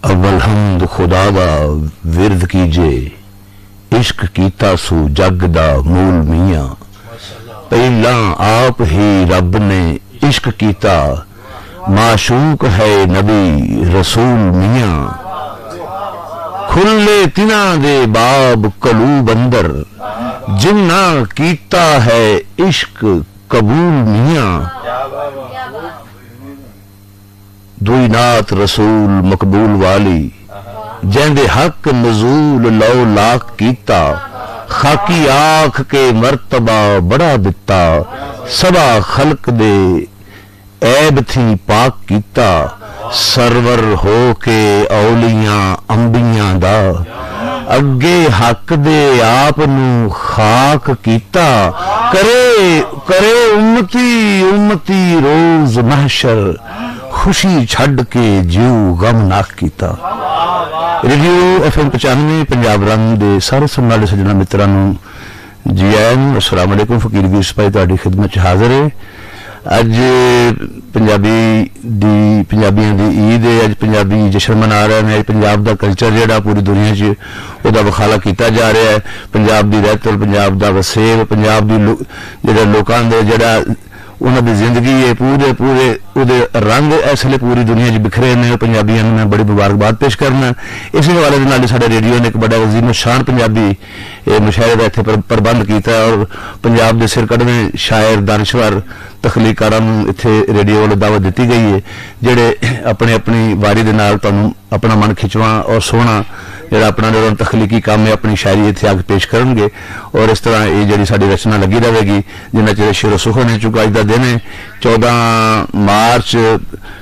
अव्वल हमद खुदा दा विरद कीजे, इश्क कीता सू जग दा मूल मियां। पहला आप ही रब ने इश्क कीता, माशूक है नबी रसूल मियां। खुले तिना दे बाब कलूब अंदर, जिन्ना कीता है इश्क कबूल मियां। दुई नात रसूल मकबूल वाली, जेंदे हक नजूल लो लाख कीता। खाकी आख के मर्तबा बड़ा दिता, सबा खल्क दे ऐब थी पाक कीता। सरवर हो के औलियां अंबियां दा, अगे हक दे आप नू खाक कीता। करे करे उम्मती उम्मती रोज महशर, खुशी छड़ के जीव गम नाक कीता। रेडियो FM 95 पंजाब रंग दे सारे सुनने वाले सज्जना मित्रां नूं जी आयन। अस्सलाम वालेकुम। फकीर वीर सिपाही तुहाडी खिदमत च हाज़र है। अज पंजाबियों की ईद है, अज पंजाबी जश्न मना रहे हैं। पंजाब का कल्चर जिहड़ा पूरी दुनिया च उहदा वखाला किया जा रहा है। पंजाब की रहतल, पंजाब का वसेब, पंजाब की जिहड़ा लोकां दे जिहड़ा उन्हों की जिंदगी है, पूरे पूरे उहदे रंग इस वे पूरी दुनिया बिखरे ने। पंजाबियों में बड़ी मुबारकबाद पेश करना। इस हवाले के नाल साडे रेडियो ने एक बड़ा अजीम शान पंजाबी मुशायरे का इत्थे प्रबंध किया और पंजाब के सिर कढ़वे शायर दानश्वर तखलीकारां नूं इत्थे रेडियो वालों दावत दी गई है, जिहड़े अपने अपनी वारी दे नाल तुहानूं अपना मन खिचवा और सोहना जिहड़ा अपना जो तखलीकी काम है अपनी शायरी इत्थे आके पेश करेंगे। और इस तरह ये जिहड़ी साडी रचना लगी रहेगी, जिन्ना चिर शेरो सुखन है। चूंकि अज दा दिन है 14 मार्च,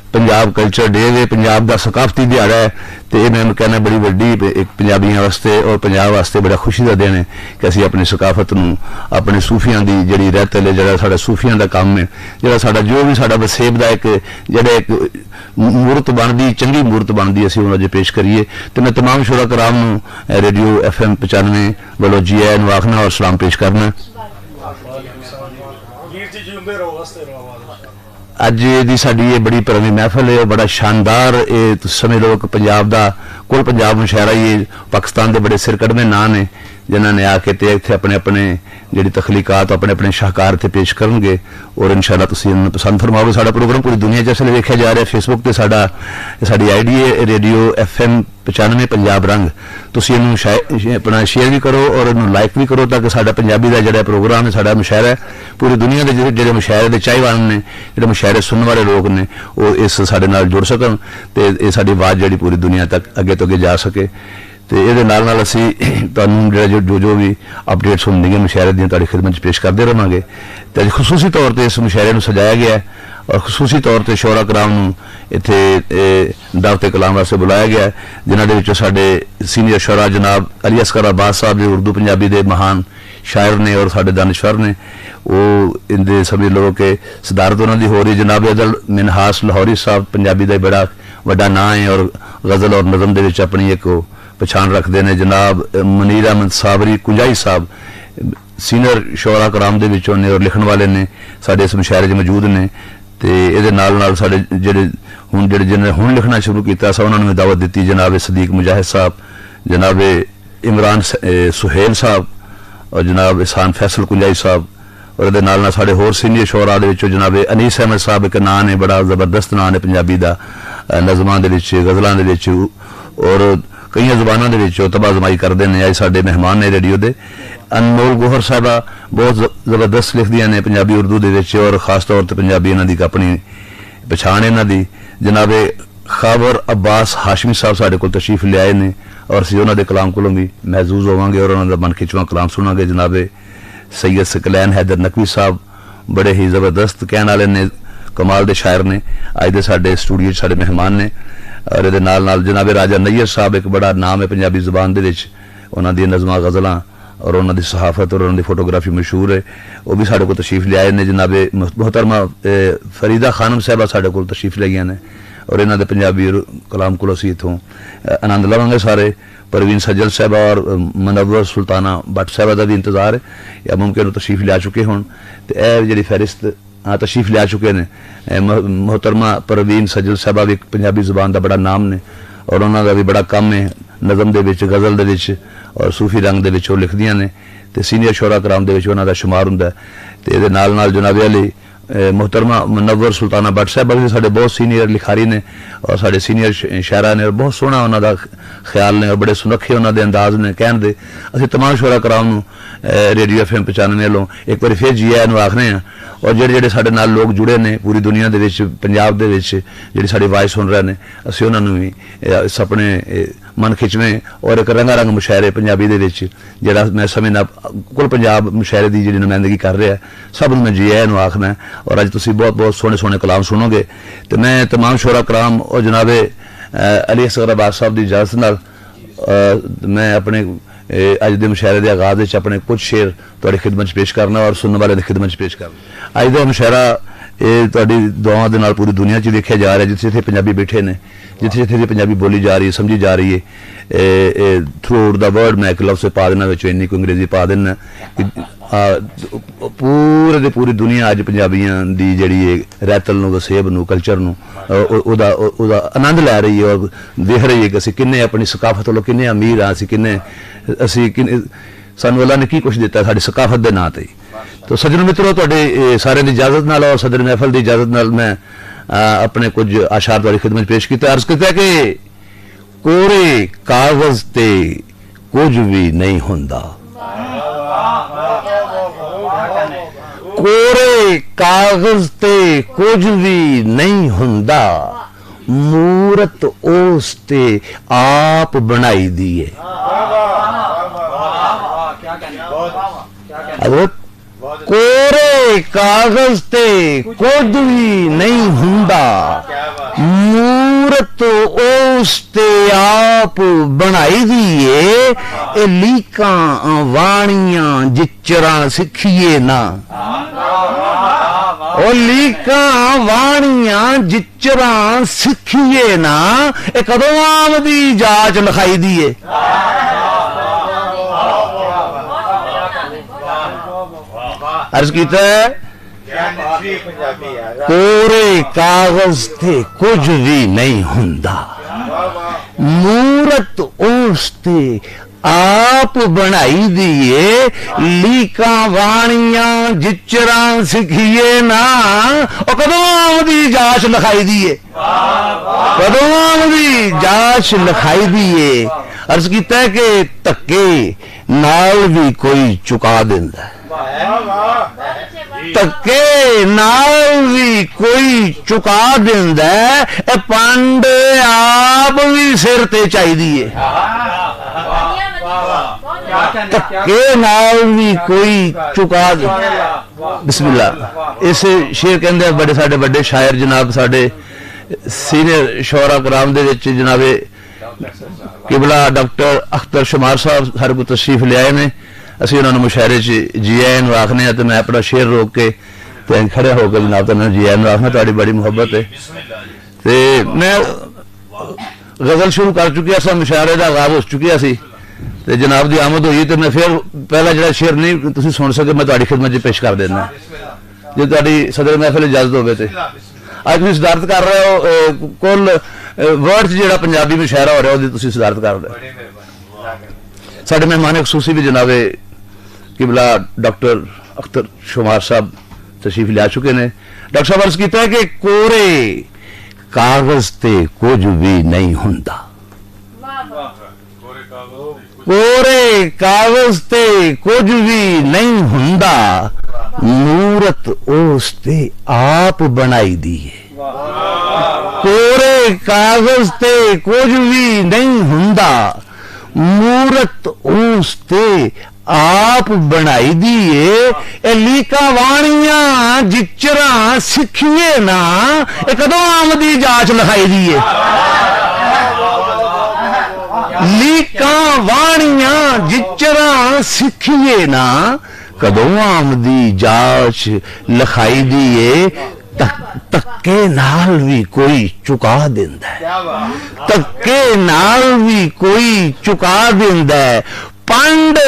पंजाब कल्चर डे है, पंजाब का सकाफती दिहाड़ा है। तो यह मैं कहना बड़ी वड्डी एक पंजाबियों वास्ते और पंजाब वास्ते बड़ा खुशी का दिन है कि असीं अपनी सकाफत नूं, अपने सूफियां की जिहड़ी रहतल है, जिहड़ा साडा सूफियां का काम है, जिहड़ा साडा जो भी साडा वसेब का एक जिहड़ा एक मूर्त बनती, चंगी मूर्त बनती, असीं उहनूं अज पेश करिए। तो मैं तमाम शुरा कराम नूं रेडियो FM 95 वालों जी आयन नूं आखना और सलाम पेश करना। अज दी साडी ये बड़ी भरवीं महफल है और बड़ा शानदार ये समझ लो कि पंजाब दा कुल पंजाब मुशायरा ये पाकिस्तान के बड़े सिर कढ़वे नां ने, जिन्हों ने आके ते इत्थे अपने अपने जिहड़ी तखलीकात अपने अपने शाहकार इत्थे पेश करनगे और इंशाअल्लाह तुसीं इन्हां नूं पसंद फरमाओगे। साडा प्रोग्राम पूरी दुनिया च इसलिए वेखिया जा रहा है। फेसबुक ते साडी ID है रेडियो FM 95 पंजाब रंग। तुसीं इहनूं अपना शेयर भी करो और इहनूं लाइक भी करो ताकि साडा पंजाबी दा जिहड़ा प्रोग्राम है, साडा मुशायरा है, पूरी दुनिया के जिहड़े मुशायरे दे चाहवान ने, जिहड़े मुशायरे सुनने वाले लोग ने, वो इस साडे नाल जुड़ सकन ते इह साडी आवाज़ जिहड़ी पूरी दुनिया तक अगे तो अगे जा सके। तो ये नाल नाल असीं तुहानूं जो भी अपडेट्स होंदियां मुशायरे दी तुहाडी खिदमत च पेश करते रहांगे। तो अज खसूसी तौर पर इस मुशायरे नूं सजाया गया है और खसूसी तौर पर शोरा कराम नूं इत्थे दावत कलाम वास्ते बुलाया गया है, जिन्हां दे विचों साडे सीनियर शोरा जनाब अली असगर अब्बास साहब जो उर्दू पंजाबी दे महान शायर ने और साडे दानिश्वर ने, वो इनके समझ लो कि सदारत उन्होंने हो रही। जनाब अदल मिनहास लाहौरी साहब पंजाबी का बड़ा वड्डा नां है और गज़ल और नज़म दे विच अपनी एक पछाण रखते हैं। जनाब मनीर अहमद साबरी कुंजाई साहब सीनियर शोरा कराम दे विचों ने और लिखण वाले ने, साडे इस मुशायरे मौजूद ने। तो ये नाल साडे जिन्हें हुण लिखना शुरू किया सा उन्होंने दावत दी। जनाब सदीक मुजाहिद साहब, जनाब इमरान सुहेल साहब और जनाब एहसान फैसल कुंजाई साहब और ये नाल साडे होर सीनियर शोरा दे विचों जनाब अनीस अहमद साहब एक नां ने, बड़ा जबरदस्त नां ने पंजाबी का, नज़मां दे विच गज़लां दे विच और कई जुबानों के तबाह जमाई करते हैं। अज साडे मेहमान ने रेडियो के अनमोल गोहर साहबा बहुत जबरदस्त लिखदियां ने पंजाबी उर्दू दे विच और खास तौर पर पंजाबी इन्हां दी अपनी पछाण इन्हां दी। जनाब खाबर अब्बास हाशमी साहब साडे कोल तशरीफ ले आए ने और असीं उन्हां दे कलाम कोलों भी महजूज होवांगे और उन्हां दा मन खिचवां कलाम सुनांगे। जनाब सैयद सकलैन हैदर नकवी साहब बड़े ही जबरदस्त कहण वाले ने, कमाल दे शायर ने, अज दे साडे स्टूडियो साडे मेहमान ने। और ये नाल नाल जनाब राजा नैयर साहब एक बड़ा नाम है पंजाबी जुबान दे विच, उन्हां दी नज़मां गज़लां और उन्हां दी सहाफत और उन्हां दी फोटोग्राफी मशहूर है, वो भी साडे कोल तशरीफ ले आए ने। जनाब मोहतरमा फरीदा खानम साहबा साडे कोल तशरीफ ले आईयां ने और इन्हां दे पंजाबी कलाम कोल असीं इत्थों आनंद लवांगे सारे। परवीन सज्जल साहबा और मनव्वर सुल्ताना भट्ट साहबा का भी इंतजार है या मुमकिन तशरीफ ले आ चुके होण। तो यह जिहड़ी फहरिस्त तशरीफ ले आ चुके हैं। मोहतरमा परवीन सज्जल साहबा भी पंजाबी जुबान का बड़ा नाम ने और उन्होंने भी बड़ा काम है नज़म दे विच गज़ल दे विच और सूफी रंग दे विच वो लिखदियां ने ते सीनियर शोरा कराम दे विच उन्हां दा शुमार हुंदा है ते इहदे नाल नाल जनाब अली मोहतरमा मुनव्वर सुल्ताना भट्ट साहब भी साढ़े बहुत सीनियर लिखारी ने और साढ़े सीनियर शायरा ने और बहुत सोहना उन्हां दा ख्याल ने और बड़े सुनखे उन्हां दे अंदाज ने कहण दे असीं तमाम शोरा कराम नूं रेडियो FM 95 वालों एक बार फिर जी आया नूं आखने हैं और जेडे साढ़े नाल लोग जुड़े ने पूरी दुनिया दे विच पंजाब दे विच जेहड़ी साडी आवाज़ सुन रहे ने असीं उन्हां नूं भी इस अपने मन खिचवें और एक रंगा रंग मुशायरे पंजाबी दे विच जेहड़ा मैं समझना कुल पंजाब मुशायरे की जी नुमाइंदगी कर रहा है सब मैं जी आया नूं आखना और अज तुसीं बहुत बहुत सोहने सोहने कलाम सुनोगे तो मैं तमाम शोरा कराम और जनाबे अली असगर अब्बास साहब की इजाजत नाल मैं अपने अज के मुशायरे के आगाज अपने कुछ शेर तुहाडी खिदमत पेश करना और सुनने वाले की खिदमत पेश करना। अज का मुशायरा ये तुहाडी दुआओं दे नाल पूरी दुनिया च देखा जा रहा है जिथे जिथे पंजाबी बैठे ने जिथे जिथे पंजाबी बोली जा रही है समझी जा रही है थ्रू आउट द वर्ल्ड मैं एक लफ्ज़ पा देना इन्नी को अंग्रेजी पा देना पूरे दी पूरी दुनिया अज पंजाबियां दी जिहड़ी रैतल नूं वसेब नूं कल्चर नूं ओदा आनंद लै रही है और देख रही है कि असीं किन्ने अपनी सकाफत वालों किन्ने अमीर हाँ असीं सानूं अल्लाह ने की कुछ दिता साडी सकाफत दे नां ते। तो सज्जनों मित्रों तुहाडे सारे दी इजाजत नाल और सदर महफल दी इजाजत नाल मैं अपने कुछ आशार तुहाडी खिदमत पेश कीता। अर्ज कीता कि कोरे कागज ते कुछ भी नहीं हुंदा कोरे कागज ते कुछ भी नहीं हुंदा मूरत उस ते आप बनाई दी है। कोरे कागज ते कुछ भी नहीं हुंदा मूरत उस ते आप बनाई दी है लीकां वाणियां जिचरां सिखिए ना ओ लीकां वाणियां जिचरां सिखिए ना ए कदों आम दी जाच लिखाई दी है। अर्ज कीता है कोरे कागज थे कुछ भी नहीं हुंदा मूरत उस ते आप बनाई दिए लीका वाणियां जिचरां सिखिए ना और कदों आमदी जाच लिखाई दिए कदों आमदी जाच लिखाई दिए। अर्ज कीता है कि धक्के नाल भी कोई चुका देंदा है धक्के नाल भी कोई चुका देंदा है पंड आप भी सिर ते चाहिदी है धक्के नाल भी कोई चुका दे। बिस्मिल्लाह इस शेर कहंदे बड़े साडे बड़े शायर जनाब साडे सीनियर शोरा कराम दे विच जनाबे किबला डॉक्टर अख्तर शुमार साहब सारे को तशरीफ ले आए ने असीं उन्होंने मुशायरे च जी आए नूं आखने तो मैं अपना शेर रोक के खड़े होकर जनाब तुहानूं जी आए नूं आखना तुहाडी बड़ी मुहब्बत है। तो मैं गज़ल शुरू कर चुकिया सा मुशायरे का आगाज हो चुकिया सी ते जनाब की आमद हुई तो मैं फिर पहला जो शेर नहीं तुसीं सुन सके मैं तुहाडी खिदमत च पेश कर देना जो तुहाडी सदर महफिल इजाजत होवे ते अज तुसीं सदारत कर रहे हो कुल वर्ड जो पंजाबी मुशायरा हो रहा है उसकी सदारत कर रहे हो। साडे मेहमान खसूसी भी जनाबे किबला डॉक्टर अख्तर शुमार साहब तशरीफ ले आ चुके ने। डॉक्टर साहब अर्ज कीता है कि कोरे कागज ते कुछ भी नहीं हुंदा कोरे कागज ते कुछ भी नहीं हुंदा मूरत उस ते आप बनाई दी है कोरे कागज ते कुछ भी नहीं हुंदा मूरत उस ते आप बनाई दिए लीका वाणियां जिचरां सिखिए ना कदों आमदी जाच लिखाई दिए लीका वाणियां जिचरां सिखिए ना कदों आमदी जाच लिखाई दिए धक्के नाल भी कोई चुका देंदा है धक्के नाल भी कोई चुका देंदा है पंड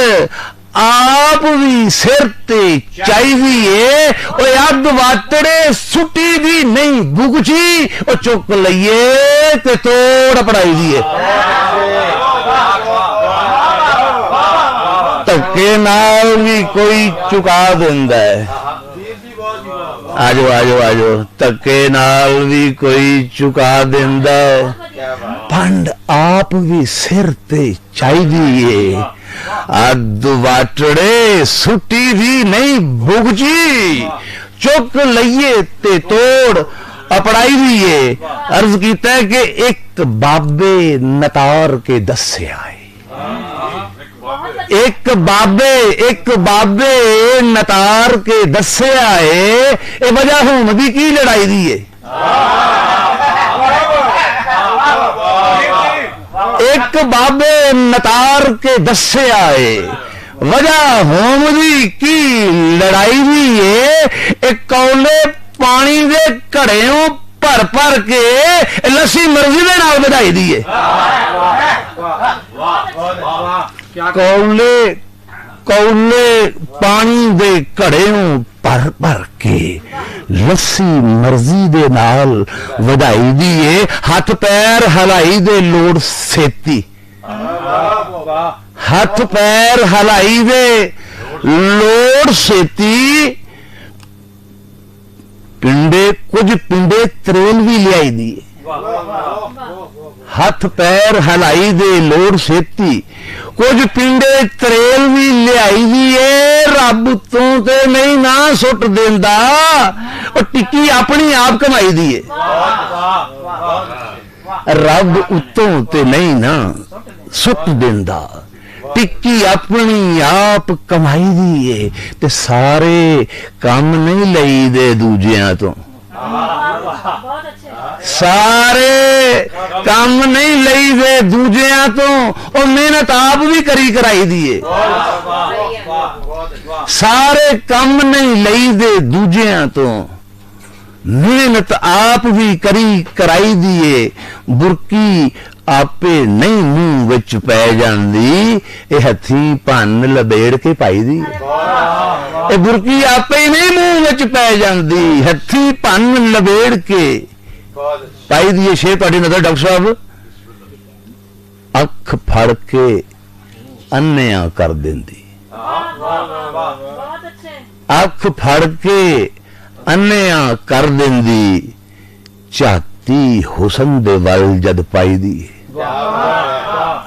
आप भी सिर ते चाहिदी है ओ अग वातड़े सुटी दी नहीं बुगची ओ चुक लईए ते तोड़ पड़ाई दी है धक्के नाल भी कोई चुका दिंदा है आजो आजो आजो धक्के नाल भी कोई चुका दिंदा है पंड आप भी सिर ते चाहिदी है अग वाटड़े सुटी भी नहीं बुगजी चुक लईए ते तोड़ अपड़ाई भी है अर्ज कीता है कि एक बाबे नतार के दस्से आए एक बाबे नतार के दस्से आए ये वजह होम दी की लड़ाई दी है एक बाबे नतार के दस्से आए वजह होम दी की लड़ाई दी है एक कौले पानी दे घड़ेओं भर भर के लस्सी मर्जी दे नाल बढ़ाई दी है कौले कौले पानी दे घड़ेओं भर भर के लस्सी मर्जी दे नाल वधाई दी है हाथ पैर हलाई दे लोड़ सेती हाथ पैर हलाई दे लोड़ सेती पिंडे कुछ पिंडे त्रेल भी लियाई दी हाथ पैर हलाई दे लोड़ सेती कुछ पिंडे त्रेल भी लियाई दी है रब तू ते नहीं ना सुट देंदा और टिक्की अपनी आप कमाई दी है रब उतों ते नहीं ना सुट देंदा टिक्की अपनी आप कमाई दी है ते सारे काम नहीं लई दे दूजियां तो सारे काम नहीं लई दे दूजियां तो और मेहनत आप भी करी कराई दी है सारे काम नहीं लई दे दूजियां तो मेहनत आप भी करी कराई दी है बुरकी आपे नहीं मुंह विच पै जांदी ए हथी भन लबेड़ के पाई दी ए बुरकी आपे ही नहीं मुंह विच पै जांदी हथी भन लबेड़ के पाई दी शेर तुहाडी नजर डॉक्टर साहब अख फड़ के अन्निया कर देंदी अख फड़ के अन्निया कर देंदी झाती हुसन दे वल जद पाई दी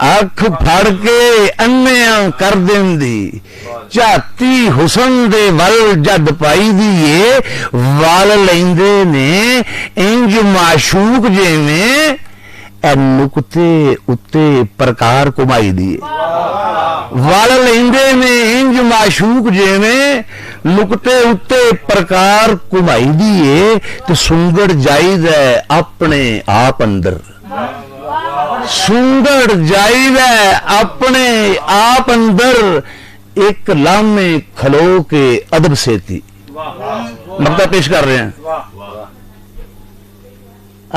अख फड़ के अन्निया कर देंदी झाती हुसन दे वल जद पाई दी वल लेंदे ने इंज माशूक जिवें नुकते उत्ते प्रकार घुमाई दी वल लेंदे ने इंज माशूक जिवें नुकते उत्ते प्रकार घुमाई दी तो सुंगड़ जाईदा अपने आप अंदर सुंगड़ जाईदा अपने आप अंदर एक लामे खलो के अदब से थी मक्ता पेश कर रहे हैं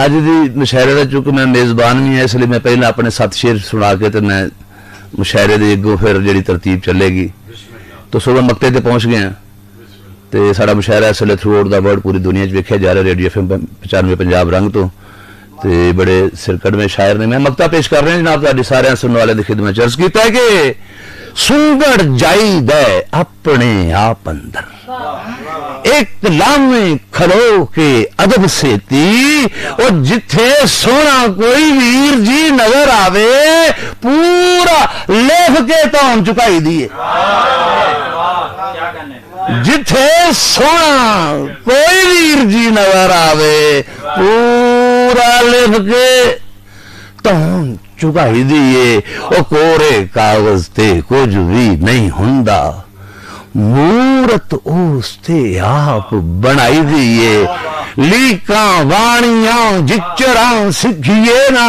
अज दी मुशायरे का चूंकि मैं मेजबान भी है इसलिए मैं पहले अपने 7 शेर सुना के तो मैं मुशायरे की अगों फिर जी तरतीब चलेगी तो सुबह मक्ते ते पहुंच गए तो साड़ा मुशायरा इस way through out the world पूरी दुनिया वेख्या जा रहा रेडियो FM 95 पंजाब रंग तो बड़े सिरकड़वे शायर ने मैं मक्ता पेश कर रहे हैं जनाब तुहाडी सारे सुनने वाले की खिदमत अर्ज कीता है कि सुंगड़ जाईदा अपने आप अंदर एक लामे खलो के अदब से ती और जिथे सोना कोई वीर जी नजर आवे पूरा लेख के तो हम चुकाई दिए जिथे सोना कोई वीर जी नजर आवे पूरा लिख के तो चुकाई दिए और कोरे कागज ते कुछ भी नहीं हुंदा मूरत उसते आप बनाई दिए लीका वाणियां जिचरा सिखिए ना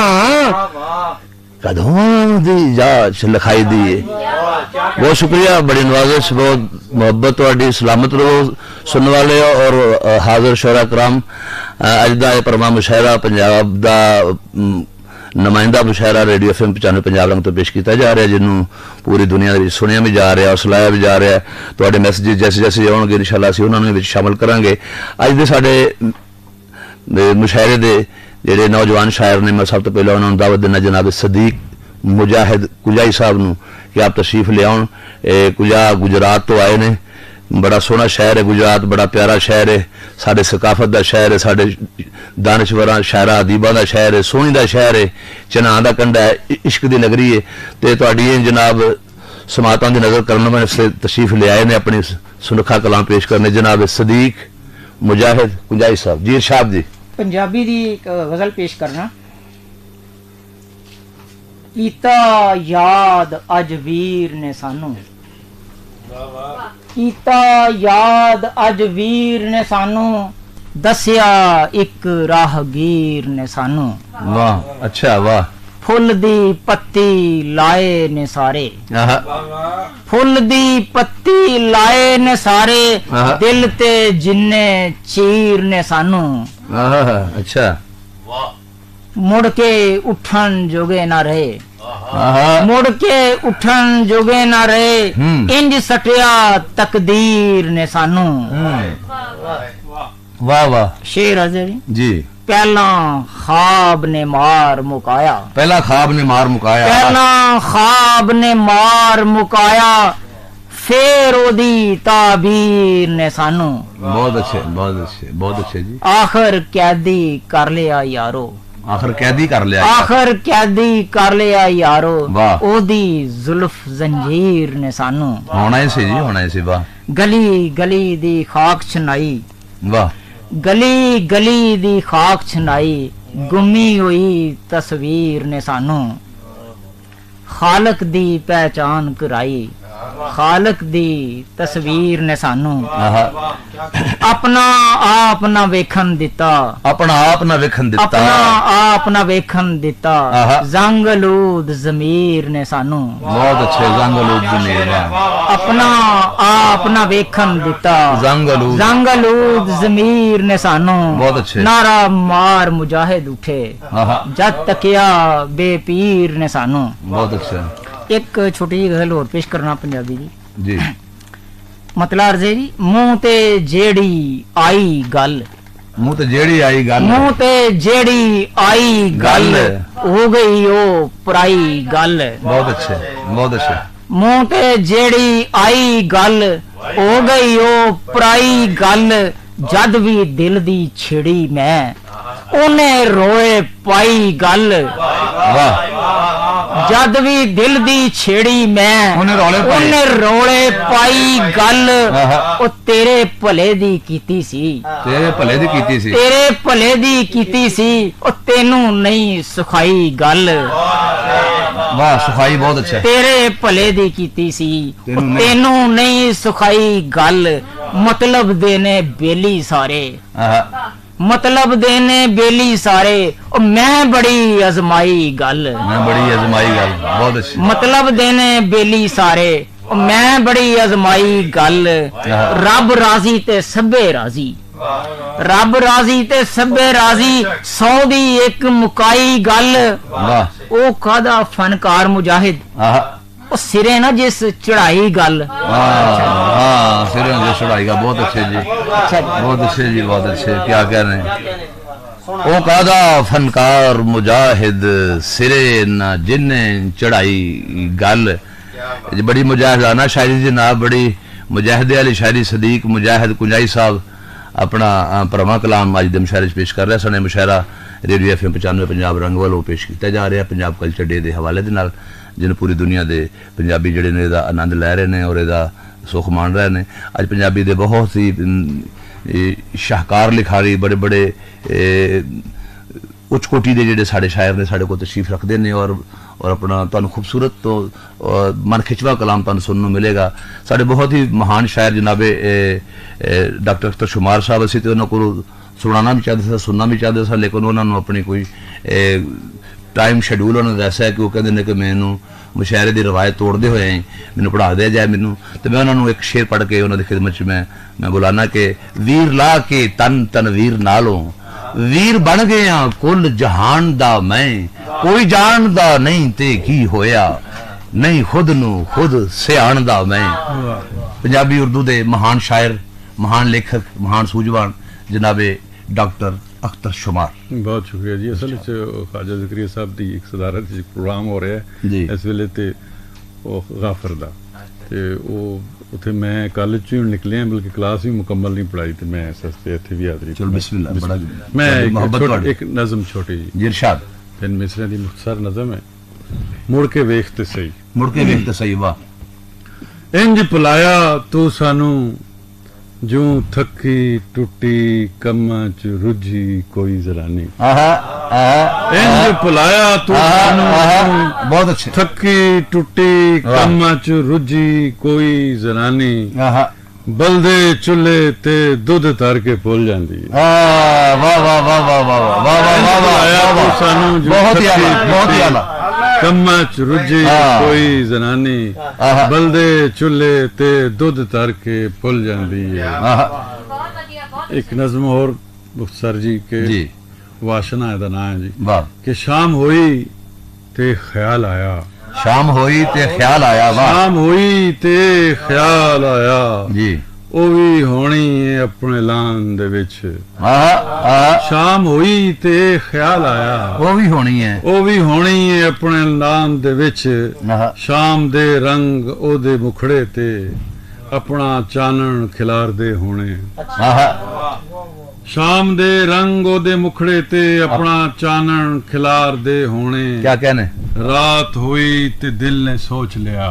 कदों दी जाच लिखाई दिए बहुत शुक्रिया बड़ी नवाजिश बहुत मोहब्बत वाली सलामत रहो सुनने वाले और हाजिर शोरा कराम अज दा परमा मुशायरा पंजाब दा ਨੁਮਾਇੰਦਾ ਮੁਸ਼ਾਇਰਾ ਰੇਡੀਓ FM 95 ਪੰਜਾਬ ਰੰਗ ਤੋਂ ਪੇਸ਼ ਕੀਤਾ ਜਾ ਰਿਹਾ, ਜਿਹਨੂੰ ਪੂਰੀ ਦੁਨੀਆ ਦੇ ਵਿੱਚ ਸੁਣਿਆ ਵੀ ਜਾ ਰਿਹਾ, ਸੁਣਾਇਆ ਵੀ ਜਾ ਰਿਹਾ। ਤੁਹਾਡੇ ਮੈਸੇਜ ਜੈਸੇ ਜੈਸੇ ਆਉਣਗੇ ਇਨਸ਼ਾਅੱਲਾ ਅਸੀਂ ਉਹਨਾਂ ਨੂੰ ਵਿੱਚ ਸ਼ਾਮਲ ਕਰਾਂਗੇ। ਅੱਜ ਦੇ ਸਾਡੇ ਮੁਸ਼ਾਇਰੇ ਦੇ ਜਿਹੜੇ ਨੌਜਵਾਨ ਸ਼ਾਇਰ ਨੇ, ਮੈਂ ਸਭ ਤੋਂ ਪਹਿਲਾਂ ਉਹਨਾਂ ਨੂੰ ਦਾਵਤ ਦੇਣਾ ਜਨਾਬ ਸਦੀਕ ਮੁਜਾਹਿਦ ਕੁਜਾਈ ਸਾਹਿਬ ਨੂੰ ਕਿ ਆਪ ਤਸ਼ਰੀਫ ਲਿਆਉਣ। ਕੁਜਾ ਗੁਜਰਾਤ ਤੋਂ ਆਏ ਨੇ, बड़ा सोहना शहर है गुजरात, बड़ा प्यारा शहर है, साढ़े सकाफत का शहर है, साढ़े दानश्वरां शायरा अदीबां का शहर है, सोहनी का शहर है, चनां का कंढा है, इश्क की नगरी है। तो तुहाडी जनाब समातां दी नज़र करने में तशरीफ ले आए ने, अपनी सुनखा कलाम पेश करने जनाब सदीक मुजाहिद कुंजाई साहब जी। इरशाद जी। पंजाबी दी एक गजल पेश करना। कीता याद अज वीर ने सानू, कीता याद अज वीर ने सानू, दसिया एक राहगीर ने सानू। वाह, अच्छा वाह। फुल दी पत्ती लाए ने सारे, फुल दी पत्ती लाए ने सारे, दिल ते जिन्ने चीर ने सानू। अच्छा। मुड़ के उठन जोगे ना रहे, मुड़ के उठन जोगे ना रहे, इंज सटिया तकदीर ने सानू। वाह वाह। शेर अजय जी। पहला ख्वाब ने मार मुकाया, पहला ख्वाब ने मार मुकाया, पहला ख्वाब ने मार मुकाया, फेर ओदी ताबीर ने सानू। बहुत अच्छे, बहुत अच्छे, बहुत अच्छे जी। आखिर कैदी कर लिया यारो, आखिर कैदी कर लिया, आखिर कैदी कर लिया यारो, वाह। ओदी जुल्फ जंजीर ने सानू। होना ही सी जी, होना ही सी। वाह। गली गली दी खाक छनाई, वाह। गली गली दी खाक छनाई, गुमी हुई तस्वीर ने सानू। खालक दी पहचान कराई, खालक दी तस्वीर ने सानू। अपना आप ना वेखन दिता, अपना आप ना वेखन दिता, अपना आप ना वेखन दिता, जंगलूद जमीर ने सानू। बहुत अच्छे, जंगलूद जमीर। अपना आप ना वेखन दिता, जंगलूद, जंगलूद जमीर ने सानू। बहुत अच्छे। नारा मार मुजाहिद उठे, जद तकिया बेपीर ने सानू। बहुत अच्छा। एक छोटी जी गजल और पेश करना पंजाबी जी। जी। मतलब अर्जे जी, मुंह ते जेड़ी आई गल, मुंह ते जेड़ी आई गल, मुंह ते जेड़ी आई गल, हो गई ओ पराई गल। बहुत अच्छे, बहुत अच्छे। मुंह ते जेड़ी आई गल, हो गई ओ पराई गल, जद भी दिल दी छिड़ी मैं, ओने रोए पाई गल। वाह। जद भी दिल दी छेड़ी मैं, ओने रोले पाई गल, ओ तेरे भले दी कीती सी, तेरे भले दी कीती सी, तेरे भले दी कीती सी, ओ तेनू नहीं सुखाई गल। वाह, सुखाई बहुत अच्छा। तेरे भले दी कीती सी, तेनू नहीं सुखाई गल, मतलब देने बेली सारे, मतलब देने बेली सारे, और मैं बड़ी अजमाई गल, मैं बड़ी अजमाई गल। बहुत अच्छी। मतलब देने बेली सारे, और मैं बड़ी अजमाई गल, रब राजी ते सभे राजी, रब राजी ते सभे राजी, 100 दी एक मुकाई गल। वाह। ओ कादा फनकार मुजाहिद, ओ सिरे ना जिस चढ़ाई गल। सिरे ना जिस चढ़ाई गल। बहुत अच्छे जी, बहुत अच्छे जी, बहुत अच्छे। क्या कह रहे हैं? ओ कादा फनकार मुजाहिद, सिरे ना जिन्ने चढ़ाई गल। बड़ी मुजाहिदाना शायरी जनाब, बड़ी मुजाहिदे वाली शायरी सदीक मुजाहिद कुंजाई साहब अपना परमा कलाम अज दे मुशायरे पेश कर रहे सने। मुशायरा रेडियो FM 95 पंजाब रंग वालों पेश किया जा रहा पंजाब कल्चर डे के हवाले दे नाल, जिन पूरी दुनिया के पंजाबी जिहड़े ने इहदा आनंद लै रहे हैं और इहदा सुख मान रहे हैं। अज पंजाबी दे बहुत ही शाहकार लिखारी, बड़े बड़े उच्च कोटि के जिहड़े साडे शायर ने साडे कोल तशरीफ रखते हैं और अपना तुहानूं खूबसूरत तो मन खिचवा कलाम तुहानूं सुनने मिलेगा। साडे बहुत ही महान शायर जनाबे डॉक्टर अख्तर शुमार साहब, असीं ते उन्हां कोलों सुनाना भी चाहते थे, सुनना भी चाहते थे, लेकिन उन्होंने अपनी कोई टाइम शेड्यूल उन्होंने ऐसा है कि वो कहते हैं कि मैनू मुशायरे की रवायत तोड़ते हुए मैनू पढ़ा दिया जाए मैनू, तो मैं उन्होंने एक शेर पढ़ के उन्होंने खिदमत च मैं बुलाना कि वीर ला के तन तन वीर नालों, वीर बन गया कुल जहान दा मैं, कोई जानदा नहीं ते की होया, नहीं खुद नू खुद सियाणदा मैं। पंजाबी उर्दू दे महान शायर, महान लेखक, महान सूझवान जनाबे डॉक्टर अख्तर शुमार। बहुत शुक्रिया जी। असल ख्वाजा ज़करिया साहब की एक सदारत प्रोग्राम हो रहा जी। है इस वेले ते गाफर दा ते उत्थे मैं कॉलेज चों निकले हैं, बल्कि क्लास भी मुकम्मल नहीं पढ़ाई तो मैं इस वास्ते इत्थे भी हाज़री। चलो बिस्मिल्लाह। बड़ा मैं एक नज़म छोटी जी इरशाद। तीन मिसरे दी मुख्तसर नज़म है। मुड़ के वेख ते सही, मुड़ के वेख ते सही। वाह। इंज भुलाया तू सानू जूं थकी टुटी कम्मां च रुझी कोई जरानी। इंज भुलाया तू सानू बहुत अच्छे। थकी टुटी कम्मां च रुझी कोई जनानी, बलदे चुल्हे ते दुध तर के भुल जांदी। वाह वाह वाह वाह वाह वाह वाह वाह वाह। सानू बहुत ही आला, बहुत ही आला। कम्मां च रुझी कोई जनानी, बलदे चुल्हे ते दुध तर के भुल जांदी है। एक नज़म और मुख्तसर जी के जी। वाशना दा नाम है जी। वाह। कि शाम हुई ते ख्याल आया, शाम होई ते ख्याल आया। वाह। शाम हुई ते ख्याल आया जी। ओ भी होनी है अपने लान दे विच। शाम हुई ते ख्याल आया, वो भी होनी है, ओ भी होनी है अपने लान दे विच। शाम दे रंग ओदे मुखड़े ते अपना चानन खिलार दे होने। शाम दे रंग ओदे मुखड़े ते अपना चानन खिलार दे होने। क्या कहने। रात हुई ते दिल ने सोच लिया,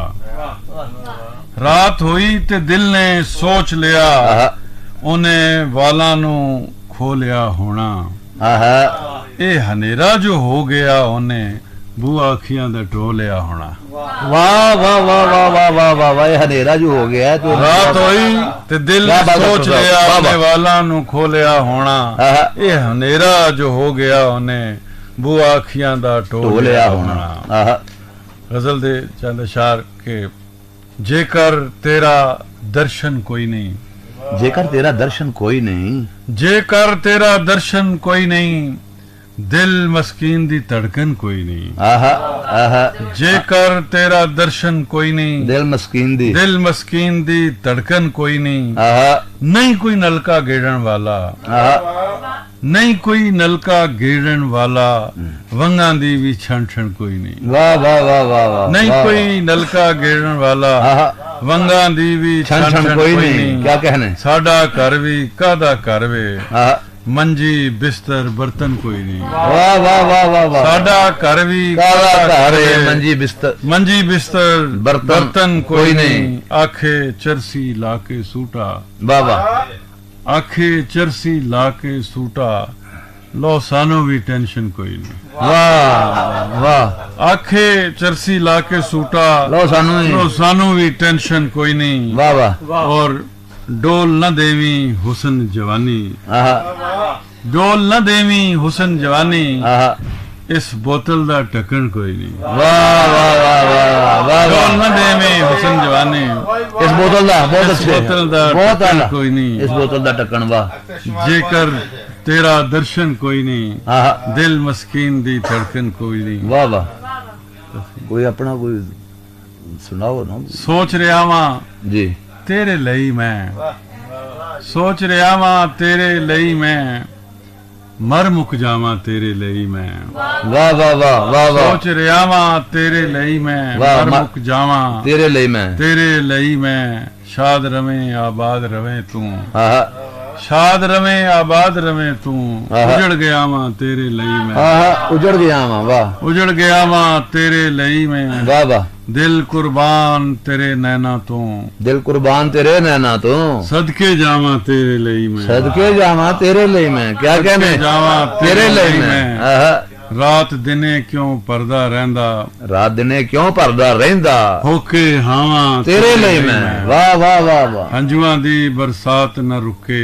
रात हुई ते दिल ने सोच लिया, उन्हें वाला नू खो लिया होना। ए हनेरा जो हो गया उन्हें बुआ अखियां दा टो लिया होना। वाह वाह वाह वाह वाह वाह वाह वाह। हनेरा जो हो गया तो रात हुई ते दिल ने सोच लिया, उन्हें वाला नू खो लिया होना। ए हनेरा जो हो गया उन्हें बुआ अखियां दा टो लिया होना। गजल दे चंद अशार के जेकर तेरा दर्शन कोई नहीं, जेकर तेरा दर्शन कोई नहीं, जेकर तेरा दर्शन कोई नहीं, दिल मस्कीन दी धड़कन कोई नहीं। जेकर तेरा दर्शन कोई नहीं, दिल मस्कीन दी धड़कन कोई नहीं। नहीं कोई नलका गेड़न वाला, नहीं कोई नलका गेड़न वाला, वंगा दी भी छण छण कोई नहीं। वाह वाह वाह वाह वाह। नहीं कोई नलका गेड़न वाला, वंगा दी भी छण छण कोई नहीं। क्या कहने। साडा घर भी कादा घर वे, मंजी बिस्तर बर्तन कोई नहीं। वाह वाह वाह वाह वाह। साडा घर भी कादा घर वे, मंजी बिस्तर बर्तन कोई नहीं। आखे चरसी लाके सूटा, वाह वाह। आखे चरसी लाके सूटा, लो सानो भी टेंशन कोई नहीं। वाह वाह। आखे चरसी लाके सूटा, लो सानू भी टेंशन कोई नहीं। वाह वाह। और डोल न देवी हुसन जवानी, डोल न देवी हुसन जवानी, इस बोतल दा ढक्कन कोई नहीं। वाह वाह वाह वाह वाह। डोल न देवी हुसन जवानी, इस बोतल दा बहुत अच्छे, बोतल दा बहुत आला कोई नहीं। इस बोतल दा ढक्कन। वाह। जेकर तेरा दर्शन कोई नहीं, दिल मस्कीन दी धड़कन कोई नहीं। वाह वाह। कोई अपना कोई सुनाओ ना। सोच रहा वां जी तेरे लई मैं, सोच रहा वां तेरे लई मैं, मर मुक जावा तेरे लई मैं। वाह वाह वाह वाह वाह। सोच रहा वां तेरे लई मैं, मर मुक जावा तेरे लई मैं, तेरे लई मैं। शाद रवे आबाद रवे तू, शाद रवे आबाद रवे तू, उजड़ गया वां तेरे लई मैं। उजड़ गया वां। वाह। उजड़ गया वां तेरे लई मैं। वाह वाह। दिल कुर्बान तेरे नैना तो, दिल कुर्बान तेरे नैना तो, सदके जावा तेरे लई मैं, सदके जावा तेरे लई मैं। क्या कहने। जावा तेरे लई मैं। रात दिने क्यों पर्दा रहंदा, रात दिने क्यों पर्दा रहंदा, होके हावा तेरे लई मैं। वाह वाह वाह वाह। हंजुआं दी बरसात न रुके,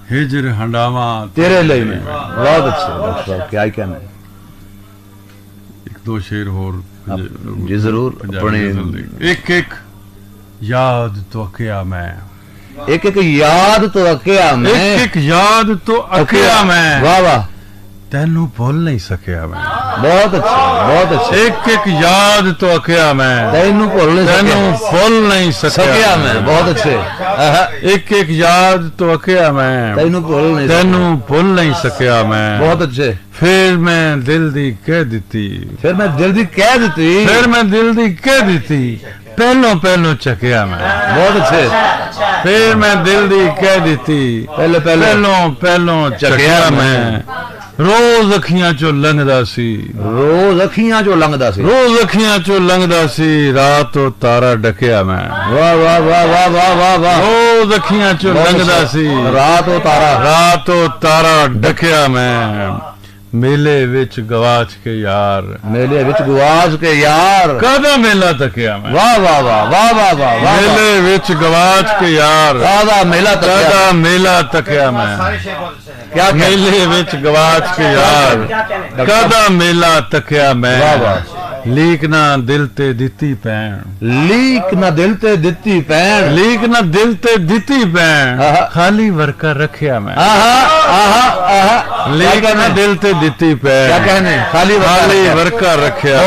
हिजर हंडावा तेरे लई मैं। बहुत अच्छे डॉक्टर साहब, क्या कहने। एक दो शेर और जी जरूर। अपने एक एक याद तो अकिया मैं, एक एक याद तो अकिया मैं, एक एक याद तो अकिया मैं। वाह वाह। ਤੈਨੂੰ ਭੁੱਲ ਨਹੀਂ ਸਕਿਆ ਮੈਂ। ਬਹੁਤ ਅੱਛਾ, ਬਹੁਤ ਅੱਛਾ। ਇੱਕ ਇੱਕ ਯਾਦ ਤੋਂ ਅਕਿਆ ਮੈਂ, ਤੈਨੂੰ ਭੁੱਲ ਨਹੀਂ ਤੈਨੂੰ ਭੁੱਲ ਨਹੀਂ ਸਕਿਆ ਮੈਂ। ਬਹੁਤ ਅੱਛੇ। ਇੱਕ ਇੱਕ ਯਾਦ ਤੋਂ ਅਕਿਆ ਮੈਂ, ਤੈਨੂੰ ਭੁੱਲ ਨਹੀਂ ਸਕਿਆ ਮੈਂ। ਬਹੁਤ ਅੱਛੇ। ਫਿਰ ਮੈਂ ਦਿਲ ਦੀ ਕਹਿ ਦਿੱਤੀ, ਫਿਰ ਮੈਂ ਦਿਲ ਦੀ ਕਹਿ ਦਿੱਤੀ, ਪਹਿਲੋਂ ਚੱਕਿਆ ਮੈਂ। ਬਹੁਤ ਅੱਛੇ। ਫਿਰ ਮੈਂ ਦਿਲ ਦੀ ਕਹਿ ਦਿੱਤੀ, ਪਹਿਲੋਂ ਚੱਕਿਆ ਮੈਂ। ਰੋਜ਼ ਅੱਖੀਆਂ ਚੋਂ ਲੰਘਦਾ ਸੀ, ਰਾਤ ਤੋਂ ਤਾਰਾ ਡਕਿਆ ਮੈਂ। ਵਾਹ ਵਾਹ ਵਾਹ ਵਾਹ ਵਾਹ ਵਾਹ ਵਾਹ। ਰੋਜ਼ ਅੱਖੀਆਂ ਚੋਂ ਲੰਘਦਾ ਸੀ, ਰਾਤ ਤੋਂ ਤਾਰਾ ਡਕਿਆ ਮੈਂ। ਮੇਲੇ ਵਿੱਚ ਗਵਾਚ ਕੇ ਯਾਰ, ਕਾਹਦਾ ਮੇਲਾ ਤੱਕਿਆ ਮੈਂ। ਵਾਹ ਵਾਹ ਵਾਹ ਵਾਹ ਵਾਹ ਵਾਹ। ਮੇਲੇ ਵਿੱਚ ਗਵਾਚ ਕੇ ਯਾਰ, ਕਾਹਦਾ ਮੇਲਾ ਤੱਕਿਆ ਮੈਂ। क्या मेले विच गवाच के यार, कादा मेला तकिया मैं। लीक ना दिल ते दिती पैण, खाली वर्का रखिया मैं। लीक ना दिल ते दिती पैण, खाली वर्का रखिया।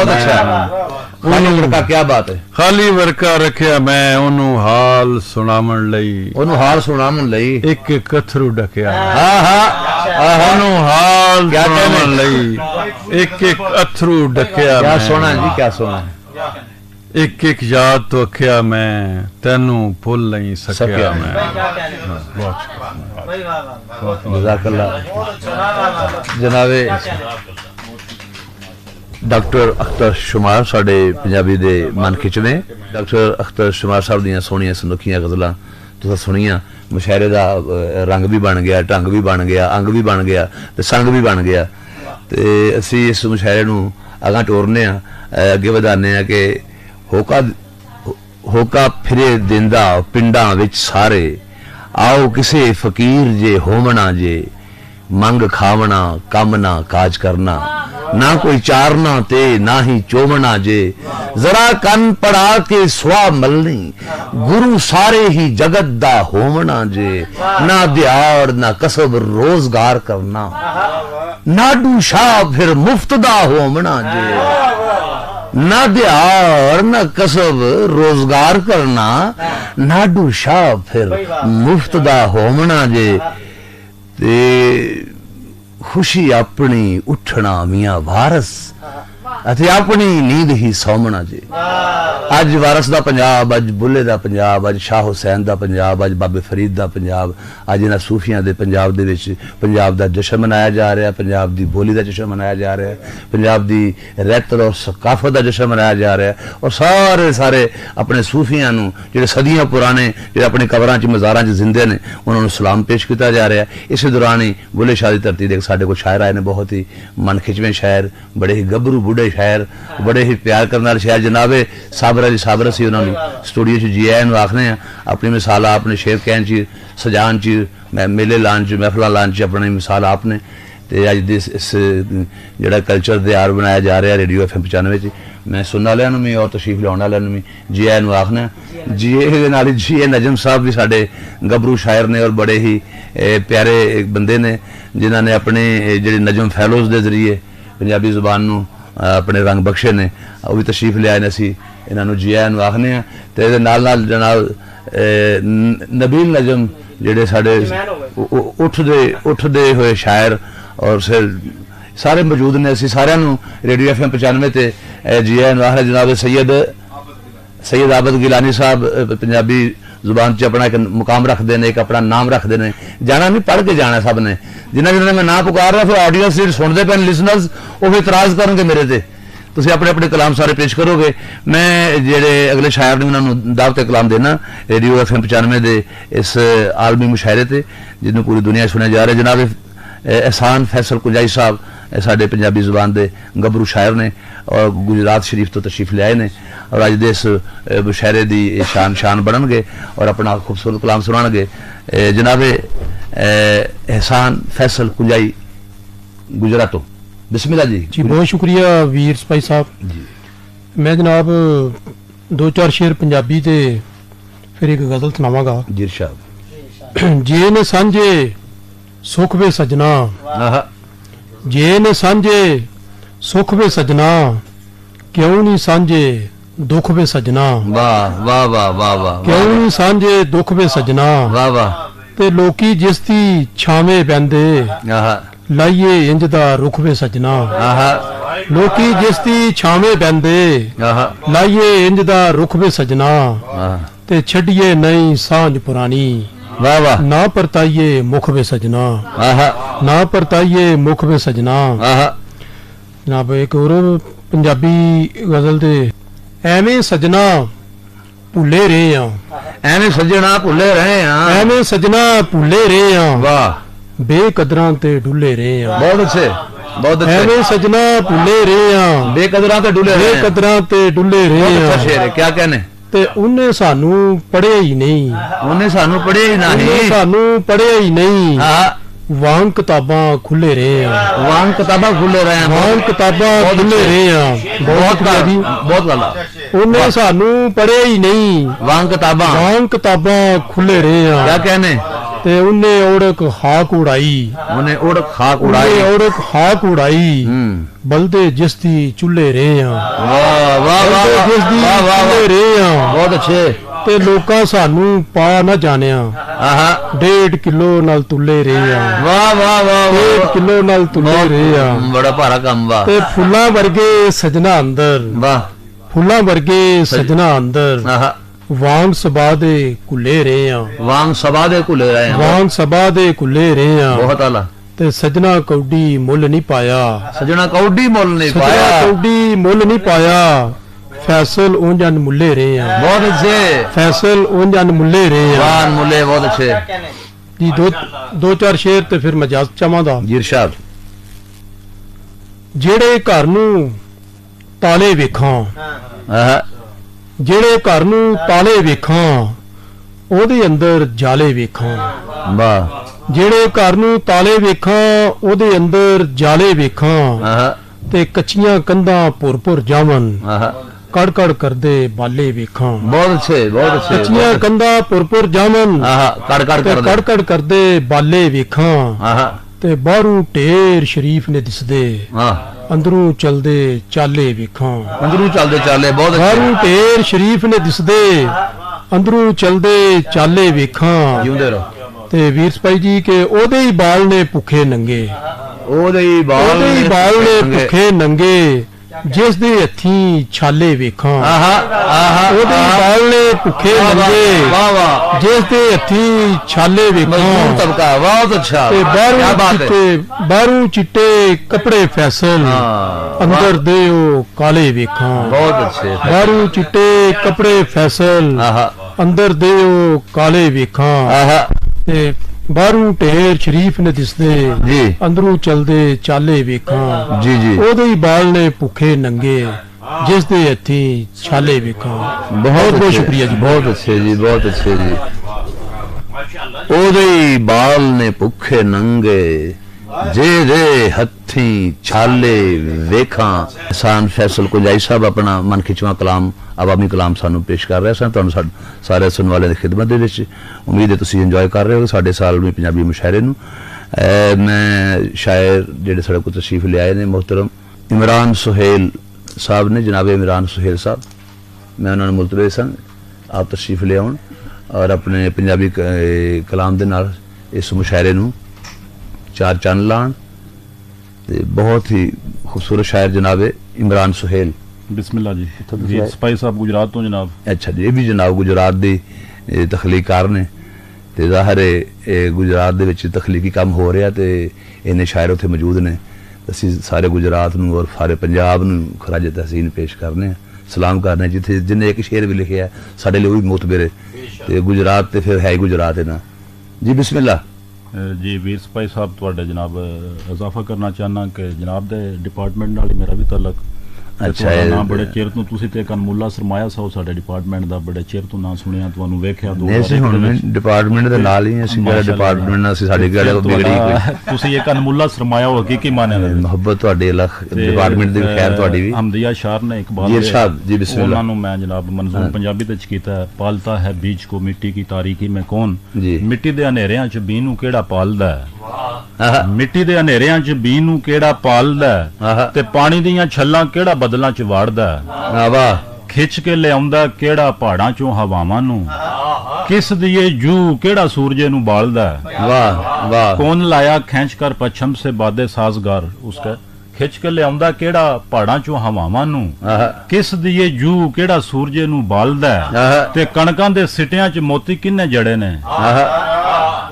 क्या बात है। खाली वर्का रखिया मैं, ओनू हाल सुनावन लई, एक एक अथरू डकिया। ओनू हाल सुनावन लई, एक एक अथरू डकिया। क्या सोना जी, क्या सोना। एक एक याद तो अखिया मैं, तेनू भुल नहीं सकिया मैं। जनाबे डॉक्टर अख्तर शुमार साडे पंजाबी दे मन खिचवे। डॉक्टर अख्तर शुमार साहब दियां सोहणियां सुनखियां गज़लां तुसां सुनियां। मुशायरे दा रंग भी बन गया, ढंग भी बन गया, अंग भी बन गया ते संग भी बन गया। ते असीं इस मुशायरे नूं अगां टोरने आ, अगे वधाने आ कि होका फिरे दिंदा पिंडां विच सारे, आओ किसे फकीर जे होवना जे, मंग खावना कम ना काज करना, ना कोई चारना ते ना ही चोवना जे, जरा कन पड़ा के स्वा मलनी, गुरु सारे ही जगत दा होवना जे, ना दिहाड़ ना कसब रोजगार करना, नाडू शाह फिर मुफ्त दा होवना जे, ना दिहाड़ ना कसब रोजगार करना, नाडू शाह फिर मुफ्त दा होवना जे। ते खुशी अपनी उठना मियां वारस, अते अपनी नींद ही सौमना जे। अज वारस दा पंजाब, अज बुल्ले दा पंजाब, अज शाह हुसैन दा पंजाब, अज बाबे फरीद दा पंजाब, अज इन्हां सूफियां दे पंजाब दे विच पंजाब दा जश्न मनाया जा रहा है, पंजाब दी बोली दा जश्न मनाया जा रहा है, पंजाब दी रहतर और सकाफत दा जश्न मनाया जा रहा है। और सारे सारे अपने सूफियां नूं जिहड़े सदियां पुराने जिहड़े अपनी कबरां च मज़ारां च जिंदे ने उन्हां नूं सलाम पेश किया जा रहा है। इस दौरान ही बुल्ले शाह दी धरती दे साडे कोल शायर आए ने, बहुत ही मन खिचवें शायर, बड़े ही गबरू बूढ़े शायर, बड़े ही प्यार करने वाले शायर। जनाबे साबरा जी साबर असीं उन्हां नूं स्टूडियो च जी आए नूं आखने आ। अपनी मिसाल आपने शेर कहन च, सजान च, मेले लान च, महफिलां लान च अपनी मिसाल आपने। ते अज दे इस जिहड़ा कल्चर दिहाड़ बनाया जा रहा रेडियो FM 95 च, मैं सुनने वालियां नूं भी और तशरीफ लियाउण वालियां नूं भी जी आए नूं आखना। जी ए नाल जी ए नजम साहब भी साडे गबरू शायर ने और बड़े ही प्यारे बंदे ने, जिन्हां ने अपने जिहड़े नजम फैलोज दे जरिए पंजाबी जुबान नूं अपने रंग बख्शे ने, वो भी तशरीफ लिया ने। असीं इन्हां नूं जी आए नूं आखने आ। ते इहदे नाल नाल जनाब नबील नजम जिहड़े साडे उठदे होए शायर और सारे मौजूद ने, असीं सारिआं नूं रेडियो FM 95 ते जी आए नूं आखने। जनाब सैयद आबद गिलानी साहब पंजाबी जुबान च अपना एक मुकाम रखते हैं, एक अपना नाम रखते हैं। जाना नहीं, पढ़ के जाना सब ने। जिन्होंने मैं ना पुकार रहा, फिर ऑडियंस सुनते पे लिसनर्स वो फिर इतराज करेंगे मेरे ते। तुसीं अपने अपने कलाम सारे पेश करोगे। मैं जेडे अगले शायर ने उन्होंने दावत कलाम देना रेडियो FM 95 दे इस आलमी मुशायरे ते, जिन्होंने पूरी दुनिया सुनया जा रहा है। जनाब एहसान फैसल कुंजाई साहब साडे पंजाबी जुबान दे गबरू शायर ने और गुजरात शरीफ तो तशरीफ लियाए ने, और अज दे इस मुशायरे दी शान बननगे और अपना खूबसूरत कलाम सुनाणगे। जनाब एहसान फैसल कुंजाई गुजरातों, बिस्मिल्लाह जी। बहुत शुक्रिया वीर सपाई साहब जी। मैं जनाब 2-4 शेर पंजाबी ते फिर एक गजल सुनावांगा जी इरशाद। जे ने सांझे सुख वे सजना, ਜੇ ਨੇ ਸਾਂਝੇ ਸੁਖ ਵੇ ਸਜਣਾ, ਕਿਉਂ ਨਹੀਂ ਸਾਂਝੇ ਦੁੱਖ ਵੇ ਸਜਣਾ। ਵਾਹ ਵਾਹ ਵਾਹ ਵਾਹ ਵਾਹ ਕਿਉਂ ਨਹੀਂ ਸਾਂਝੇ ਦੁੱਖ ਵੇ ਸਜਣਾ। ਵਾਹ ਵਾਹ। ਤੇ ਲੋਕੀ ਜਿਸ ਦੀ ਛਾਵੇਂ ਬੈੰਦੇ, ਆਹਾ ਲਾਈਏ ਇੰਜ ਦਾ ਰੁੱਖ ਵੇ ਸਜਣਾ। ਆਹਾ ਲੋਕੀ ਜਿਸ ਦੀ ਛਾਵੇਂ ਬੈੰਦੇ, ਆਹਾ ਲਾਈਏ ਇੰਜ ਦਾ ਰੁੱਖ ਵੇ ਸਜਣਾ। ਆਹਾ। ਤੇ ਛੱਡੀਏ ਨਹੀਂ ਸਾਂਝ ਪੁਰਾਣੀ, ਵਾਹ ਵਾਹ। ਨਾ ਪਰਤਾਈਏ ਮੁਖ ਵੇ ਸਜਣਾ। ਆਹਾ ਨਾ ਪਰਤਾਈਏ ਮੁਖ ਵੇ ਸਜਣਾ। ਆਹਾ ਜਨਾਬ ਇੱਕ ਹੋਰ ਪੰਜਾਬੀ ਗਜ਼ਲ ਦੇ, ਐਵੇਂ ਸਜਣਾ ਭੁੱਲੇ ਰਹੇ ਆ। ਐਵੇਂ ਸੱਜਣਾ ਭੁੱਲੇ ਰਹੇ ਆ। ਐਵੇਂ ਸਜਣਾ ਭੁੱਲੇ ਰਹੇ ਆ। ਵਾਹ ਬੇਕਦਰਾਂ ਤੇ ਡੁੱਲੇ ਰਹੇ ਆ। ਬਹੁਤ ਅੱਛੇ ਬਹੁਤ ਅੱਛੇ। ਐਵੇਂ ਸਜਣਾ ਭੁੱਲੇ ਰਹੇ ਆ। ਬੇਕਦਰਾਂ ਤੇ ਡੁੱਲੇ ਰਹੇ ਆ। ਬੇਕਦਰਾਂ ਤੇ ਡੁੱਲੇ ਰਹੇ ਬਹੁਤ ਅੱਛਾ ਆ। ਸ਼ੇਰ ਹੈ, ਕਿਆ कहने। ਤੇ ਉਹਨੇ ਸਾਨੂੰ ਪੜਿਆ ਹੀ ਨਹੀਂ। ਉਹਨੇ ਸਾਨੂੰ ਪੜ੍ਹਿਆ ਹੀ ਉਹਨੇ ਨਹੀਂ। ਸਾਨੂੰ ਪੜਿਆ ਹੀ ਨਹੀਂ। ਹਾਂ ਵਾਂਗ ਕਿਤਾਬਾਂ ਖੁੱਲੇ ਰਹੇ ਆ। ਵਾਂਗ ਕਿਤਾਬਾਂ ਖੁੱਲੇ ਰਹੇ ਆ। ਵਾਂਗ ਕਿਤਾਬਾਂ ਬਹੁਤ ਖੁੱਲੇ ਅੱਛੇ। ਰਹੇ ਆ। ਬਹੁਤ ਵਧੀਆ ਜੀ। ਬਹੁਤ ਗੱਲ ਆ। ਉਹਨੇ ਸਾਨੂੰ ਪੜਿਆ ਹੀ ਨਹੀਂ। ਵਾਂਗ ਕਿਤਾਬਾਂ ਵਾਂਗ ਕਿਤਾਬਾਂ ਖੁੱਲੇ ਰਹੇ ਕਿਆ ਆ। कहने। ਤੇ ਉਹਨੇ ਔੜਕ ਹਾਕ ਉਡਾਈ। ਉਹਨੇ ਉੜ ਖਾਕ ਉਹਨੇ ਉਡਾਈ। ਔੜਕ ਹਾਕ ਉਡਾਈ। ਹੂੰ ਬਲਦੇ ਜਿਸ ਦੀ ਚੁੱਲੇ ਰਹੇ ਆ। ਵਾਹ ਵਾਹ ਵਾਹ ਬਲਦੇ ਜਿਸ ਦੀ ਵਾਹ ਵਾਹ ਚੁੱਲੇ ਰਹੇ ਆ। ਬਹੁਤ ਅੱਛੇ। ਤੇ ਲੋਕਾਂ ਸਾਨੂੰ ਪਾ ਨਾ ਜਾਣਿਆ। ਆਹਾ 1.5 ਕਿਲੋ ਨਾਲ ਤੁੱਲੇ ਰਹੇ ਆ। ਵਾਹ ਵਾਹ ਵਾਹ 1.5 ਕਿਲੋ ਨਾਲ ਤੁੱਲੇ ਰਹੇ ਆ। ਬੜਾ ਭਾਰਾ ਕੰਮ ਵਾ। ਤੇ ਫੁੱਲਾਂ ਵਰਗੇ ਸਜਣਾ ਅੰਦਰ, ਵਾਹ ਫੁੱਲਾਂ ਵਰਗੇ ਸਜਣਾ ਅੰਦਰ, ਆਹਾ ਵਾਂਗ ਸਭਾ ਦੇ ਕੁੱਲੇ ਰਹੇ ਆ। ਵਾਂਗ ਸਭਾ ਦੇ ਘੁਲੇ ਰਹੇ ਆ। ਵਾਂਗ ਸਭਾ ਦੇ ਕੁੱਲੇ ਰਹੇ ਆ। ਬਹੁਤ ਆਲਾ। ਤੇ ਸਜਣਾ ਕੌਡੀ ਮੁੱਲ ਨਹੀਂ ਪਾਇਆ। ਸਜਣਾ ਕੌਡੀ ਮੁੱਲ ਨਹੀਂ ਸਜਣਾ ਪਾਇਆ। ਕੌਡੀ ਮੁੱਲ ਨਹੀਂ ਪਾਇਆ। ਫੈਸਲ ਉਂਝ ਅਨਮੁੱਲੇ ਰਹੇ ਆ। ਬਹੁਤ ਅੱਛੇ। ਫੈਸਲ ਉਂਝ ਅਨਮੁੱਲੇ ਰਹੇ ਆ। ਵਾਨ ਮੁੱਲੇ ਬਹੁਤ ਅੱਛੇ। ਜੀ ਦੋ ਚਾਰ ਸ਼ੇਰ ਤੇ ਫਿਰ ਮੈਂ ਇਜਾਜ਼ਤ ਚਾਹਾਂਗਾ। ਜੀ ਇਰਸ਼ਾਦ। ਜਿਹੜੇ ਘਰ ਨੂੰ ਤਾਲੇ ਵੇਖਾਂ, ਆਹਾ ਜਿਹੜੇ ਘਰ ਨੂੰ ਤਾਲੇ ਵੇਖਾਂ, ਉਹਦੇ ਅੰਦਰ ਜਾਲੇ ਵੇਖਾਂ। ਵਾਹ ਜਿਹੜੇ ਘਰ ਨੂੰ ਤਾਲੇ ਵੇਖਾਂ, ਉਹਦੇ ਅੰਦਰ ਜਾਲੇ ਵੇਖਾਂ। ਆਹਾ ਤੇ ਕੱਚੀਆਂ ਕੰਧਾਂ ਭੁਰ ਜਾਵਨ, ਆਹਾ ਕੜ ਕੜ ਕਰਦੇ ਬਾਲੇ ਵੇਖਾਂ। ਬਹੁਤ ਅੱਛੇ ਬਹੁਤ ਅੱਛੇ। ਕੱਚੀਆਂ ਕੰਧਾਂ ਭੁਰ ਜਾਵਨ, ਆਹਾ ਕੜ ਕੜ ਤੇ ਕਰਦੇ। ਕੜ ਕੜ ਕਰਦੇ ਬਾਲੇ ਵੇਖਾਂ। ਆਹਾ ਤੇ ਬਾਹਰੋਂ ਢੇਰ ਸ਼ਰੀਫ ਨੇ ਦਿਸਦੇ, ਹਾਂ ਅੰਦਰੋਂ ਚਲਦੇ ਚਾਲੇ ਵੇਖਾਂ। ਅੰਦਰੋਂ ਚੱਲਦੇ ਚਾਲੇ ਬਹੁਤ ਅੱਛੇ। ਬਾਹਰੋਂ ਢੇਰ ਸ਼ਰੀਫ ਨੇ ਦਿਸਦੇ, ਅੰਦਰੋਂ ਚਲਦੇ ਚਾਲੇ ਵੇਖਾਂ। ਜਿਉਂਦੇ ਰਹੋ। ਤੇ ਵੀਰ ਸਪਾਈ ਜੀ ਕਿ ਉਹਦੇ ਹੀ ਬਾਲ ਨੇ ਭੁੱਖੇ ਨੰਗੇ, ਉਹਦੇ ਹੀ ਬਾਲ ਉਹਦੇ ਹੀ ਬਾਲ ਨੇ ਭੁੱਖੇ ਨੰਗੇ, ਜਿਸ ਦੇ ਹੱਥੀਂ ਛਾਲੇ ਵੇਖਾਂ। ਆਹਾ ਆਹਾ ਉਹਦੇ ਹੀ ਬਾਲ ਨੇ ਭੁੱਖੇ ਨੰਗੇ, ਵਾਹ ਵਾਹ ਜਿਸ ਦੇ ਹੱਥੀਂ ਛਾਲੇ ਮਜ਼ਦੂਰ ਵੇਖਾਂ। ਤਬਕਾ ਬਹੁਤ ਅੱਛਾ। ਤੇ ਕਿਆ ਬਾਤ ਹੈ। ਬਾਹਰੋਂ ਚਿੱਟੇ ਕੱਪੜੇ ਫੈਸਲ, ਹਾਂ ਅੰਦਰ ਦੇ ਉਹ ਕਾਲੇ ਵੇਖਾਂ। ਬਹੁਤ ਅੱਛੇ। ਬਾਹਰੋਂ ਚਿੱਟੇ ਕੱਪੜੇ ਫੈਸਲ, ਆਹਾ ਅੰਦਰ ਦੇ ਉਹ ਕਾਲੇ ਵੇਖਾਂ। ਆਹਾ ਤੇ ਬਾਹਰੋਂ ਢੇਰ ਸ਼ਰੀਫ ਨੇ ਦਿਸਦੇ, ਜੀ ਅੰਦਰੋਂ ਚਲਦੇ ਚਾਲੇ ਵੇਖਾਂ। ਜੀ ਜੀ ਉਹਦੇ ਹੀ ਬਾਲ ਨੇ ਭੁੱਖੇ ਨੰਗੇ, ਜਿਸ ਦੇ ਹੱਥੀਂ ਛਾਲੇ ਵੇਖਾਂ। ਬਹੁਤ ਬਹੁਤ ਅੱਛੇ, ਸ਼ੁਕਰੀਆ ਜੀ। ਬਹੁਤ ਅੱਛੇ ਜੀ ਬਹੁਤ ਅੱਛੇ ਜੀ। ਉਹਦੇ ਹੀ ਬਾਲ ਨੇ ਭੁੱਖੇ ਨੰਗੇ, ਜਿਹਦੇ ਹੱਥੀਂ ਛਾਲੇ ਵੇਖਾਂ। ਕਿਸਾਨ ਫੈਸਲ ਕੁਜਾਈ ਸਾਹਿਬ ਆਪਣਾ ਮਨ ਖਿਚਵਾ ਕਲਾਮ ਆਵਾਮੀ ਕਲਾਮ ਸਾਨੂੰ ਪੇਸ਼ ਕਰ ਰਹੇ ਸਨ। ਤੁਹਾਨੂੰ ਸਾਰੇ ਸੁਣਨ ਵਾਲਿਆਂ ਦੀ ਖਿਦਮਤ ਦੇ ਵਿੱਚ ਉਮੀਦ ਹੈ ਤੁਸੀਂ ਇੰਜੋਏ ਕਰ ਰਹੇ ਹੋ ਸਾਡੇ ਸਾਲਵੀਂ ਪੰਜਾਬੀ ਮੁਸ਼ਾਇਰੇ ਨੂੰ। ਮੈਂ ਸ਼ਾਇਰ ਜਿਹੜੇ ਸਾਡੇ ਕੋਲ ਤਸ਼ਰੀਫ ਲਿਆਏ ਨੇ ਮੁਹਤਰਮ ਇਮਰਾਨ ਸੁਹੇਲ ਸਾਹਿਬ ਨੇ, ਜਨਾਬ ਇਮਰਾਨ ਸੁਹੇਲ ਸਾਹਿਬ। ਮੈਂ ਉਹਨਾਂ ਨੂੰ ਮੁਲਤਵੀ ਸਨ ਆਪ ਤਸ਼ਰੀਫ ਲਿਆਉਣ ਔਰ ਆਪਣੇ ਪੰਜਾਬੀ ਕਲਾਮ ਦੇ ਨਾਲ ਇਸ ਮੁਸ਼ਾਇਰੇ ਨੂੰ ਚਾਰ ਚੰਨ ਲਾਉਣ। ਤੇ ਬਹੁਤ ਹੀ ਖੂਬਸੂਰਤ ਸ਼ਾਇਰ ਜਨਾਬ ਇਮਰਾਨ ਸੁਹੇਲ। ਬਿਸਮਿਲ੍ਲਾ ਜੀ। ਵੀਰ ਸਪਾਈ ਸਾਹਿਬ ਗੁਜਰਾਤ ਤੋਂ ਜਨਾਬ। ਅੱਛਾ ਜੀ, ਇਹ ਵੀ ਜਨਾਬ ਗੁਜਰਾਤ ਦੀ ਤਖਲੀਕਾਰ ਨੇ ਤੇ ਜ਼ਾਹਿਰ ਹੈ ਗੁਜਰਾਤ ਦੇ ਵਿੱਚ ਤਖਲੀਕੀ ਕੰਮ ਹੋ ਰਿਹਾ ਤੇ ਇਹਨੇ ਸ਼ਾਇਰ ਉੱਥੇ ਮੌਜੂਦ ਨੇ। ਅਸੀਂ ਸਾਰੇ ਗੁਜਰਾਤ ਨੂੰ ਔਰ ਸਾਰੇ ਪੰਜਾਬ ਨੂੰ ਖਰਾਜ ਤਹਿਸੀਨ ਪੇਸ਼ ਕਰਨੇ ਆ, ਸਲਾਮ ਕਰਨੇ। ਜਿੱਥੇ ਜਿੰਨੇ ਇੱਕ ਸ਼ੇਰ ਵੀ ਲਿਖਿਆ ਸਾਡੇ ਲਈ ਉਹ ਵੀ ਮੁਤਬਰ ਤੇ ਗੁਜਰਾਤ ਤੇ ਫਿਰ ਹੈ ਹੀ ਗੁਜਰਾਤ ਹੈ ਨਾ ਜੀ। ਬਿਸਮਿਲ੍ਲਾ ਜੀ। ਵੀਰ ਸਪਾਈ ਸਾਹਿਬ ਤੁਹਾਡੇ ਜਨਾਬ ਇਜ਼ਾਫਾ ਕਰਨਾ ਚਾਹਨਾ ਕਿ ਜਨਾਬ ਦੇ ਡਿਪਾਰਟਮੈਂਟ ਨਾਲ ਹੀ ਮੇਰਾ ਵੀ ਤਾਲੁਕ। ਅੱਛਾ ਨਾ ਬੜੇ ਚਿਰ ਤੋਂ ਤੁਸੀਂ ਤੇ ਇੱਕ ਅਨਮੁੱਲਾ ਸਰਮਾਇਆ ਸੋ ਸਾਡੇ ਡਿਪਾਰਟਮੈਂਟ ਦਾ, ਬੜੇ ਚਿਰ ਤੋਂ ਨਾ ਸੁਣਿਆ, ਤੁਹਾਨੂੰ ਵੇਖਿਆ ਦੋ ਅਸੀਂ ਹੁਣ ਡਿਪਾਰਟਮੈਂਟ ਦੇ ਨਾਲ ਹੀ ਅਸੀਂ ਜਿਹੜਾ ਡਿਪਾਰਟਮੈਂਟ ਨਾਲ ਅਸੀਂ ਸਾਡੇ ਕਿਹੜੇ ਬਿਗੜੀ ਕੋਈ। ਤੁਸੀਂ ਇੱਕ ਅਨਮੁੱਲਾ ਸਰਮਾਇਆ ਹੋ ਹਕੀਕੀ ਮਾਨੇ ਨਾਲ। ਮੁਹੱਬਤ ਤੁਹਾਡੇ ਡਿਪਾਰਟਮੈਂਟ ਦੀ ਖੈਰ ਤੁਹਾਡੀ ਵੀ। ਹਮਦਿਆ ਸ਼ਾਰ ਨੇ ਇਕਬਾਲ ਜੀ ਇਰਸ਼ਾਦ ਜੀ। ਬਿਸਮਿਲ੍ਲਾ। ਉਹਨਾਂ ਨੂੰ ਮੈਂ ਜਨਾਬ ਮਨਜ਼ੂਰ ਪੰਜਾਬੀ ਵਿੱਚ ਕੀਤਾ ਹੈ। ਪਾਲਤਾ ਹੈ ਬੀਜ ਕੋ ਮਿੱਟੀ ਕੀ ਤਾਰੀਕੀ ਮੈਂ ਕੌਣ। ਜੀ। ਮਿੱਟੀ ਦੇ ਹਨੇਰਿਆਂ ਚ ਬੀ ਨੂੰ ਕਿਹੜਾ ਪਾਲਦਾ ਹੈ। ਆਹਾ। ਮਿੱਟੀ ਦੇ ਹਨੇਰਿਆਂ 'ਚ ਬੀ ਨੂੰ ਕਿਹੜਾ ਪਾਲਦਾ ਹੈ? ਆਹਾ। ਤੇ ਪਾਣੀ ਦੀਆਂ ਛੱਲਾਂ ਕਿਹੜਾ ਬਦਲਾਂ 'ਚ ਵਾੜਦਾ ਹੈ? ਆ ਵਾਹ ਖਿੱਚ ਕੇ ਲਿਆਉਂਦਾ ਕਿਹੜਾ ਪਹਾੜਾਂ 'ਚੋਂ ਹਵਾਵਾਂ ਨੂੰ? ਕਿਸ ਦੀਏ ਜੂ ਕਿਹੜਾ ਸੂਰਜੇ ਨੂੰ ਬਾਲਦਾ ਹੈ? ਵਾਹ ਵਾਹ कौन लाया खींच कर पश्चिम से बादे साजगार उसका? खिंच के लियाਉਂਦਾ ਕਿਹੜਾ ਪਹਾੜਾਂ ਚੋਂ ਹਵਾਵਾਂ ਨੂੰ? ਆਹਾ ਕਿਸ ਦੀਏ ਜੂ ਕਿਹੜਾ ਸੂਰਜੇ ਨੂੰ ਬਾਲਦਾ ਹੈ? ਆਹਾ ਤੇ ਕਣਕਾਂ ਦੇ ਸਿੱਟਿਆਂ 'ਚ ਮੋਤੀ ਕਿੰਨੇ ਜੜੇ ਨੇ? ਆਹਾ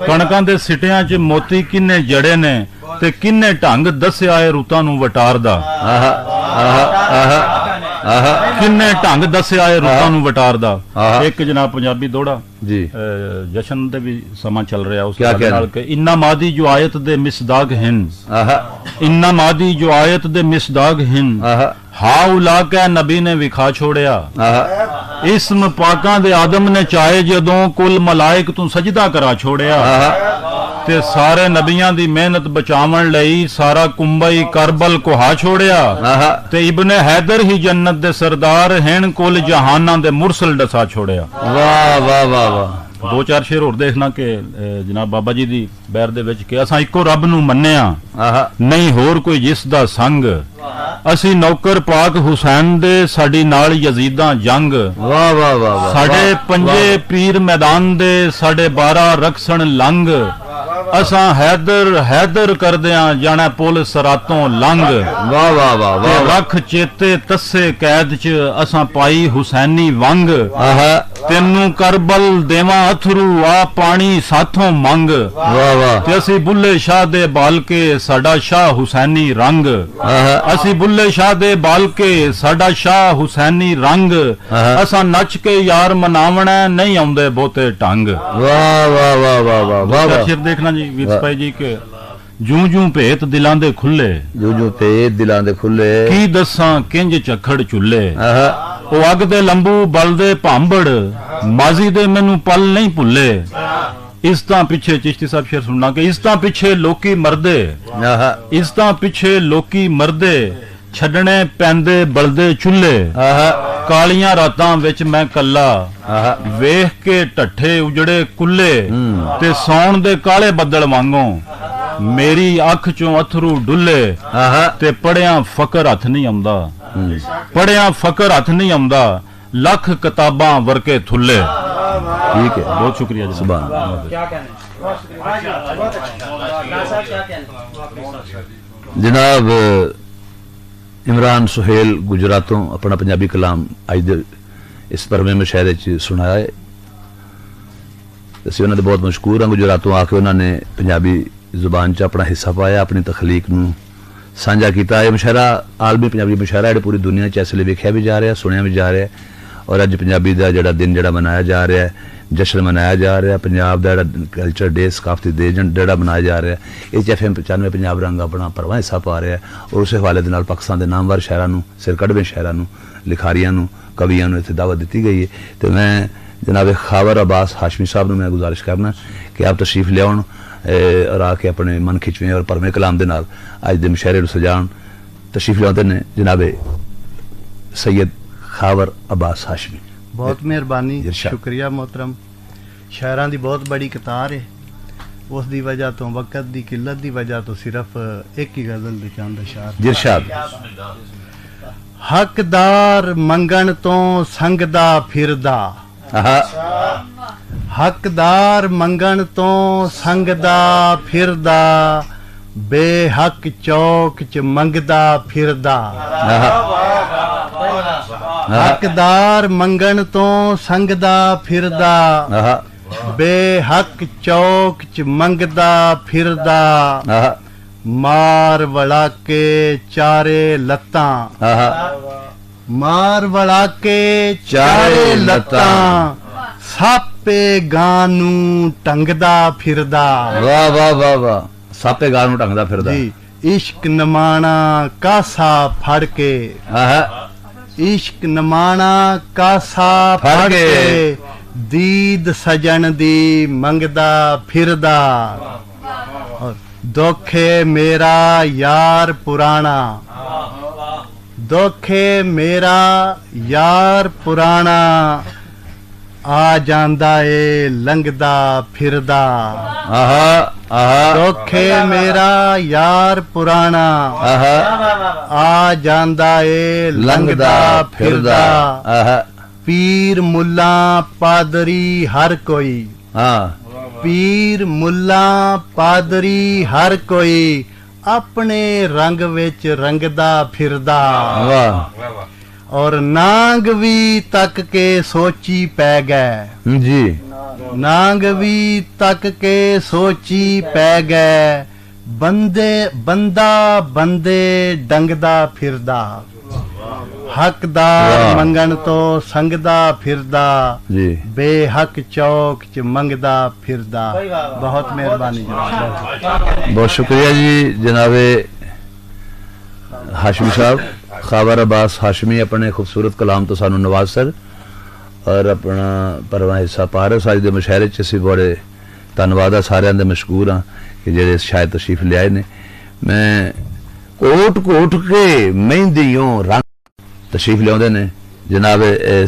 ਕਣਕਾਂ ਦੇ ਸਿੱਟਿਆਂ 'ਚ ਮੋਤੀ ਕਿੰਨੇ ਜੜੇ ਨੇ? ਤੇ ਕਿੰਨੇ ਢੰਗ ਦੱਸਿਆ ਏ ਰੁੱਤਾਂ ਨੂੰ ਵਟਾਰਦਾ? ਆਹਾ ਆਹਾ ਆਹਾ ਆਹਾ ਕਿੰਨੇ ਢੰਗ ਦੱਸਿਆ ਏ ਰੁੱਤਾਂ ਨੂੰ ਵਟਾਰਦਾ? ਆਹਾ। ਇੱਕ ਜਨਾਬ ਪੰਜਾਬੀ ਦੋੜਾ ਜੀ ਜਸ਼ਨ ਦੇ ਵੀ ਸਮਾਂ ਚੱਲ ਰਿਹਾ ਉਸ ਕਿਆ ਗੱਲ ਕਹਿ ਨਾਲ ਕਿ ਇੰਨਾ ਮਾਦੀ ਜੋ ਆਇਤ ਦੇ ਮਿਸਦਾਗ ਹਨ, ਆਹਾ ਇੰਨਾ ਮਾਦੀ ਜੋ ਆਇਤ ਦੇ ਮਿਸਦਾਗ ਹਨ, ਆਹਾ ਹਾਉਲਾ ਕੈ ਨਬੀ ਨੇ ਵਿਖਾ ਛੋੜਿਆ। ਆਹਾ ਇਸਮ ਪਾਕਾਂ ਦੇ ਆਦਮ ਨੇ ਚਾਹੇ ਜਦੋਂ ਕੁੱਲ ਮਲਾਇਕ ਤੂੰ ਸਜਦਾ ਕਰਾ ਛੋੜਿਆ। ਆਹਾ ਤੇ ਸਾਰੇ ਨਬੀਆਂ ਦੀ ਮਿਹਨਤ ਬਚਾਉਣ ਲਈ ਸਾਰਾ ਕੁੰਬਈ ਕਰਬਲ ਕੁਹਾ ਛੋੜਿਆ। ਆਹਾ ਤੇ ਇਬਨ ਹੈਦਰ ਹੀ ਜੰਨਤ ਦੇ ਸਰਦਾਰ ਹਨ, ਕੁੱਲ ਜਹਾਨਾਂ ਦੇ ਮੁਰਸਲ ਡਸਾ ਛੋੜਿਆ। ਵਾਹ ਵਾਹ ਵਾਹ ਵਾਹ ਦੋ ਚਾਰ ਸ਼ੇਰ ਹੋਰ ਦੇਖਣਾ ਕਿ ਜਨਾਬ ਬਾਬਾ ਜੀ ਦੀ ਬੈਰ ਦੇ ਵਿੱਚ ਕਿ ਅਸਾਂ ਇੱਕੋ ਰੱਬ ਨੂੰ ਮੰਨਿਆ, ਆਹਾ ਨਹੀਂ ਹੋਰ ਕੋਈ ਜਿਸ ਦਾ ਸੰਗ। ਅਸੀਂ ਨੌਕਰ ਪਾਕ ਹੁਸੈਨ ਦੇ, ਸਾਡੀ ਨਾਲ ਯਜ਼ੀਦਾਂ ਜੰਗ। ਵਾਹ ਵਾਹ ਵਾਹ ਵਾਹ ਸਾਡੇ ਪੰਜੇ ਪੀਰ ਮੈਦਾਨ ਦੇ, ਸਾਡੇ 12 ਰਕਸਣ ਲੰਗ। ਅਸਾਂ ਹੈਦਰ ਹੈਦਰ ਕਰਦਿਆਂ ਜਾਣਾ ਪੁਲ ਸਰਾਤੋਂ ਲੰਘ। ਵਾਹ ਵਾਹ ਵਾਹ ਤੇ ਵਾਹ ਰੱਖ ਚੇਤੇ ਤੱਸੇ ਕੈਦ 'ਚ ਅਸਾਂ ਪਾਈ ਹੁਸੈਨੀ ਵੰਗ। ਆਹਾ ਤੈਨੂੰ ਕਰਬਲ ਦੇਵਾਂ ਅਥਰੂ, ਆ ਪਾਣੀ ਸਾਥੋਂ ਮੰਗ। ਵਾਹ ਵਾਹ ਤੇ ਅਸੀਂ ਬੁੱਲੇ ਸ਼ਾਹ ਦੇ ਬਾਲਕੇ, ਸਾਡਾ ਸ਼ਾਹ ਹੁਸੈਨੀ ਰੰਗ। ਆਹਾ ਅਸੀਂ ਬੁੱਲੇ ਸ਼ਾਹ ਦੇ ਬਾਲਕੇ, ਸਾਡਾ ਸ਼ਾਹ ਹੁਸੈਨੀ ਰੰਗ। ਆਹਾ। ਅਸਾਂ ਨੱਚ ਕੇ ਯਾਰ ਮਨਾਵਣਾ, ਨਹੀਂ ਆਉਂਦੇ ਬਹੁਤੇ ਢੰਗ। ਵਾਹ ਵਾਹ ਵਾਹ ਵਾਹ ਵਾਹ ਵਾਹ ਵਾਹ ਸ਼ੇਰ ਦੇਖਣਾ ਜੀ ਵੀਰ ਸਪਾਈ ਜੀ ਕਿ ਜੂੰ ਜੂੰ ਭੇਤ ਦਿਲਾਂ ਦੇ ਖੁੱਲੇ, ਜੋ ਜੋ ਤੇ ਦਿਲਾਂ ਦੇ ਖੁੱਲੇ। ਕੀ ਦੱਸਾਂ ਕਿੰਜ ਝੱਖੜ ਚੁੱਲੇ। ਆਹਾ ਉਹ ਅੱਗ ਦੇ ਲੰਬੂ ਬਲਦੇ ਭਾਂਬੜ, ਮਾਜ਼ੀ ਦੇ ਮੈਨੂੰ ਪਲ ਨਹੀਂ ਭੁੱਲੇ। ਇਸ ਤਾਂ ਪਿੱਛੇ ਚਿਸ਼ਤੀ ਸਾਹਿਬ ਸ਼ੇਰ ਸੁਣਨਾ ਕਿ ਇਸ ਤਾਂ ਪਿੱਛੇ ਲੋਕੀ ਮਰਦੇ, ਆਹਾ ਇਸ ਤਾਂ ਪਿੱਛੇ ਲੋਕੀ ਮਰਦੇ, ਛੱਡਣੇ ਪੈਂਦੇ ਬਲਦੇ ਚੁੱਲੇ। ਆਹਾ ਕਾਲੀਆਂ ਰਾਤਾਂ ਵਿੱਚ ਮੈਂ ਕੱਲਾ, ਆਹਾ ਵੇਖ ਕੇ ਢੱਠੇ ਉਜੜੇ ਕੁੱਲੇ। ਤੇ ਸੌਣ ਦੇ ਕਾਲੇ ਬੱਦਲ ਵਾਂਗੋਂ ਮੇਰੀ ਅੱਖ ਚੋਂ ਅਥਰੂ ਡੁੱਲੇ। ਆਹਾ ਤੇ ਪੜਿਆਂ ਫਕਰ ਹੱਥ ਨਹੀਂ ਆਉਂਦਾ, ਪੜਿਆਂ ਫਕਰ ਹੱਥ ਨਹੀਂ ਆਉਂਦਾ, ਲੱਖ ਕਿਤਾਬਾਂ ਵਰਕੇ ਥੁੱਲੇ। ਠੀਕ ਹੈ ਬਹੁਤ ਸ਼ੁਕਰੀਆ ਜੀ। ਸੁਭਾਨ ਅੱਲਾਹ। क्या कहना जनाब इमरान सुहेल गुजरातों अपना पंजाबी कलाम अज दे इस परवें मुशायरे च सुनाया है। ਅਸੀਂ ਉਹਨਾਂ ਦੇ ਬਹੁਤ ਮਸ਼ਕੂਰ ਹਾਂ। ਗੁਜਰਾਤੋਂ ਆ ਕੇ ਉਹਨਾਂ ਨੇ ਪੰਜਾਬੀ ਜ਼ੁਬਾਨ 'ਚ ਆਪਣਾ ਹਿੱਸਾ ਪਾਇਆ, ਆਪਣੀ ਤਖਲੀਕ ਨੂੰ ਸਾਂਝਾ ਕੀਤਾ। ਇਹ ਮੁਸ਼ਾਇਰਾ ਆਲਮੀ ਪੰਜਾਬੀ ਮੁਸ਼ਾਇਰਾ ਜਿਹੜਾ ਪੂਰੀ ਦੁਨੀਆ 'ਚ ਇਸ ਲਈ ਵੇਖਿਆ ਵੀ ਜਾ ਰਿਹਾ, ਸੁਣਿਆ ਵੀ ਜਾ ਰਿਹਾ। ਔਰ ਅੱਜ ਪੰਜਾਬੀ ਦਾ ਜਿਹੜਾ ਦਿਨ ਜਿਹੜਾ ਮਨਾਇਆ ਜਾ ਰਿਹਾ, ਜਸ਼ਨ ਮਨਾਇਆ ਜਾ ਰਿਹਾ, ਪੰਜਾਬ ਦਾ ਜਿਹੜਾ ਕਲਚਰ ਡੇ, ਸਕਾਫਤੀ ਡੇ ਜਿਹੜਾ ਮਨਾਇਆ ਜਾ ਰਿਹਾ, ਇਹ 'ਚ FM 95 ਪੰਜਾਬ ਰੰਗ ਆਪਣਾ ਭਰਵਾਂ ਹਿੱਸਾ ਪਾ ਰਿਹਾ। ਔਰ ਉਸੇ ਹਵਾਲੇ ਦੇ ਨਾਲ ਪਾਕਿਸਤਾਨ ਦੇ ਨਾਮਵਰ ਸ਼ਾਇਰਾਂ ਨੂੰ, ਸਿਰਕੜਵੇਂ ਸ਼ਾਇਰਾਂ ਨੂੰ, ਲਿਖਾਰੀਆਂ ਨੂੰ, ਕਵੀਆਂ ਨੂੰ ਇੱਥੇ ਦਾਵਤ ਦਿੱਤੀ ਗਈ ਹੈ। ਤੇ ਮੈਂ जनाब खावर अब्बास हाशमी साहब ने मैं गुजारिश करना कि आप तशरीफ लियाउन और आके अपने मन खिचवें और परमे कलाम दे नाल अज दे मुशायरे सजान। तशरीफ लियाते ने जनाब सैयद खावर अब्बास हाशमी। बहुत मेहरबानी, इरशाद। शुक्रिया मोहतरम। शायरां दी बहुत बड़ी कतार है, उस दी वजह तो वक्त दी किल्लत दी वजह तो सिर्फ एक ही गजल दे चंद अशार। इरशाद। हकदार मंगण तो संगदा फिरदा, हकदार मंगण तो संगदा फिरदा, बेहक चौक च मंगदा फिरदा। हकदार मंगण तो संगदा फिरदा, बेहक चौक च मंगदा फिरदा। मार वड़ा के चारे लत्तां, मार वड़ा के चारे लत्तां, सापे गानू टंगदा फिरदा। वाह वाह वाह वाह। सापे गाल नूं ढंगदा फिरदा जी। इश्क नमाना कासा फड़ के, इश्क नमाना कासा फड़ के, दीद सजन दी मंगदा फिरदा। और दोखे मेरा यार पुराना, दोखे मेरा यार पुराना, ਆ ਜਾਂਦਾ ਏ ਲੰਘਦਾ ਫਿਰਦਾ ਆਹਾ ਆਹਾ ਦੁੱਖੇ ਮੇਰਾ ਯਾਰ ਪੁਰਾਣਾ ਆਹਾ ਆ ਜਾਂਦਾ ਏ ਲੰਘਦਾ ਫਿਰਦਾ ਆਹਾ ਪੀਰ ਮੁੱਲਾ ਪਾਦਰੀ ਹਰ ਕੋਈ ਹਾਂ ਪੀਰ ਮੁੱਲਾ ਪਾਦਰੀ ਹਰ ਕੋਈ ਆਪਣੇ ਰੰਗ ਵਿੱਚ ਰੰਗਦਾ ਫਿਰਦਾ ਵਾਹ ਔਰ ਨਾਂਗ ਵੀ ਤੱਕ ਕੇ ਸੋਚੀ ਪੈ ਗਏ ਜੀ ਨਾਂਗ ਵੀ ਤੱਕ ਕੇ ਸੋਚੀ ਪੈ ਗਏ ਬੰਦਾ ਬੰਦੇ ਡੰਗਦਾ ਫਿਰਦਾ ਹੱਕਦਾਰ ਵਾਹ। ਮੰਗਣ ਤੋਂ ਸੰਗਦਾ ਫਿਰਦਾ ਜੀ ਬੇਹੱਕ ਚੌਕ ਚ ਮੰਗਦਾ ਫਿਰਦਾ ਬਹੁਤ ਮਿਹਰਬਾਨੀ ਜਨਾਬ बहुत शुक्रिया जी जनाबे हाशमी साहब खाबर अब्बास हाशमी अपने खूबसूरत कलाम तो सानू नवाज सर और अपना परवा हिस्सा पा रहे साज दे मुशायरे च असीं बड़े धन्नवाद सारिਆਂ ਦੇ मशकूर हाँ कि ਜਿਹੜੇ शायद तशरीफ ले आए ने मैं कोट कोट के मेहंदियों रंग तशरीफ लियाਉਂਦੇ ने जनाब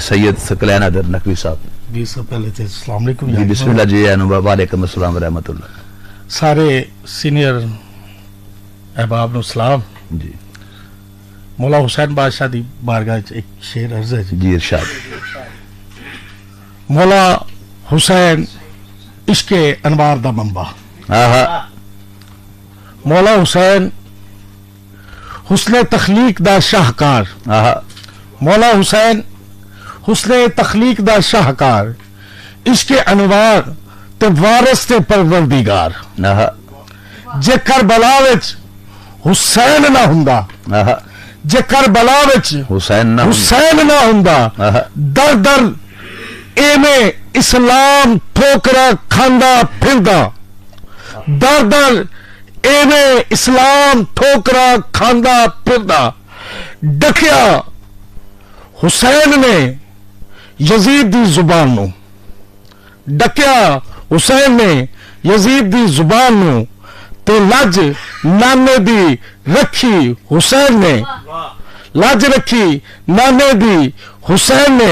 सैयद सकलैन अदर नकवी साहब जी सब पहले तो अस्सलाम वालेकुम जी बिस्मिल्लाह जी वालेकुम अस्सलाम रहमतुल्लाह सारे सीनियर अहबाब नु सलाम जी मौला हुसैन बादशाह दी बारगाह च एक शेर अर्ज है जी जी इरशाद मौला हुसैन इश्के अनवार दा मंबा आहा मौला हुसैन हुस्ने तखलीक दा शाहकार आहा मौला हुसैन हुस्ने तखलीक दा शाहकार इश्के अनवार ते वारिस ते परवरदिगार आहा जे करबला विच हुसैन ना हुंदा आहा जे करबला विच हुसैन ना हुसैन ना हुंदा आहा दर दर एमे इस्लाम ठोकरा खांदा फिरदा दर दर एमे इस्लाम ठोकरा खांदा फिरदा डकिया हुसैन ने यजीद दी जुबान नु डकिया हुसैन ने यजीद दी जुबान नु ते लज नाने दी रखी हुसैन ने लज रखी नाने दी हुसैन ने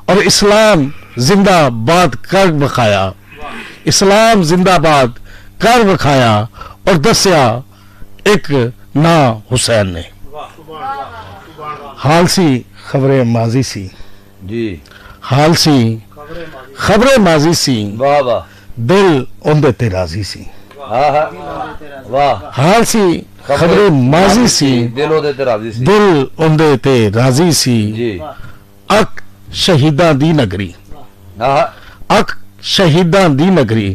और इस्लाम जिंदाबाद कर बखाया इस्लाम जिंदाबाद कर बखाया और दसिया एक ना हुसैन ने हाल सी खबरें माजी सी जी हाल सी खबरें माजी सी वाह वाह दिल उनदे ते राजी सी आहा वाह हाल सी खबरें माजी सी दिलों दे ते राजी सी दिल उनदे ते राजी सी जी अक शहीदां दी नगरी आहा अक शहीदां दी नगरी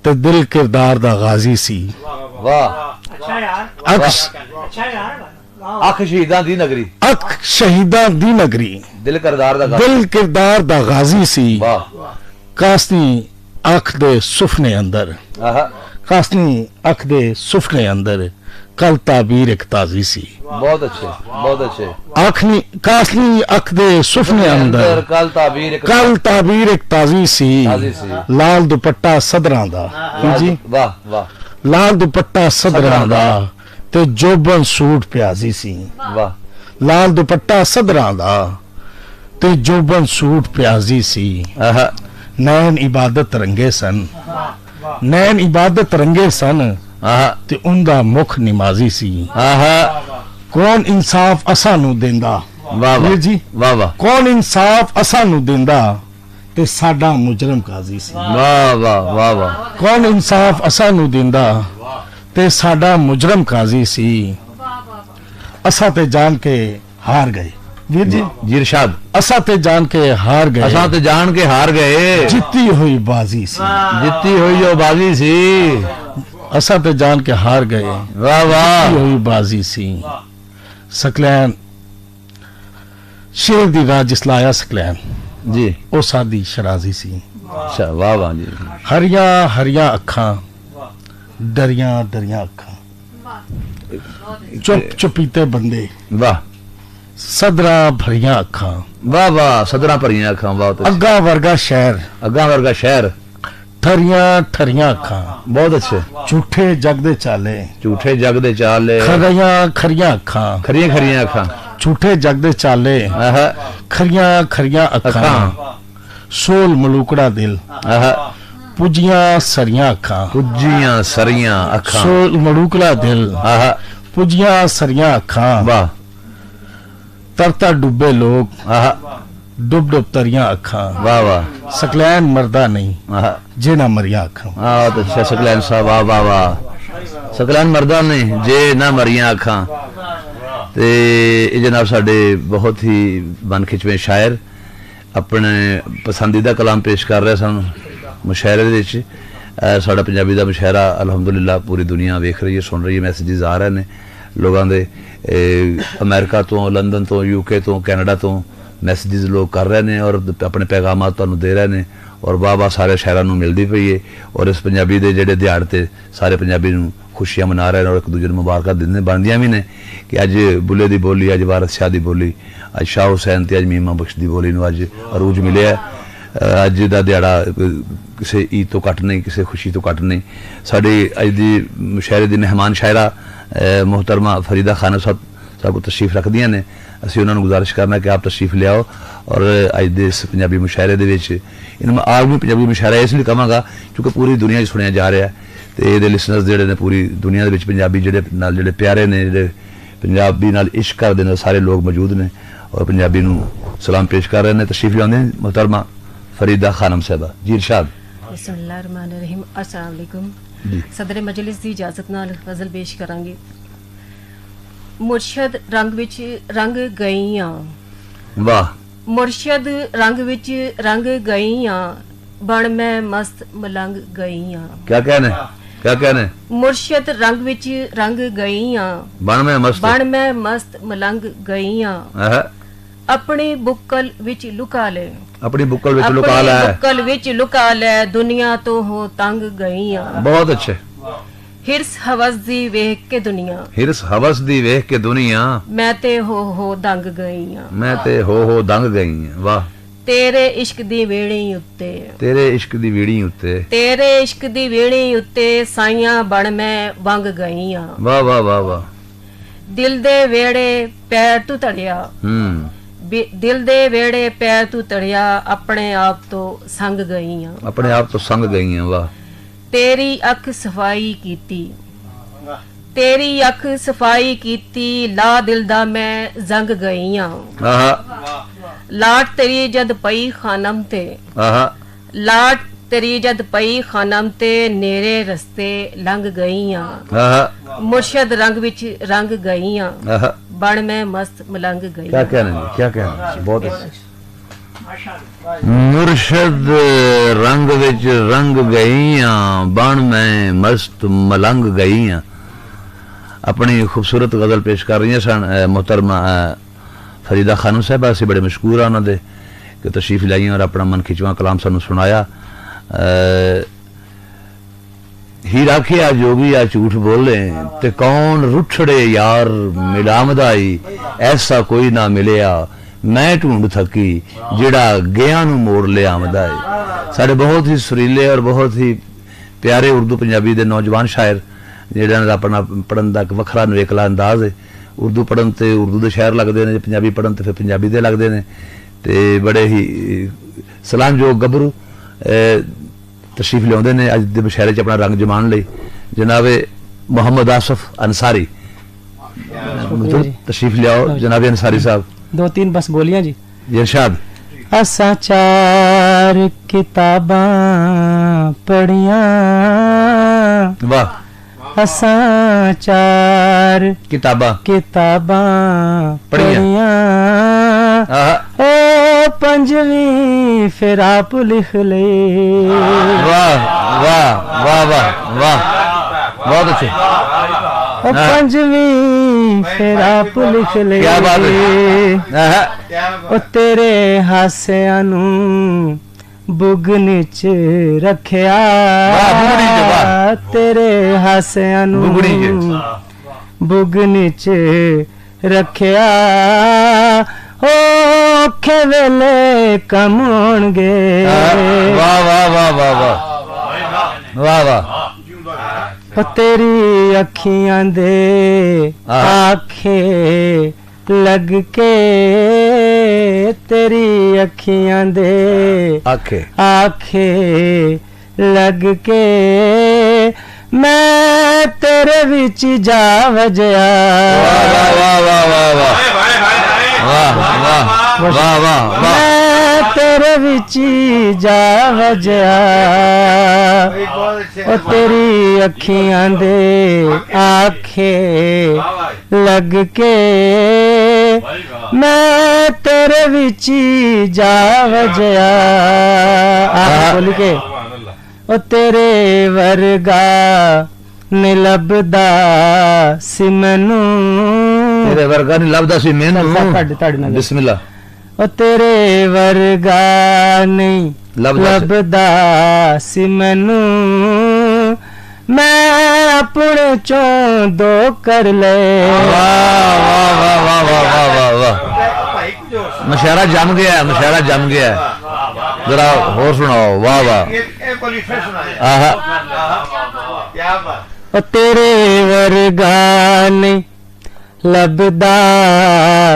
ते दिल किरदार दा गाजी सी वाह अक अख शहीदां दी नगरी अक शहीदां दी नगरी दिल करदार दा दिल किरदार दा गाजी सी वाह कासनी अख दे सुफने अंदर आहा कासनी अख दे सुफने अंदर कल ताबीर एक ताजी सी बहुत अच्छे आखनी कासनी अख दे सुफने अंदर कल ताबीर एक कल ताबीर एक ताजी सी ताज़ी सी। लाल दुपट्टा सदरां दा जी वाह वाह लाल दुपट्टा सदरां दा ते जोबन सूट प्याजी सी वाह लाल दुपट्टा सदरां दा ते जोबन सूट प्याजी सी आहा नैन इबादत रंगे सन नैन इबादत रंगे सन आहा ते उनदा मुख निमाजी सी आहा कौन इंसाफ असां नू देंदा वाह वीर जी वाह वाह कौन इंसाफ असां नू देंदा ते साडा मुजरम काजी सी वाह वाह वाह वाह कौन इंसाफ असां नू देंदा ते साडा मुजरम काजी सी असां ते जान के हार गए वीर जी जी इरशाद असां ते जान के हार गए असां ते जान के हार गए जीती हुई बाजी सी जितनी हुई जो बाजी सी असां ते जान के हार गए वाह वाह जीती हुई बाजी सी सकलैन शेर दी राज इस्लाया सकलैन जी ओ सादी शराजी सी अच्छा वाह वाह जी हरिया हरिया अखां दरिया दरिया अखां चुप चुपीते बंदे वाह सदरा भरिया अखां वाह वाह सदरा भरियां अखां बहुत अच्छे। अग्गा वर्गा शहर अग्गा वर्गा शहर ठरियां ठरियां अखां बहुत अच्छे झूठे जग दे चाले झूठे जग दे चाले खरियां खरियां अखां खरियां खरियां अखां झूठे जग दे चाले आहा खरियां खरियां अखां अखां ਸੋਲ ਮਲੂਕੜਾ ਦਿਲ ਆਹਾ ਪੁੱਜੀਆਂ ਸਰੀਆਂ ਅੱਖਾਂ ਪੁੱਜੀਆਂ ਸਰੀਆਂ ਅੱਖਾਂ ਸੋਲ ਮਲੂਕੜਾ ਦਿਲ ਆਹਾ ਪੁੱਜੀਆਂ ਸਰੀਆਂ ਅੱਖਾਂ ਵਾਹ ਤਰਤਾ ਡੁੱਬੇ ਲੋਕ ਆਹਾ ਡੁੱਬ ਡੁੱਬ ਤਰੀਆਂ ਅੱਖਾਂ ਵਾਹ ਵਾਹ ਸਕਲੈਨ ਮਰਦਾ ਨਹੀਂ ਆਹਾ ਜੇ ਨਾ ਮਰੀਆਂ ਅੱਖਾਂ ਆਹ ਤਾਂ ਅੱਛਾ ਸਕਲੈਨ ਸਾਹਿਬ ਵਾਹ ਵਾਹ ਵਾਹ ਸਕਲੈਨ ਮਰਦਾਂ ਨੇ ਜੇ ਨਾ ਮਰੀਆਂ ਅੱਖਾਂ ਤੇ ਇਹ ਜਨਾਬ ਸਾਡੇ ਬਹੁਤ ਹੀ ਮਨ ਖਿੱਚਵੇਂ ਸ਼ਾਇਰ ਆਪਣੇ ਪਸੰਦੀਦਾ ਕਲਾਮ ਪੇਸ਼ ਕਰ ਰਹੇ ਸਨ ਮੁਸ਼ਾਇਰੇ ਦੇ ਵਿੱਚ ਸਾਡਾ ਪੰਜਾਬੀ ਦਾ ਮੁਸ਼ਾਇਰਾ ਅਲਹਮਦੁਲਿਲਾ ਪੂਰੀ ਦੁਨੀਆ ਵੇਖ ਰਹੀ ਹੈ ਸੁਣ ਰਹੀ ਹੈ ਮੈਸੇजेस ਆ ਰਹੇ ਨੇ ਲੋਕਾਂ ਦੇ ਅਮਰੀਕਾ ਤੋਂ ਲੰਡਨ ਤੋਂ UK ਤੋਂ ਕੈਨੇਡਾ ਤੋਂ ਮੈਸੇजेस ਲੋਕ ਕਰ ਰਹੇ ਨੇ ਔਰ ਆਪਣੇ ਪੈਗਾਮਾਂ ਤੁਹਾਨੂੰ ਦੇ ਰਹੇ ਨੇ ਔਰ ਵਾਹ ਸਾਰੇ ਸ਼ਾਇਰਾਂ ਨੂੰ ਮਿਲਦੀ ਪਈ ਹੈ ਔਰ ਇਸ ਪੰਜਾਬੀ ਦੇ ਜਿਹੜੇ ਦਿਹਾੜ ਤੇ ਸਾਰੇ ਪੰਜਾਬੀ ਨੂੰ ਖੁਸ਼ੀਆਂ ਮਨਾ ਰਹੇ ਨੇ ਔਰ ਇੱਕ ਦੂਜੇ ਨੂੰ ਮੁਬਾਰਕਾਂ ਦਿੰਦੇ ਬਣਦੀਆਂ ਵੀ ਨੇ ਕਿ ਅੱਜ ਬੁੱਲੇ ਦੀ ਬੋਲੀ ਅੱਜ ਵਾਰਿਸ ਸ਼ਾਹ ਦੀ ਬੋਲੀ ਅੱਜ ਸ਼ਾਹ ਹੁਸੈਨ ਤੇ ਅੱਜ ਮੀਮਾ ਬਖਸ਼ ਦੀ ਬੋਲੀ ਨੂੰ ਅੱਜ ਅਰੂਜ ਮਿਲਿਆ ਅੱਜ ਦਾ ਦਿਹਾੜਾ ਕਿਸੇ ਈਦ ਤੋਂ ਘੱਟ ਨਹੀਂ ਕਿਸੇ ਖੁਸ਼ੀ ਤੋਂ ਘੱਟ ਨਹੀਂ ਸਾਡੇ ਅੱਜ ਦੀ ਮੁਸ਼ਾਇਰੇ ਦੀ ਮਹਿਮਾਨ ਸ਼ਾਇਰਾ ਮੁਹਤਰਮਾ ਫਰੀਦਾ ਖਾਨ ਸਾਹਿਬ ਕੋ ਤਸ਼ਰੀਫ ਰੱਖਦੀਆਂ ਨੇ ਅਸੀਂ ਉਹਨਾਂ ਨੂੰ ਗੁਜ਼ਾਰਿਸ਼ ਕਰਨਾ ਕਿ ਆਪ ਤਸ਼ਰੀਫ ਲਿਆਓ ਔਰ ਅੱਜ ਦੇ ਇਸ ਪੰਜਾਬੀ ਮੁਸ਼ਾਇਰੇ ਦੇ ਵਿੱਚ ਇਹਨੂੰ ਮੈਂ ਆਲਮੀ ਪੰਜਾਬੀ ਮੁਸ਼ਾਇਰਾ ਇਸ ਲਈ ਕਹਾਂਗਾ ਕਿਉਂਕਿ ਪੂਰੀ ਦੁਨੀਆ 'ਚ ਸੁਣਿਆ ਜਾ ਰਿਹਾ ਤੇ ਇਹਦੇ ਲਿਸਨਰਸ ਜਿਹੜੇ ਨੇ ਪੂਰੀ ਦੁਨੀਆ ਦੇ ਵਿੱਚ ਪੰਜਾਬੀ ਜਿਹੜੇ ਨਾਲ ਜਿਹੜੇ ਪਿਆਰੇ ਨੇ ਜਿਹੜੇ ਪੰਜਾਬੀ ਨਾਲ ਇਸ਼ਕ ਕਰਦੇ ਨੇ ਸਾਰੇ ਲੋਕ ਮੌਜੂਦ ਨੇ ਔਰ ਪੰਜਾਬੀ ਨੂੰ ਸਲਾਮ ਪੇਸ਼ ਕਰ ਰਹੇ ਨੇ ਤਸ਼ਰੀਫ ਲਿਆਉਂਦੇ ਨੇ ਮੁਹਤਰਮਾ फरीदा खानम साहबा जी इरशाद बिस्मिल्लाहिर्रहमानिर्रहीम अस्सलाम वालेकुम जी सदर मजलिस दी इजाजत नाल गजल पेश करांगे मुर्शद रंग विच रंग गईयां वाह मुर्शद रंग विच रंग गईयां बण मैं मस्त मलंग गईयां क्या कहने मुर्शद रंग विच रंग गईयां बण मैं मस्त मलंग गईयां अपनी बुक्कल विच लुका ले अपनी बुक्कल विच लुका ले बुक्कल विच लुका ले दुनिया तो हो तंग गईयां बहुत अच्छे हिरस हवस दी वेख के दुनिया हिरस हवस दी वेख के दुनिया मैं ते हो दंग गईयां मैं ते हो दंग गईयां वाह तेरे इश्क दी वेणी उत्ते तेरे इश्क दी वेणी उत्ते तेरे इश्क दी वेणी उत्ते साइयां बण मैं वंग गईयां वाह वाह वाह वाह दिल दे वेड़े पैर तू तड़िया दिल दे वेड़े पैर तू तड़िया अपने आप तो संग गईयां अपने आप तो संग गईयां वाह तेरी अख सफाई कीती तेरी अख सफाई कीती ला दिल दा मैं जंग गईयां लाट तेरी जद पई खानम ते लाट तेरी जद पई खानम ते नेरे रस्ते लंघ गईयां मुर्शद रंग विच रंग गईयां बण में मस्त मलंग गई क्या कहना बहुत अच्छा मुर्शद रंग विच रंग गईयां बण में मस्त मलंग गईयां अपनी खूबसूरत गजल पेश कर रही सन मोहतरमा फरीदा खानम साहब असीं बड़े मशहूर हैं उन्होंने कि तशरीफ लाई और अपना मन खिचवा कलाम सानू सुनाया हीर आखिया जोगी आ झूठ बोले ते कौन रुठड़े यार मिलामदाई ऐसा कोई ना मिलिया मैं ढूंढ थकी जिड़ा गया नू मोड़ ले आमदा है साडे बहुत ही सुरीले और बहुत ही प्यारे उर्दू पंजाबी दे नौजवान शायर जिहड़े अपना पढ़न दा वखरा नवेकला अंदाज है उर्दू पढ़न ते उर्दू दे शायर लगदे ने पंजाबी पढ़न ते फिर पंजाबी दे लगदे ने ते बड़े ही सलामयोग गबरू तशरीफ लियाउंदे ने अज दे मुशायरे च अपना रंग जमान लई जनाबे मोहम्मद आसफ अंसारी तशरीफ लियाओ जनाबे अंसारी साहब 2-3 बस बोलियां जी इरशाद असा 4 किताबां पढ़ियां वाह असा 4 किताबां पढ़ियां ओ 5वीं फिर आप लिख ले वाह वाह वाह वाह वाह बहुत अच्छे 5वीं फिर आप लिख ले क्या बात है ओ तेरे हासियां नू बुगन च रखिया तेरे हासियां नू बुगन च रखिया औखे वेले कम होणगे वाह वाह वाह वाह वाह वाह वाह तेरी अखियां दे आखे लग के तेरी अखियां दे आखे आखे लग के मैं तेरे विच जा वजया वाह वाह वाह वाह वाह वाह वाह वाह वाह मैं तेरे विच जा वजया ओ तेरी अखियां दे आखे लग के मैं तेरे विच जा वजया बोल के ओ तेरे वर्गा नी लभदा सी मैनू तेरे वर्गा नहीं लभदा सी मैनू बिस्मिल्लाह ओ तेरे वर्गा नहीं लभदा सी मैनू मैं अपने चों दो कर ले वाह वाह वाह वाह वाह वाह वाह मुशायरा जम गया है, मुशायरा जम गया है। जरा और सुनाओ। वाह वाह आहा ओ तेरे वर्गा नहीं लभदा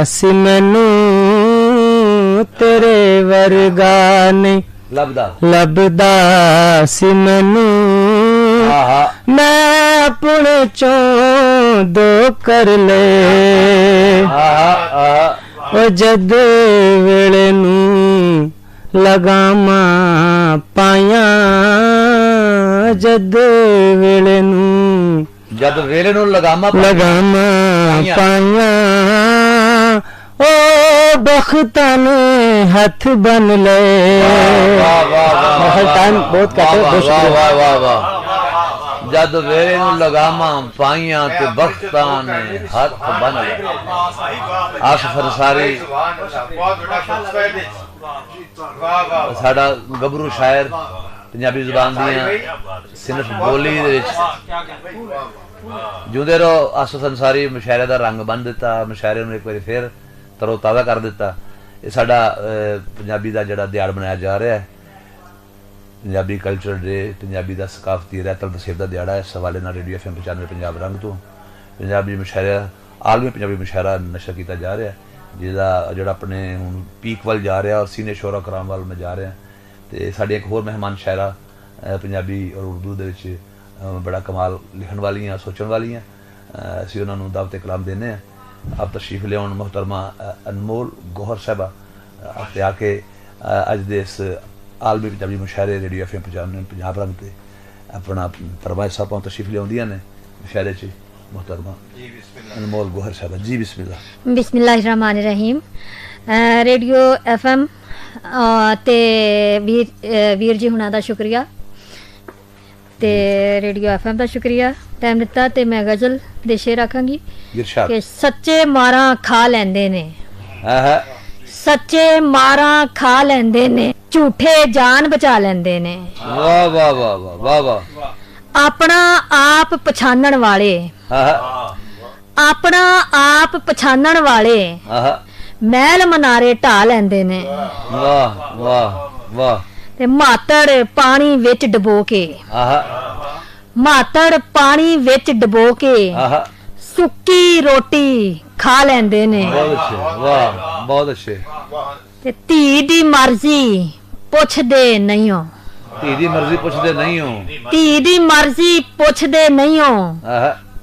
सी मैनू तेरे वर्गा नहीं लभदा सी मैनू मैं अपने चों दो कर ले ओ जद वेले नू लगामा पाया जद वेले नू लगामा पाया ओ बख्तां ने हथ बन ले बहुत जद वेले नू लगामा पाइया ते बख्तां ने हथ बन ले आसिफ अंसारी साडा गबरू शायर पंजाबी जुबान दियां सिनफ बोली दे विच जिउंदे रहो। आसिफ अंसारी मुशायरे दा रंग बन दिता, मुशायरे नूं एक बारी फिर तरोताज़ा कर दिता। ये साडा पंजाबी दा जिहड़ा दिहाड़ मनाया जा रहा है, पंजाबी कल्चर डे, पंजाबी दा सकाफती रैतल बसेर दा दिहाड़ा है। इस हवाले नाल रेडियो FM 95 पंजाब रंग तो पंजाबी मुशायरा आलमी पंजाबी मुशायरा नशर किया जा रहा है, जिहदा जिहड़ा अपने हुण पीक वाल जा रहा और सीने शोरा कराम वाल में जा रहा है। तो साडी एक होर मेहमान शायरा पंजाबी और उर्दू दे विच बड़ा कमाल लिखण वालियां सोचण वालियां असीं उन्हां नूं दावत कलाम देने हैं। आप तशरीफ लियाउण मोहतरमा अनमोल गौहर साहबा ते आके अज दे इस आलमी पंजाबी मुशायरे रेडियो FM पंजाब रंग ते अपना परवाज साहब तशरीफ लियाउंदियां ने मुशायरे च मोहतरमा अनमोल गौहर साहबा जी बिस्मिल्लाह। बिस्मिल्लाहिर्रहमानिर्रहीम। रेडियो FM ते वीर जी हुणां दा शुक्रिया ते रेडियो FM दा शुक्रिया टाइम दिता। ते मैं गजल दे शेर आखांगी कि सच्चे मारा खा लेंदे ने सच्चे मारा खा लेंदे ने झूठे जान बचा लेंदे ने। वाह वाह वाह वाह वाह। अपना आप पछाणन वाले अपना आप पछाणन वाले महल मनारे ढा लेंदे ने। वाह वाह वाह। ते मातड़ पानी विच डबो के मातड़ पानी विच डबो के सुक्की रोटी खा लेंदे ने। बहुत अच्छे वाह बहुत अच्छे। ते धी दी मर्जी पुछदे नहीं हो धी दी मर्जी पुछदे नहीं हो धी दी मर्जी पुछदे नहीं हो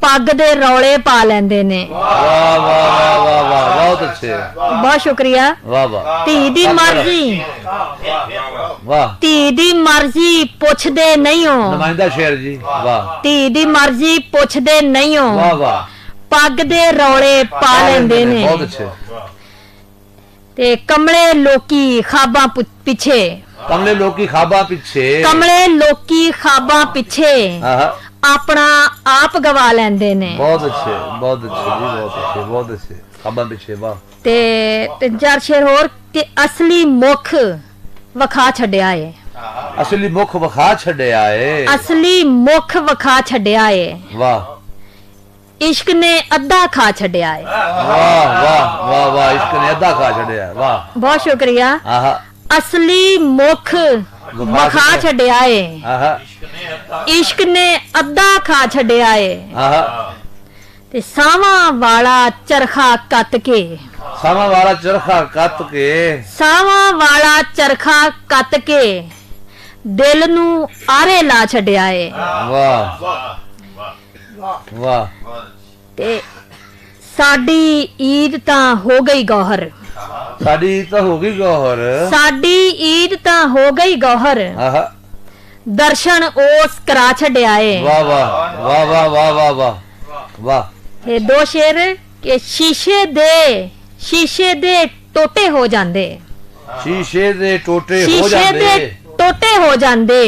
पग दे रौले पा लेंदे ने। वाह वाह वाह वाह वाह बहुत अच्छे बहुत शुक्रिया। वाह वाह। धी दी मर्जी वाह धी दी मर्जी पुछदे नहीं हो नुमाइंदा शेर जी वाह। धी दी मर्जी पुछदे नहीं हो वाह वाह। पग दे रौले पा लेंदे ने। बहुत अच्छे। ते कमले लोकी खाबां पिछे कमले लोकी खाबां पिछे कमले लोकी खाबां पिछे अपना आप गवा लेंदे ने। बहुत अच्छे जी बहुत अच्छे बहुत अच्छे। खाबां पिछे वाह। ते तीन चार शेर होर ते असली मुख वखा छड्या है असली मुख वखा छड्या है असली मुख वखा छड्या है। वाह। इश्क ने अद्धा खा छड्या है। वाह वाह वाह वाह। इश्क ने अद्धा खा छड्या वाह। बहुत शुक्रिया। असली मुख वखा छड्या है इश्क ने अद्धा खा छड्या है। ते सावा वाला चरखा कत के ਸਾਵਾਂ ਵਾਲਾ ਚਰਖਾ ਕੱਤ ਕੇ ਸਾਵਾਂ ਵਾਲਾ ਚਰਖਾ ਕੱਤ ਕੇ ਦਿਲ ਨੂੰ ਆਰੇ ਲਾ ਛੱਡਿਆ ਏ। ਵਾਹ ਵਾਹ। ਤੇ ਸਾਡੀ ਈਦ ਤਾਂ ਹੋ ਗਈ ਗੌਹਰ, ਸਾਡੀ ਤਾਂ ਹੋ ਗਈ ਗੌਹਰ, ਸਾਡੀ ਈਦ ਤਾਂ ਹੋ ਗਈ ਗੌਹਰ, ਆਹ ਦਰਸ਼ਨ ਉਸ ਕਰਾ ਛੱਡਿਆ ਏ। ਵਾਹ ਵਾਹ ਵਾਹ ਵਾਹ ਵਾਹ ਵਾਹ ਵਾਹ ਵਾਹ। ਇਹ ਦੋ ਸ਼ੇਰ ਕਿ ਸ਼ੀਸ਼ੇ ਦੇ ਟੋਟੇ ਹੋ ਜਾਂਦੇ, ਸ਼ੀਸ਼ੇ ਦੇ ਟੋਟੇ ਹੋ ਸ਼ੀਸ਼ੇ ਦੇ ਜਾਂਦੇ, ਟੋਟੇ ਹੋ ਜਾਂਦੇ,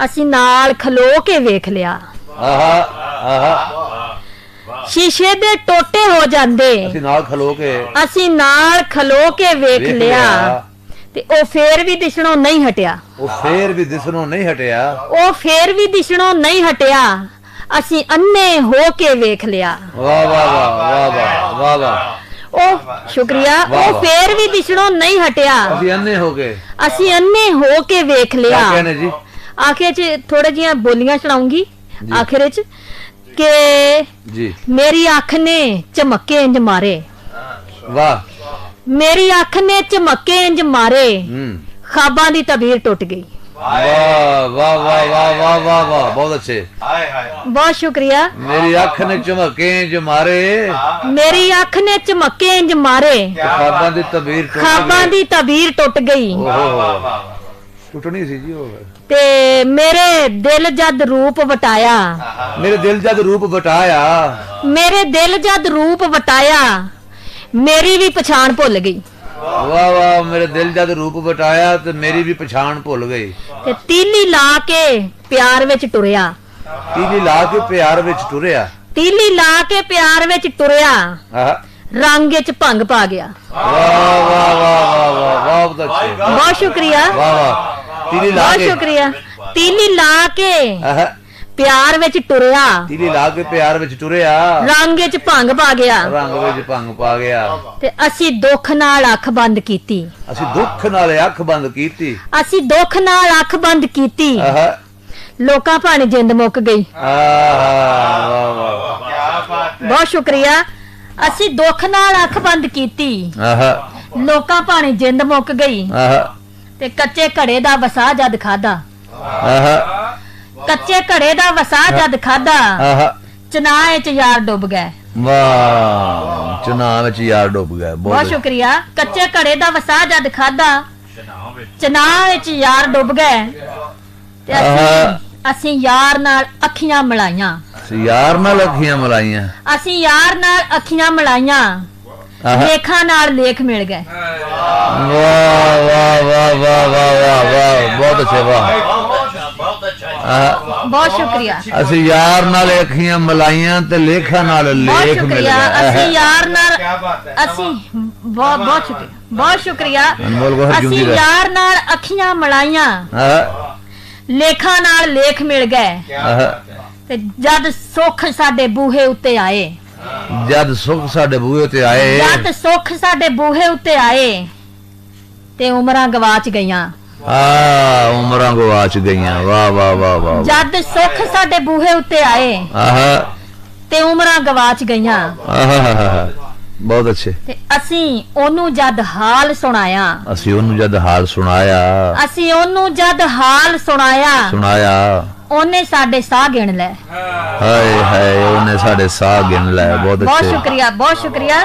ਅਸੀਂ ਨਾਲ ਖਲੋ ਕੇ ਵੇਖ ਲਿਆ। ਆਹ ਆਹ ਸ਼ੀਸ਼ੇ ਦੇ ਟੋਟੇ ਹੋ ਜਾਂਦੇ, ਅਸੀਂ ਨਾਲ ਖਲੋ ਕੇ ਅਸੀਂ ਨਾਲ ਖਲੋ ਕੇ ਵੇਖ ਲਿਆ। ਤੇ ਉਹ ਫੇਰ ਵੀ ਦਿਸਣੋਂ ਨਹੀਂ ਹਟਿਆ, ਉਹ ਫੇਰ ਵੀ ਦਿਸਣੋਂ ਨਹੀਂ ਹਟਿਆ, ਉਹ ਫੇਰ ਵੀ ਦਿਸਣੋਂ ਨਹੀਂ ਹਟਿਆ, ਅਸੀਂ ਅੰਨੇ ਹੋ ਕੇ ਵੇਖ ਲਿਆ। ਵਾਹ ਵਾਹ ਵਾਹ ਵਾਹ ਵਾਹ ਵਾਹ ਵਾਹ। ਉਹ ਸ਼ੁਕਰੀਆ, ਉਹ ਫੇਰ ਵੀ ਦਿਸਣੋਂ ਨਹੀਂ ਹਟਿਆ, ਅਸੀਂ ਅੰਨੇ ਹੋ ਗਏ, ਅਸੀਂ ਅੰਨੇ ਹੋ ਕੇ ਵੇਖ ਲਿਆ। ਕਿਆ ਕਹਿੰਦੇ ਜੀ? ਆਖਿਰ ਚ ਥੋੜੇ ਜਿਹੀਆਂ ਬੋਲੀਆਂ ਸੁਣਾਉਂਗੀ ਆਖਿਰ ਚ ਕਿ ਜੀ ਮੇਰੀ ਅੱਖ ਨੇ ਝਮੱਕੇ ਇੰਜ ਮਾਰੇ, ਵਾਹ, ਮੇਰੀ ਅੱਖ ਨੇ ਝਮੱਕੇ ਇੰਜ ਮਾਰੇ, ਖਾਬਾਂ ਦੀ ਤਬੀਰ ਟੁੱਟ ਗਈ। ਵਾਹ ਵਾਹ ਵਾਹ ਵਾਹ ਵਾਹ ਵਾਹ ਵਾਹ, ਬਹੁਤ ਅੱਛੇ, ਬਹੁਤ ਸ਼ੁਕਰੀਆ। ਮੇਰੀ ਅੱਖ ਨੇ ਝਮਕੇ ਇੰਜ ਮਾਰੇ, ਮੇਰੀ ਅੱਖ ਨੇ ਝਮੱਕੇ ਇੰਜ ਮਾਰੇ, ਖਾਬਾਂ ਦੀ ਤਬੀਰ ਟੁੱਟ ਖਾਬਾਂ ਗਈ। ਦੀ ਤਬੀਰ ਟੁੱਟ ਗਈ। ਟੁੱਟਣੀ ਸੀ ਜੀ ਉਹ। ਤੇ ਮੇਰੇ ਦਿਲ ਜਦ ਰੂਪ ਵਟਾਇਆ, ਮੇਰੇ ਦਿਲ ਜਦ ਰੂਪ ਵਟਾਇਆ, ਮੇਰੇ ਦਿਲ ਜਦ ਰੂਪ ਵਟਾਇਆ, ਮੇਰੀ ਵੀ ਪਛਾਣ ਭੁੱਲ ਗਈ। ਵਾਹ ਵਾਹ, ਮੇਰੇ ਦਿਲ ਜਦ ਰੂਪ ਵਟਾਇਆ ਤੇ ਮੇਰੀ ਵੀ ਪਛਾਣ ਭੁੱਲ ਗਈ। ਤੇ ਤੀਲੀ ਲਾ ਕੇ ਪਿਆਰ ਵਿੱਚ ਟੁਰਿਆ, ਤੀਲੀ ਲਾ ਕੇ ਪਿਆਰ ਵਿੱਚ ਟੁਰਿਆ, ਤੀਲੀ ਲਾ ਕੇ ਪਿਆਰ ਵਿੱਚ ਟੁਰਿਆ, ਆਹ ਰੰਗ ਵਿੱਚ ਭੰਗ ਪਾ ਗਿਆ। ਵਾਹ ਵਾਹ ਵਾਹ ਵਾਹ ਵਾਹ, ਬਹੁਤ ਅੱਛੇ, ਬਹੁਤ ਸ਼ੁਕਰੀਆ, ਵਾਹ ਵਾਹ। ਤੀਲੀ ਲਾ ਬਹੁਤ ਕੇ, ਸ਼ੁਕਰੀਆ। ਤੀਲੀ ਲਾ ਕੇ ਆਹ ਪਿਆਰ ਵਿੱਚ ਟੁਰਿਆ, ਤੀਲੀ ਲਾ ਕੇ ਪਿਆਰ ਵਿੱਚ ਟੁਰਿਆ, ਰੰਗ ਵਿੱਚ ਭੰਗ ਪਾ ਗਿਆ। ਰੰਗ ਵਿੱਚ ਭੰਗ ਪਾ ਗਿਆ। ਤੇ ਅਸੀਂ ਦੁੱਖ ਨਾਲ ਅੱਖ ਬੰਦ ਕੀਤੀ, ਅਸੀਂ ਦੁੱਖ ਨਾਲ ਅੱਖ ਬੰਦ ਕੀਤੀ, ਅਸੀਂ ਦੁੱਖ ਨਾਲ ਅੱਖ ਬੰਦ ਕੀਤੀ, ਆਹ ਲੋਕਾਂ ਭਾਣੇ ਜਿੰਦ ਮੁੱਕ ਗਈ। ਆਹ ਵਾਹ ਵਾਹ, ਬਹੁਤ ਸ਼ੁਕਰੀਆ। ਅਸੀਂ ਦੁੱਖ ਨਾਲ ਅੱਖ ਬੰਦ ਕੀਤੀ, ਆਹ ਲੋਕਾਂ ਭਾਣੇ ਜਿੰਦ ਮੁੱਕ ਗਈ। ਆਹ ਤੇ ਕੱਚੇ ਘੜੇ ਦਾ ਵਸਾ ਜਦ ਖਾਦਾ, ਆਹ ਕੱਚੇ ਘੜੇ ਦਾ ਵਸਾ ਜਦ ਖਾਦਾ, ਆਹ ਚਨਾਏ ਚ ਯਾਰ ਡੁੱਬ ਗਏ। ਵਾਹ, ਚਨਾਹ ਵਿੱਚ ਯਾਰ ਡੁੱਬ ਗਿਆ। ਬਹੁਤ ਸ਼ੁਕਰੀਆ। ਕੱਚੇ ਘੜੇ ਦਾ ਵਸਾ ਜਦ ਖਾਦਾ, ਚਨਾਹ ਵਿੱਚ ਯਾਰ ਡੁੱਬ ਗਏ। ਤੇ ਅਸੀਂ ਯਾਰ ਨਾਲ ਅੱਖੀਆਂ ਮਿਲਾਈਆਂ, ਯਾਰ ਨਾਲ ਅੱਖੀਆਂ ਮਿਲਾਈਆਂ, ਅਸੀਂ ਯਾਰ ਨਾਲ ਅੱਖੀਆਂ ਮਿਲਾਈਆਂ, ਲੇਖਾਂ ਨਾਲ ਲੇਖ ਮਿਲ ਗਏ। ਵਾਹ ਵਾਹ ਵਾਹ ਵਾਹ ਵਾਹ ਵਾਹ ਵਾਹ, ਬਹੁਤ ਅੱਛੇ, ਵਾਹ। ਬਹੁਤ ਸ਼ੁਕਰੀਆ। ਅਸੀਂ ਯਾਰ ਨਾਲ ਅੱਖੀਆਂ ਮਿਲਾਈਆਂ ਤੇ ਲੇਖਾਂ ਨਾਲ ਬਹੁਤ ਲੇਖ ਮਿਲ ਸ਼ੁਕਰੀਆ। ਗਿਆ। ਅਸੀਂ ਯਾਰ ਨਾਲ ਅਸੀਂ ਬਹੁਤ ਬਹੁਤ ਸ਼ੁਕਰੀਆ, ਬਹੁਤ ਸ਼ੁਕਰੀਆ। ਅਸੀਂ ਯਾਰ ਨਾਲ ਅੱਖੀਆਂ ਮਿਲਾਈਆਂ, ਲੇਖਾਂ ਨਾਲ ਲੇਖ ਮਿਲ ਗਏ। ਤੇ ਜਦ ਸੁੱਖ ਸਾਡੇ ਬੂਹੇ ਉੱਤੇ ਆਏ, ਜਦ ਸੁੱਖ ਸਾਡੇ ਬੂਹੇ ਉੱਤੇ ਆਏ, ਜਦ ਸੁੱਖ ਸਾਡੇ ਬੂਹੇ ਉੱਤੇ ਆਏ, ਤੇ ਉਮਰਾਂ ਗਵਾਚ ਗਈਆਂ। ਉਮਰਾਂ ਗਵਾਚ ਗਈਆਂ। ਵਾਹ ਵਾਹ ਵਾਹ ਵਾਹ। ਜਦ ਸੁੱਖ ਸਾਡੇ ਬੂਹੇ ਉੱਤੇ ਆਏ, ਤੇ ਉਮਰਾਂ ਗਵਾਚ ਗਈਆਂ। ਬਹੁਤ ਅੱਛੇ। ਤੇ ਅਸੀਂ ਉਹਨੂੰ ਜਦ ਹਾਲ ਸੁਣਾਇਆ, ਅਸੀਂ ਉਹਨੂੰ ਜਦ ਹਾਲ ਸੁਣਾਇਆ, ਅਸੀਂ ਉਹਨੂੰ ਜਦ ਹਾਲ ਸੁਣਾਇਆ, ਉਹਨੇ ਸਾਡੇ ਸਾਹ ਗਿਣ ਲੈ। ਹਾਏ ਹਾਏ, ਉਹਨੇ ਸਾਡੇ ਸਾਹ ਗਿਣ ਲੈ। ਬਹੁਤ ਅੱਛੇ, ਬਹੁਤ ਸ਼ੁਕਰੀਆ, ਬਹੁਤ ਸ਼ੁਕਰੀਆ।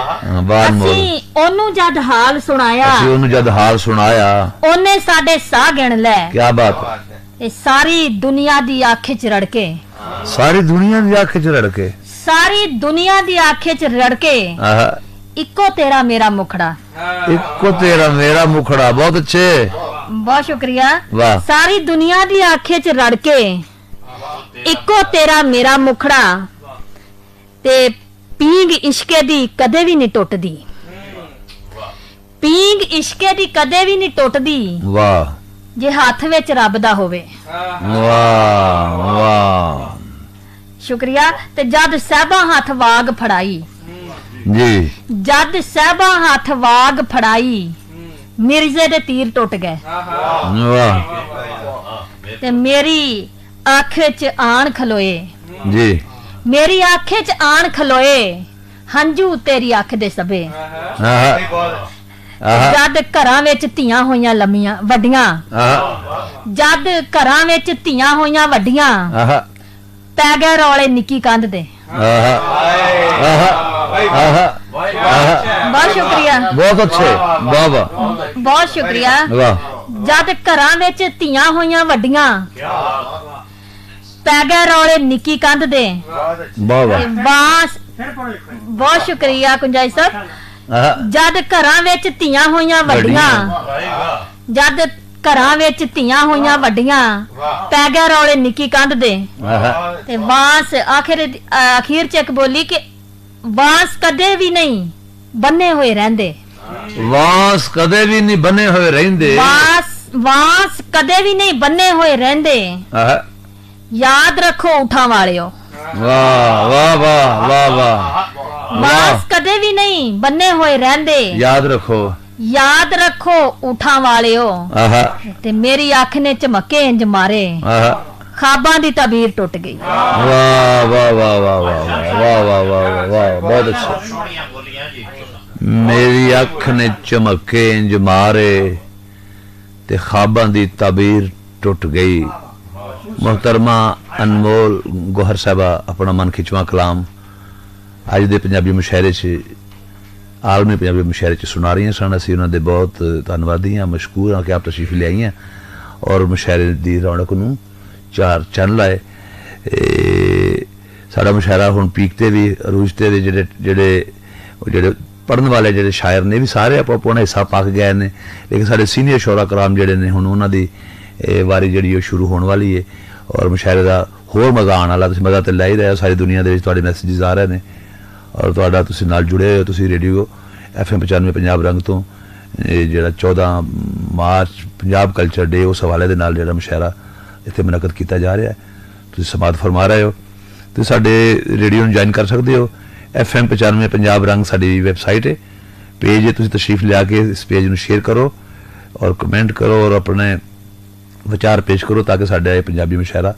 ਅਸੀਂ ਉਹਨੂੰ ਜਦ ਹਾਲ ਸੁਣਾਇਆ, ਅਸੀਂ ਉਹਨੂੰ ਜਦ ਹਾਲ ਸੁਣਾਇਆ, ਉਹਨੇ ਸਾਡੇ ਸਾਹ ਗਿਣ ਲੈ। ਕੀ ਬਾਤ। ਇਹ ਸਾਰੀ ਦੁਨੀਆ ਦੀ ਅੱਖ 'ਚ ਰੜਕੇ, ਸਾਰੀ ਦੁਨੀਆ ਦੀ ਅੱਖ 'ਚ ਰੜਕੇ, ਸਾਰੀ ਦੁਨੀਆ ਦੀ ਅੱਖ 'ਚ ਰੜਕੇ, ਇੱਕੋ ਤੇਰਾ ਮੇਰਾ ਮੁਖੜਾ, ਇੱਕੋ ਤੇਰਾ ਮੇਰਾ ਮੁਖੜਾ। ਬਹੁਤ ਅੱਛੇ, ਬਹੁਤ ਸ਼ੁਕਰੀਆ। ਵਾਹ। ਸਾਰੀ ਦੁਨੀਆ ਦੀ ਅੱਖ 'ਚ ਰੜਕੇ, ਇੱਕੋ ਤੇਰਾ ਮੇਰਾ ਮੁਖੜਾ, ਤੇ ਪੀਂਗ ਇਸ਼ਕੇ ਦੀ ਕਦੇ ਵੀ ਨਹੀਂ ਟੁੱਟਦੀ, ਪੀਂਗ ਇਸ਼ਕੇ ਦੀ ਕਦੇ ਵੀ ਨਹੀਂ ਟੁੱਟਦੀ। ਵਾਹ। ਜੇ ਹੱਥ ਵਿੱਚ ਰੱਬ ਦਾ ਹੋਵੇ। ਵਾਹ ਵਾਹ, ਸ਼ੁਕਰੀਆ। ਤੇ ਜਦ ਸਹਿਬਾਂ ਹੱਥ ਵਾਗ ਫੜਾਈ, ਜੀ, ਜਦ ਸਹਿਬਾਂ ਹੱਥ ਵਾਗ ਫੜਾਈ, ਮਿਰਜ਼ੇ ਦੇ ਤੀਰ ਟੁੱਟ ਗਏ। ਵਾਹ। ਤੇ ਮੇਰੀ ਅੱਖ 'ਚ ਆਣ ਖਲੋਏ, ਜੀ, ਮੇਰੀ ਅੱਖ 'ਚ ਆਣ ਖਲੋਏ, ਹੰਝੂ ਤੇਰੀ ਅੱਖ ਦੇ ਸਭੇ ਆਹਾ ਜਦ ਘਰਾਂ ਵਿੱਚ ਧੀਆਂ ਹੋਈਆਂ ਲੰਮੀਆਂ ਵੱਡੀਆਂ ਆਹਾ ਜਦ ਘਰਾਂ ਵਿੱਚ ਧੀਆਂ ਹੋਈਆਂ ਵੱਡੀਆਂ ਆਹਾ ਪੈ ਗਏ ਰੌਲੇ ਨਿੱਕੀ ਕੰਧ ਦੇ ਆਹਾ ਆਹਾ ਬਹੁਤ ਸ਼ੁਕਰੀਆ ਬਹੁਤ ਅੱਛੇ ਵਾਹ ਵਾਹ ਬਹੁਤ ਸ਼ੁਕਰੀਆ ਵਾਹ ਜਦ ਘਰਾਂ ਵਿੱਚ ਧੀਆਂ ਹੋਈਆਂ ਵੱਡੀਆਂ ਪੈ ਗਏ ਰੌਲੇ ਨਿੱਕੀ ਕੰਧ ਦੇ ਵਾਹ ਵਾਹ ਤੇ ਬਾਂਸ ਬਹੁਤ ਸ਼ੁਕਰੀਆ ਕੁੰਜਾਈ ਸਾਹਿਬ ਆਹਾ ਜਦ ਘਰਾਂ ਵਿੱਚ ਧੀਆਂ ਹੋਈਆਂ ਵੱਡੀਆਂ ਜਦ ਘਰਾਂ ਵਿੱਚ ਧੀਆਂ ਹੋਈਆਂ ਵੱਡੀਆਂ ਪੈ ਗਏ ਰੌਲੇ ਨਿੱਕੀ ਕੰਧ ਦੇ ਆਹਾ ਤੇ ਬਾਂਸ ਅਖੀਰ ਚ ਇੱਕ ਬੋਲੀ ਕਿ ਬਾਂਸ ਕਦੇ ਵੀ ਨਹੀਂ ਬੰਨੇ ਹੋਏ ਰਹਿੰਦੇ ਵਾਂਸ ਕਦੇ ਵੀ ਨਹੀਂ ਬਣੇ ਹੋਏ ਰਹਿੰਦੇ ਬਾਂਸ ਕਦੇ ਵੀ ਨਹੀਂ ਬੰਨੇ ਹੋਏ ਰਹਿੰਦੇ ਆਹਾ ਯਾਦ ਰੱਖੋ ਉਠਾਂ ਵਾਲਿਓ ਵਾਹ ਵਾਹ ਵਾਹ ਵਾਹ ਵਾਹ ਬਾਂਸ ਕਦੇ ਵੀ ਨਹੀਂ ਬੰਨੇ ਹੋਏ ਰਹਿੰਦੇ ਯਾਦ ਰੱਖੋ ਉਠਾਂ ਵਾਲਿਓ ਆਹਾ ਤੇ ਮੇਰੀ ਅੱਖ ਨੇ ਝਮਕੇ ਇੰਜ ਮਾਰੇ ਆਹਾ ਖਾਬਾਂ ਦੀ ਤਾਬੀਰ ਟੁੱਟ ਗਈ ਵਾਹ ਵਾਹ ਵਾਹ ਵਾਹ ਵਾਹ ਵਾਹ ਵਾਹ ਵਾਹ ਵਾਹ ਬਹੁਤ ਅੱਛਾ ਮੇਰੀ ਅੱਖ ਨੇ ਚਮਕੇ ਇੰਜ ਮਾਰੇ ਤੇ ਖਾਬਾਂ ਦੀ ਤਾਬੀਰ ਟੁੱਟ ਗਈ ਮੁਹਤਰਮਾ ਅਨਮੋਲ ਗੋਹਰ ਸਾਹਿਬਾ ਆਪਣਾ ਮਨ ਖਿਚਵਾ ਕਲਾਮ ਅੱਜ ਦੇ ਪੰਜਾਬੀ ਮੁਸ਼ਾਇਰੇ 'ਚ ਆਲਮੀ ਪੰਜਾਬੀ ਮੁਸ਼ਾਇਰੇ 'ਚ ਸੁਣਾ ਰਹੀਆਂ ਸਨ ਅਸੀਂ ਉਹਨਾਂ ਦੇ ਬਹੁਤ ਧੰਨਵਾਦੀ ਹਾਂ ਮਸ਼ਕੂਰ ਹਾਂ ਕਿ ਆਪ ਤਸ਼ਰੀਫ ਲਿਆਈ हैं ਔਰ ਮੁਸ਼ਾਇਰੇ ਦੀ ਰੌਣਕ ਨੂੰ ਚਾਰ ਚੰਨ ਲਾਏ ਸਾਡਾ ਮੁਸ਼ਾਇਰਾ ਹੁਣ ਪੀਕ ਤੇ ਵੀ ਅਰੂਜ ਤੇ ਵੀ ਜਿਹੜੇ ਪੜਨ ਵਾਲੇ ਜਿਹੜੇ ਸ਼ਾਇਰ ਨੇ ਵੀ ਸਾਰੇ ਆਪੋ ਆਪਣਾ ਹਿੱਸਾ ਪਾ ਕੇ ਗਏ ਨੇ ਲੇਕਿਨ ਸਾਡੇ ਸੀਨੀਅਰ ਸ਼ੋਰਾ ਕਰਾਮ ਜਿਹੜੇ ਨੇ ਹੁਣ ਉਹਨਾਂ ਦੀ ਵਾਰੀ ਜਿਹੜੀ ਉਹ ਸ਼ੁਰੂ ਹੋਣ ਵਾਲੀ ਹੈ ਔਰ ਮੁਸ਼ਾਇਰੇ ਦਾ ਹੋਰ ਮਜ਼ਾ ਆਉਣ ਵਾਲਾ ਤੁਸੀਂ ਮਜ਼ਾ ਤੇ ਲੈ ਹੀ ਰਹੇ ਹੋ ਸਾਰੀ ਦੁਨੀਆ ਦੇ ਵਿੱਚ ਤੁਹਾਡੇ ਮੈਸੇजेस ਆ ਰਹੇ ਨੇ ਔਰ ਤੁਹਾਡਾ ਤੁਸੀਂ ਨਾਲ ਜੁੜੇ ਹੋ ਤੁਸੀਂ ਰੇਡੀਓ FM 95 ਪੰਜਾਬ ਰੰਗ ਤੋਂ ਜਿਹੜਾ 14 ਮਾਰਚ ਪੰਜਾਬ ਕਲਚਰ ਡੇ ਉਸ ਹਵਾਲੇ ਦੇ ਨਾਲ ਜਿਹੜਾ ਮੁਸ਼ਾਇਰਾ ਇੱਥੇ ਮੁਨੱਕਦ ਕੀਤਾ ਜਾ ਰਿਹਾ ਹੈ ਤੁਸੀਂ ਸਮਾਤ ਫਰਮਾ ਰਹੇ ਹੋ ਤੁਸੀਂ ਸਾਡੇ ਰੇਡੀਓ ਨੂੰ ਜੁਆਇਨ ਕਰ ਸਕਦੇ ਹੋ FM 95 ਪੰਜਾਬ ਰੰਗ ਸਾਡੀ ਵੈਬਸਾਈਟ ਹੈ ਪੇਜ ਹੈ ਤੁਸੀਂ ਤਸ਼ਰੀਫ ਲਿਆ ਕੇ ਇਸ ਪੇਜ ਨੂੰ ਸ਼ੇਅਰ ਕਰੋ ਔਰ ਕਮੈਂਟ ਕਰੋ ਔਰ ਆਪਣੇ ਵਿਚਾਰ ਪੇਸ਼ ਕਰੋ ਤਾਂ ਕਿ ਸਾਡਾ ਇਹ ਪੰਜਾਬੀ ਮੁਸ਼ਾਇਰਾ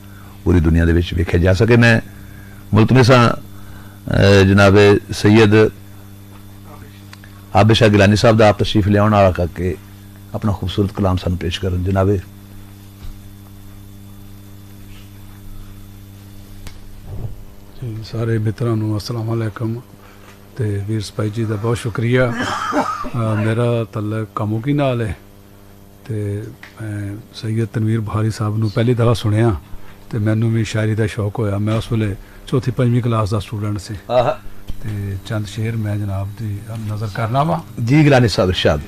ਪੂਰੀ ਦੁਨੀਆ ਦੇ ਵਿੱਚ ਵੇਖਿਆ ਜਾ ਸਕੇ ਮੈਂ ਮੁਲਤਮਸ जनाब सैयद आबिद शाह गिलानी साहब का आप तशरीफ लिया करके अपना खूबसूरत कलाम सन पेश कर जनाबे सारे मित्रों को अस्सलाम वालेकुम ते वीर सपाई जी का बहुत शुक्रिया मेरा तल्लक कामोकी नाल है ते मैं सैयद तनवीर बुखारी साहब को पहली दफ़ा सुनिया ते मैनू भी शायरी का शौक होया मैं उस वेले चौथी पंजवीं क्लास का स्टूडेंट से ते चंद शेर मैं जनाब दी नजर करना वा जी गिलानी साहब इरशाद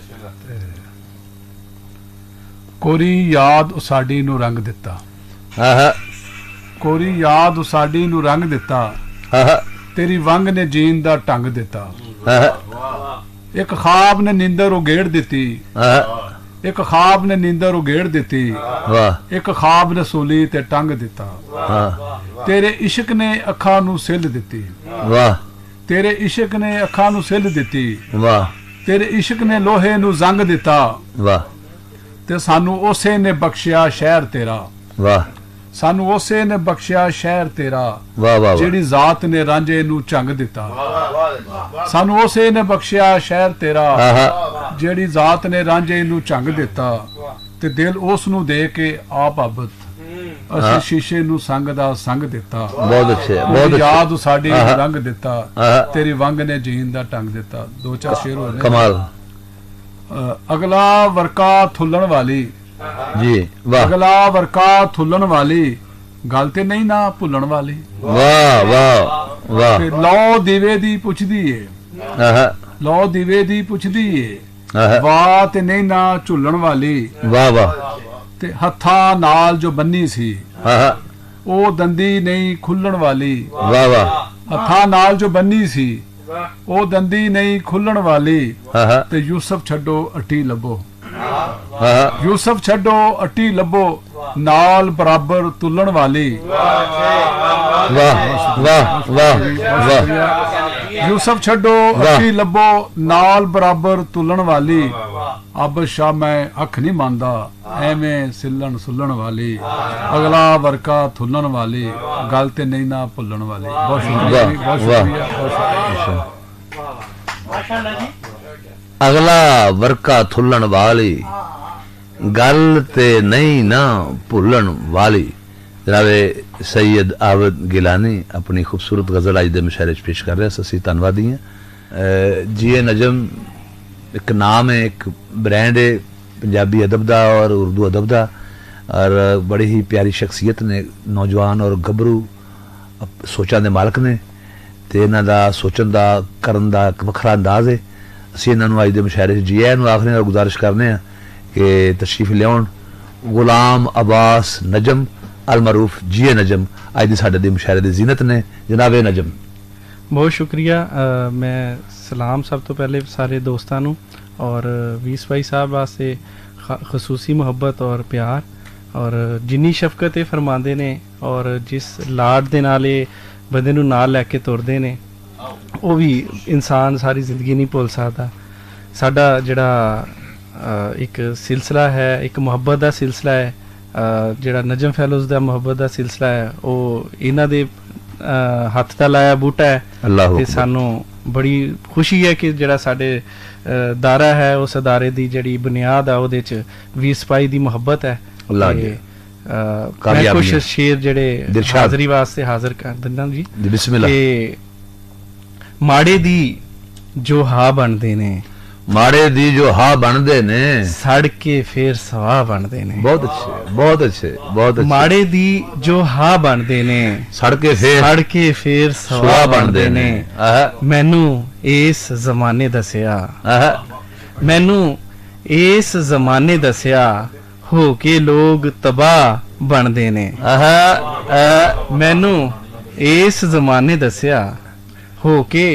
कोरी याद उसाडी नू रंग दिता कोरी याद उसाडी नू रंग दिता तेरी वंग ने जीन दा ढंग दिता एक ख्वाब ने नींदर उगेड़ दिती एक ख्वाब ने नींदर उगेड़ दिती एक ख्वाब ने सूली ते टंग दिता तेरे इश्क ने अखां नू सिल दिती तेरे इश्क ने अखां नू सिल दिती तेरे इश्क ने लोहे नू जंग दिता ते सानू उसे ने बख्शिया शहर तेरा सानू उसे ने बख्शिया शहर तेरा जेड़ी जात ने रांझे नू झंग दिता सानू उसे ने बख्शिया शहर तेरा जेड़ी जात ने रांझे नू झंग दिता ते दिल उस नू दे के आप आबत ਅਸੀਂ ਸ਼ੀਸ਼ੇ ਨੂੰ ਸੰਗ ਦਾ ਸੰਗ ਦਿੱਤਾ ਬਹੁਤ ਅੱਛੇ ਬਹੁਤ ਅੱਛੇ ਯਾਦ ਸਾਡੀ ਰੰਗ ਦਿੱਤਾ ਤੇਰੀ ਵੰਗ ਨੇ ਜੀਣ ਦਾ ਢੰਗ ਦਿੱਤਾ ਦੋ ਚਾਰ ਸ਼ੇਰ ਹੋ ਗਏ ਕਮਾਲ ਅਗਲਾ ਵਰਕਾ ਥੁੱਲਣ ਵਾਲੀ ਜੀ ਵਾਹ ਅਗਲਾ ਵਰਕਾ ਥੁੱਲਣ ਵਾਲੀ ਗੱਲ ਤੇ ਨਹੀਂ ਨਾ ਭੁੱਲਣ ਵਾਲੀ ਵਾਹ ਵਾਹ ਵਾਹ ਤੇ ਲੋ ਦੀਵੇ ਦੀ ਪੁੱਛਦੀ ਏ ਲੋ ਦੀਵੇ ਦੀ ਪੁੱਛਦੀ ਏ ਵਾਹ ਤੇ ਨਹੀਂ ਨਾ ਝੁੱਲਣ ਵਾਲੀ ਵਾਹ ਵਾਹ ਤੇ ਹੱਥਾਂ ਨਾਲ ਜੋ ਬੰਨੀ ਸੀ ਉਹ ਦੰਦੀ ਨਹੀਂ ਖੁੱਲਣ ਵਾਲੀ ਵਾਹ ਵਾਹ ਹੱਥਾਂ ਨਾਲ ਜੋ ਬੰਨੀ ਸੀ ਉਹ ਦੰਦੀ ਨਹੀਂ ਖੁੱਲਣ ਵਾਲੀ ਤੇ ਯੂਸਫ ਛੱਡੋ ਅੱਟੀ ਲੱਭੋ ਯੂਸਫ ਛੱਡੋ ਅੱਟੀ ਲੱਭੋ ਨਾਲ ਬਰਾਬਰ ਤੁਲਣ ਵਾਲੀ ਵਾਹ ਵਾਹ ਵਾਹ ਵਾਹ ਯੂਸਫ ਛੱਡੋ ਅੱਟੀ ਲੱਭੋ ਨਾਲ ਬਰਾਬਰ ਤੁਲਣ ਵਾਲੀ ਅਬ ਸ਼ਾ ਮੈਂ ਅੱਖ ਨਹੀਂ ਮੰਨਦਾ ਐਵੇਂ ਸਿੱਲਣ ਸੁੱਲਣ ਵਾਲੀ ਅਗਲਾ ਵਰਕਾ ਥੁੱਲਣ ਵਾਲੀ ਗੱਲ ਤੇ ਨਹੀਂ ਨਾ ਭੁੱਲਣ ਵਾਲੀ ਬਹੁਤ ਸ਼ੁਕਰੀਆ ਬਹੁਤ ਸ਼ੁਕਰੀਆ ਅਗਲਾ ਵਰਕਾ ਥੁੱਲਣ ਵਾਲੀ ਗੱਲ ਤੇ ਨਹੀਂ ਨਾ ਭੁੱਲਣ ਵਾਲੀ। ਜਨਾਬੇ ਸੈयद ਆਬਦ ਗਿਲਾਨੀ ਆਪਣੀ ਖੂਬਸੂਰਤ ਗਜ਼ਲ ਅੱਜ ਦੇ ਮੁਸ਼ਾਇਰੇ 'ਚ ਪੇਸ਼ ਕਰ ਰਿਹਾ ਸੀ। ਅਸੀਂ ਧੰਨਵਾਦੀ ਹਾਂ। ਜੀ ਨਜਮ ਇੱਕ ਨਾਮ ਹੈ, ਇੱਕ ब्रांड है पंजाबी अदब का और उर्दू अदब का, और बड़ी ही प्यारी शख्सियत ने, नौजवान और गभरू सोचा के मालक ने, तो इन्हों का सोचन का करन का एक वखरा अंदाज है। असी इन्होंने अज के मुशायरे जी आए आखने और गुजारिश करने कि तशरीफ लियाउण गुलाम अब्बास नजम अल मरूफ जी नजम अज के साडे मुशायरे की जीनत ने। जनाब नजम बहुत शुक्रिया। मैं सलाम सब तो पहले सारे दोस्तों नूं और वीस भाई साहब वास्ते खसूसी मुहब्बत और प्यार, और जिन्नी शफकत फरमाते ने और जिस लाड दे नाल बंदे नूं नाल लैके तुरदे ने, वो भी इंसान सारी जिंदगी नहीं भुल सकता। साडा जिहड़ा एक सिलसिला है, एक मुहब्बत का सिलसिला है, जिहड़ा नजम फैलोज़ दा मुहब्बत का सिलसिला है, वो इन्हां दे हत्थ दा लाया बूटा है। ते सानू बड़ी खुशी है कि जिहड़ा साडे दारा है उस अदारे दी जिहड़ी बुनियाद है उहदे च वीर सिपाही दी मुहब्बत है। मैं कुछ शेर जिहड़े हाज़री वास्ते हाज़र कर दिंदा जी। बिस्मिल्लाह। कि माड़े दी जो हा बनदे ने, माड़े दी जो हा बनदे ने, सड़ के फिर सवा बनदे ने। बहुत अच्छे, बहुत अच्छे, बहुत अच्छे। माड़े दी जो हा बनदे ने, सड़ के फिर सवा बनदे ने। मैनू इस जमाने दसिया, मैनू इस जमाने दसिया, हो के लोग तबाह बनदे ने। मैनू इस जमाने दसिया, हो के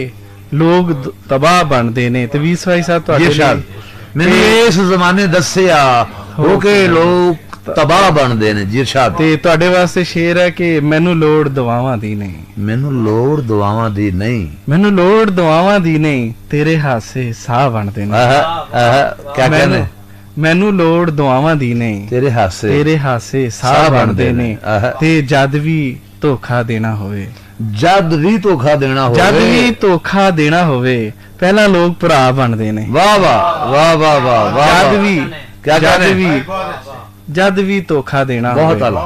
लोग तबाह बनते ने। ते वीस भाई साहब मैंने इस जमाने दसिया हो के लोग तबाह बनते ने। जी इरशाद। ते तुहाडे वास्ते शेर है कि मैनू लोड़ दुआवां दी नहीं, मैनू लोड़ दुआवां दी नहीं, मैनू लोड़ दुआवां दी नहीं, तेरे हासे साह बनते ने। क्या कहने? मैनू लोड़ दुआवां दी नहीं, तेरे हासे साह बनते ने। ते जद भी धोखा देना होवे, जद भी धोखा देना होवे, जद भी धोखा देना होवे, पहला लोग भरा बनते ने। वाह वाह वाह वाह वाह वाह। जद भी क्या जद भी धोखा देना बहुत आला,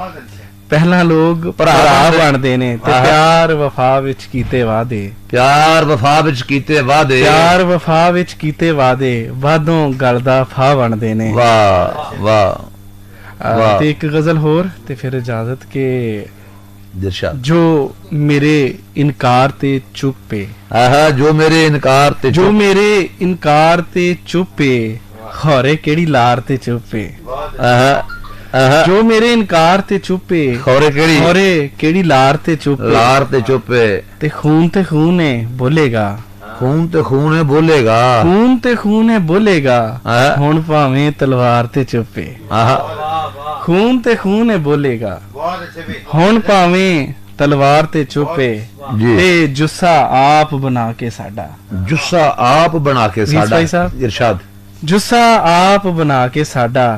पहला लोग भरा बनते ने। ते प्यार वफा विच कीते वादे, प्यार वफा विच कीते वादे, प्यार वफा विच कीते वादे, वादों गलदा फा बनते ने। वाह वाह। ते एक गजल होर ते फिर इजाजत के जो मेरे इनकार ते चुप पे, जो मेरे इनकार ते जो मेरे इनकार ते चुप पे, खौरे केड़ी लार ते चुप पे। जो मेरे इनकार ते चुप पे, खौरे केड़ी लार ते चुप पे, लार ते चुप पे। ते खून है बोलेगा, खून ते खून है बोलेगा, खून ते खून है बोलेगा, हुण भावें तलवार ते चुप पे। खून ते खून है बोलेगा, हुण भावें तलवार ते चुपे। ते जुस्सा आप बना के साडा, जुस्सा आप बना के साडा। इरशाद। जुस्सा आप बना के साडा,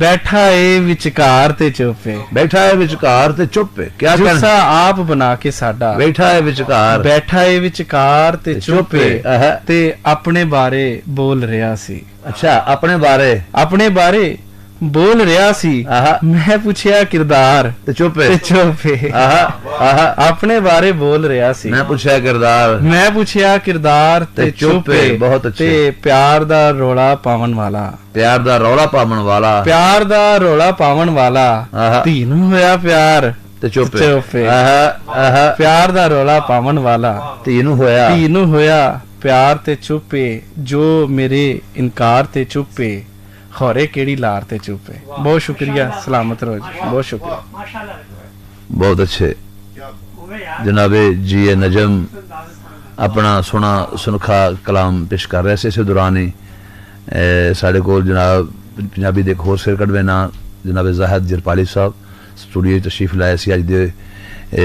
बैठा ए विचकार ते चुपे, बैठा है विचकार ते चुप। क्या जुस्सा आप बना के साडा, बैठा है विचकार, बैठा ए विचकार ते चुपे। ते अपने बारे बोल रहा सी। अच्छा, अपने बारे बोल रहा सी। मैं पूछया किरदार ते चुपे, अपने बारे बोल रहा सी। मैं पूछया किरदार ते चुपे। बहुत अच्छे। ते प्यार दा रोला पावन वाला, प्यार दा रौला पावन वाला, प्यार दा रोला पावन वाला, तीनों होया प्यार ते चुपे। प्यार दा रोला पावन वाला, तीनों होया प्यार ते चुपे। जो मेरे इनकार ते चुपे, खौरे केड़ी लार ते चुपे। बहुत शुक्रिया, सलामत रहो जी। बहुत शुक्रिया। बहुत अच्छे जनाबे जी नजम अपना सोना सुनखा कलाम पेश कर रहे थे। इस दौरान ही साढ़े को जनाब पंजाबी दे एक होर सिर कड़वे ना जनाब जाहिद जरपाली साहब स्टूडियो तशरीफ लाए सी। अज दे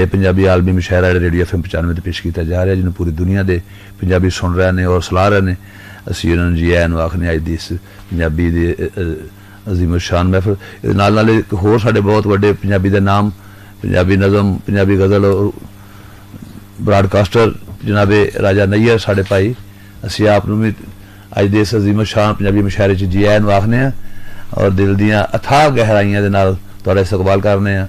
पंजाबी आलमी मुशायरा रेडियो FM 95 पेश किया जा रहा है, जिन्होंने पूरी दुनिया के पंजाबी सुन रहे हैं और सलाह रहे हैं। असी उन्होंने जी आए आखने अज की इस पंजाबी दे अजीम शान महफिल नाल एक होर साडे बहुत वड्डे पंजाबी दे नाम, पंजाबी नज़म, पंजाबी गज़ल और ब्रॉडकास्टर जनाबे राजा नैयर साडे भाई ਅਸੀਂ ਆਪ ਨੂੰ ਵੀ ਅੱਜ ਦੇ ਇਸ ਅਜ਼ੀਮ ਸ਼ਾਨ ਪੰਜਾਬੀ ਮੁਸ਼ਾਇਰੇ 'ਚ ਜੀ ਆਇਆਂ ਨੂੰ ਆਖਦੇ ਹਾਂ ਔਰ ਦਿਲ ਦੀਆਂ ਅਥਾਹ ਗਹਿਰਾਈਆਂ ਦੇ ਨਾਲ ਤੁਹਾਡਾ ਇਸਤਕਬਾਲ ਕਰਨੇ ਆ।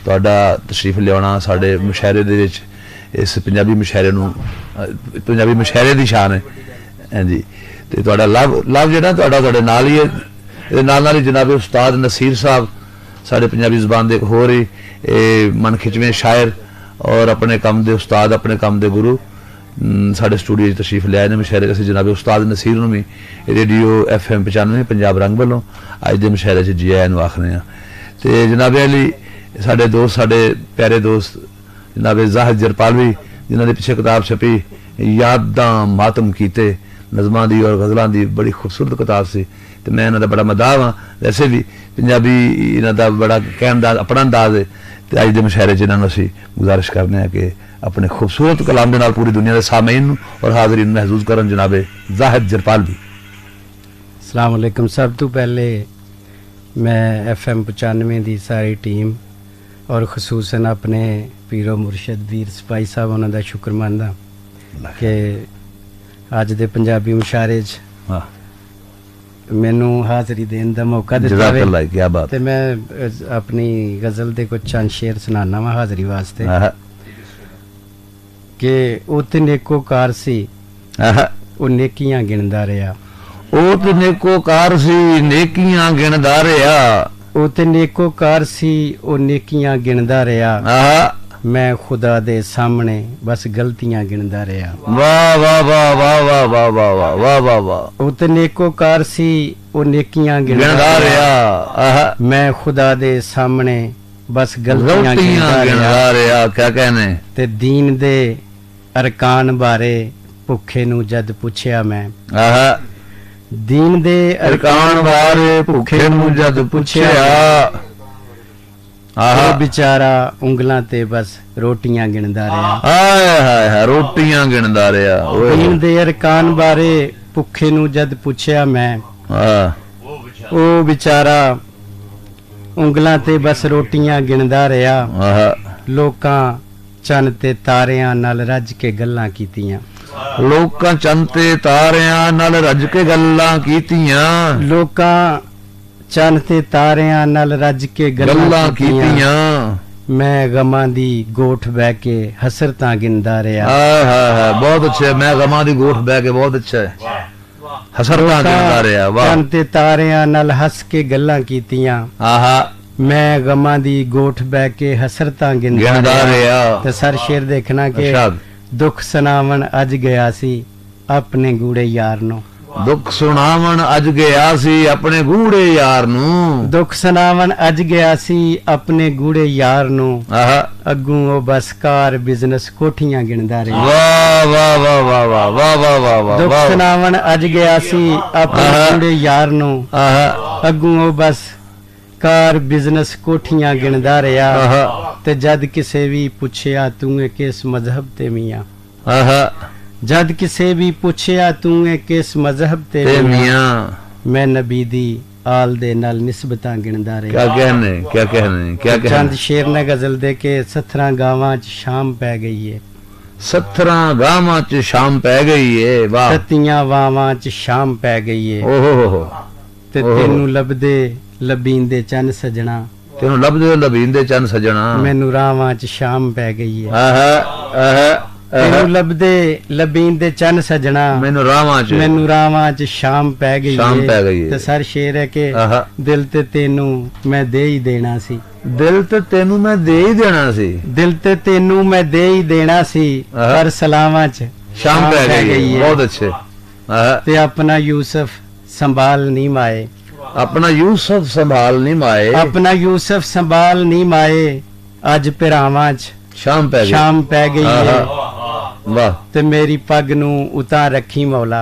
ਤੁਹਾਡਾ ਤਸ਼ਰੀਫ ਲਿਆਉਣਾ ਸਾਡੇ ਮੁਸ਼ਾਇਰੇ ਦੇ ਵਿੱਚ ਇਸ ਪੰਜਾਬੀ ਮੁਸ਼ਾਇਰੇ ਨੂੰ ਪੰਜਾਬੀ ਮੁਸ਼ਾਇਰੇ ਦੀ ਸ਼ਾਨ ਹੈ ਹਾਂਜੀ। ਤੇ ਤੁਹਾਡਾ ਲਵ ਜਿਹੜਾ ਤੁਹਾਡੇ ਨਾਲ ਹੀ ਹੈ। ਇਹਦੇ ਨਾਲ ਹੀ ਜਨਾਬ ਉਸਤਾਦ ਨਸੀਰ ਸਾਹਿਬ ਸਾਡੇ ਪੰਜਾਬੀ ਜ਼ੁਬਾਨ ਦੇ ਇੱਕ ਹੋਰ ਹੀ ਮਨ ਖਿੱਚਵੇਂ ਸ਼ਾਇਰ ਔਰ ਆਪਣੇ ਕੰਮ ਦੇ ਉਸਤਾਦ, ਆਪਣੇ ਕੰਮ ਦੇ ਗੁਰੂ ਸਾਡੇ ਸਟੂਡੀਓ 'ਚ ਤਸ਼ਰੀਫ ਲਿਆਏ ਨੇ ਮੁਸ਼ਾਇਰੇ। ਅਸੀਂ ਜਨਾਬ ਉਸਤਾਦ ਨਸੀਰ ਨੂੰ ਵੀ ਰੇਡੀਓ FM 95 ਪੰਜਾਬ ਰੰਗ ਵੱਲੋਂ ਅੱਜ ਦੇ ਮੁਸ਼ਾਇਰੇ 'ਚ ਜੀ ਆਇਆਂ ਨੂੰ ਆਖਦੇ ਹਾਂ। ਤੇ ਜਨਾਬ ਅਲੀ ਸਾਡੇ ਦੋਸਤ, ਸਾਡੇ ਪਿਆਰੇ ਦੋਸਤ ਜਨਾਬ ਜ਼ਾਹਿਦ ਜਰਪਾਲਵੀ, ਜਿਨ੍ਹਾਂ ਦੇ ਪਿੱਛੇ ਕਿਤਾਬ ਛਪੀ ਯਾਦਾਂ ਮਾਤਮ ਕੀਤੇ, ਨਜ਼ਮਾਂ ਦੀ ਔਰ ਗਜ਼ਲਾਂ ਦੀ ਬੜੀ ਖੂਬਸੂਰਤ ਕਿਤਾਬ ਸੀ ਤੇ ਮੈਂ ਇਹਨਾਂ ਦਾ ਬੜਾ ਮਦਾਹ ਹਾਂ। ਵੈਸੇ ਵੀ ਪੰਜਾਬੀ ਇਹਨਾਂ ਦਾ ਬੜਾ ਕਹਿਣ ਦਾ ਆਪਣਾ ਅੰਦਾਜ਼ ਹੈ ਤੇ ਅੱਜ ਦੇ ਮੁਸ਼ਾਇਰੇ 'ਚ ਇਹਨਾਂ ਨੂੰ ਅਸੀਂ ਗੁਜ਼ਾਰਿਸ਼ ਕਰਨੇ ਹਾਂ ਕਿ ਆਪਣੇ ਖੂਬਸੂਰਤ ਕਲਾਮ ਦੇ ਨਾਲ ਪੂਰੀ ਦੁਨੀਆ ਦੇ ਸਾਮਈਨ ਨੂੰ ਔਰ ਹਾਜ਼ਰੀਨ ਨੂੰ ਮਹਿਜ਼ੂਜ਼ ਕਰਨ। ਜਨਾਬ ਜ਼ਾਹਿਦ ਜਰਪਾਲਵੀ। अस्सलाम वालेकुम। सब तो पहले मैं FM 95 की सारी टीम और खसूसन अपने पीरो मुर्शद वीर सिपाही साहब उन्होंने शुक्रमंद हाँ कि अज दे पंजाबी मुशायरे च मैनू हाज़री देने का मौका दिता है ते मैं अपनी गज़ल दे कुछ चंद शेर सुनाना वा हाज़री वास्ते कि वो ते नेकोकार सी वो नेकियां गिनदा रहा। ਉਹ ਤੇ ਨੇਕੋਕਾਰ ਸੀ ਨੇਕੀਆਂ ਗਿਣਦਾ ਰਿਹਾ। ਉਹ ਤੇ ਨੇਕੋਕਾਰ ਸੀ ਉਹ ਨੇਕੀਆਂ ਗਿਣਦਾ ਰਿਹਾ। ਮੈਂ ਖੁਦਾ ਦੇ ਸਾਹਮਣੇ ਬਸ ਗਲਤੀਆਂ ਗਿਣਦਾ ਰਿਹਾ। ਵਾਹ ਵਾਹ ਵਾਹ ਵਾਹ ਵਾਹ ਵਾਹ ਵਾਹ ਵਾਹ ਵਾਹ ਵਾਹ। ਉਹ ਤੇ ਨੇਕੋਕਾਰ ਸੀ ਉਹ ਨੇਕੀਆਂ ਗਿਣਦਾ ਰਿਹਾ। ਮੈਂ ਖੁਦਾ ਦੇ ਸਾਹਮਣੇ ਬਸ ਗਲਤੀਆਂ ਗਿਣਦਾ ਰਿਹਾ। ਕਿਆ कहने ਤੇ ਦੀਨ ਦੇ ਅਰਕਾਨ ਬਾਰੇ ਭੁੱਖੇ ਨੂੰ ਜਦ ਪੁੱਛਿਆ ਮੈਂ दीन दे अरकान बारे भुखे नूं जद पुछया बेचारा उंगलां ते बस रोटियां गिनदा रहा। हाय हाय हाय रोटियां गिनदा रहा। दीन दे अरकान बारे भुखे नूं जद पुछया मैं ओ बेचारा उंगलां ते बस रोटियां गिनदा रहा। लोकां चन्न ते तारियां नाल रज के गल्लां कीतियां। ਲੋਕਾਂ ਚੰਨ ਤੇ ਤਾਰਿਆਂ ਨਾਲ ਰੱਜ ਕੇ ਗੱਲਾਂ ਕੀਤੀਆਂ। ਲੋਕਾਂ ਚੰਨ ਤੇ ਤਾਰਿਆਂ ਨਾਲ ਰੱਜ ਕੇ ਗੱਲਾਂ ਕੀਤੀਆਂ। ਮੈਂ ਗਮਾਂ ਦੀ ਗੋਠ ਬਹਿ ਕੇ ਹਸਰਤਾਂ ਗਿਣਦਾ ਰਿਹਾ। ਹਾਏ ਹਾਏ ਹਾਏ ਬਹੁਤ ਅੱਛਾ। ਮੈਂ ਗਮਾਂ ਦੀ ਗੋਠ ਬਹਿ ਕੇ ਬਹੁਤ ਅੱਛਾ ਹੈ ਹਸਰਤਾਂ ਗਿਣਦਾ ਰਿਹਾ। ਵਾਹ। ਚੰਨ ਤੇ ਤਾਰਿਆਂ ਨਾਲ ਹੱਸ ਕੇ ਗੱਲਾਂ ਕੀਤੀਆਂ। ਆਹਾ ਮੈਂ ਗਮਾਂ ਦੀ ਗੋਠ ਬਹਿ ਕੇ ਹਸਰਤਾਂ ਗਿਣਦਾ ਰਿਹਾ। ਤੇ ਸਰ ਸ਼ੇਰ ਦੇਖਣਾ ਕਿ दुख सुनावन अज गया सी अपने गूढ़े यार नू। दुख सुनावन अज गया सी अपने गूढ़े यार नू। दुख सुनावन अज गया सी अपने गूढ़े यार नू। अगू वो बस कार बिजनेस कोठियां गिनदा रहा। वाह वाह वाह वाह वाह वाह वाह वाह वाह। दुख सुनावन अज गया सी अपने गूढ़े यार नू। अगू वो बस कार बिजनेस कोठियां गिनदा रहा। ते जद किसे भी पुछया तू किस मजहब ते मियां। जद किसे भी पुछया तू किस मजहब ते मियां। मैं नबी दी आल दे नाल निस्बतां गिनदा रहा। क्या कहने क्या कहने क्या कहने। चंद शेर ने गजल दे के 17 गावां च शाम पै गई है। 17 गावां च शाम पै गई है। वाह। 37 वावां च शाम पै गई है। ओहो ते तेनू लबदे लबींदे चन सजना। तेनू लबदे लबींदे चन सजना। मैनू रावां च शाम पै गई है। तेनू लबदे लबींदे चन सजना। मैनू रावां च शाम पै गई है। ते सर शेर है कि दिल ते तेनू मैं दे ही देना सी। दिल ते तेनू मैं दे ही देना सी। दिल ते तेनू मैं दे ही देना सी पर सलावां च शाम पै गई है। बहुत अच्छे। ते अपना यूसुफ संभाल नहीं माए। अपना यूसुफ संभाल नहीं माए। अपना यूसुफ संभाल नहीं माए। अज पिरावां च शाम पै गई है। वाह। ते मेरी पग नू उतार रखी मौला।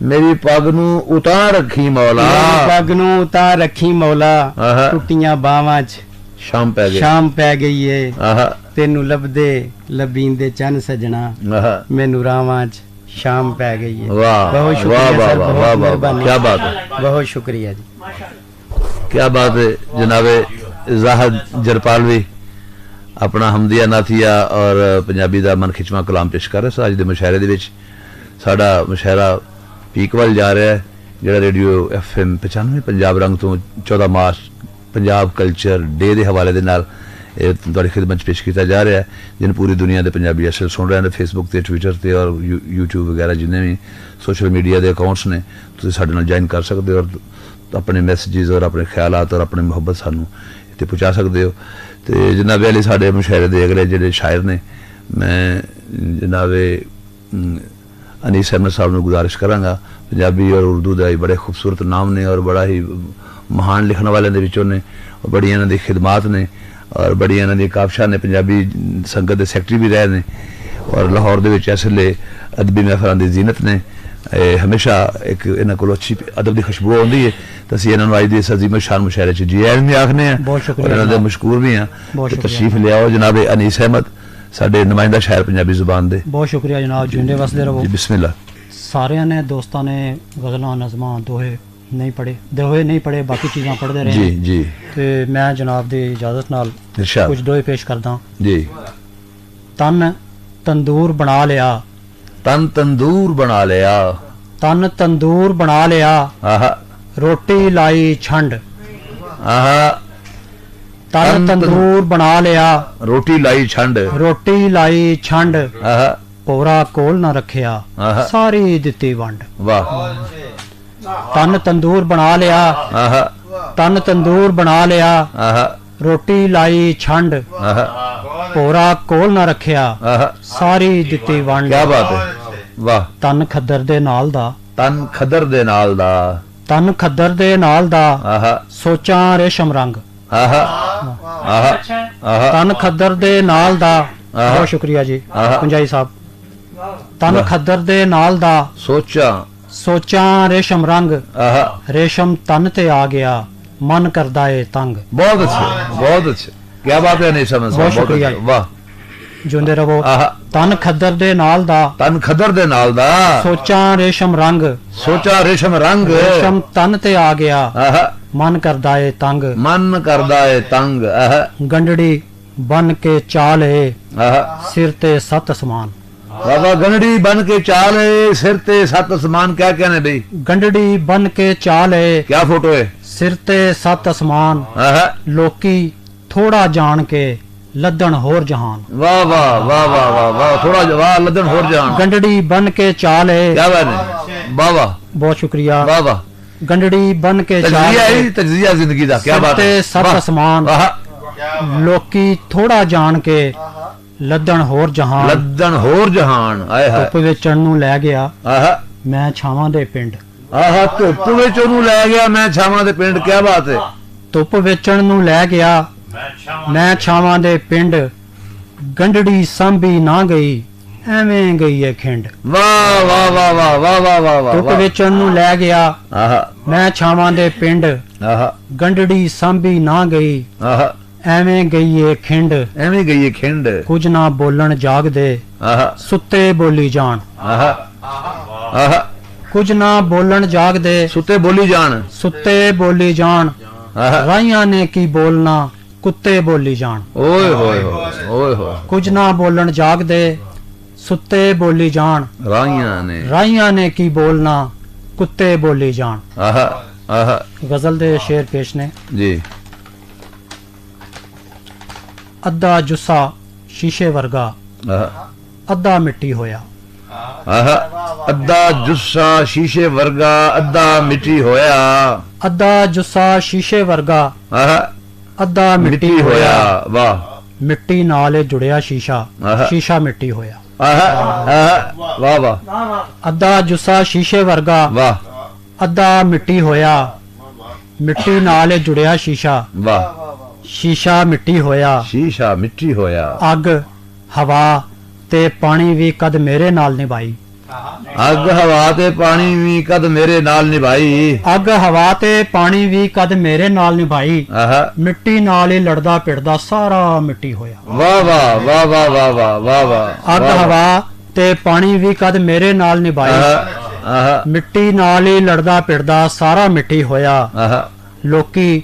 मेरी पग नू उतार रखी मौला। मेरी पग नू उतार रखी मौला। टुटियां बावां च शाम पै गई है। तेनू लबदे लबींदे चन सजना। मैनू रावां च शाम पै गई है। बहुत शुक्रिया सर, बहुत मेहरबानी। क्या बात है। बहुत शुक्रिया जी। क्या बात है जनाबे ज़ाहिद जरपालवी अपना हमदिया नाथिया और पंजाबी दा मन खिचवा कलाम पेश कर रहे। अज दे मुशायरे दे विच साडा मुशायरा ਪੀਕ ਵੱਲ ਜਾ ਰਿਹਾ ਹੈ, ਜਿਹੜਾ ਰੇਡੀਓ FM 95 ਪੰਜਾਬ ਰੰਗ ਤੋਂ 14 ਮਾਰਚ ਪੰਜਾਬ ਕਲਚਰ ਡੇ ਦੇ ਹਵਾਲੇ ਦੇ ਨਾਲ ਇਹ ਤੁਹਾਡੀ ਖਿਦਮਤ 'ਚ ਪੇਸ਼ ਕੀਤਾ ਜਾ ਰਿਹਾ ਹੈ, ਜਿਹਨੂੰ ਪੂਰੀ ਦੁਨੀਆ ਦੇ ਪੰਜਾਬੀ ਅਸਲ ਸੁਣ ਰਹੇ ਨੇ। ਫੇਸਬੁੱਕ ਤੇ, ਟਵਿੱਟਰ ਤੇ ਔਰ YouTube ਵਗੈਰਾ ਜਿੰਨੇ ਵੀ ਸੋਸ਼ਲ ਮੀਡੀਆ ਦੇ ਅਕਾਊਂਟਸ ਨੇ, ਤੁਸੀਂ ਸਾਡੇ ਨਾਲ ਜੁਆਇਨ ਕਰ ਸਕਦੇ ਹੋ ਔਰ ਆਪਣੇ ਮੈਸੇजेस ਔਰ ਆਪਣੇ ਖਿਆਲਾਤ ਔਰ ਆਪਣੀ ਮੁਹੱਬਤ ਸਾਨੂੰ ਇੱਥੇ ਪਹੁੰਚਾ ਸਕਦੇ ਹੋ। ਤੇ ਜਨਾਬੇ ਅਲੀ ਸਾਡੇ ਮੁਸ਼ਾਇਰੇ ਦੇ ਅਗਲੇ ਜਿਹੜੇ ਸ਼ਾਇਰ ਨੇ, ਮੈਂ ਜਨਾਬੇ ਅਨੀਸ ਅਹਿਮਦ ਸਾਹਿਬ ਨੂੰ ਗੁਜ਼ਾਰਿਸ਼ ਕਰਾਂਗਾ। ਪੰਜਾਬੀ ਔਰ ਉਰਦੂ ਦਾ ਬੜੇ ਖੂਬਸੂਰਤ ਨਾਮ ਨੇ ਔਰ ਬੜਾ ਹੀ ਮਹਾਨ ਲਿਖਣ ਵਾਲਿਆਂ ਦੇ ਵਿੱਚੋਂ ਨੇ, ਬੜੀ ਇਹਨਾਂ ਦੀ ਖਿਦਮਾਤ ਨੇ ਔਰ ਬੜੀ ਇਹਨਾਂ ਦੀ ਕਾਬਸ਼ਾਂ ਨੇ। ਪੰਜਾਬੀ ਸੰਗਤ ਦੇ ਸੈਕਟਰੀ ਵੀ ਰਹੇ ਨੇ ਔਰ ਲਾਹੌਰ ਦੇ ਵਿੱਚ ਇਸ ਵੇਲੇ ਅਦਬੀ ਮਹਿਫਲਾਂ ਦੀ ਜ਼ੀਨਤ ਨੇ। ਹਮੇਸ਼ਾ ਇੱਕ ਇਹਨਾਂ ਕੋਲ ਅੱਛੀ ਅਦਬ ਦੀ ਖੁਸ਼ਬੂ ਆਉਂਦੀ ਹੈ, ਤਾਂ ਅਸੀਂ ਇਹਨਾਂ ਨੂੰ ਅੱਜ ਦੀ ਇਸ ਅਜ਼ੀਮ ਸ਼ਾਨ ਮੁਸ਼ਾਇਰੇ 'ਚ ਜੀ ਆਇਆਂ ਵੀ ਆਖਦੇ ਹਾਂ ਔਰ ਇਹਨਾਂ ਦੇ ਮਸ਼ਕੂਰ ਵੀ ਹਾਂ ਕਿ ਤਸ਼ਰੀਫ ਲਿਆਓ। ਜਨਾਬ ਅਨੀਸ ਅਹਿਮਦ ਸਾਡੇ ਨੁਮਾਇੰਦਾ ਸ਼ਾਇਰ ਪੰਜਾਬੀ ਜ਼ੁਬਾਨ ਦੇ। ਬਹੁਤ ਸ਼ੁਕਰੀਆ ਜਨਾਬ, ਜਿੰਦੇ ਵਸਦੇ ਰਹੋ। ਜੀ ਬਿਸਮਿल्लाह। ਸਾਰਿਆਂ ਨੇ ਦੋਸਤਾਂ ਨੇ ਗਜ਼ਲਾਂ ਨਜ਼ਮਾਂ ਦੋਹੇ ਨਹੀਂ ਪੜ੍ਹੇ, ਬਾਕੀ ਚੀਜ਼ਾਂ ਪੜ੍ਹਦੇ ਰਹੇ ਜੀ ਜੀ। ਤੇ ਮੈਂ ਜਨਾਬ ਦੀ ਇਜਾਜ਼ਤ ਨਾਲ ਕੁਝ ਦੋਹੇ ਪੇਸ਼ ਕਰਦਾ ਜੀ। ਤਨ ਤੰਦੂਰ ਬਣਾ ਲਿਆ, ਤਨ ਤੰਦੂਰ ਬਣਾ ਲਿਆ, ਤਨ ਤੰਦੂਰ ਬਣਾ ਲਿਆ, ਆਹਾ ਰੋਟੀ ਲਾਈ ਛੰਡ, ਆਹਾ ਤਨ ਤੰਦੂਰ ਬਣਾ ਲਿਆ, ਰੋਟੀ ਲਾਈ ਛੰਡ, ਰੋਟੀ ਲਾਈ ਛੰਡ, ਆਹਾ ਪੋਰਾ ਕੋਲ ਨਾ ਰੱਖਿਆ, ਸਾਰੀ ਦਿੱਤੀ ਵੰਡ। ਵਾਹ। ਤਨ ਤੰਦੂਰ ਬਣਾ ਲਿਆ, ਆਹਾ ਤਨ ਤੰਦੂਰ ਬਣਾ ਲਿਆ, ਆਹਾ ਰੋਟੀ ਲਾਈ ਛੰਡ, ਆਹਾ ਪੋਰਾ ਕੋਲ ਨਾ ਰੱਖਿਆ, ਆਹਾ ਸਾਰੀ ਦਿੱਤੀ ਵੰਡ। ਕੀ ਬਾਤ ਹੈ, ਵਾਹ। ਤਨ ਖੱਦਰ ਦੇ ਨਾਲ ਦਾ, ਤਨ ਖੱਦਰ ਦੇ ਨਾਲ ਦਾ, ਤਨ ਖੱਦਰ ਦੇ ਨਾਲ ਦਾ, ਆਹਾ ਸੋਚਾਂ ਰੇਸ਼ਮ ਰੰਗ, ਆਹਾ ਆਹਾ ਆਹਾ ਤਨ ਖੱਦਰ ਦੇ ਨਾਲ ਦਾ। ਬਹੁਤ ਸ਼ੁਕਰੀਆ ਜੀ ਪੰਜਾਈ ਸਾਹਿਬ। ਤਨ ਖੱਦਰ ਦੇ ਨਾਲ ਦਾ, ਸੋਚਾਂ ਰੇਸ਼ਮ ਰੰਗ, ਰੇਸ਼ਮ ਤਨ ਤੇ ਆ ਗਿਆ, ਮਨ ਕਰਦਾ ਏ ਤੰਗ। ਬਹੁਤ ਅੱਛੇ, ਬਹੁਤ ਅੱਛੇ, ਕੀ ਬਾਤ ਹੈ ਅਨੀਸ ਅਹਿਮਦ ਸਾਹਿਬ, ਬਹੁਤ ਸ਼ੁਕਰੀਆ, ਵਾਹ। ਜਿਉਂਦੇ ਰਹੋ। ਤਨ ਖੱਦਰ ਦੇ ਨਾਲ ਦਾ, ਤਨ ਖੱਦਰ ਦੇ ਨਾਲ ਦਾ, ਸੋਚਾਂ ਰੇਸ਼ਮ ਰੰਗ, ਸੋਚਾਂ ਰੇਸ਼ਮ ਰੰਗ, ਰੇਸ਼ਮ ਤਨ ਤੇ ਆ ਗਿਆ, ਮਨ ਕਰਦਾ ਏ ਤੰਗ, ਮਨ ਕਰਦਾ ਏ ਤੰਗ। ਗੰਢੜੀ ਬਨ ਕੇ ਚਾਲੇ, ਸਿਰ ਤੇ ਸੱਤ ਅਸਮਾਨ। ਬਾਬਾ ਗੰਢੜੀ ਬਨ ਕੇ ਚਾਲੇ, ਸਿਰ ਤੇ ਸੱਤ ਅਸਮਾਨ। ਕਿਆ कहने ਬਈ? ਗੰਢੜੀ ਬਨ ਕੇ ਚਾਲੇ, ਕਿਆ ਫੋਟੋ ਹੈ? ਸਿਰ ਤੇ ਸੱਤ ਅਸਮਾਨ, ਲੋਕੀ ਥੋੜਾ ਜਾਣ ਕੇ ਲੱਦਣ ਹੋਰ ਜਹਾਨ। ਵਾਹ ਵਾਹ ਵਾਹ ਵਾਹ ਵਾਹ ਵਾਹ, ਥੋੜਾ ਜਵਾ ਲੱਦਣ ਹੋਰ ਜਹਾਨ। ਗੰਢੜੀ ਬਨ ਕੇ ਚਾਲੇ, ਕਿਆ ਬਾਤ ਹੈ, ਵਾਹ ਵਾਹ, ਬਹੁਤ ਸ਼ੁਕਰੀਆ, ਵਾਹ ਵਾਹ। ਗੰਢੜੀ ਬਨ ਕੇ ਚਾਲੇ, ਤਜਜ਼ੀਆ ਜ਼ਿੰਦਗੀ ਦਾ, ਕਿਆ ਬਾਤ ਹੈ। ਸਿਰ ਤੇ ਸੱਤ ਅਸਮਾਨ, ਲੋਕੀ ਥੋੜਾ ਜਾਣ ਕੇ ਲੱਦਣ ਹੋਰ ਜਹਾਨ, ਲੱਦਣ ਹੋਰ ਜਹਾਨ। ਆਏ ਹਾਏ। ਧੁੱਪ ਵੇਚਣ ਨੂੰ ਲੈ ਗਿਆ, ਆਹਾ ਮੈਂ ਛਾਵਾਂ ਦੇ ਪਿੰਡ, ਆਹਾ ਧੁੱਪ ਵਿੱਚ ਉਹਨੂੰ ਲੈ ਗਿਆ, ਮੈਂ ਛਾਵਾਂ ਦੇ ਪਿੰਡ। ਕਿਆ ਬਾਤ ਹੈ। ਧੁੱਪ ਵੇਚਣ ਨੂੰ ਲੈ ਗਿਆ, ਮੈਂ ਛਾਵਾਂ ਦੇ ਪਿੰਡ, ਗੰਢੜੀ ਸਾਂਭੀ ਨਾ ਗਈ, ਐਵੇਂ ਗਈ ਏ ਖਿੰਡ। ਵਾਹ ਵਾਹ ਵਾਹ ਵਾਹ ਵਾਹ ਵਾਹ ਵਾਹ ਵਾਹ। ਧੁੱਪ ਵੇਚਣ ਨੂੰ ਲੈ ਗਿਆ, ਆਹਾ ਮੈਂ ਛਾਵਾਂ ਦੇ ਪਿੰਡ, ਆਹਾ ਗੰਢੜੀ ਸਾਂਭੀ ਨਾ ਗਈ, ਆਹਾ ਐਵੇਂ ਗਈ ਏ ਖਿੰਡ, ਐਵੇਂ ਗਈ ਏ ਖਿੰਡ। ਕੁਝ ਨਾ ਬੋਲਣ ਜਾਗਦੇ, ਆਹਾ ਸੁੱਤੇ ਬੋਲੀ ਜਾਣ। ਆਹਾ ਆਹਾ ਕੁਝ ਨਾ ਬੋਲਣ ਜਾਗਦੇ, ਸੁੱਤੇ ਬੋਲੀ ਜਾਣ, ਸੁੱਤੇ ਬੋਲੀ ਜਾਣ। ਰਾਈਆਂ ਨੇ ਕੀ ਬੋਲਣਾ, ਕੁੱਤੇ ਬੋਲੀ ਜਾਣ। ਓਏ ਹੋਏ ਹੋਏ ਓਏ ਹੋਏ। ਕੁਝ ਨਾ ਬੋਲਣ ਜਾਗਦੇ, ਸੁੱਤੇ ਬੋਲੀ ਜਾਣ। ਰਾਈਆਂ ਨੇ ਕੀ ਬੋਲਣਾ, ਕੁੱਤੇ ਬੋਲੀ ਜਾਣ। ਆਹਾ ਆਹਾ ਗਜ਼ਲ ਦੇ ਸ਼ੇਰ ਪੇਸ਼ ਨੇ ਜੀ। ਅੱਧਾ ਜੁੱਸਾ ਸ਼ੀਸ਼ੇ ਵਰਗਾ, ਅੱਧਾ ਮਿੱਟੀ ਹੋਇਆ। ਅੱਧਾ ਜੁੱਸਾ ਸ਼ੀਸ਼ੇ ਵਰਗਾ, ਅੱਧਾ ਮਿੱਟੀ ਹੋਇਆ। ਅੱਧਾ ਜੁੱਸਾ ਸ਼ੀਸ਼ੇ ਵਰਗਾ, ਅੱਧਾ ਮਿੱਟੀ ਹੋਇਆ। ਵਾਹ। ਮਿੱਟੀ ਨਾਲ ਜੁੜਿਆ ਸ਼ੀਸ਼ਾ, ਸ਼ੀਸ਼ਾ ਮਿੱਟੀ ਹੋਇਆ। ਵਾਹ ਵਾਹ। ਅੱਧਾ ਜੁੱਸਾ ਸ਼ੀਸ਼ੇ ਵਰਗਾ, ਵਾਹ। ਅੱਧਾ ਮਿੱਟੀ ਹੋਇਆ, ਮਿੱਟੀ ਨਾਲ ਜੁੜਿਆ ਸ਼ੀਸ਼ਾ। ਵਾਹ। ਸ਼ੀਸ਼ਾ ਮਿੱਟੀ ਹੋਇਆ, ਸ਼ੀਸ਼ਾ ਮਿੱਟੀ ਹੋਇਆ। ਅੱਗ ਹਵਾ ਤੇ ਪਾਣੀ ਵੀ ਕਦ ਮੇਰੇ ਨਾਲ ਨਿਭਾਈ। ਅੱਗ ਹਵਾ ਤੇ ਪਾਣੀ ਵੀ ਕਦ ਮੇਰੇ ਨਾਲ ਨਿਭਾਈ। ਅੱਗ ਹਵਾ ਤੇ ਪਾਣੀ ਵੀ ਕਦ ਮੇਰੇ ਨਾਲ ਨਿਭਾਈ। ਮਿੱਟੀ ਨਾਲ ਹੀ ਲੜਦਾ ਪਿੜਦਾ ਸਾਰਾ ਮਿੱਟੀ ਹੋਇਆ। ਵਾਹ ਵਾਹ ਵਾਹ ਵਾਹ ਵਾਹ ਵਾਹ ਵਾਹ ਵਾਹ। ਅੱਗ ਹਵਾ ਤੇ ਪਾਣੀ ਵੀ ਕਦ ਮੇਰੇ ਨਾਲ ਨਿਭਾਈ। ਮਿੱਟੀ ਨਾਲ ਹੀ ਲੜਦਾ ਪਿੜਦਾ ਸਾਰਾ ਮਿੱਟੀ ਹੋਇਆ। ਲੋਕੀ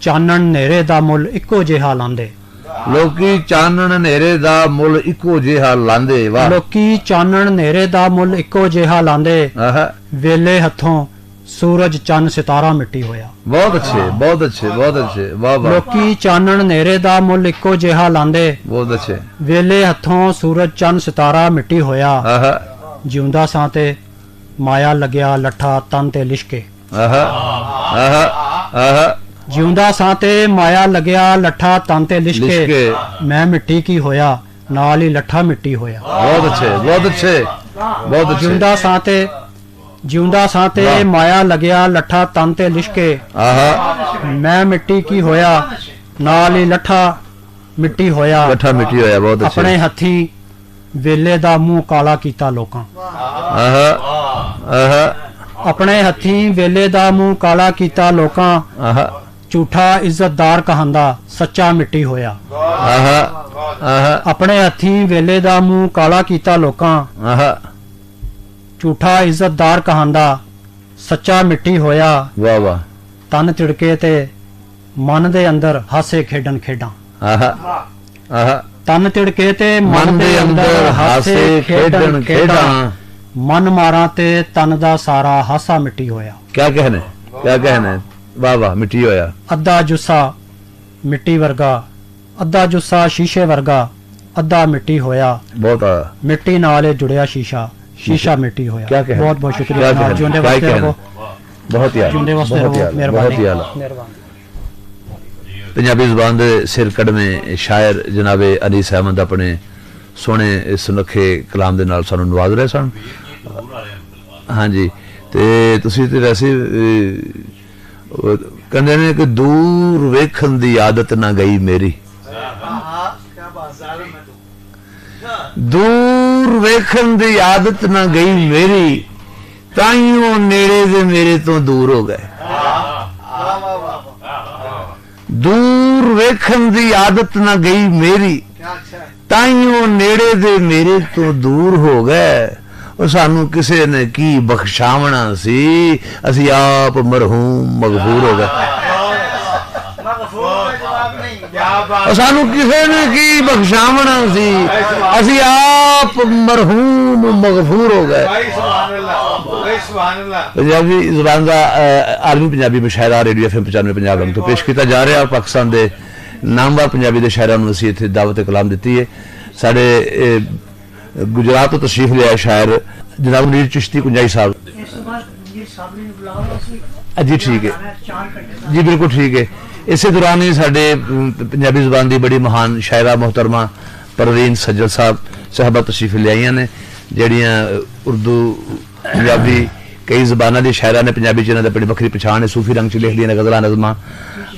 ਚਾਨਣ ਹਨੇਰੇ ਦਾ ਮੁੱਲ ਇੱਕੋ ਜਿਹਾ ਲਾਂਦੇ। ਲੋਕੀ ਚਾਨਣ ਹਨੇਰੇ ਦਾ ਮੁੱਲ ਇੱਕੋ ਜਿਹਾ ਲਾਂਦੇ। ਵਾਹ। ਲੋਕੀ ਚਾਨਣ ਹਨੇਰੇ ਦਾ ਮੁੱਲ ਇੱਕੋ ਜਿਹਾ ਲਾਂਦੇ। ਵੇਲੇ ਹੱਥੋਂ ਸੂਰਜ ਚੰਨ ਸਿਤਾਰਾ ਮਿੱਟੀ ਹੋਇਆ। ਬਹੁਤ ਅੱਛੇ, ਬਹੁਤ ਅੱਛੇ, ਬਹੁਤ ਅੱਛੇ। ਵਾਹ ਵਾਹ। ਲੋਕੀ ਚਾਨਣ ਹਨੇਰੇ ਦਾ ਮੁੱਲ ਇੱਕੋ ਜਿਹਾ ਲਾਂਦੇ। ਬਹੁਤ ਅੱਛੇ। ਵੇਲੇ ਹੱਥੋਂ ਸੂਰਜ ਚੰਨ ਸਿਤਾਰਾ ਮਿੱਟੀ ਹੋਇਆ। ਜਿਉਂਦਾ ਸਾਂ ਤੇ ਮਾਇਆ ਲੱਗਿਆ ਲੱਠਾ ਤਨ ਤੇ ਲਿਸ਼ਕੇ। ਜਿਉਂਦਾ ਸਾਂ ਤੇ ਮਾਇਆ ਲੱਗਿਆ ਲੱਠਾ ਤਨ ਤੇ ਲਿਸ਼ਕੇ। ਮੈਂ ਮਿੱਟੀ ਕੀ ਹੋਇਆ ਨਾਲ ਹੀ ਲੱਠਾ ਮਿੱਟੀ ਹੋਇਆ। ਬਹੁਤ ਅੱਛੇ, ਬਹੁਤ ਅੱਛੇ, ਬਹੁਤ ਅੱਛੇ। ਜਿਉਂਦਾ ਸਾਂ ਤੇ ਮਾਇਆ ਲੱਗਿਆ ਲੱਠਾ ਤਨ ਤੇ ਲਿਸ਼ਕੇ। ਮੈਂ ਮਿੱਟੀ ਕੀ ਹੋਇਆ ਨਾਲ ਹੀ ਲੱਠਾ ਮਿੱਟੀ ਹੋਇਆ। ਲੱਠਾ ਮਿੱਟੀ ਹੋਇਆ। ਬਹੁਤ ਅੱਛੇ। ਆਪਣੇ ਹੱਥੀਂ ਵੇਲੇ ਦਾ ਮੂੰਹ ਕਾਲਾ ਕੀਤਾ ਲੋਕਾਂ। ਆਪਣੇ ਹੱਥੀਂ ਵੇਲੇ ਦਾ ਮੂੰਹ ਕਾਲਾ ਕੀਤਾ ਲੋਕਾਂ। ਝੂਠਾ ਇੱਜ਼ਤਦਾਰ ਕਹਾਂਦਾ ਸੱਚਾ ਮਿੱਟੀ ਹੋਇਆ। ਆਪਣੇ ਹੱਥੀਂ ਵੇਲੇ ਦਾ ਮੂੰਹ ਕਾਲਾ ਕੀਤਾ ਲੋਕਾਂ। ਝੂਠਾ ਇੱਜ਼ਤਦਾਰ ਕਹਾਂਦਾ ਸੱਚਾ ਮਿੱਟੀ ਹੋਇਆ। ਵਾਹ ਵਾਹ। ਤਨ ਤਿੜਕੇ ਤੇ ਮਨ ਦੇ ਅੰਦਰ ਹਾਸੇ ਖੇਡਣ ਖੇਡਾਂ। ਤਨ ਤਿੜਕੇ ਤੇ ਮਨ ਦੇ ਅੰਦਰ ਹਾਸੇ ਖੇਡਣ ਖੇਡਾਂ। ਮਨ ਮਾਰਾਂ ਤੇ ਤਨ ਦਾ ਸਾਰਾ ਹਾਸਾ ਮਿੱਟੀ ਹੋਇਆ। ਕਿਆ ਕਹਿਣਾ, ਕਿਆ ਕਹਿਣਾ। ਵਾਹ ਵਾਹ। ਮਿੱਟੀ ਹੋਇਆ। ਅੱਧਾ ਜੁੱਸਾ ਮਿੱਟੀ ਵਰਗਾ, ਅੱਧਾ ਜੁੱਸਾ ਸ਼ੀਸ਼ੇ ਵਰਗਾ, ਅੱਧਾ ਮਿੱਟੀ ਹੋਇਆ। ਬਹੁਤ ਮਿੱਟੀ ਨਾਲ ਜੁੜਿਆ ਸ਼ੀਸ਼ਾ, ਸ਼ੀਸ਼ਾ ਮਿੱਟੀ ਹੋਇਆ। ਬਹੁਤ ਬਹੁਤ ਸ਼ੁਕਰੀਆ ਜਨਾਬ। ਜਿਉਂਦੇ ਵਾਸਤੇ ਰਹੋ। ਬਹੁਤ ਹੀ ਆਲਾ, ਜਿਉਂਦੇ ਵਾਸਤੇ ਰਹੋ। ਮਿਹਰਬਾਨੀ। ਬਹੁਤ ਹੀ ਆਲਾ। ਪੰਜਾਬੀ ਜ਼ੁਬਾਨ ਦੇ ਸਿਰ ਕੱਢਵੇਂ ਸ਼ਾਇਰ ਜਨਾਬੇ ਅਨੀਸ ਅਹਿਮਦ ਆਪਣੇ ਸੋਹਣੇ ਸੁਨੱਖੇ ਕਲਾਮ ਦੇ ਨਾਲ ਸਾਨੂੰ ਨਵਾਜ਼ ਰਹੇ ਸਨ। ਹਾਂਜੀ। ਤੇ ਤੁਸੀਂ ਤੇ ਵੈਸੇ ਕਹਿੰਦੇ ਨੇ ਕਿ ਦੂਰ ਵੇਖਣ ਦੀ ਆਦਤ ਨਾ ਗਈ ਮੇਰੀ। ਦੂਰ ਵੇਖਣ ਦੀ ਆਦਤ ਨਾ ਗਈ ਮੇਰੀ, ਤਾਈਓ ਨੇੜੇ ਦੇ ਮੇਰੇ ਤੋਂ ਦੂਰ ਹੋ ਗਏ। ਦੂਰ ਵੇਖਣ ਦੀ ਆਦਤ ਨਾ ਗਈ ਮੇਰੀ, ਤਾਈਓ ਨੇੜੇ ਦੇ ਮੇਰੇ ਤੋਂ ਦੂਰ ਹੋ ਗਏ। ਉਹ ਸਾਨੂੰ ਕਿਸੇ ਨੇ ਕੀ ਬਖਸ਼ਾਵਣਾ ਸੀ, ਅਸੀਂ ਆਪ ਮਰਹੂਮ ਮਗਫੂਰ ਹੋ ਗਏ। ਸਾਨੂੰ ਕਿਸੇ ਨੇ ਕੀ ਬਖਸ਼ਾਵਣਾ ਸੀ, ਅਸੀਂ ਆਪ ਮਰਹੂਮ ਮਗਫੂਰ ਹੋ ਗਏ। ਪੰਜਾਬੀ ਜ਼ੁਬਾਨ ਦਾ ਆਲਮੀ ਪੰਜਾਬੀ ਮੁਸ਼ਾਇਰਾ ਰੇਡੀਓ FM 95 ਪੰਜਾਬ ਤੋਂ ਪੇਸ਼ ਕੀਤਾ ਜਾ ਰਿਹਾ। ਪਾਕਿਸਤਾਨ ਦੇ ਨਾਮਵਰ ਪੰਜਾਬੀ ਦੇ ਸ਼ਾਇਰਾਂ ਨੂੰ ਅਸੀਂ ਇੱਥੇ ਦਾਵਤ ਕਲਾਮ ਦਿੱਤੀ ਹੈ। ਸਾਡੇ ਗੁਜਰਾਤ ਤੋਂ ਤਸ਼ਰੀਫ ਲਿਆ ਸ਼ਾਇਰ ਜਨਾਬ ਮੁਨੀਰ ਚਿਸ਼ਤੀ ਕੁੰਜਾਈ ਸਾਹਿਬ। ਜੀ ਠੀਕ ਹੈ ਜੀ, ਬਿਲਕੁਲ ਠੀਕ ਹੈ। ਇਸੇ ਦੌਰਾਨ ਹੀ ਸਾਡੇ ਪੰਜਾਬੀ ਜ਼ੁਬਾਨ ਦੀ ਬੜੀ ਮਹਾਨ ਸ਼ਾਇਰਾ ਮੁਹਤਰਮਾ ਪਰਵੀਨ ਸੱਜਲ ਸਾਹਿਬਾ ਤਸ਼ਰੀਫ ਲਿਆਈਆਂ ਨੇ, ਜਿਹੜੀਆਂ ਉਰਦੂ ਪੰਜਾਬੀ ਕਈ ਜ਼ਬਾਨਾਂ ਦੇ ਸ਼ਾਇਰਾਂ ਨੇ ਪੰਜਾਬੀ ਚ ਇਹਨਾਂ ਦੀ ਬੜੀ ਵੱਖਰੀ ਪਛਾਣ ਹੈ। ਸੂਫੀ ਰੰਗ ਚ ਲਿਖਦੀਆਂ ਨੇ ਗਜ਼ਲਾਂ ਨਜ਼ਮਾਂ,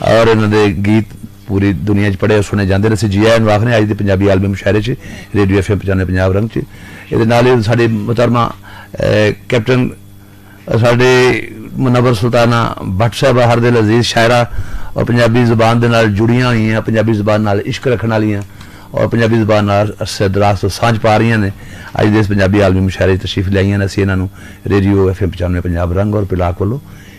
ਔਰ ਇਹਨਾਂ ਦੇ ਗੀਤ ਪੂਰੀ ਦੁਨੀਆ 'ਚ ਪੜ੍ਹੇ ਸੁਣੇ ਜਾਂਦੇ ਨੇ। ਅਸੀਂ ਜੀ ਆਇਆਂ ਨੂੰ ਆਖਦੇ ਅੱਜ ਦੇ ਪੰਜਾਬੀ ਆਲਬਮ ਮੁਸ਼ਾਇਰੇ 'ਚ ਰੇਡੀਓ FM 95 ਪੰਜਾਬ ਰੰਗ 'ਚ। ਇਹਦੇ ਨਾਲ ਹੀ ਸਾਡੇ ਮੁਹਤਰਮਾ ਕੈਪਟਨ ਸਾਡੇ ਮੁਨੱਵਰ ਸੁਲਤਾਨਾ ਭੱਟ ਸਾਹਿਬਾ ਹਰ ਦਿਲ ਅਜ਼ੀਜ਼ ਸ਼ਾਇਰਾ ਔਰ ਪੰਜਾਬੀ ਜ਼ੁਬਾਨ ਦੇ ਨਾਲ ਜੁੜੀਆਂ ਹੋਈਆਂ, ਪੰਜਾਬੀ ਜ਼ੁਬਾਨ ਨਾਲ ਇਸ਼ਕ ਰੱਖਣ ਵਾਲੀਆਂ ਔਰ ਪੰਜਾਬੀ ਜ਼ੁਬਾਨ ਨਾਲ ਅਰਸੇ ਦਰਾਜ਼ ਤੋਂ ਸਾਂਝ ਪਾ ਰਹੀਆਂ ਨੇ, ਅੱਜ ਦੇ ਇਸ ਪੰਜਾਬੀ ਆਲਮੀ ਮੁਸ਼ਾਇਰੇ 'ਚ ਤਸ਼ਰੀਫ ਲਿਆਈਆਂ ਨੇ। ਅਸੀਂ ਇਹਨਾਂ ਨੂੰ ਰੇਡੀਓ FM 95 ਪੰਜਾਬ ਰੰਗ ਔਰ ਪਿਲਾਕ ਵੱਲੋਂ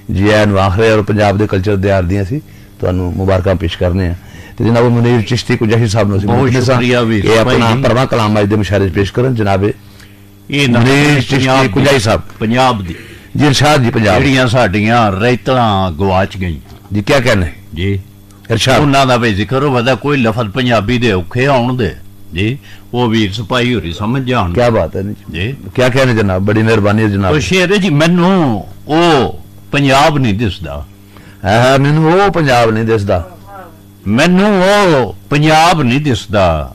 ਜੀ ਆਇਆਂ ਨੂੰ ਆਖ ਰਹੇ ਔਰ ਪੰਜਾਬ ਦੇ ਕਲਚਰ ਦੇ ਆਰਦੀਆਂ ਸੀ ਤੁਹਾਨੂੰ ਮੁਬਾਰਕਾਂ ਪੇਸ਼ ਕਰਨੇ ਆ। ਤੇ ਜਨਾਬ ਮੁਨੀਰ ਚਿਸ਼ਤੀ ਕੁੰਜਾਈ ਸਾਹਿਬ ਨੂੰ ਬਹੁਤ ਸ਼ੁਕਰੀਆ ਵੀ ਇਹ ਆਪਣਾ ਪਰਮਾ ਕਲਾਮ ਅੱਜ ਦੇ ਮੁਸ਼ਾਇਰੇ 'ਚ ਪੇਸ਼ ਕਰਨ। ਜਨਾਬੇ ਇਹ ਮੁਨੀਰ ਚਿਸ਼ਤੀ ਕੁੰਜਾਈ ਸਾਹਿਬ ਪੰਜਾਬ ਦੀ ਜੀ ਇਰਸ਼ਾਦ ਜੀ। ਪੰਜਾਬ ਜਿਹੜੀਆਂ ਸਾਡੀਆਂ ਰੈਤਲਾਂ ਗਵਾਚ ਗਈਆਂ ਜੀ, ਕੀ ਕਹਿਣੇ ਜੀ ਇਰਸ਼ਾਦ ਉਹਨਾਂ ਦਾ ਵੀ ਜ਼ਿਕਰ ਹੋਵੇ। ਕੋਈ ਲਫ਼ਜ਼ ਪੰਜਾਬੀ ਦੇ ਔਖੇ ਆਉਣ ਦੇ ਜੀ, ਉਹ ਵੀਰ ਸਿਪਾਹੀ ਹੋਰੀ ਸਮਝ ਜਾਣ। ਕੀ ਬਾਤ ਹੈ ਜੀ, ਕੀ ਕਹਿਣੇ ਜਨਾਬ, ਬੜੀ ਮਿਹਰਬਾਨੀ ਹੈ ਜਨਾਬ। ਉਹ ਸ਼ੇਰ ਜੀ ਮੈਨੂੰ ਉਹ ਪੰਜਾਬ ਨਹੀਂ ਦਿਸਦਾ। ਮੈਨੂੰ ਉਹ ਪੰਜਾਬ ਨਹੀਂ ਦਿਸਦਾ, ਮੈਨੂੰ ਉਹ ਪੰਜਾਬ ਨਹੀਂ ਦਿਸਦਾ,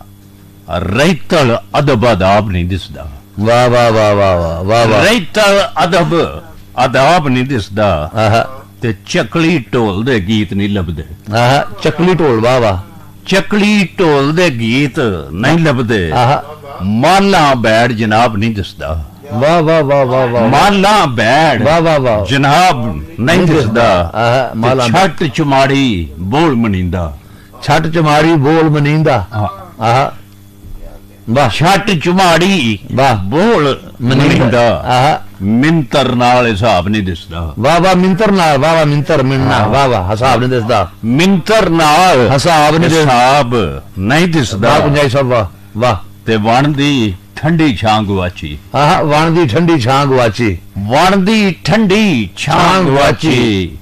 ਰੈਤਲ ਅਦਬ ਅਦਾਬ ਨਹੀਂ ਦਿਸਦਾ। ਵਾਹ ਵਾਹ ਵਾਹ ਵਾਹ ਵਾਹ ਵਾਹ। ਰੈਤਲ ਅਦਬ ਅਦਾਬ ਨਹੀਂ ਦਿਸਦਾ ਤੇ ਚੱਕਲੀ ਢੋਲ ਦੇ ਗੀਤ ਨਹੀਂ ਲੱਭਦੇ। ਚੱਕਲੀ ਢੋਲ, ਵਾਹ ਵਾਹ। ਚੱਕਲੀ ਢੋਲ ਦੇ ਗੀਤ ਨਹੀਂ ਲੱਭਦੇ। ਮਾਲਾ ਬੈੜ ਜਨਾਬ ਨਹੀਂ ਦਿਸਦਾ। ਵਾਹ ਵਾਹ ਵਾਹ ਵਾਹ ਵਾਹ। ਮਾਲਾ ਬੈੜ ਵਾਹ ਵਾਹ ਵਾਹ ਜਨਾਬ ਨਹੀਂ ਦਿਸਦਾ। ਛੱਟ ਚਮਾੜੀ ਬੋਲ ਮਨੀਂਦਾ। ਛੱਟ ਚਮਾੜੀ ਬੋਲ ਮਨੀਂਦਾ। ਵਾਹ। ਛੱਟ ਚਮਾੜੀ ਵਾਹ ਬੋਲ ਮਨਿੰਦਾ ਮਿੰਤਰ ਨਾਲ ਹਿਸਾਬ ਨਹੀਂ ਦਿਸਦਾ। ਵਾਹ ਵਾਹ ਮਿੰਤਰ ਨਾਲ, ਵਾਹ ਵਾਹ ਮਿੰਤਰ ਮਿੰਨਾ, ਵਾਹ ਵਾਹ ਹਿਸਾਬ ਨਹੀਂ ਦਿਸਦਾ। ਮਿੰਤਰ ਨਾਲ ਹਿਸਾਬ ਨਹੀਂ ਦਿਸਦਾ। ਵਾਹ ਪੰਜਾਈ ਸਾਹਿਬ ਵਾਹ ਵਾਹ। ਤੇ ਵਣ ਦੀ ਠੰਡੀ ਛਾਂ ਗਵਾਚੀ। ਵਣ ਦੀ ਠੰਡੀ ਛਾਂ ਗਵਾਚੀ। ਵਣ ਦੀ ਠੰਡੀ ਛਾਂ ਗਵਾਚੀ।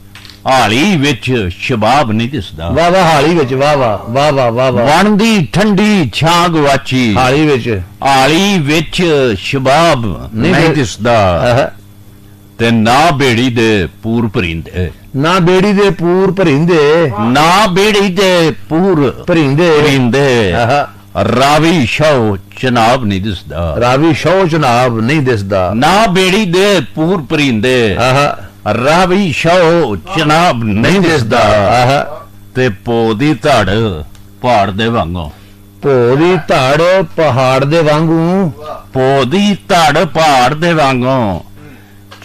ਹਾਲੀ ਵਿੱਚ ਸ਼ਬਾਬ ਨਹੀਂ ਦਿਸਦਾ। ਵਾਹ ਵਾਹ ਹਾਲੀ ਵਿੱਚ, ਵਾਹ ਵਾਹ ਵਾਹ ਵਾਹ ਵਾਹ ਵਾਹ। ਵਣ ਦੀ ਠੰਡੀ ਛਾਂ ਗਵਾਚੀ। ਹਾਲੀ ਵਿੱਚ ਸ਼ਬਾਬ ਨਹੀਂ ਦਿਸਦਾ। ਤੇ ਨਾ ਬੇੜੀ ਦੇ ਪੂਰ ਭਰਿੰਦੇ। ਨਾ ਬੇੜੀ ਦੇ ਪੂਰ ਭਰਿੰਦੇ। ਨਾ ਬੇੜੀ ਦੇ ਪੂਰ ਭਰਿੰਦੇ। ਰਾਵੀ ਸ਼ੌ ਚਨਾਬ ਨਹੀਂ ਦਿਸਦਾ। ਰਾਵੀ ਸ਼ੌ ਚਨਾਬ ਨਹੀਂ ਦਿਸਦਾ। ਨਾ ਬੇੜੀ ਦੇ ਪੂਰ ਭਰਿੰਦੇ। ਰਾਵੀ ਸ਼ੌ ਚਨਾਬ ਨਹੀਂ ਦਿਸਦਾ। ਤੇ ਪੋ ਦੀ ਧੜ ਪਹਾੜ ਦੇ ਵਾਂਗੂ। ਪੋ ਦੀ ਧੜ ਪਹਾੜ ਦੇ ਵਾਂਗੂ। ਪੋ ਦੀ ਧੜ ਪਹਾੜ ਦੇ ਵਾਂਗੂ।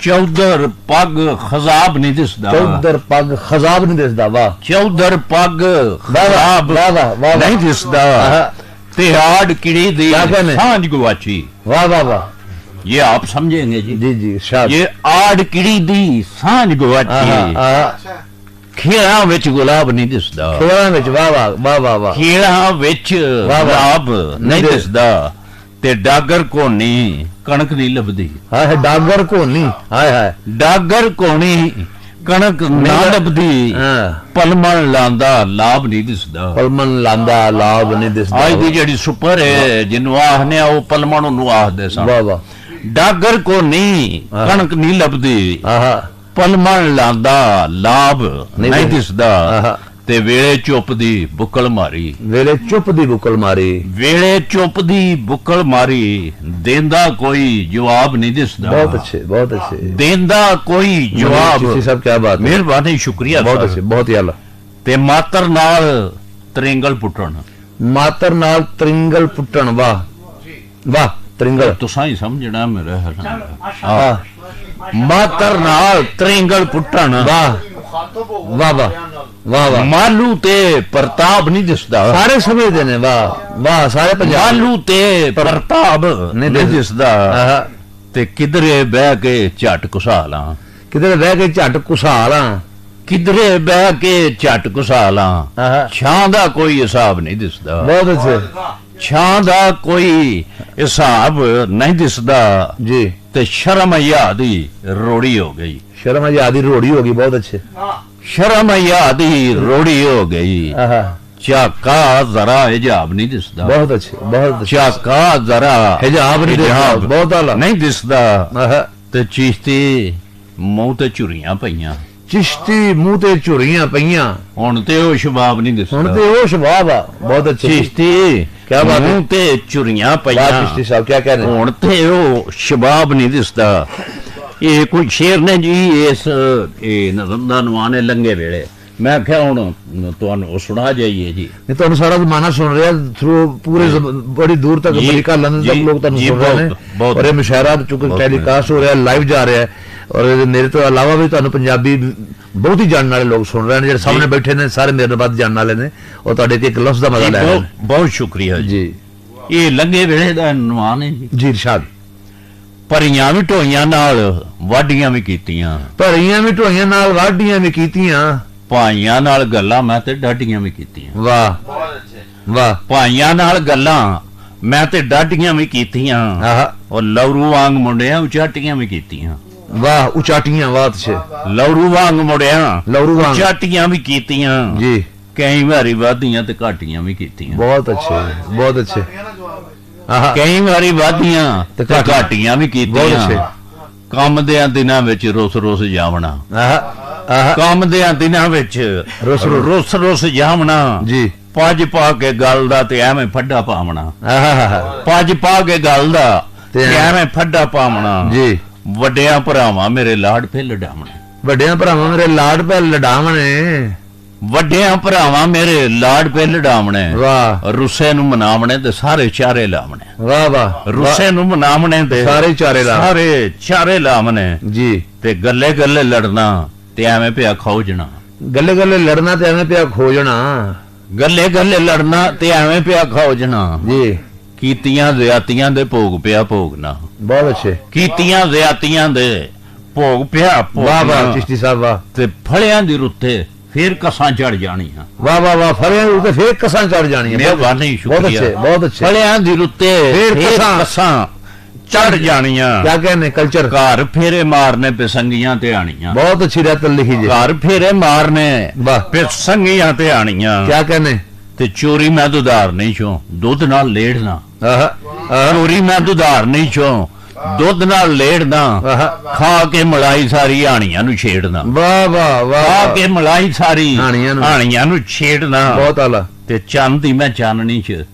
ਚੌਧਰ ਪੱਗ ਖਜ਼ਾਬ ਨਹੀਂ ਦਿਸਦਾ। ਚੌਧਰ ਪੱਗ ਖਜ਼ਾਬ ਨਹੀਂ ਦਿਸਦਾ। ਵਾਹ। ਚੌਧਰ ਪੱਗ ਖਜ਼ਾਬ ਨਹੀਂ ਦਿਸਦਾ। ਤੇ ਆੜ ਕਿੜੀ ਦੀ ਸਾਂਝ ਗਵਾਚੀ। वाह वाह वाह, ये आप समझेंगे जी। जी जी शाबाश। ये आड़ किड़ी दी सांझ गवाची। खेड़ा विच गुलाब नहीं दिसदा। खेड़ा विच वाह वाह वाह वाह वाह। खेड़ा विच गुलाब नहीं दिसदा। ते डागर कोनी कणक नहीं लभदी। हाय डागर कोनी, हाय हाय डागर कोनी कणक ना लभदी। पलमन लांदा लाभ नहीं दिसदा। पलमन लांदा लाभ नहीं दिसदा। आज दी जेड़ी सुपर है जिन्नू आखने ओ पलमन नु आखदे सन। वाह वाह। डागर को नहीं कणक नहीं लभदी। पलमन लांदा लाभ नहीं दिसदा। ते वेले चुप दी बुकल मारी। वेले चुप दी बुकल मारी। वेले चुप दी बुकल मारी। देंदा कोई जवाब नहीं दिसदा। बहुत अच्छे बहुत अच्छे। देंदा कोई जवाब। सब क्या बात। मेहरबानी शुक्रिया। बहुत अच्छे बहुत ही आला। ते मातर नाल त्रिंगल पुटण। मातर नाल त्रिंगल पुटण। वाह वाह। त्रिंगल तुसा ही समझना मेरा। मातर नाल त्रिंगल पुटण। वाह वाह वाह वाह वाह। मालू ते प्रताप नहीं दिसदा। सारे समझदे ने। वाह वाह सारे पंजाब। मालू ते प्रताप नहीं दिसदा। ते किधरे बह के झट कुसाला। किधरे बह के झट कुसाला। किधरे बह के झट कुसाला। छां दा कोई हिसाब नहीं दिसदा। बहुत अच्छे। छां दा कोई हिसाब नहीं दिसदा जी। ते शर्म यादी रोड़ी हो गई। शर्म यादी रोड़ी होगी। बहुत अच्छे। शर्म यादी रोड़ी हो गई। चाका जरा हिजाब नहीं दिसदा। बहुत अच्छे बहुत अच्छे। चाका जरा हिजाब नहीं दिसदा। बहुत आला नहीं दिसदा। ते चिश्ती मूंह ते चुरियां पईयां। चिश्ती मुंह ते चुरियां पईयां। हुण ते ओ शबाब नहीं दिसदा। हुण ते ओ शबाब आ। बहुत अच्छे। चिश्ती क्या बात है। मुंह ते चुरियां पईयां। चिश्ती साहब क्या कह रहे हैं। हुण ते ओ शबाब नहीं दिसदा। ये कोई शेर ने जी इस नजमदा नवाने लंघे वेले मैं क्या हुण तुहानू सुना जाइए जी। नहीं तो सारा जमाना सुन रहा है थ्रू पूरे बड़ी दूर तक अमेरिका लंदन तक लोग तुहानू सुन रहे हैं। और ये मुशायरा चूंकि टेलीकास्ट हो रहा है लाइव जा रहा है। और मेरे तो अलावा भी तुहानू पंजाबी बहुत ही जानने वाले लोग सुन रहे हैं। जो सामने बैठे ने सारे मेरे बाद जानने वाले ने और तुहाडे एक लफ्ज़ दा मजा ले रहे हैं। बहुत शुक्रिया जी। ये लंघे वेले दा नवान है जी इरशाद। ਭਰੀਆਂ ਵੀ ਢੋਈਆਂ ਨਾਲ ਵਾਢੀਆਂ ਵੀ ਕੀਤੀਆਂ। ਭਰੀਆਂ ਵੀ ਢੋਈਆਂ ਨਾਲ ਵਾਢੀਆਂ ਵੀ ਕੀਤੀਆਂ। ਭਾਈਆਂ ਨਾਲ ਗੱਲਾਂ ਮੈਂ ਤੇ ਡਾਢੀਆਂ ਵੀ ਕੀਤੀਆਂ। ਵਾਹ ਵਾਹ। ਭਾਈਆਂ ਨਾਲ ਗੱਲਾਂ ਮੈਂ ਤੇ ਡਾਢੀਆਂ ਵੀ ਕੀਤੀਆਂ। ਔਰ ਲੌਰੂ ਵਾਂਗ ਮੁੰਡਿਆਂ ਉਚਾਟੀਆਂ ਵੀ ਕੀਤੀਆਂ। ਵਾਹ ਉਚਾਟੀਆਂ। ਵਾਹ ਅੱਛੇ। ਲੌਰੂ ਵਾਂਗ ਮੁੰਡਿਆਂ ਲੌਰੂ ਵਾਂਗ ਉਚਾਟੀਆਂ ਵੀ ਕੀਤੀਆਂ ਜੀ। ਕਈ ਵਾਰੀ ਵਾਧੀਆਂ ਤੇ ਘਾਟੀਆਂ ਵੀ ਕੀਤੀਆਂ। ਬਹੁਤ ਅੱਛੇ ਬਹੁਤ ਅੱਛੇ। ਕਈ ਵਾਰੀ ਵਾਧੀਆਂ ਤੇ ਘਾਟੀਆਂ ਵੀ ਕੀਤੀਆਂ। ਕੰਮ ਦੇ ਦਿਨਾਂ ਵਿੱਚ ਰੁੱਸ ਜਾਵਣਾ। ਕੰਮ ਦੇ ਦਿਨਾਂ ਵਿੱਚ ਰੁੱਸ ਜਾਵਣਾ ਜੀ। ਪੱਜ ਪਾ ਕੇ ਗੱਲ ਦਾ ਤੇ ਐਵੇਂ ਫੱਡਾ ਪਾਵਣਾ। ਪੱਜ ਪਾ ਕੇ ਗੱਲ ਦਾ ਤੇ ਐਵੇਂ ਫੱਡਾ ਪਾਵਣਾ ਜੀ। ਵੱਡਿਆਂ ਭਰਾਵਾਂ ਮੇਰੇ ਲਾਡ ਫੇ ਲਡਾਵਣੇ। ਵੱਡਿਆਂ ਭਰਾਵਾਂ ਮੇਰੇ ਲਾਡ ਪੇ ਲਡਾਵਣੇ। ਵੱਡਿਆਂ ਭਰਾਵਾਂ ਮੇਰੇ ਲਾਡ ਪੇ ਲਡਾਵਣੇ। ਵਾਹ। ਰੁੱਸੇ ਨੂੰ ਮਨਾਵਣੇ ਤੇ ਸਾਰੇ ਚਾਰੇ ਲਾਵਣੇ। ਵਾਹ ਵਾਹ। ਰੁੱਸੇ ਨੂੰ ਮਨਾਵਣੇ ਤੇ ਸਾਰੇ ਚਾਰੇ ਲਾਵਣੇ ਜੀ। ਤੇ ਗੱਲੇ ਗੱਲੇ ਲੜਨਾ ਤੇ ਐਵੇਂ ਪਿਆ ਖੋਜਣਾ। ਗੱਲੇ ਗੱਲੇ ਲੜਨਾ ਤੇ ਐਵੇਂ ਪਿਆ ਖੋਜਣਾ। ਗੱਲੇ ਗੱਲੇ ਲੜਨਾ ਤੇ ਐਵੇਂ ਪਿਆ ਖੋਜਣਾ ਜੀ। ਕੀਤੀਆਂ ਜ਼ਿਆਤੀਆਂ ਦੇ ਭੋਗ ਪਿਆ ਭੋਗਣਾ। ਬਹੁਤ ਅੱਛੇ। ਕੀਤੀਆਂ ਜ਼ਿਆਤੀਆਂ ਦੇ ਭੋਗ ਪਿਆ ਵਾਹ ਵਾਹ ਚਿਸ਼ਤੀ ਸਾਹਿਬ ਵਾਹ। ਤੇ ਫਲਿਆਂ ਦੀ ਰੁੱਤੇ ਫੇਰ ਕਸਾਂ ਚੜ ਜਾਣੀਆਂ। ਵਾਹ ਵਾਹ ਵਾਹ ਫਲਿਆਂ ਦੀ ਰੁੱਤੇ ਫੇਰ ਕਸਾਂ ਚੜ ਜਾਣੀਆਂ। ਮਿਹਰਬਾਨੀ ਸ਼ੁਕਰੀਆ। ਬਹੁਤ ਅੱਛੇ ਬਹੁਤ ਅੱਛੇ। ਫਲਿਆਂ ਦੀ ਰੁੱਤੇ ਫੇਰ ਕਸਾਂ ਚੜ ਜਾਣੀਆਂ। क्या कहने कल्चर। घर फेरे मारने पे संगियां ते आनियां। बहुत अच्छी रहता लिखी जी। घर फेरे मारने पे संगियां ते आनियां। क्या कहने। ते चोरी मैं दुधार नहीं छो दुध नाल लेड़ना। चोरी मैं दुधार नहीं छो दुध नाल लेड़ना। खा के मलाई सारी हानियां नु छेड़ना। वाह वाह वाह। खा के मलाई सारी हानियां नु छेड़ना। बहुत आला। ते चंद दी मैं चाननी च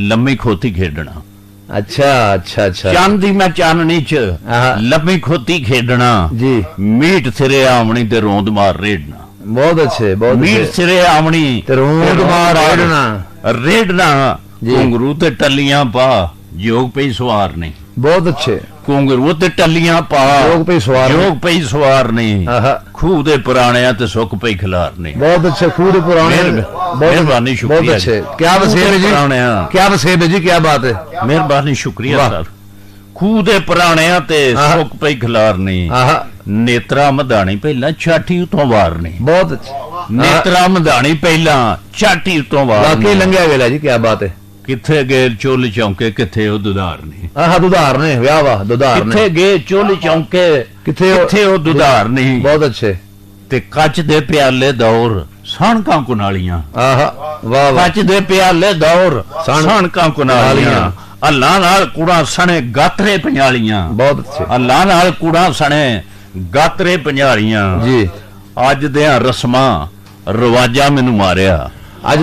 लम्मी खोती खेडना। अच्छा अच्छा अच्छा। चांदी मैं चाननी च लम्मी खोती खेडना जी। मीट सिरे आमनी ते रोंद मार रेड़ना। बहुत अच्छे बहुत। मीट सिरे आमनी ते रोंद मार रेड़ना। रेड़ना घुंगरू ते टल्लियां पा योग पे सवार नहीं। बहुत अच्छे। घुंगरू ते टल्लियां पा योग पे सवार नहीं। खूह दे पुराने ते सुख पे खिलार नहीं। बहुत अच्छे। खूह दे पुराने। मेहरबानी शुक्रिया। बहुत अच्छे। क्या वसीब है जी। क्या वसीब है जी क्या बात है। मेहरबानी शुक्रिया सर। खूह दे पुराने ते सुख पे खिलार नहीं। नेत्रा मधानी पहला छाठी उतों वार नहीं। बहुत अच्छे। नेत्रा मधानी पहला छाठी उतों वार। वाकई लंघिया वेला जी क्या बात है। किथे गए चोल चौंके किथे ओ दुधार ने। दुधार ने वाह वाह दुधार ने। किथे गए चोल चौंके किथे ओ दुधार नहीं। बहुत अच्छे। ते कच दे प्याले दौर सणकां कुनालियां। वाह वाह। कच दे प्याले दौर सणकां कुनालियां। अल्लाह नाल कुड़ा सने गातरे पंजालियां। बहुत अच्छे। अल्लाह नाल कुड़ा सने गातरे पंजालियां जी। अज दे रस्मां रवाजा मैनू मारिया। अज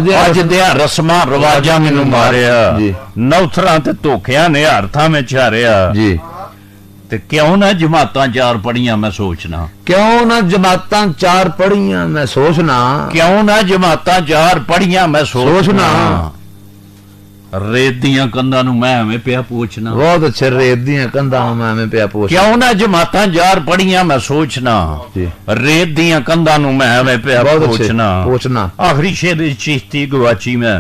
दे रस्मां रवाजा मैनू मारिया। नौथरां ते धोखियां ने हारथां में चारिया जी। ते क्यों ना जमातां चार पढ़ियां मैं सोचना। क्यों ना जमातां चार पढ़ियां मैं सोचना। क्यों ना जमातां चार पढ़ियां मैं सोचना। रेत दियां कंधां नूं मैं एवें पिया पूछना। बहुत अच्छे। रेत दियां कंधां नूं मैं एवें पिया पूछना। क्यों ना जमातां चार पढ़ियां मैं सोचना। रेत दियां कंधां नूं मैं एवें पिया पूछना। आखिरी शेर चिश्ती गवाची मैं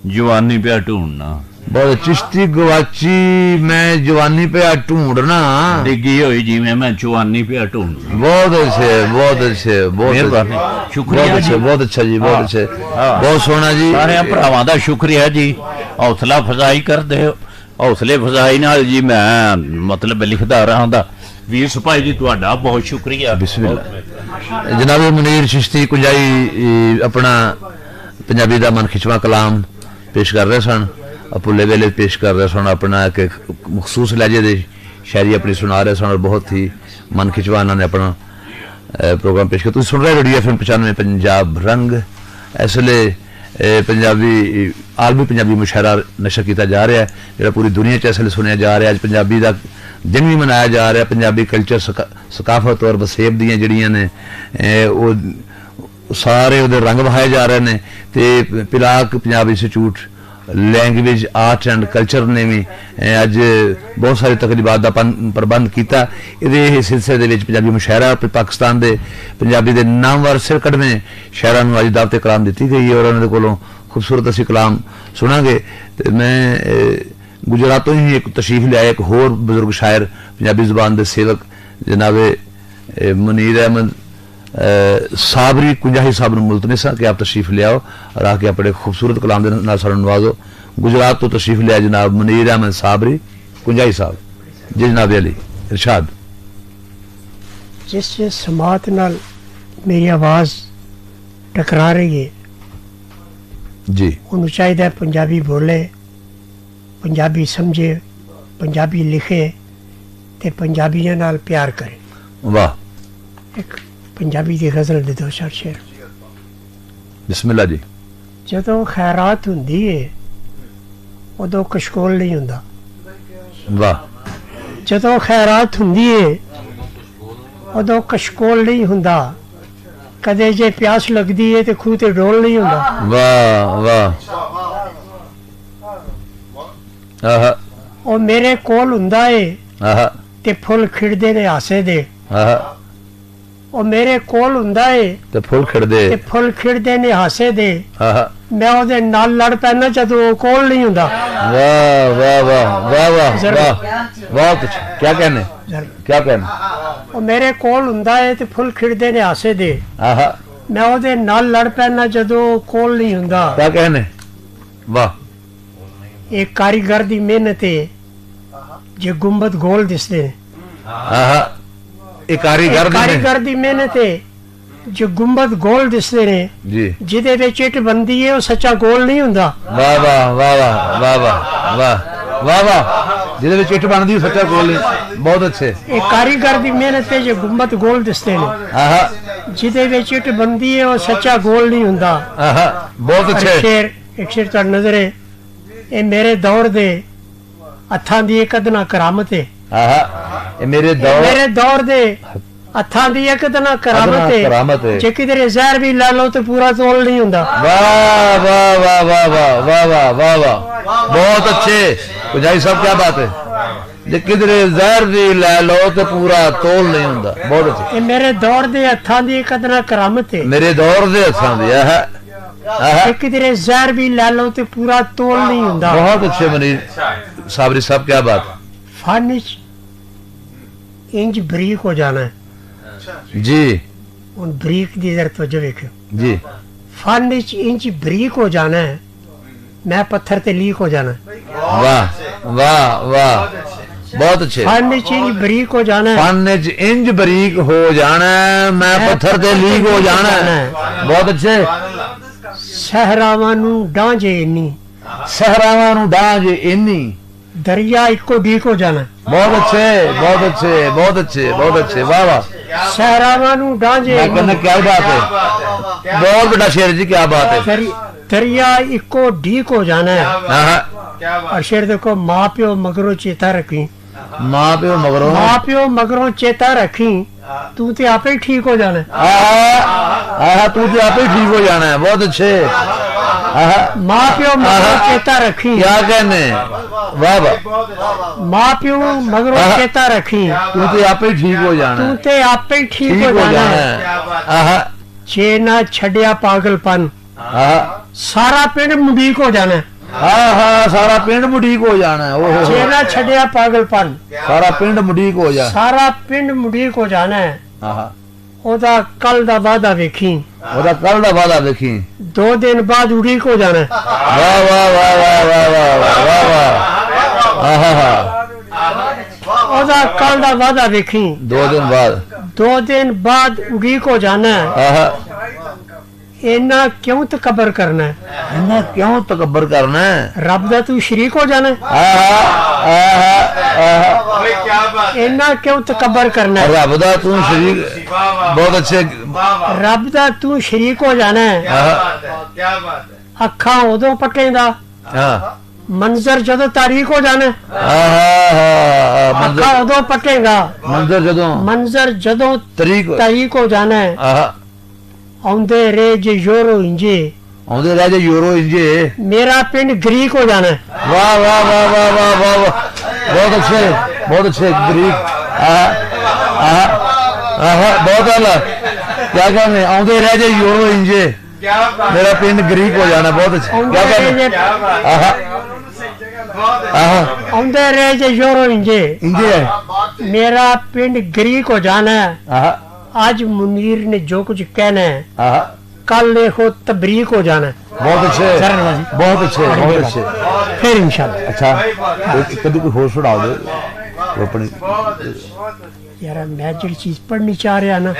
जवानी पिया ढूंढना। बहुत चिश्ती गवाची मैं जवानी पे ढूंढना। डिग्गी हुई जिवें मैं जवानी पे ढूंढना। बहुत अच्छे बहुत अच्छे बहुत शुक्रिया जी। बहुत अच्छा जी बहुत अच्छे बहुत सोहना जी। सारे भरावां दा शुक्रिया जी। हौसला फजाई कर दे। हौसले फजाई नाल जी मैं मतलब लिखदा रहां। वीर सिपाही जी तुहाडा बहुत शुक्रिया। बिस्मिल्लाह। जनाब मुनीर चिश्ती कुंजाई अपना पंजाबी दा मन खिचवा कलाम पेश कर रहे सन। पुले वेले पेश कर रहे सन। अपना एक मखसूस लहजे दे शायरी अपनी सुना रहे सन और बहुत ही मन खिचवा उन्होंने अपना प्रोग्राम पेश किया। तुम सुन रहे रेडियो FM 95 पंजाब रंग। इस वे पंजाबी आलमी पंजाबी मुशायरा नशर किया जा रहा है जो पूरी दुनिया च इस वे सुनिया जा रहा है। अज पंजाबी का दिन भी मनाया जा रहा है। पंजाबी कल्चर सकाफत और वसेब दियां जड़ियां ने सारे उहदे रंग बहाए जा रहे हैं। तो पिलाक Punjab institute language art and culture ने भी अज बहुत सारी तकरीबात का प्रबंध किया। ये सिलसिले के पंजाबी मुशायरा पाकिस्तान के पंजाबी के नामवर सिर कढ़वे शायरां नूं अज दावत कलाम दी गई है और उन्होंने कोलों खूबसूरत असी कलाम सुनांगे। तो मैं गुजरातों ही एक तशरीफ लिया एक होर बजुर्ग शायर पंजाबी जुबान के सेवक जनाब मुनीर अहमद साबरी कुंजाही साहब मुल्तमिसा कि आप तशरीफ ले आओ और आके अपने खूबसूरत कलाम के नाल सानू नवाजो। गुजरात तो तशरीफ लिया जनाब मुनीर अहमद साबरी कुंजाही साहब जी। जनाब अली इरशाद। जिस समात नाल मेरी आवाज टकरा रही है जी उन्होंने चाहिए पंजाबी बोले पंजाबी समझे पंजाबी लिखे ते पंजाबियों नाल प्यार करे। वाह। एक पंजाबी की गजल दे दो चार शेर। बिस्मिल्लाह जी। जदों खैरात हुंदी है उदों कशकोल नहीं हुंदा। वाह। जदों खैरात हुंदी है उदों कशकोल नहीं हुंदा। कदे जे प्यास लगदी है ते खूह ते डोल नहीं हुंदा। वाह वाह। ओ मेरे कोल हुंदा है ते फुल खिड़दे ने हासे दे। ਉਹ ਮੇਰੇ ਕੋਲ ਹੁੰਦਾ ਏ ਤੇ ਫੁੱਲ ਖਿੜਦੇ ਤੇ ਫੁੱਲ ਖਿੜਦੇ ਨੇ ਹਾਸੇ ਦੇ ਆਹਾ ਮੈਂ ਉਹਦੇ ਨਾਲ ਲੜ ਪੈਣਾ ਜਦੋਂ ਉਹ ਕੋਲ ਨਹੀਂ ਹੁੰਦਾ ਵਾਹ ਵਾਹ ਵਾਹ ਵਾਹ ਵਾਹ ਵਾਹ ਵਾਹ ਕੁਛ ਕੀ ਕਹਿਣੇ ਕੀ ਕਹਿਣੇ ਉਹ ਮੇਰੇ ਕੋਲ ਹੁੰਦਾ ਏ ਤੇ ਫੁੱਲ ਖਿੜਦੇ ਨੇ ਹਾਸੇ ਦੇ ਆਹਾ ਮੈਂ ਉਹਦੇ ਨਾਲ ਲੜ ਪੈਣਾ ਜਦੋਂ ਉਹ ਕੋਲ ਨਹੀਂ ਹੁੰਦਾ ਕੀ ਕਹਿਣੇ ਵਾਹ ਇਹ ਕਾਰੀਗਰ ਦੀ ਮਿਹਨਤ ਏ ਜੇ ਗੁੰਬਦ ਗੋਲ ਦਿਸਦੇ ਨੇ ਆਹਾ ਇਹ ਕਾਰੀਗਰ ਦੀ ਮਿਹਨਤ ਏ ਜੋ ਗੁੰਬਦ ਗੋਲ ਦਿਸਦੇ ਨੇ ਜੀ ਜਿਹਦੇ ਵਿੱਚ ਇੱਟ ਬੰਦੀ ਏ ਉਹ ਸੱਚਾ ਗੋਲ ਨਹੀਂ ਹੁੰਦਾ ਵਾਹ ਵਾਹ ਵਾਹ ਵਾਹ ਵਾਹ ਵਾਹ ਵਾਹ ਵਾਹ ਵਾਹ ਜਿਹਦੇ ਵਿੱਚ ਇੱਟ ਬਣਦੀ ਸੱਚਾ ਗੋਲ ਨਹੀਂ ਬਹੁਤ ਅੱਛੇ ਇਹ ਕਾਰੀਗਰ ਦੀ ਮਿਹਨਤ ਏ ਜੋ ਗੁੰਬਦ ਗੋਲ ਦਿਸਦੇ ਨੇ ਆਹਾ ਜਿਹਦੇ ਵਿੱਚ ਇੱਟ ਬੰਦੀ ਏ ਉਹ ਸੱਚਾ ਗੋਲ ਨਹੀਂ ਹੁੰਦਾ ਆਹਾ ਬਹੁਤ ਅੱਛੇ ਇੱਕ ਸ਼ੇਰ ਤੁਹਾਡੀ ਨਜ਼ਰ ਏ ਇਹ ਮੇਰੇ ਦੌਰ ਦੇ ਹੱਥਾਂ ਦੀ ਇੱਕ ਅਦਨਾ ਕਰਾਮਤ ਏ ਆਹਾ ਇਹ ਮੇਰੇ ਦੌਰ ਦੇ ਹੱਥਾਂ ਦੀ ਇੱਕ ਅਦਨਾ ਕਰਾਮਤ ਏ ਜੇ ਕਿਧਰੇ ਜ਼ਹਿਰ ਵੀ ਲਾ ਲਓ ਤੇ ਪੂਰਾ ਤੋਲ ਨਹੀਂ ਹੁੰਦਾ ਵਾਹ ਵਾਹ ਵਾਹ ਵਾਹ ਵਾਹ ਵਾਹ ਵਾਹ ਵਾਹ ਵਾਹ ਬਹੁਤ ਅੱਛੇ ਪੁਜਾਰੀ ਸਾਹਿਬ ਕੀ ਬਾਤ ਹੈ ਜੇ ਕਿਧਰੇ ਜ਼ਹਿਰ ਵੀ ਲੈ ਲਓ ਤੇ ਪੂਰਾ ਤੋਲ ਨਹੀਂ ਹੁੰਦਾ ਬਹੁਤ ਅੱਛੇ ਇਹ ਮੇਰੇ ਦੌਰ ਦੇ ਹੱਥਾਂ ਦੀ ਇੱਕ ਅਦਨਾ ਕਰਾਮਤ ਏ ਮੇਰੇ ਦੌਰ ਦੇ ਹੱਥਾਂ ਦੀ ਆਹ किधरे जहर भी ला लो तो पूरा तोल नहीं होता बहुत अच्छे मनीर साबरी साहब क्या बात फन इंज बरीक हो जाना है जी उन बरीक दी इधर तो देखो जी फन इंच बरीक हो जाना है मैं पत्थर ते लीक हो जाना है वाह वाह वाह बहुत अच्छे फन इंच बरीक हो जाना है फन इंच बरीक हो जाना है मैं पत्थर ते लीक हो जाना है बहुत अच्छे सहरावां नू डांजे इन्नी सहरावां नू डांजे इन्नी दरिया इको डीक हो जाना बहुत अच्छे बहुत अच्छे बहुत अच्छे बहुत अच्छे वाह वाह सहरावां नू डांजे मैं कहना क्या बात है बहुत बड़ा शेर जी क्या बात है दरिया इको डीक हो जाना है और शेर देखो माँ प्यो मगरों चेता रखी माँ प्यो मगरों चेता रखी तू ते आपे ही ठीक हो जाना है तू ते आपे ही ठीक हो जाना है बहुत अच्छे माँ प्यो मगरों चेता रखी क्या कहने वाह वाह माँ प्यो मगरों चेता रखी तू ते आपे ही ठीक हो जाना तू ते आपे ही ठीक हो जाना है जे ना छड़िया पागलपन सारा पिंड मुंडीक हो जाना है सारा पिंड मुंडीक हो जाना है जे ना छड़िया पागलपन सारा पिंड मुंडीक हो जाना सारा पिंड मुंडीक हो जाना है ओदा कल दा वादा वेखी देखी 2 दिन बाद उड़ीक हो जाना है वाह वाह वाह वाह वाह वाह वाह ओदा कल दा वादा वेखी 2 दिन बाद उड़ीक हो जाना है इन्ना क्यों तकबर करना है रब दा तू शरीक हो जाना है इन्ना क्यों तकबर करना है रब दा तू शरीक बहुत अच्छे रब दा तू शरीक हो जाना है अखा उदों पटेंदा मंजर जदों तारीख हो जाना अखा उदों पटेगा मंजर जदों तारीख हो जाना है औंदे रे जे यूरो इंजे मेरा पिंड ग्रीक हो जाना है वाह वाह वाह वाह वाह वाह वाह बहुत अच्छे ग्रीक बहुत अला क्या कहने औंदे रह जे यूरो इंजे मेरा पिंड ग्रीक हो जाना बहुत अच्छे क्या कहने औंदे रह जे यूरो इंजे मेरा पिंड ग्रीक हो जाना है आज मुनीर ने जो कुछ कहना है कल देखो तबरीक हो जाना है बहुत अच्छे बहुत अच्छे बहुत अच्छे फिर इंशाल्लाह अच्छा कभी कोई होश उड़ा दो अपनी यार मैं जी चीज पढ़नी चाह रहा ना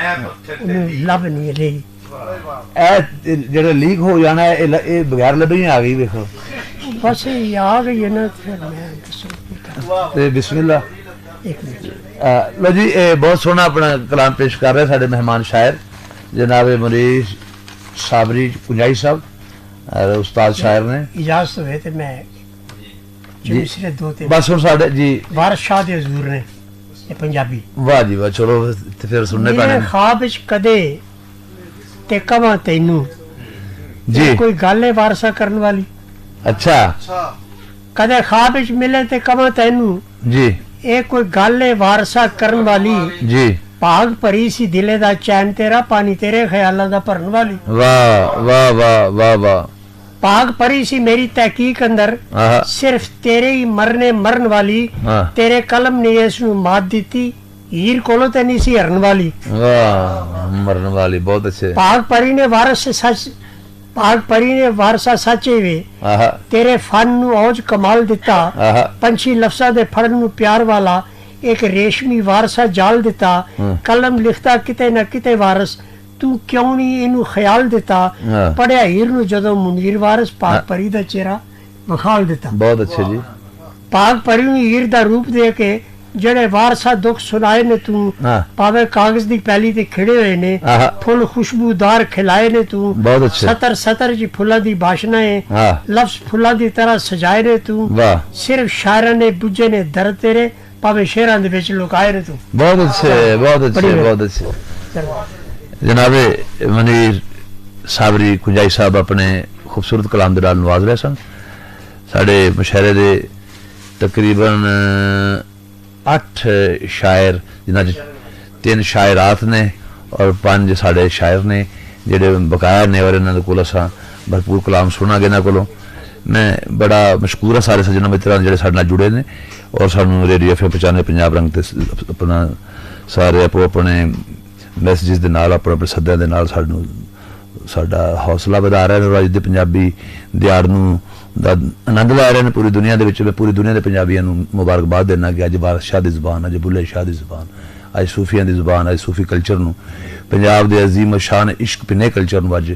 उन्हें लब नहीं रही जेड़ा लीक हो जाना है ये बगैर लबी आ गई देखो बस ये आ गई है ना फिर मैं बिस्मिल्लाह लो जी बहुत सोहना अपना कलाम पेश कर रहे साडे मेहमान शायर जनाब मुनीर साबरी पुंजाई साहब और उस्ताद शायर ने इजाजत हुए थे मैं दूसरे दो थे बस हुण साडे जी वारिस शाह दे हजूर ने ये पंजाबी वाह जी वाह चलो फिर सुनने पैने ख्वाब विच कदे ते कवां तैनू जी कोई गल है वारसा करन वाली अच्छा कदे ख्वाब विच मिले ते कवां तैनू जी ये कोई गल है वारसा करन वाली जी ਭਾਗ ਭਰੀ ਸੀ ਦਿਲੇ ਦਾ ਚੈਨ ਤੇਰਾ, ਪਾਣੀ ਤੇਰੇ ਖਿਆਲਾਂ ਦਾ ਭਰਨ ਵਾਲੀ। ਵਾਹ ਵਾਹ ਵਾਹ ਵਾਹ ਵਾਹ। ਭਾਗ ਭਰੀ ਸੀ ਮੇਰੀ ਤਹਿਕੀਕ ਅੰਦਰ, ਸਿਰਫ ਤੇਰੇ ਹੀ ਮਰਨੇ ਮਰਨ ਵਾਲੀ। ਤੇਰੇ ਕਲਮ ਨੇ ਇਸ ਨੂੰ ਮਾਤ ਦਿੱਤੀ, ਹੀਰ ਕੋਲੋਂ ਤੇ ਨਹੀਂ ਸੀ ਹਰਨ ਵਾਲੀ। ਵਾਹ ਮਰਨ ਵਾਲੀ, ਬਹੁਤ ਅੱਛੇ। ਭਾਗ ਭਰੀ ਨੇ ਵਾਰਸ ਸੱਚ, ਭਾਗ ਭਰੀ ਨੇ ਵਾਰਸਾ ਸੱਚੇ ਵੇ, ਤੇਰੇ ਫਨ ਨੂੰ ਔਜ ਕਮਾਲ ਦਿੱਤਾ। ਪੰਛੀ ਲਫ਼ਜ਼ਾਂ ਦੇ ਫੜਨ ਨੂੰ ਪਿਆਰ ਵਾਲਾ, ਇੱਕ ਰੇਸ਼ਮੀ ਵਾਰਸਾ ਜਾਲ ਦਿੱਤਾ। ਕਲਮ ਲਿਖਦਾ ਕਿਤੇ ਨਾ ਕਿਤੇ ਵਾਰਸ, ਤੂੰ ਕਿਉਂ ਨਹੀਂ ਇਹਨੂੰ ਖਿਆਲ ਦਿੱਤਾ। ਪੜਿਆ ਹੀਰ ਨੂੰ ਜਦੋਂ ਮੁਨੀਰ ਵਾਰਸ, ਭਾਗ ਭਰੀ ਦਾ ਚਿਹਰਾ ਵਿਖਾਲ ਦਿੱਤਾ। ਬਹੁਤ ਅੱਛੇ ਜੀ। ਭਾਗ ਭਰੀ ਨੂੰ ਹੀਰ ਦਾ ਰੂਪ ਦੇ ਕੇ ਜਿਹੜੇ ਵਾਰਸਾ ਦੁੱਖ ਸੁਣਾਏ ਨੇ ਤੂੰ, ਭਾਵੇਂ ਕਾਗਜ਼ ਦੀ ਪੈਲੀ ਤੇ ਖਿੜੇ ਹੋਏ ਨੇ, ਫੁੱਲ ਖੁਸ਼ਬੂਦਾਰ ਖਿਲਾਏ ਨੇ ਤੂੰ। ਸਤਰ ਸਤਰ ਜੀ ਫੁੱਲਾਂ ਦੀ ਬਾਸ਼ਨਾ ਹੈ, ਲਫ਼ਜ਼ ਫੁੱਲਾਂ ਦੀ ਤਰ੍ਹਾਂ ਸਜਾਏ ਨੇ ਤੂੰ। ਸਿਰਫ ਸ਼ਾਇਰਾਂ ਨੇ ਬੁੱਝੇ ਨੇ ਦਰਦ ਤੇਰੇ, ਭਾਵੇਂ ਸ਼ੇਰਾਂ ਦੇ ਵਿੱਚ ਲੁਕਾਏ ਨੇ ਤੂੰ। ਬਹੁਤ ਅੱਛੇ ਬਹੁਤ ਅੱਛੇ ਬਹੁਤ ਅੱਛੇ। ਜਨਾਬੇ ਮਨੀਰ ਸਾਬਰੀ ਕੁੰਜਾਈ ਸਾਹਿਬ ਆਪਣੇ ਖੂਬਸੂਰਤ ਕਲਾਮ ਦੇ ਨਾਲ ਨਵਾਜ਼ ਰਹੇ ਸਨ। ਸਾਡੇ ਮੁਸ਼ਾਇਰੇ ਦੇ ਤਕਰੀਬਨ 8 ਸ਼ਾਇਰ, ਜਿਨ੍ਹਾਂ 'ਚ 3 ਸ਼ਾਇਰਾਤ ਨੇ ਔਰ 5 ਸਾਡੇ ਸ਼ਾਇਰ ਨੇ ਜਿਹੜੇ ਬਕਾਇਆ ਨੇ, ਔਰ ਇਹਨਾਂ ਦੇ ਕੋਲ ਅਸਾਂ ਭਰਪੂਰ ਕਲਾਮ ਸੁਣਾਂਗੇ ਇਹਨਾਂ ਕੋਲੋਂ। मैं बड़ा मशकूर हाँ सारे सज्जनों मित्रां जिहड़े साडे नाल जुड़े ने और सानू रेडियो FM 95 पंजाब रंग ते अपना सारे आपो अपने मैसेजेस दे नाल अपने अपने सद्दियां दे नाल सानू साडा हौसला वधा रहे ने। अज दे पंजाबी दिहाड़ नूं दा आनंद लै रहे ने पूरी दुनिया दे विच। मैं पूरी दुनिया दे पंजाबियां नूं मुबारकबाद देना कि अज बादशाह दी ज़ुबान, अज बुल्ले शाह दी ज़ुबान, अज सूफियां दी ज़ुबान, अज सूफी कल्चर नूं, पंजाब दे अजीम शान इश्क पिने कल्चर नूं अज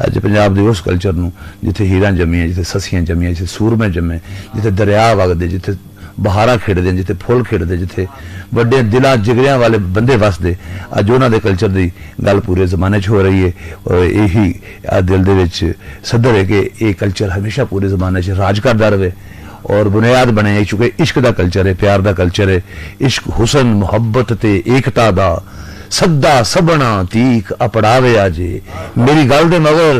अज पंजाब दे उस कल्चर नूं जिथे हीरां जम्मियां, जिथे ससियां जम्मियां, जिथे सूरमे जम्मे, जिथे दरिया वगदे, जिथे बहारा खेड़दे, जिथे फुल खेड़दे, जिथे वड्डे दिलां जिगरियां वाले बंदे वसदे, अज उन्हां दे कल्चर दी गल पूरे जमाने च हो रही है। और यही दिल दे विच सदर है कि ये कल्चर हमेशा पूरे जमाने च राज करदा रहे और बुनियाद बने, चूंकि इश्क दा कल्चर है, प्यार दा कल्चर है। इश्क हुसन मुहब्बत ते एकता दा सदा सबना तीक अपड़ावे आजे, मेरी गल दे मगर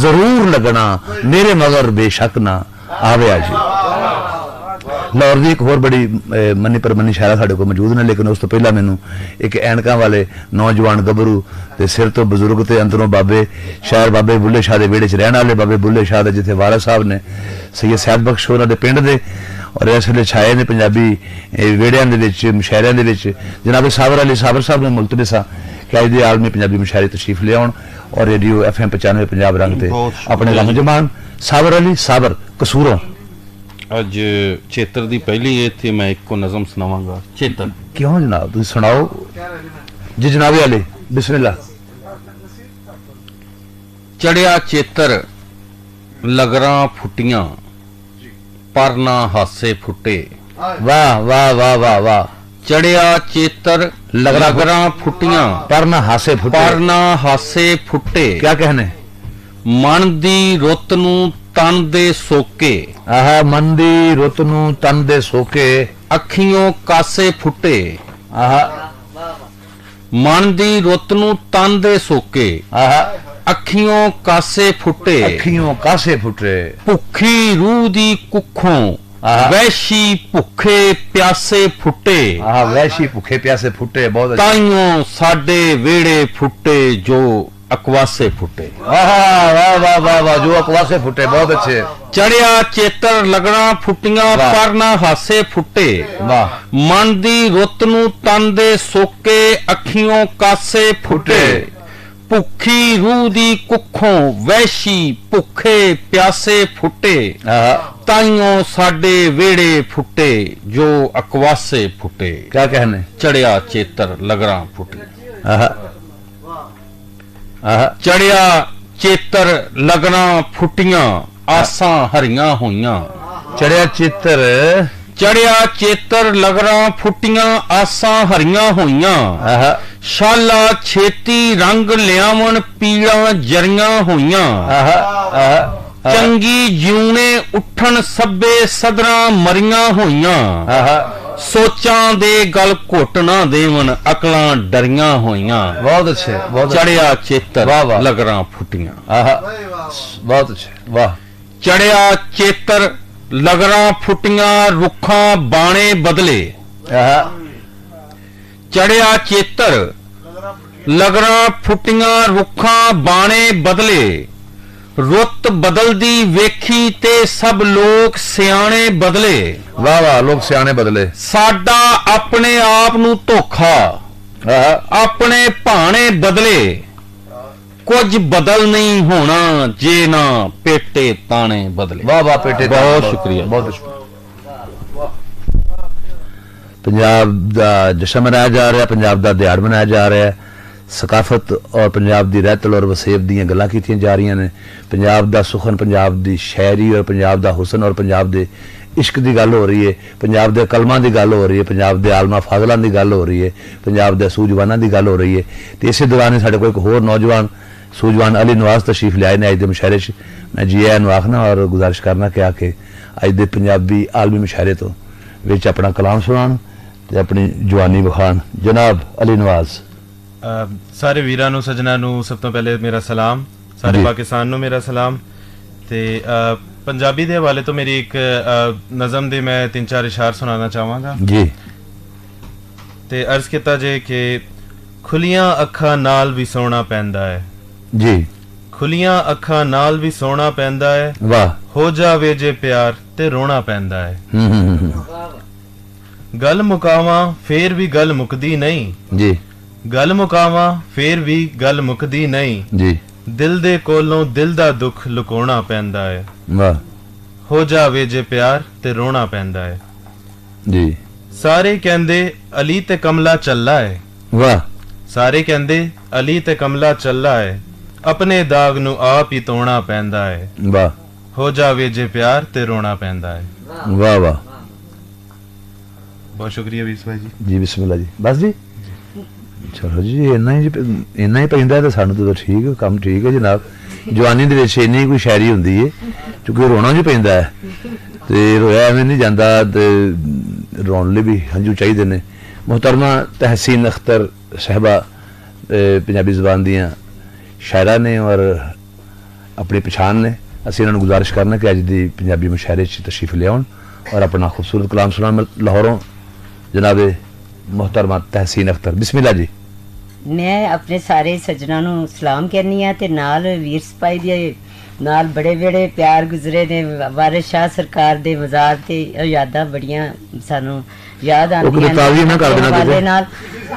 जरूर लगना, मेरे मगर बेशक ना आवे आजे। लाहौर दी एक होर बड़ी मनी परमनी शायरा साडे कोल मौजूद ने, लेकिन उस तो पहला मैनू एक ऐनकां वाले नौजवान गभरू ते सिर तो बजुर्ग ते अंदरों बाबे शायर बाबे बुल्ले शाह दे वेड़े च रहण वाले बाबे बुल्ले शाह दे जिथे वारस साहब ने सैयद सैयद बख्श होरां दे पिंड दे और इस वेले छाए ने पंजाबी वेड़ियां दे विच मुशायरियां दे विच जनाब साबर अली साबर साहब ने मुल्तमिस आ कि अज दे आलमी पंजाबी मुशायरे तशरीफ ले आउण और रेडियो FM 95 पंजाब रंग ते अपने रंग जमान। साबर अली साबर कसूरों अज चेतर दी पहली इत्थे मैं एक को नज़म सुनावांगा। चेतर क्यों जनाब, तुम सुनाओ जी जनाबे अली, बिस्मिल्लाह। चढ़िया चेतर लगरां फुटियां पर ना हासे फुटे। वाह वाह वाह वाह वाह। चढ़िया चेतर लगरां फुटियां पर ना हासे फुटे, पर ना हासे फुटे। क्या कहने? मन दी रुत नूं तन दे सोके, आह मन दी रुत नूं तन दे सोके, अखियों कासे फुटे। आह मन दी रुत नूं तन दे सोके, आह अखियों कासे फुटे, अखियों कासे फुटे। भुखी रूह दी कुखों वैशी भुखे प्यासे फुटे। आह वैशी भुखे प्यासे फुटे, बहुत ताइयों साडे वेड़े फुटे जो अकवासे फुटे। वाह वाह वाह वाह, जो अकवासे फुटे, बहुत अच्छे। चढ़िया चेतर लगना फुटियां पर ना हासे फुटे। वाह। मन दी रुत नूं तन दे सोके, अखियों कासे फुटे। भुखी रूह दी कुखों वैशी भुखे प्यासे फुटे। ताइयों साडे वेड़े फुटे जो अकवासे फुटे। क्या कहने? चढ़िया चेतर लगना फुटियां। चढ़िया चेतर लगना फुटियां आसां हरियां होइयां। चढ़िया चेतर चढ़िया चेतर लगना फुटियां आसां हरियां होइयां। शाला छेती रंग लियावन पीड़ा जरियां होइयां। चंगी जिउने उठन सब्बे सदरां मरियां होइयां। सोचां दे गल घुट ना देवन अकलां डरियां होइयां। बहुत अच्छे, बहुत चढ़िया चेतर लगरां फुटियां। बहुत अच्छे, वाह। चढ़िया चेतर लगरां फुटियां रुखां बाणे बदले। ਚੜਿਆ ਚੇਤਰ ਲਗਰਾਂ ਫੁੱਟੀਆਂ ਰੁੱਖਾਂ ਬਾਣੇ ਬਦਲੇ ਰੁੱਤ ਬਦਲਦੀ ਵੇਖੀ ਤੇ ਸਭ ਲੋਕ ਸਿਆਣੇ ਬਦਲੇ ਵਾਹ ਵਾਹ ਲੋਕ ਸਿਆਣੇ ਬਦਲੇ ਸਾਡਾ ਆਪਣੇ ਆਪ ਨੂੰ ਧੋਖਾ ਆਪਣੇ ਭਾਣੇ ਬਦਲੇ ਕੁਝ ਬਦਲ ਨਹੀਂ ਹੋਣਾ ਜੇ ਨਾ ਪੇਟੇ ਤਾਣੇ ਬਦਲੇ ਵਾਹ ਵਾਹ ਪੇਟੇ ਬਹੁਤ ਸ਼ੁਕਰੀਆ ਬਹੁਤ ਸ਼ੁਕਰੀਆ ਪੰਜਾਬ ਦਾ ਜਸ਼ਨ ਮਨਾਇਆ ਜਾ ਰਿਹਾ ਪੰਜਾਬ ਦਾ ਦਿਹਾੜ ਮਨਾਇਆ ਜਾ ਰਿਹਾ ਹੈ ਸਕਾਫਤ ਔਰ ਪੰਜਾਬ ਦੀ ਰਹਿਤਲ ਔਰ ਵਸੇਬ ਦੀਆਂ ਗੱਲਾਂ ਕੀਤੀਆਂ ਜਾ ਰਹੀਆਂ ਨੇ ਪੰਜਾਬ ਦਾ ਸੁਖਨ ਪੰਜਾਬ ਦੀ ਸ਼ਾਇਰੀ ਔਰ ਪੰਜਾਬ ਦਾ ਹੁਸਨ ਔਰ ਪੰਜਾਬ ਦੇ ਇਸ਼ਕ ਦੀ ਗੱਲ ਹੋ ਰਹੀ ਹੈ ਪੰਜਾਬ ਦੇ ਕਲਮਾਂ ਦੀ ਗੱਲ ਹੋ ਰਹੀ ਹੈ ਪੰਜਾਬ ਦੇ ਆਲਮਾ ਫਾਜ਼ਲਾਂ ਦੀ ਗੱਲ ਹੋ ਰਹੀ ਹੈ ਪੰਜਾਬ ਦੇ ਸੂਝਵਾਨਾਂ ਦੀ ਗੱਲ ਹੋ ਰਹੀ ਹੈ ਤੇ ਇਸੇ ਦੌਰਾਨ ਸਾਡੇ ਕੋਲ ਇੱਕ ਹੋਰ ਨੌਜਵਾਨ ਸੂਝਵਾਨ ਅਲੀ ਨਵਾਜ਼ ਤਸ਼ਰੀਫ ਲਿਆਏ ਨੇ ਅੱਜ ਦੇ ਮੁਸ਼ਾਇਰੇ 'ਚ ਮੈਂ ਜੀ ਆਇਆਂ ਨੂੰ ਆਖਣਾ ਔਰ ਗੁਜ਼ਾਰਿਸ਼ ਕਰਨਾ ਕਿ ਆ ਕੇ ਅੱਜ ਦੇ ਪੰਜਾਬੀ ਆਲਮੀ ਮੁਸ਼ਾਇਰੇ ਤੋਂ ਵਿੱਚ ਆਪਣਾ ਕਲਾਮ ਸੁਣਾਉਣ ਤੇ ਆਪਣੀ ਜਵਾਨੀ ਵਿਖਾਉਣ ਜਨਾਬ ਅਲੀ ਨਵਾਜ਼ ਸਾਰੇ ਵੀਰਾਂ ਨੂੰ ਸੱਜਣਾ ਨੂੰ ਸਭ ਤੋਂ ਪਹਿਲੇ ਮੇਰਾ ਸਲਾਮ ਸਾਰੇ ਪਾਕਿਸਤਾਨ ਨੂੰ ਮੇਰਾ ਸਲਾਮ ਤੇ ਪੰਜਾਬੀ ਦੇ ਹਵਾਲੇ ਤੋਂ ਮੇਰੀ ਇੱਕ ਨਜ਼ਮ ਦੇ ਮੈਂ 3-4 ਇਸ਼ਾਰ ਸੁਣਾਉਣਾ ਚਾਹਾਂਗਾ ਜੀ ਤੇ ਅਰਜ਼ ਕੀਤਾ ਜੇ ਕਿ ਖੁੱਲੀਆਂ ਅੱਖਾਂ ਨਾਲ ਵੀ ਸੋਣਾ ਪੈਂਦਾ ਹੈ ਜੀ ਖੁੱਲੀਆਂ ਅੱਖਾਂ ਨਾਲ ਵੀ ਸੋਣਾ ਪੈਂਦਾ ਹੈ ਵਾਹ ਹੋ ਜਾਵੇ ਜੇ ਪਿਆਰ ਤੇ ਰੋਣਾ ਪੈਂਦਾ ਹੈ ਗੱਲ ਮੁਕਾਵਾਂ ਫੇਰ ਵੀ ਗੱਲ ਮੁਕਦੀ ਨਹੀਂ ਜੀ ਗੱਲ ਮੁਕਾਵਾਂ ਫੇਰ ਵੀ ਗੱਲ ਮੁਕਦੀ ਨਹੀਂ ਜੀ ਦਿਲ ਦੇ ਕੋਲੋਂ ਦਿਲ ਦਾ ਦੁੱਖ ਲੁਕਾਉਣਾ ਪੈਂਦਾ ਹੈ ਵਾਹ ਹੋ ਜਾਵੇ ਜੇ ਪਿਆਰ ਤੇ ਰੋਣਾ ਪੈਂਦਾ ਹੈ ਜੀ ਸਾਰੇ ਕਹਿੰਦੇ ਅਲੀ ਤੇ ਕਮਲਾ ਚੱਲਾ ਹੈ ਵਾਹ ਸਾਰੇ ਕਹਿੰਦੇ ਅਲੀ ਤੇ ਕਮਲਾ ਚੱਲਾ ਹੈ ਆਪਣੇ ਦਾਗ ਨੂੰ ਆਪ ਹੀ ਤੋੜਨਾ ਪੈਂਦਾ ਹੈ ਵਾਹ ਹੋ ਜਾਵੇ ਜੇ ਪਿਆਰ ਤੇ ਰੋਣਾ ਪੈਂਦਾ ਹੈ ਵਾਹ ਵਾਹ ਬਹੁਤ ਸ਼ੁਕਰੀਆ ਵੀਰ ਭਾਈ ਜੀ ਜੀ ਬਿਸਮਿਲ੍ਲਾ ਜੀ ਬਸ ਜੀ ਚਲੋ ਜੀ ਇੰਨਾ ਹੀ ਪੈਂਦਾ ਤਾਂ ਸਾਨੂੰ ਤਾਂ ਠੀਕ ਕੰਮ ਠੀਕ ਹੈ ਜਨਾਬ ਜਵਾਨੀ ਦੇ ਵਿੱਚ ਇੰਨੀ ਕੋਈ ਸ਼ਾਇਰੀ ਹੁੰਦੀ ਹੈ ਕਿਉਂਕਿ ਰੋਣਾ ਵੀ ਪੈਂਦਾ ਹੈ ਤੇ ਰੋਇਆ ਐਵੇਂ ਨਹੀਂ ਜਾਂਦਾ ਤੇ ਰੋਣ ਲਈ ਵੀ ਹੰਝੂ ਚਾਹੀਦੇ ਨੇ ਮੁਹਤਰਮਾ ਤਹਿਸੀਨ ਅਖਤਰ ਸਾਹਿਬਾ ਪੰਜਾਬੀ ਜ਼ੁਬਾਨ ਦੀਆਂ ਸ਼ਾਇਰਾ ਨੇ ਔਰ ਆਪਣੀ ਪਛਾਣ ਨੇ ਅਸੀਂ ਇਹਨਾਂ ਨੂੰ ਗੁਜ਼ਾਰਿਸ਼ ਕਰਨਾ ਕਿ ਅੱਜ ਦੀ ਪੰਜਾਬੀ ਮੁਸ਼ਾਇਰੇ 'ਚ ਤਸ਼ਰੀਫ ਲਿਆਉਣ ਔਰ ਆਪਣਾ ਖੂਬਸੂਰਤ ਕਲਾਮ ਸੁਣਾਉਣ ਲਾਹੌਰੋਂ ਜਨਾਬ ਮੁਹਤਰਮਾ ਤਹਿਸੀਨ ਅਖਤਰ ਬਿਸਮਿਲ੍ਲਾ ਜੀ ਮੈਂ ਆਪਣੇ ਸਾਰੇ ਸੱਜਣਾ ਨੂੰ ਸਲਾਮ ਕਰਨੀ ਆ ਤੇ ਨਾਲ ਵੀਰ ਸਿਪਾਹੀ ਦੇ ਨਾਲ ਬੜੇ ਬੜੇ ਪਿਆਰ ਗੁਜ਼ਰੇ ਨੇ ਵਾਰਿਸ ਸ਼ਾਹ ਸਰਕਾਰ ਦੇ ਮਜ਼ਾਰ ਤੇ ਯਾਦਾਂ ਬੜੀਆਂ ਸਾਨੂੰ ਯਾਦ ਆਉਂਦੀਆਂ ਨੇ ਨਾਲ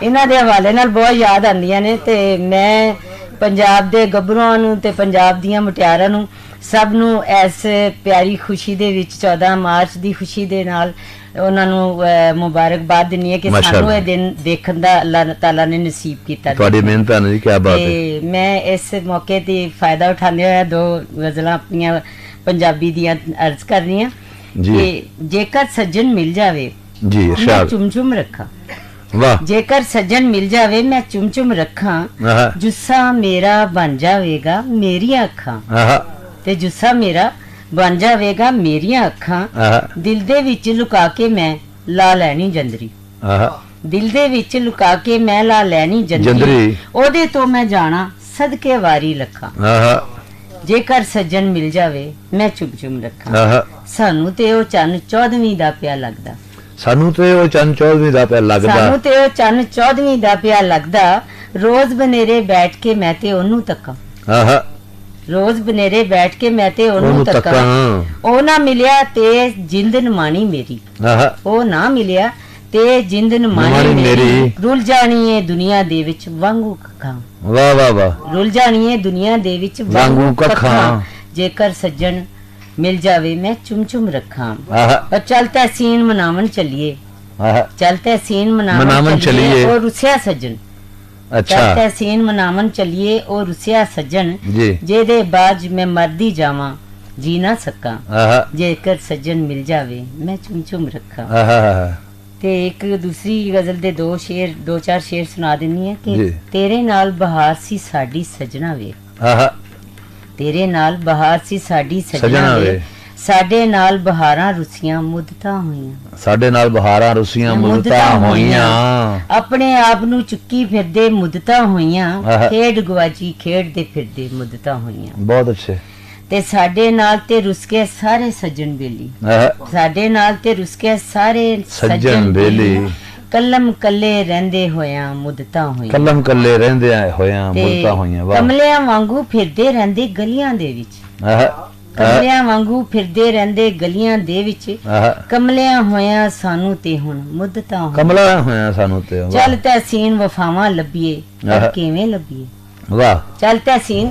ਇਹਨਾਂ ਦੇ ਹਵਾਲੇ ਨਾਲ ਬਹੁਤ ਯਾਦ ਆਉਂਦੀਆਂ ਨੇ ਤੇ ਮੈਂ ਪੰਜਾਬ ਦੇ ਗੱਭਰੂਆਂ ਨੂੰ ਤੇ ਪੰਜਾਬ ਦੀਆਂ ਮੁਟਿਆਰਾਂ ਨੂੰ ਸਭ ਨੂੰ ਇਸ ਪਿਆਰੀ ਖੁਸ਼ੀ ਦੇ ਵਿੱਚ 14 ਮਾਰਚ ਦੀ ਖੁਸ਼ੀ ਦੇ ਨਾਲ ਉਹਨਾਂ ਨੂੰ ਮੁਬਾਰਕਬਾਦ ਦਿੰਨੀ ਹੈ ਕਿ ਸਾਨੂੰ ਇਹ ਦਿਨ ਦੇਖਣ ਦਾ ਅੱਲਾਹ ਤਾਲਾ ਨੇ ਨਸੀਬ ਕੀਤਾ ਤੁਹਾਡੀ ਮਿਹਨਤ ਹੈ ਜੀ ਕੀ ਬਾਤ ਹੈ ਮੈਂ ਇਸ ਮੌਕੇ ਤੇ ਫਾਇਦਾ ਉਠਾਉਂਦੇ ਹੋਇਆ 2 ਗਜ਼ਲਾਂ ਆਪਣੀਆਂ ਪੰਜਾਬੀ ਦੀਆਂ ਅਰਜ਼ ਕਰ ਰਹੀ ਹਾਂ ਕਿ ਜੇਕਰ ਸੱਜਣ ਮਿਲ ਜਾਵੇ ਜੀ ਮੈਂ ਚੁੰਮ ਰੱਖਾਂ ਵਾਹ ਜੇਕਰ ਸੱਜਣ ਮਿਲ ਜਾਵੇ ਮੈਂ ਚੁੰਮ ਰੱਖਾਂ ਜੁੱਸਾ ਮੇਰਾ ਬਣ ਜਾਵੇਗਾ ਮੇਰੀਆਂ ਅੱਖਾਂ ਤੇ ਜੁੱਸਾ ਮੇਰਾ ਬਣ ਜਾਵੇਗਾ ਮੇਰੀਆਂ ਅੱਖਾਂ ਦਿਲ ਦੇ ਵਿੱਚ ਲੁਕਾ ਕੇ ਮੈਂ ਲਾ ਲੈਣੀ ਜੰਦਰੀ ਦਿਲ ਦੇ ਵਿੱਚ ਲੁਕਾ ਕੇ ਮੈਂ ਲਾ ਲੈਣੀ ਜੰਦਰੀ ਉਹਦੇ ਤੋਂ ਮੈਂ ਜਾਣਾ ਸਦਕੇ ਵਾਰੀ ਲੱਖਾਂ ਜੇਕਰ ਸੱਜਣ ਮਿਲ ਜਾਵੇ ਮੈਂ ਚੁੰਮ ਰੱਖਾਂ ਸਾਨੂੰ ਤੇ ਉਹ ਚੰਨ 14ਵੀਂ ਦਾ ਪਿਆ ਲੱਗਦਾ ਸਾਨੂੰ ਤੇ ਉਹ ਚੰਨ 14ਵੀਂ ਦਾ ਪਿਆ ਲੱਗਦਾ ਸਾਨੂੰ ਤੇ ਉਹ ਚੰਨ 14ਵੀਂ ਦਾ ਪਿਆ ਲੱਗਦਾ ਰੋਜ਼ ਬਨੇਰੇ ਬੈਠ ਕੇ ਮੈਂ ਤੇ ਉਹਨੂੰ ਤੱਕਾਂ ਰੋਜ਼ ਬਨੇਰੇ ਬੈਠ ਕੇ ਮੈਂ ਤੇ ਉਹਨੂੰ ਤੱਕਾਂ ਉਹ ਨਾ ਮਿਲਿਆ ਤੇ ਜਿੰਦ ਨਮਾਣੀ ਮੇਰੀ ਉਹ ਨਾ ਮਿਲਿਆ ਤੇ ਜਿੰਦ ਨਮਾਣੀ ਮੇਰੀ ਰੁੱਲ ਜਾਣੀ ਏ ਦੁਨੀਆ ਦੇ ਵਿੱਚ ਵਾਂਗੂ ਕੱਖਾਂ ਵਾਹ ਵਾਹ ਵਾਹ ਰੁੱਲ ਜਾਣੀ ਏ ਦੁਨੀਆ ਦੇ ਵਿੱਚ ਵਾਂਗੂ ਕੱਖਾਂ ਜੇਕਰ ਸੱਜਣ ਮਿਲ ਜਾਵੇ ਮੈਂ ਚੁੰਮ ਰੱਖਾਂ ਔਰ ਚੱਲ ਤਹਿਸੀਨ ਮਨਾਵਣ ਚੱਲੀਏ ਚੱਲ ਤਹਿਸੀਨ ਮਨਾਵਣ ਚੱਲੀਏ ਉਹ ਰੁੱਸਿਆ ਸੱਜਣ ਅੱਛਾ ਤਹਿਸੀਨ ਮਨਾਵਣ ਚੱਲੀਏ ਉਹ ਰੁੱਸਿਆ ਸੱਜਣ ਜਿਹਦੇ ਬਾਅਦ ਮੈਂ ਮਰਦੀ ਜਾਵਾਂ ਜੀ ਨਾ ਸਕਾਂ ਜੇਕਰ ਸੱਜਣ ਮਿਲ ਜਾਵੇ ਮੈਂ ਚੁੰਮ ਰੱਖਾਂ ਤੇ ਇੱਕ ਦੂਸਰੀ ਗਜ਼ਲ ਦੇ 2-4 ਸ਼ੇਰ ਸੁਣਾ ਦਿੰਨੀ ਹੈ ਕਿ ਤੇਰੇ ਨਾਲ ਬਹਾਰ ਸੀ ਸਾਡੀ ਸਜਣਾ ਵੇ ਤੇਰੇ ਨਾਲ ਬਹਾਰ ਸੀ ਸਾਡੀ ਸਜਣਾ ਵੇ ਸਾਡੇ ਨਾਲ ਬਹਾਰਾਂ ਰੁੱਸੀਆਂ ਮੁੱਦਤਾਂ ਹੋਈਆਂ ਸਾਡੇ ਨਾਲ ਬਹਾਰਾਂ ਰੁੱਸੀਆਂ ਮੁੱਦਤਾਂ ਹੋਈਆਂ ਆਪਣੇ ਆਪ ਨੂੰ ਚੁੱਕੀ ਫਿਰਦੇ ਮੁੱਦਤਾਂ ਹੋਈਆਂ ਖੇਡ ਗਵਾਜੀ ਖੇਡਦੇ ਫਿਰਦੇ ਮੁੱਦਤਾਂ ਹੋਈਆਂ ਬਹੁਤ ਅੱਛੇ ਤੇ ਸਾਡੇ ਨਾਲ ਤੇ ਰੁੱਸ ਕੇ ਸਾਰੇ ਸੱਜਣ ਬੇਲੀ ਸਾਡੇ ਨਾਲ ਤੇ ਰੁੱਸ ਕੇ ਸਾਰੇ ਸੱਜਣ ਬੇਲੀ ਕਲਮ ਕੱਲੇ ਰਹਿੰਦੇ ਹੋਇਆਂ ਮੁੱਦਤਾਂ ਹੋਈਆਂ ਕਲਮ ਕੱਲੇ ਰਹਿੰਦਿਆਂ ਹੋਇਆਂ ਮੁੱਦਤਾਂ ਹੋਈਆਂ ਵਾਹ ਕਮਲਿਆਂ ਵਾਂਗੂ ਫਿਰਦੇ ਰਹਿੰਦੇ ਗਲੀਆਂ ਦੇ ਵਿੱਚ ਕਮਲਿਆਂ ਵਾਂਗੂ ਫਿਰਦੇ ਰਹਿੰਦੇ ਗਲੀਆਂ ਦੇ ਵਿੱਚ ਕਮਲਿਆਂ ਹੋਇਆਂ ਸਾਨੂੰ ਤੇ ਹੁਣ ਮੁੱਦਤਾਂ ਹੋਈਆਂ ਕਮਲਾ ਹੋਇਆਂ ਸਾਨੂੰ ਤੇ ਚੱਲ ਤਹਿਸੀਨ ਵਫਾਵਾਂ ਲੱਭੀਏ ਪਰ ਕਿਵੇਂ ਲੱਭੀਏ ਵਾਹ ਚੱਲ ਤਹਿਸੀਨ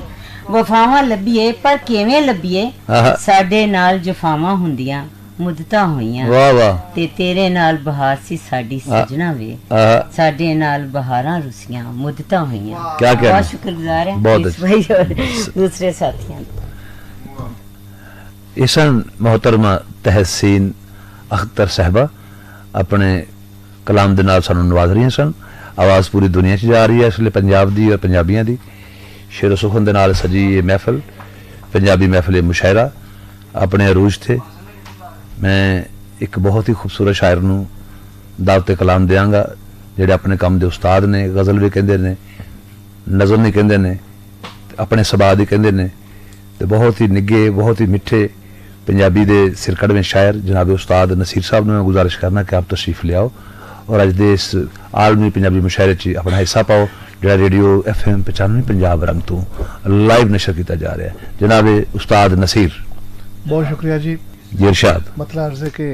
ਵਫਾਵਾਂ ਲੱਭੀਏ ਪਰ ਕਿਵੇਂ ਲੱਭੀਏ ਸਾਡੇ ਨਾਲ ਜਫਾਵਾਂ ਹੁੰਦੀਆਂ ਮੁੱਦਤਾਂ ਹੋਈਆਂ ਵਾਹ ਵਾਹ ਤੇ ਤੇਰੇ ਨਾਲ ਬਹਾਰ ਸੀ ਸਾਡੀ ਸਜਣਾ ਵੇ ਸਾਡੇ ਨਾਲ ਬਹਾਰਾਂ ਰੁਸੀਆਂ ਮੁੱਦਤਾਂ ਹੋਈਆਂ ਕਿਆ ਕਹਿਣਾ ਬਹੁਤ ਸ਼ੁਕਰਗੁਜ਼ਾਰ ਹਾਂ ਬਹੁਤ ਭਾਈ ਔਰ ਦੂਸਰੇ ਸਾਥੀਆਂ ਇਸਨ ਮੁਹਤਰਮਾ ਤਹਿਸੀਨ ਅਖਤਰ ਸਾਹਿਬਾ ਆਪਣੇ ਕਲਾਮ ਦੇ ਨਾਲ ਸਾਨੂੰ ਨਵਾਜ਼ ਰਹੀਆਂ ਸਨ ਆਵਾਜ਼ ਪੂਰੀ ਦੁਨੀਆ 'ਚ ਜਾ ਰਹੀ ਹੈ ਇਸ ਲਈ ਪੰਜਾਬ ਦੀ ਔਰ ਪੰਜਾਬੀਆਂ ਦੀ ਸ਼ੇਰ ਸੁਖਨ ਦੇ ਨਾਲ ਸਜੀ ਇਹ ਮਹਿਫਲ ਪੰਜਾਬੀ ਮਹਿਫਲ ਮੁਸ਼ਾਇਰਾ ਆਪਣੇ ਅਰੂਜ ਥੇ ਮੈਂ ਇੱਕ ਬਹੁਤ ਹੀ ਖੂਬਸੂਰਤ ਸ਼ਾਇਰ ਨੂੰ ਦਾਵਤ ਕਲਾਮ ਦਿਆਂਗਾ ਜਿਹੜੇ ਆਪਣੇ ਕੰਮ ਦੇ ਉਸਤਾਦ ਨੇ ਗਜ਼ਲ ਵੀ ਕਹਿੰਦੇ ਨੇ ਨਜ਼ਮ ਵੀ ਕਹਿੰਦੇ ਨੇ ਆਪਣੇ ਸੁਭਾਅ ਦੀ ਕਹਿੰਦੇ ਨੇ ਤੇ ਬਹੁਤ ਹੀ ਨਿੱਘੇ ਬਹੁਤ ਹੀ ਮਿੱਠੇ ਪੰਜਾਬੀ ਦੇ ਸਿਰਕੜਵੇਂ ਸ਼ਾਇਰ ਜਨਾਬ ਉਸਤਾਦ ਨਸੀਰ ਸਾਹਿਬ ਨੂੰ ਮੈਂ ਗੁਜ਼ਾਰਿਸ਼ ਕਰਨਾ ਕਿ ਆਪ ਤਸ਼ਰੀਫ ਲਿਆਓ ਔਰ ਅੱਜ ਦੇ ਇਸ ਆਲਮੀ ਪੰਜਾਬੀ ਮੁਸ਼ਾਇਰੇ 'ਚ ਆਪਣਾ ਹਿੱਸਾ ਪਾਓ ਜਿਹੜਾ ਰੇਡੀਓ FM 95 ਪੰਜਾਬ ਰੰਗ ਤੋਂ ਲਾਈਵ ਨਸ਼ਰ ਕੀਤਾ ਜਾ ਰਿਹਾ ਹੈ जनाब उस्ताद नसीर। बहुत शुक्रिया जी। जी इरशाद। मतलब अर्ज है कि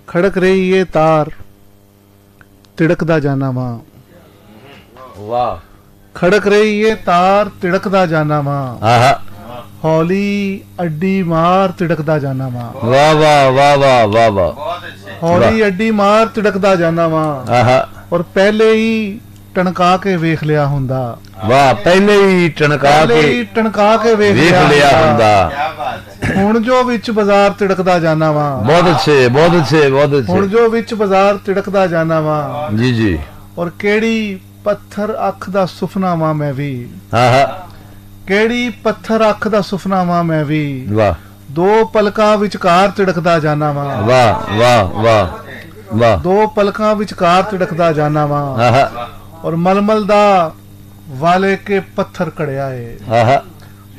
खड़क रही ये तार तिड़कदा जाना मां, वाह, खड़क रही ये तार तिड़कदा जाना मां, हौली अड्डी मार तिड़कदा जाना मां, वाह वाह वाह वाह वाह वाह, हौली अड्डी मार तिड़कदा जाना मां, और पहले ही टणका के वेख लिया हुंदा, वाह, पहले ही टणका के वेख लिया हुंदा, हुण जो विच बाजार तिड़कदा जाना वा। बहुत अच्छे बहुत अच्छे बहुत अच्छे। हुण जो विच बाजार तिड़कदा जाना वा, जी जी, और केड़ी पत्थर अख दा सुफना वा मैं भी, केड़ी पत्थर अख दा सुफना वा मैं भी, वाह, दो पलकां विचकार तिड़कदा जाना वा, वाह वाह वाह वाह, दो पलकां विचकार तिड़कदा जाना वा, और मलमल दा वाले के पत्थर कड़िया है,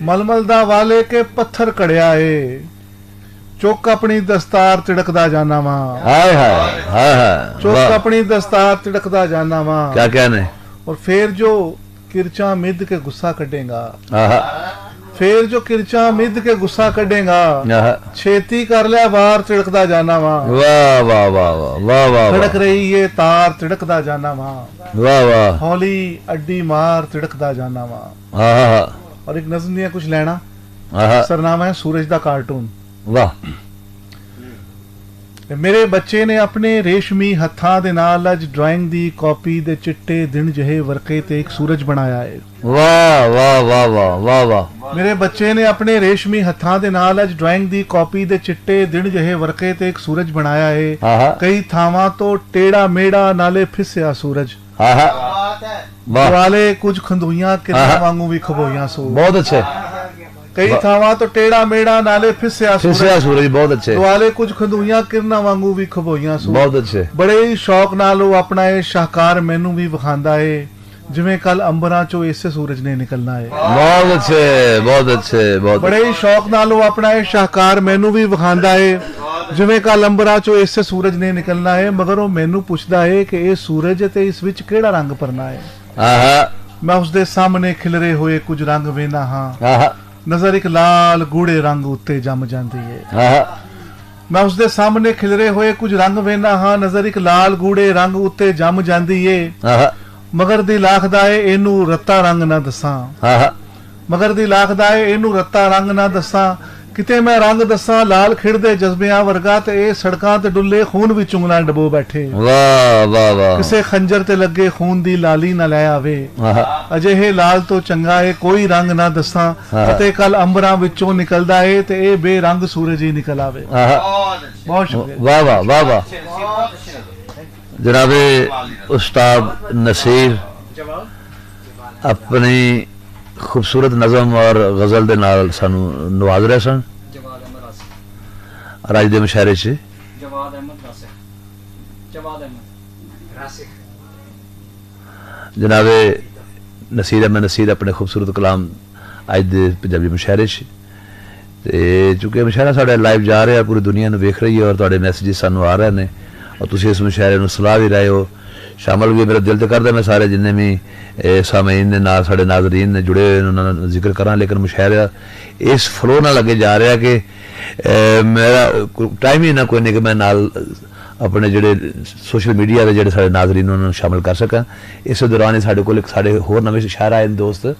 मलमल दा वाले के पत्थर कड़िया है, चुक अपनी दस्तार तिड़कदा जाना वा, हाय हाय हाय हाय, चुक अपनी दस्तार तिड़कदा जाना वा। क्या कहने। और फिर जो किरचा मिद के गुस्सा कटेगा, फिर जो किरचा मिद के गुस्सा कटेगा, छेती कर लिया बार तिड़कदा जाना वा, वाह वाह वाह वाह वाह, तिड़क रही ये तार तिड़कदा जाना वा, वाह वाह, हौली अड्डी मार तिड़कदा जाना वा। और एक नज़म दिया कुछ लेना, सरनामा है सूरज दा कार्टून। वाह। मेरे बच्चे ने अपने रेशमी हत्थां दे नाल अज ड्राइंग दी कॉपी दे चिट्टे दिन जहे वर्के ते एक सूरज बनाया है। वाह वाह वाह वाह वाह वाह। मेरे बच्चे ने अपने रेशमी हत्थां दे नाल अज ड्राइंग दी कॉपी दे चिट्टे दिन जहे वर्के ते एक सूरज बनाया है। कई थावां तो टेढ़ा मेढ़ा नाले फिसया सूरज, वाले कुछ खंदूइयां किरना वांगू भी खबोइयां सो। बहुत अच्छे। कई थावां तो टेढ़ा मेढ़ा नाले फिसया सूरज, बहुत अच्छे। वाले कुछ खंदूइयां किरना वांगू भी खबोइयां सो। बहुत अच्छे। बड़े ही शौक नाल वो अपना ये शाहकार मैनू भी विखांदा है, जिवें कल अंबरां चो इसे सूरज ने निकलना है। बहुत अच्छे बहुत अच्छे बहुत। बड़े ही शौक नाल वो अपना ये शाहकार मैनू भी विखांदा है, जिवें कल अंबरां चो इसे सूरज ने निकलना है। मगर वो मैनू पुछदा है कि ये सूरज ते इस विच केड़ा रंग भरना है। मैं उसदे सामने खिलरे होए कुछ रंग वेना हां, नजर एक लाल गूढ़े रंग उत्ते जम जाती है। मैं उसदे सामने खिलरे होए कुछ रंग वेना हां, नजर एक लाल गूढ़े रंग उत्ते जम जाती है। मगर दिल आखदा है इनू रत्ता रंग ना दसां, मगर दिल आखदा है इनू रत्ता रंग ना दसां। किते मैं रंग दसां लाल खिड़दे जज्बियां वर्गा, ते ए सड़कां ते डुल्ले खून विच उंगलां डबो बैठे। वाह वाह वाह। किसे खंजर ते लगे खून दी लाली ना ले आवे, अजिहे लाल तो चंगा है कोई रंग ना दसां। ते कल अंबरां विचों निकलदा है ते ए बेरंग सूरज ही निकल आवे। बहुत शुक्रिया। वाह वाह वाह वाह। जनाबे उस्ताद नसीर अपनी खूबसूरत नज़म और गज़ल दे नाल सानू नवाज रहे सन। राज दे मुशायरे च जनाबे नसीर अहमद नसीर अपने खूबसूरत कलाम अज दे पंजाबी मुशायरे च ते चूंकि मुशायरा साढ़ा लाइव जा रहा है, पूरी दुनिया नूं वेख रही है और तुहाडे मैसेजेस सानू आ रहे ने और तुसी इस मुशायरे नूं सलाह भी रहे हो, शामिल भी। मेरा दिल तो करता मैं सारे जिन्ने भी सामीन ने नाल साढ़े नाज़रीन ने जुड़े हुए उन्होंने जिक्र करा, लेकिन मुशायरा इस फ्लो ना लगे जा रहा कि मेरा टाइम ही ना कोई नहीं कि मैं नाल अपने जेडे सोशल मीडिया के जेडे साढ़े नाज़रीन उन्होंने शामिल कर सकां। इस दौरान ही साढ़े कोल साढ़े होर नवे शायर आए दोस्त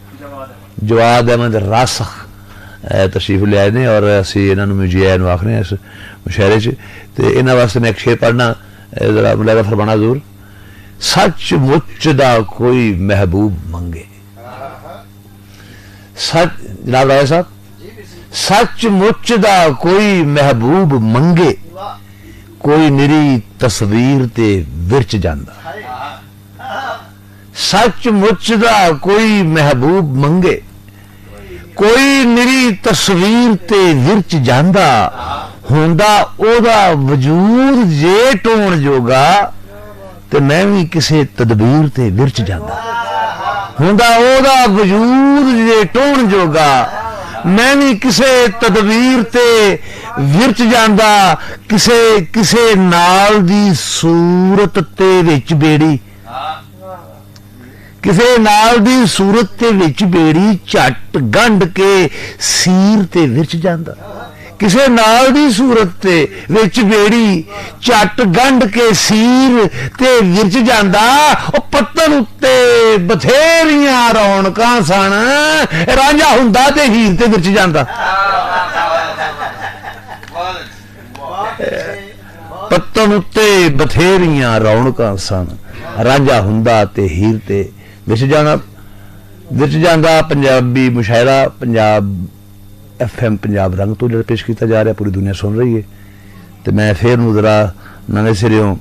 जवाद अहमद रासख तशरीफ ले आए ने और असी इन्होंने म्यूजिया आखने इस मुशायरे च। तो इन्होंने वास्ते मैं एक शेर पढ़ना जरा मुलाजा फरमाना जरूर। सच मुच दा कोई महबूब मंगे, सच जनाब राय साहब, सच मुच दा कोई महबूब मंगे, कोई निरी तस्वीर ते विरच जांदा। सच मुच दा कोई महबूब मंगे, कोई निरी तस्वीर ते विरच जांदा, हुंदा ओदा वजूद जे टोण जोगा ते मैं भी किसे तदबीर ते विरच जांदा। हुंदा ओदा वजूद जे टोण जोगा, मैं भी किसे तदबीर ते विरच जांदा। किसे किसे नाल दी सूरत ते विच बेड़ी, किसे नाल दी सूरत ते विच बेड़ी, झट गंढ के सीर ते विरच जांदा। किसे नाल दी सूरत ते विच बेड़ी, झट गंढ के सीर ते विरच जांदा। ओ पत्तन उत्ते बथेरियां रौनकां सन, रांझा हुंदा ते हीर ते विरच जांदा। पत्तन उत्ते बथेरियां रौनकां सन, रांझा हुंदा ते हीर ते विरच जांदा। पंजाबी मुशायरा पंजाब FM पंजाब रंग तो जो पेश किया जा रहा पूरी दुनिया सुन रही है। तो मैं फिर जरा नवे सिरों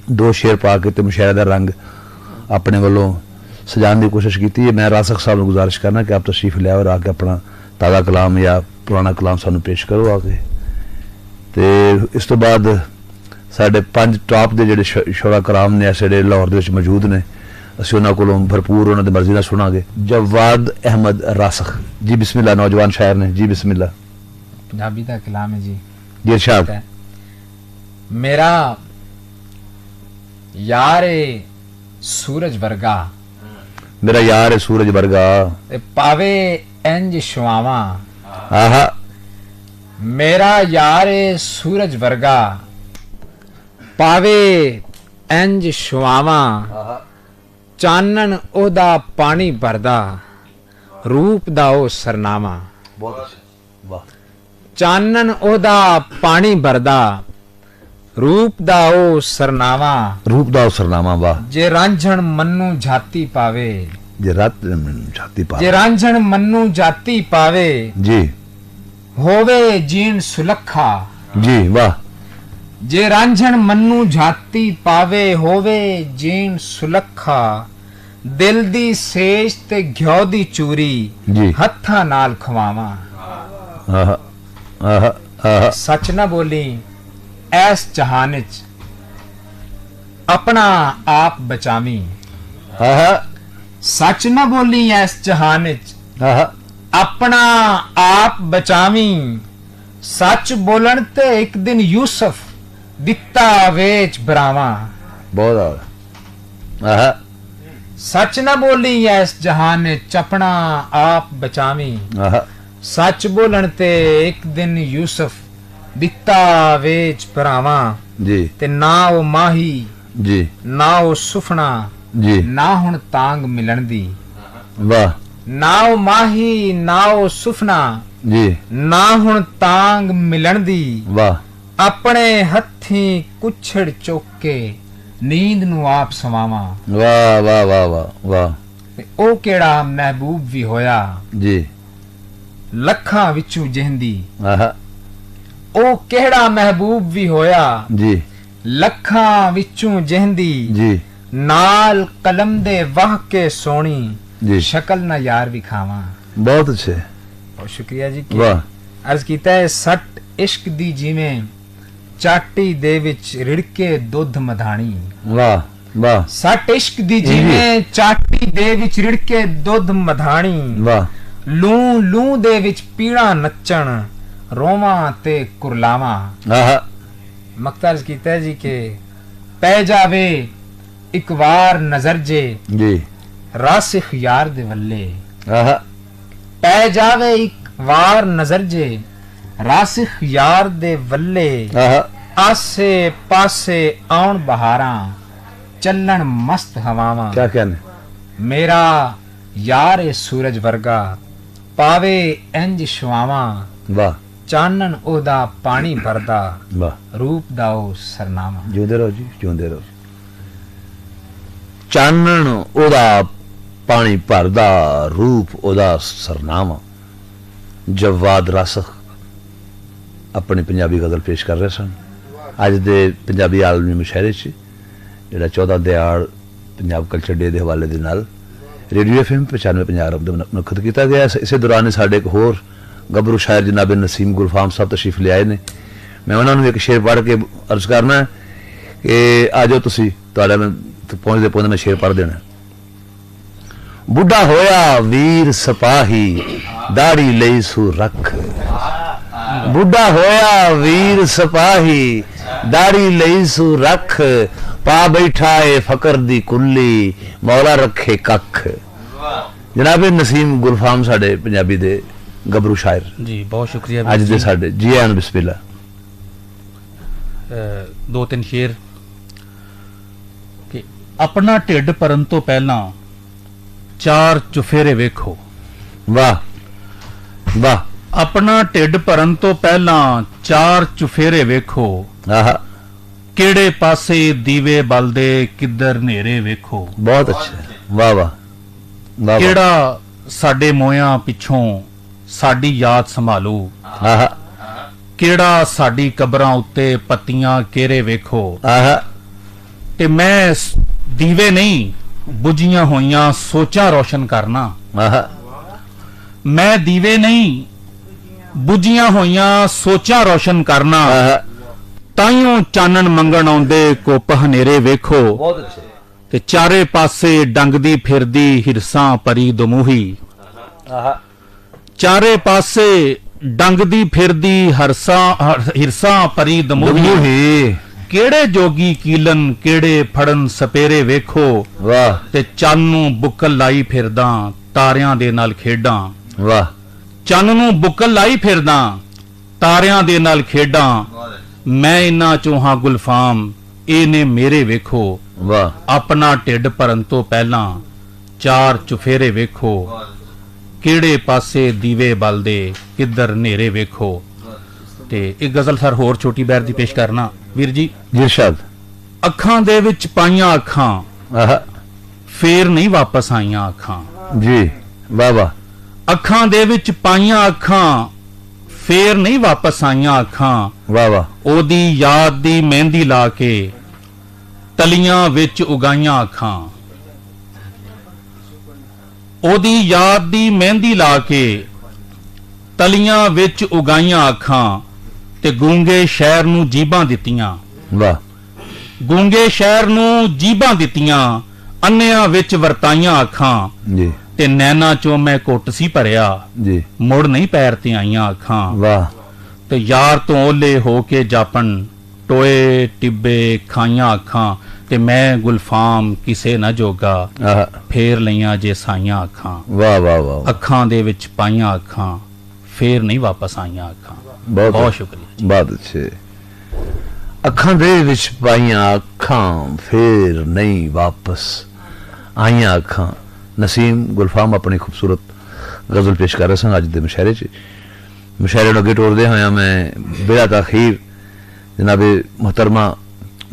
दो शेर पा के तो मुशायरे का रंग अपने वालों सजाने की कोशिश की है। मैं रासख साहब को गुजारिश करना कि आप तशरीफ लिया और आके अपना ताज़ा कलाम या पुराना कलाम सानू पेश करो आके। तो इस तो बाद साढ़े 5 टॉप के जोड़े शोरा कराम ने ऐसे जोड़े लाहौर के मौजूद ने, ਅਸੀਂ ਉਹਨਾਂ ਕੋਲੋਂ भरपूर उन्होंने मर्जी ਨਾਲ सुनांगे। जवाद अहमद रासख जी बिस्मिल्लाह, नौजवान शायर ने जी बिस्मिल्लाह। पंजाबी का कलाम है जी। जी इरशाद। मेरा यार सूरज वर्गा, मेरा यार सूरज वर्गा, पावे इंज शुआवा। आहा। मेरा यार सूरज वर्गा, पावे इंज शुआवा। चानन ओदा पानी भरदा, रूप दा ओ सरनामा। बहुत अच्छा, वाह। चानन ओदा पानी भरदा, रूप दा ओ सरनामा। रूप दा ओ सरनामा, वाह। जे रांझण मन्नू जाती पावे, जे जाती पावे, जे रांझण मन्नू जाती पावे। जी। होवे जीन सुलखा, जी वाह। जे रांझण मन्नू जाती पावे, होवे जीन सुलखा। दिल दी सेज ते घ्यो दी चूरी, हत्था नाल खवावा। सच ना बोली ऐस जहान च, अपना आप बचावी। सच ना बोली ऐस जहान च, अपना आप बचावी। सच बोलन ते एक दिन यूसुफ, दिता वेच बरावा। बहुत सच ना बोली ऐस जहान च, अपना आप बचावी। सच बोलन ते एक दिन यूसुफ, दिता वेच बरावा। जी। ते ना ओ माही, जी, ना ओ सुफना, जी, ना हुण तांग मिलन दी। वाह। ना ओ माही, ना ओ सुफना, जी, ना हुण तांग मिलन दी। वाह। अपने हथी कुछड़ चुक के नींद नू आप सवावा। वाह वाह वाह वाह वाह। ओ केड़ा महबूब भी होया, जी, लखां विचों जहंदी। आहा। ओ केड़ा महबूब भी होया, जी, लखां विचों जहंदी। जी। नाल कलम दे वाह के सोनी, जी, शक्ल ना यार भी खावा। बहुत अच्छे, बहुत शुक्रिया जी। वाह। अर्ज कीता है सट इश्क दी जिवें चाटी दे विच रिड़के दुध मधानी। वाह वाह। सट इश्क दी जिवें चाटी दे विच रिड़के दुध मधानी। वाह। लू लू दे विच पीड़ा नचण, रोवां ते कुरलावां। आहा। मकता अर्ज कीता है जी के ਪੈ ਜਾਵੇ ਇੱਕ ਵਾਰ ਨਜ਼ਰ ਜੇ ਜੀ ਰਾਸਿਖ ਯਾਰ ਦੇ ਵੱਲੇ ਆਹਾ ਪੈ ਜਾਵੇ ਇੱਕ ਵਾਰ ਨਜ਼ਰ ਜੇ ਰਾਸਿਖ ਯਾਰ ਦੇ ਵੱਲੇ ਆਹਾ ਆਸੇ ਪਾਸੇ ਆਉਣ ਬਹਾਰਾਂ ਚੱਲਣ ਮਸਤ ਹਵਾਵਾਂ ਕੀ ਕਹਿੰਦੇ ਮੇਰਾ ਯਾਰ ਏ ਸੂਰਜ ਵਰਗਾ ਪਾਵੇ ਇੰਜ ਸ਼ਵਾਵਾਂ ਵਾਹ ਚਾਨਣ ਉਹਦਾ ਪਾਣੀ ਭਰਦਾ ਵਾਹ ਰੂਪ ਦਾ ਉਹ ਸਰਨਾਮਾ ਜਿਉਂਦੇ ਰਹੋ ਜੀ ਜਿਉਂਦੇ ਰਹੋ ਚਾਨਣ ਉਹਦਾ ਪਾਣੀ ਭਰਦਾ ਰੂਪ ਉਹਦਾ ਸਰਨਾਮਾ ਜਵਾਦ ਰਸਖ ਆਪਣੀ ਪੰਜਾਬੀ ਗਜ਼ਲ ਪੇਸ਼ ਕਰ ਰਹੇ ਸਨ ਅੱਜ ਦੇ ਪੰਜਾਬੀ ਆਲਮੀ ਮੁਸ਼ਾਇਰੇ 'ਚ ਜਿਹੜਾ 14 ਦਿਹਾੜ ਪੰਜਾਬ ਕਲਚਰ ਡੇ ਦੇ ਹਵਾਲੇ ਦੇ ਨਾਲ ਰੇਡੀਓ FM 95 ਪੰਜਾਬ ਦਾ ਮੁਨੱਖਦ ਕੀਤਾ ਗਿਆ। ਇਸੇ ਦੌਰਾਨ ਸਾਡੇ ਇੱਕ ਹੋਰ ਗੱਭਰੂ ਸ਼ਾਇਰ ਜਨਾਬ ਨਸੀਮ ਗੁਲਫਾਮ ਸਾਹਿਬ ਤਸ਼ਰੀਫ ਲਿਆਏ ਨੇ। ਮੈਂ ਉਹਨਾਂ ਨੂੰ ਇੱਕ ਸ਼ੇਰ ਪੜ੍ਹ ਕੇ ਅਰਜ਼ ਕਰਨਾ ਕਿ ਆ ਜਾਓ ਤੁਸੀਂ ਤੁਹਾਡਾ ਮੈਂ ਪਹੁੰਚਦੇ ਪਹੁੰਚਦੇ ਮੈਂ ਸ਼ੇਰ ਪੜ੍ਹ ਦੇਣਾ। ਬੁੱਢਾ ਹੋਇਆ ਵੀਰ ਸਿਪਾਹੀ ਦਾੜੀ ਲਈ ਸੂ ਰੱਖ ਬੁੱਢਾ ਹੋਇਆ ਵੀਰ ਸਿਪਾਹੀ ਦਾੜੀ ਲਈ ਸੂ ਰੱਖ ਪਾ ਬੈਠਾ ਏ ਫਕਰ ਦੀ ਕੁੱਲੀ ਮੌਲਾ ਰੱਖੇ ਕੱਖ। ਜਨਾਬ ਨਸੀਮ ਗੁਲਫਾਮ ਸਾਡੇ ਪੰਜਾਬੀ ਦੇ ਗੱਭਰੂ ਸ਼ਾਇਰ ਜੀ ਬਹੁਤ ਸ਼ੁਕਰੀਆ ਅੱਜ ਦੇ ਸਾਡੇ ਜੀ ਆਨ ਬਿਸਮਿਲ੍ਲਾ। ਦੋ ਤਿੰਨ ਸ਼ੇਰ ਕਿ ਆਪਣਾ ਢਿੱਡ ਭਰਨ ਤੋਂ ਪਹਿਲਾਂ ਚਾਰ ਚੁਫੇਰੇ ਵੇਖੋ। ਵਾਹ ਵਾਹ ਆਪਣਾ ਢਿੱਡ ਭਰਨ ਤੋਂ ਪਹਿਲਾਂ ਚਾਰ ਚੁਫੇਰੇ ਵੇਖੋ ਆਹਾ ਕਿਹੜੇ ਪਾਸੇ ਦੀਵੇ ਬਲਦੇ ਕਿੱਧਰ ਹਨੇਰੇ ਵੇਖੋ। ਬਹੁਤ ਅੱਛਾ ਵਾਹ ਵਾਹ ਵਾਹ ਕਿਹੜਾ ਸਾਡੇ ਮੋਇਆਂ ਪਿੱਛੋਂ ਸਾਡੀ ਯਾਦ ਸੰਭਾਲੂ ਆਹਾ ਕਿਹੜਾ ਸਾਡੀ ਕਬਰਾਂ ਉੱਤੇ ਪੱਤੀਆਂ ਕਿਹਰੇ ਵੇਖੋ ਆਹਾ ਤੇ ਮੈਂ ਦੀਵੇ ਨਹੀਂ ਬੁਝੀਆਂ ਹੋਈਆਂ ਸੋਚਾਂ ਰੋਸ਼ਨ ਕਰਨਾ ਆਹਾ ਮੈਂ ਦੀਵੇ ਨਹੀਂ ਬੁਝੀਆਂ ਹੋਈਆਂ ਸੋਚਾਂ ਰੋਸ਼ਨ ਕਰਨਾ ਤਾਈਓ ਚਾਨਣ ਮੰਗਣ ਆਉਂਦੇ ਕੁੱਪ ਹਨੇਰੇ ਵੇਖੋ। ਬਹੁਤ ਅੱਛੇ ਤੇ ਚਾਰੇ ਪਾਸੇ ਡੰਗਦੀ ਫਿਰਦੀ ਹਿਰਸਾਂ ਪਰੀ ਦਮੂਹੀ ਆਹਾ ਚਾਰੇ ਪਾਸੇ ਡੰਗਦੀ ਫਿਰਦੀ ਹਿਰਸਾਂ ਪਰੀ ਦਮੂਹੀ ਕਿਹੜੇ ਜੋਗੀ ਕੀਲਨ ਕਿਹੜੇ ਫੜਨ ਸਪੇਰੇ ਵੇਖੋ। ਵਾਹ ਤੇ ਚੰਨ ਨੂੰ ਬੁੱਕਲ ਲਾਈ ਫਿਰਦਾ ਤਾਰਿਆਂ ਦੇ ਨਾਲ ਖੇਡਾਂ। ਵਾਹ ਚੰਨ ਨੂੰ ਬੁੱਕਲ ਲਾਈ ਫਿਰਦਾ ਤਾਰਿਆਂ ਦੇ ਨਾਲ ਖੇਡਾਂ ਮੈਂ ਇਨਾਂ ਚੋਂ ਹਾਂ ਗੁਲਫਾਮ ਇਹ ਨੇ ਮੇਰੇ ਵੇਖੋ। ਵਾਹ ਆਪਣਾ ਢਿੱਡ ਭਰਨ ਤੋਂ ਪਹਿਲਾਂ ਚਾਰ ਚੁਫੇਰੇ ਵੇਖੋ ਕਿਹੜੇ ਪਾਸੇ ਦੀਵੇ ਬਲਦੇ ਕਿੱਧਰ ਹਨੇਰੇ ਵੇਖੋ। ਤੇ ਇੱਕ ਗਜ਼ਲ ਸਰ ਹੋਰ ਛੋਟੀ ਬੈਰ ਦੀ ਪੇਸ਼ ਕਰਨਾ ਵੀਰ ਜੀ। ਇਰਸ਼ਾਦ। ਅੱਖਾਂ ਦੇ ਵਿੱਚ ਪਾਈਆਂ ਅੱਖਾਂ ਆਹਾ ਫੇਰ ਨਹੀਂ ਵਾਪਸ ਆਈਆਂ ਅੱਖਾਂ। ਜੀ ਵਾਹ ਵਾਹ ਅੱਖਾਂ ਦੇ ਵਿੱਚ ਪਾਈਆਂ ਅੱਖਾਂ ਫੇਰ ਨਹੀਂ ਵਾਪਸ ਆਈਆਂ ਅੱਖਾਂ। ਵਾਹ ਵਾਹ ਉਹਦੀ ਯਾਦ ਦੀ ਮਹਿੰਦੀ ਲਾ ਕੇ ਤਲੀਆਂ ਵਿੱਚ ਉਗਾਈਆਂ ਅੱਖਾਂ। ਉਹਦੀ ਯਾਦ ਦੀ ਮਹਿੰਦੀ ਲਾ ਕੇ ਤਲੀਆਂ ਵਿੱਚ ਉਗਾਈਆਂ ਅੱਖਾਂ ਤੇ ਗੂੰਗੇ ਸ਼ਹਿਰ ਨੂੰ ਜੀਬਾਂ ਦਿੱਤੀਆਂ। ਵਾਹ ਗੂੰਗੇ ਸ਼ਹਿਰ ਨੂੰ ਜੀਬਾਂ ਦਿੱਤੀਆਂ ਅੰਨਿਆਂ ਵਿੱਚ ਵਰਤਾਈਆਂ ਅੱਖਾਂ। ਜੀ ਤੇ ਨੈਣਾ ਚੋਂ ਮੈਂ ਘੁੱਟ ਸੀ ਭਰਿਆ ਜੀ ਮੁੜ ਨਹੀਂ ਪੈਰ ਤੇ ਆਈਆਂ ਅੱਖਾਂ। ਵਾਹ ਤੇ ਯਾਰ ਤੋਂ ਓਲੇ ਹੋ ਕੇ ਜਾਪਣ ਟੋਏ ਟਿੱਬੇ ਖਾਈਆਂ ਅੱਖਾਂ ਤੇ ਮੈਂ ਗੁਲਫਾਮ ਕਿਸੇ ਨਾ ਜੋਗਾ ਫੇਰ ਲਈਆਂ ਜੇ ਸਾਈਆਂ ਅੱਖਾਂ। ਵਾਹ ਵਾਹ ਵਾਹ ਅੱਖਾਂ ਦੇ ਵਿੱਚ ਪਾਈਆਂ ਅੱਖਾਂ ਫੇਰ ਨਹੀਂ ਵਾਪਸ ਆਈਆਂ ਅੱਖਾਂ। ਬਹੁਤ ਸ਼ੁਕਰੀਆ। ਬਹੁਤ ਅੱਛੇ। ਅੱਖਾਂ ਦੇ ਵਿੱਚ ਪਾਈਆਂ ਅੱਖਾਂ ਫੇਰ ਨਹੀਂ ਵਾਪਸ ਆਈਆਂ ਅੱਖਾਂ। ਨਸੀਮ ਗੁਲਫਾਮ ਆਪਣੀ ਖੂਬਸੂਰਤ ਗਜ਼ਲ ਪੇਸ਼ ਕਰ ਰਹੇ ਸਨ ਅੱਜ ਦੇ ਮੁਸ਼ਾਇਰੇ 'ਚ। ਮੁਸ਼ਾਇਰੇ ਨੂੰ ਅੱਗੇ ਟੋਰਦੇ ਹੋਇਆ ਮੈਂ ਬਿਲਾ ਤਾਖੀਰ ਜਨਾਬ ਮੁਹਤਰਮਾ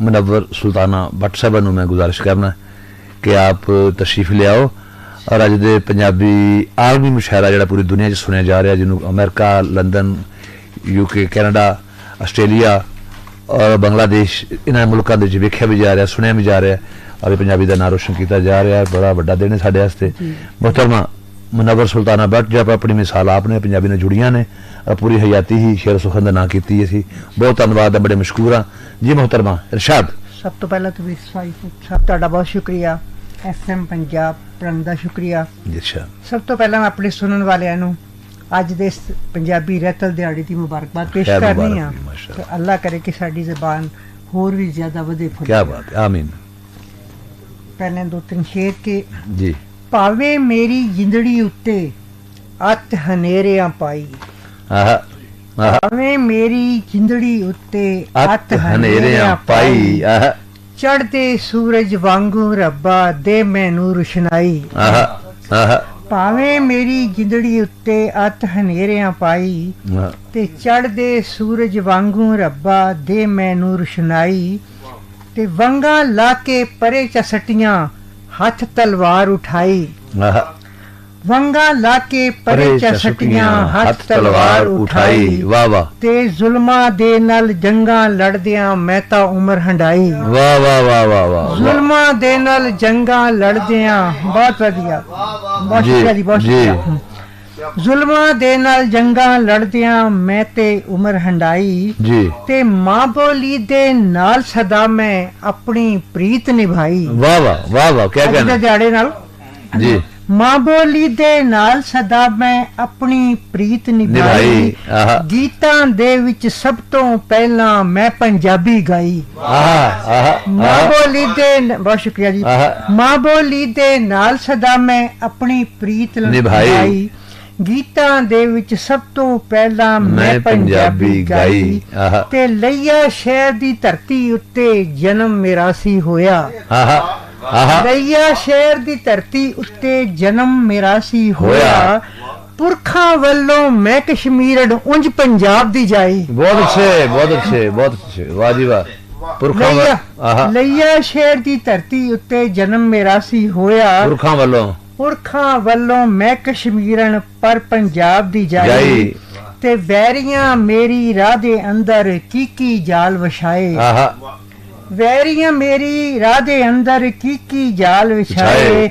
मुनव्वर सुल्ताना भट्ट साहब ਨੂੰ मैं गुजारिश करना कि आप तशरीफ ले आओ और अज दे पंजाबी आलमी मुशायरा जिहड़ा पूरी दुनिया 'ਚ सुनिया जा रहा जिन्होंने America London UK Canada Australia और बांग्लादेश इन्होंने मुल्कों के वेख्या भी जा रहा सुनिया भी जा रहा और पंजाबी का नाम रोशन किया जा रहा है। बड़ा वड्डा दिन है साडे वास्ते। मुहतरमा मुनव्वर सुल्ताना भट्ट जब अपनी मिसाल आपने पंजाबी ने जुड़िया ने और पूरी हयाती ही शेर सुखन का नाम की बहुत धन्यवाद है बड़े मशहूर हाँ जी। मोहतरमा इरशाद। सब तो पहला तो सब तुहाडा बहुत शुक्रिया FM पंजाब पढ़न दा शुक्रिया। सब तो पहला मैं अपने सुनने वालियां नूं अज दे पंजाबी रैतल दिहाड़ी दी मुबारकबाद पेश करनी हां। तो अल्लाह करे कि साडी ज़बान ਹੋਰ ਵੀ ਜ਼ਿਆਦਾ ਵਧੇ ਫੁੱਲੇ। क्या बात है, आमीन ਪਹਿਲੇ 2-3 ਸ਼ੇਰ ਕੇ जी। ਭਾਵੇਂ ਮੇਰੀ ਜਿੰਦੜੀ ਉੱਤੇ ਅੱਤ ਹਨੇਰਿਆਂ ਪਾਈ, आहा आहा ਭਾਵੇਂ ਮੇਰੀ ਜਿੰਦੜੀ ਉੱਤੇ अत हनेरियां पाई, आहा ਚੜਦੇ ਸੂਰਜ ਵਾਂਗੂ ਰੱਬਾ ਦੇ ਮੈਨੂੰ ਰੁਸ਼ਨਾਈ। आहा आहा ਭਾਵੇਂ ਮੇਰੀ ਜਿੰਦੜੀ ਉੱਤੇ ਅੱਤ ਹਨੇਰਿਆਂ ਪਾਈ आहा ਤੇ ਚੜਦੇ ਸੂਰਜ ਵਾਂਗੂ ਰੱਬਾ ਦੇ ਮੈਨੂੰ ਰੁਸ਼ਨਾਈ। ਤੇ ਵੰਗਾਂ ਲਾ ਕੇ ਪਰੇ ਚਸਟੀਆਂ ਹੱਥ ਤਲਵਾਰ ਉਠਾਈ, आहा ਵੰਗਾਂ ਲਾ ਕੇ ਪਰੇ ਚਸਟੀਆਂ ਹੱਥ ਤਲਵਾਰ ਉਠਾਈ। वाह वाह ਤੇ ਜ਼ੁਲਮਾਂ ਦੇ ਨਾਲ ਜੰਗਾਂ ਲੜਦਿਆਂ ਮੈਂ ਤਾਂ ਉਮਰ ਹੰਡਾਈ। वाह वाह वाह वाह वाह ਜ਼ੁਲਮਾਂ ਦੇ ਨਾਲ ਜੰਗਾਂ ਲੜਦਿਆਂ ਬਹੁਤ ਵਧੀਆ, ਬਹੁਤ ਜੀ, ਸ਼ੁਕਰੀਆ ਜੀ, ਬਹੁਤ ਜੀ। ਸ਼ੁਕਰੀਆ। ਜ਼ੁਲਮਾਂ ਦੇ ਨਾਲ ਜੰਗਾਂ ਲੜਦਿਆਂ ਮੈਂ ਤੇ ਉਮਰ ਹੰਡਾਈ। जी। ਤੇ ਮਾਂ ਬੋਲੀ ਦੇ ਨਾਲ ਸਦਾ ਮੈਂ ਆਪਣੀ ਪ੍ਰੀਤ ਨਿਭਾਈ। वाह वाह वाह वाह क्या ਅੱਜ ਦੇ कहना ਦਿਹਾੜੇ ਨਾਲ जी। ਮਾਂ ਬੋਲੀ ਦੇ ਨਾਲ ਸਦਾ ਮੈਂ ਆਪਣੀ ਪ੍ਰੀਤ ਨਿਭਾਈ। ਨਿਭਾਈ, ਆਹਾ। ਗੀਤਾਂ ਦੇ ਵਿੱਚ ਸਭ ਤੋਂ ਪਹਿਲਾਂ ਮੈਂ ਪੰਜਾਬੀ ਗਾਈ। आहा आहा ਮਾਂ ਬੋਲੀ ਦੇ ਬਹੁਤ ਸ਼ੁਕਰੀਆ ਜੀ। ਆਹਾ। ਮਾਂ ਬੋਲੀ ਦੇ ਨਾਲ ਸਦਾ ਮੈਂ ਆਪਣੀ ਪ੍ਰੀਤ ਨਿਭਾਈ। ਗੀਤਾਂ ਦੇ ਵਿੱਚ ਸਭ ਤੋਂ ਪਹਿਲਾਂ ਮੈਂ मैं ਪੰਜਾਬੀ पंजाबी ਗਾਈ। गाई, आहा ਤੇ ਲਈਆ ਸ਼ਹਿਰ ਦੀ ਧਰਤੀ ਉੱਤੇ ਜਨਮ ਮੇਰਾ ਸੀ ਹੋਇਆ। आहा आहा ਲਈਆ ਸ਼ਹਿਰ ਦੀ ਧਰਤੀ ਉੱਤੇ ਜਨਮ ਮੇਰਾ ਸੀ ਹੋਇਆ। ਪੁਰਖਾਂ ਵੱਲੋਂ ਮੈਂ ਕਸ਼ਮੀਰੜ ਉਂਝ ਪੰਜਾਬ ਦੀ ਜਾਈ। बहुत अच्छे बहुत अच्छे बहुत अच्छे, वाह जी वाह पुरखा ਲਈਆ आहा ਲਈਆ ਸ਼ਹਿਰ ਦੀ ਧਰਤੀ ਉੱਤੇ ਜਨਮ ਮੇਰਾ ਸੀ ਹੋਇਆ। पुरखा वालों ਪੁਰਖਾਂ ਵੱਲੋਂ ਮੈਂ ਕਸ਼ਮੀਰਨ ਪਰ ਪੰਜਾਬ ਦੀ ਜਾਈ। ਜਾਈ। ਤੇ ਵੈਰੀਆਂ ਮੇਰੀ ਰਾਹ ਦੇ ਅੰਦਰ ਕੀ ਜਾਲ ਵਿਛਾਏ। आहा ਵੈਰੀਆਂ ਮੇਰੀ ਰਾਹ ਦੇ ਅੰਦਰ ਕੀ ਜਾਲ ਵਿਛਾਏ।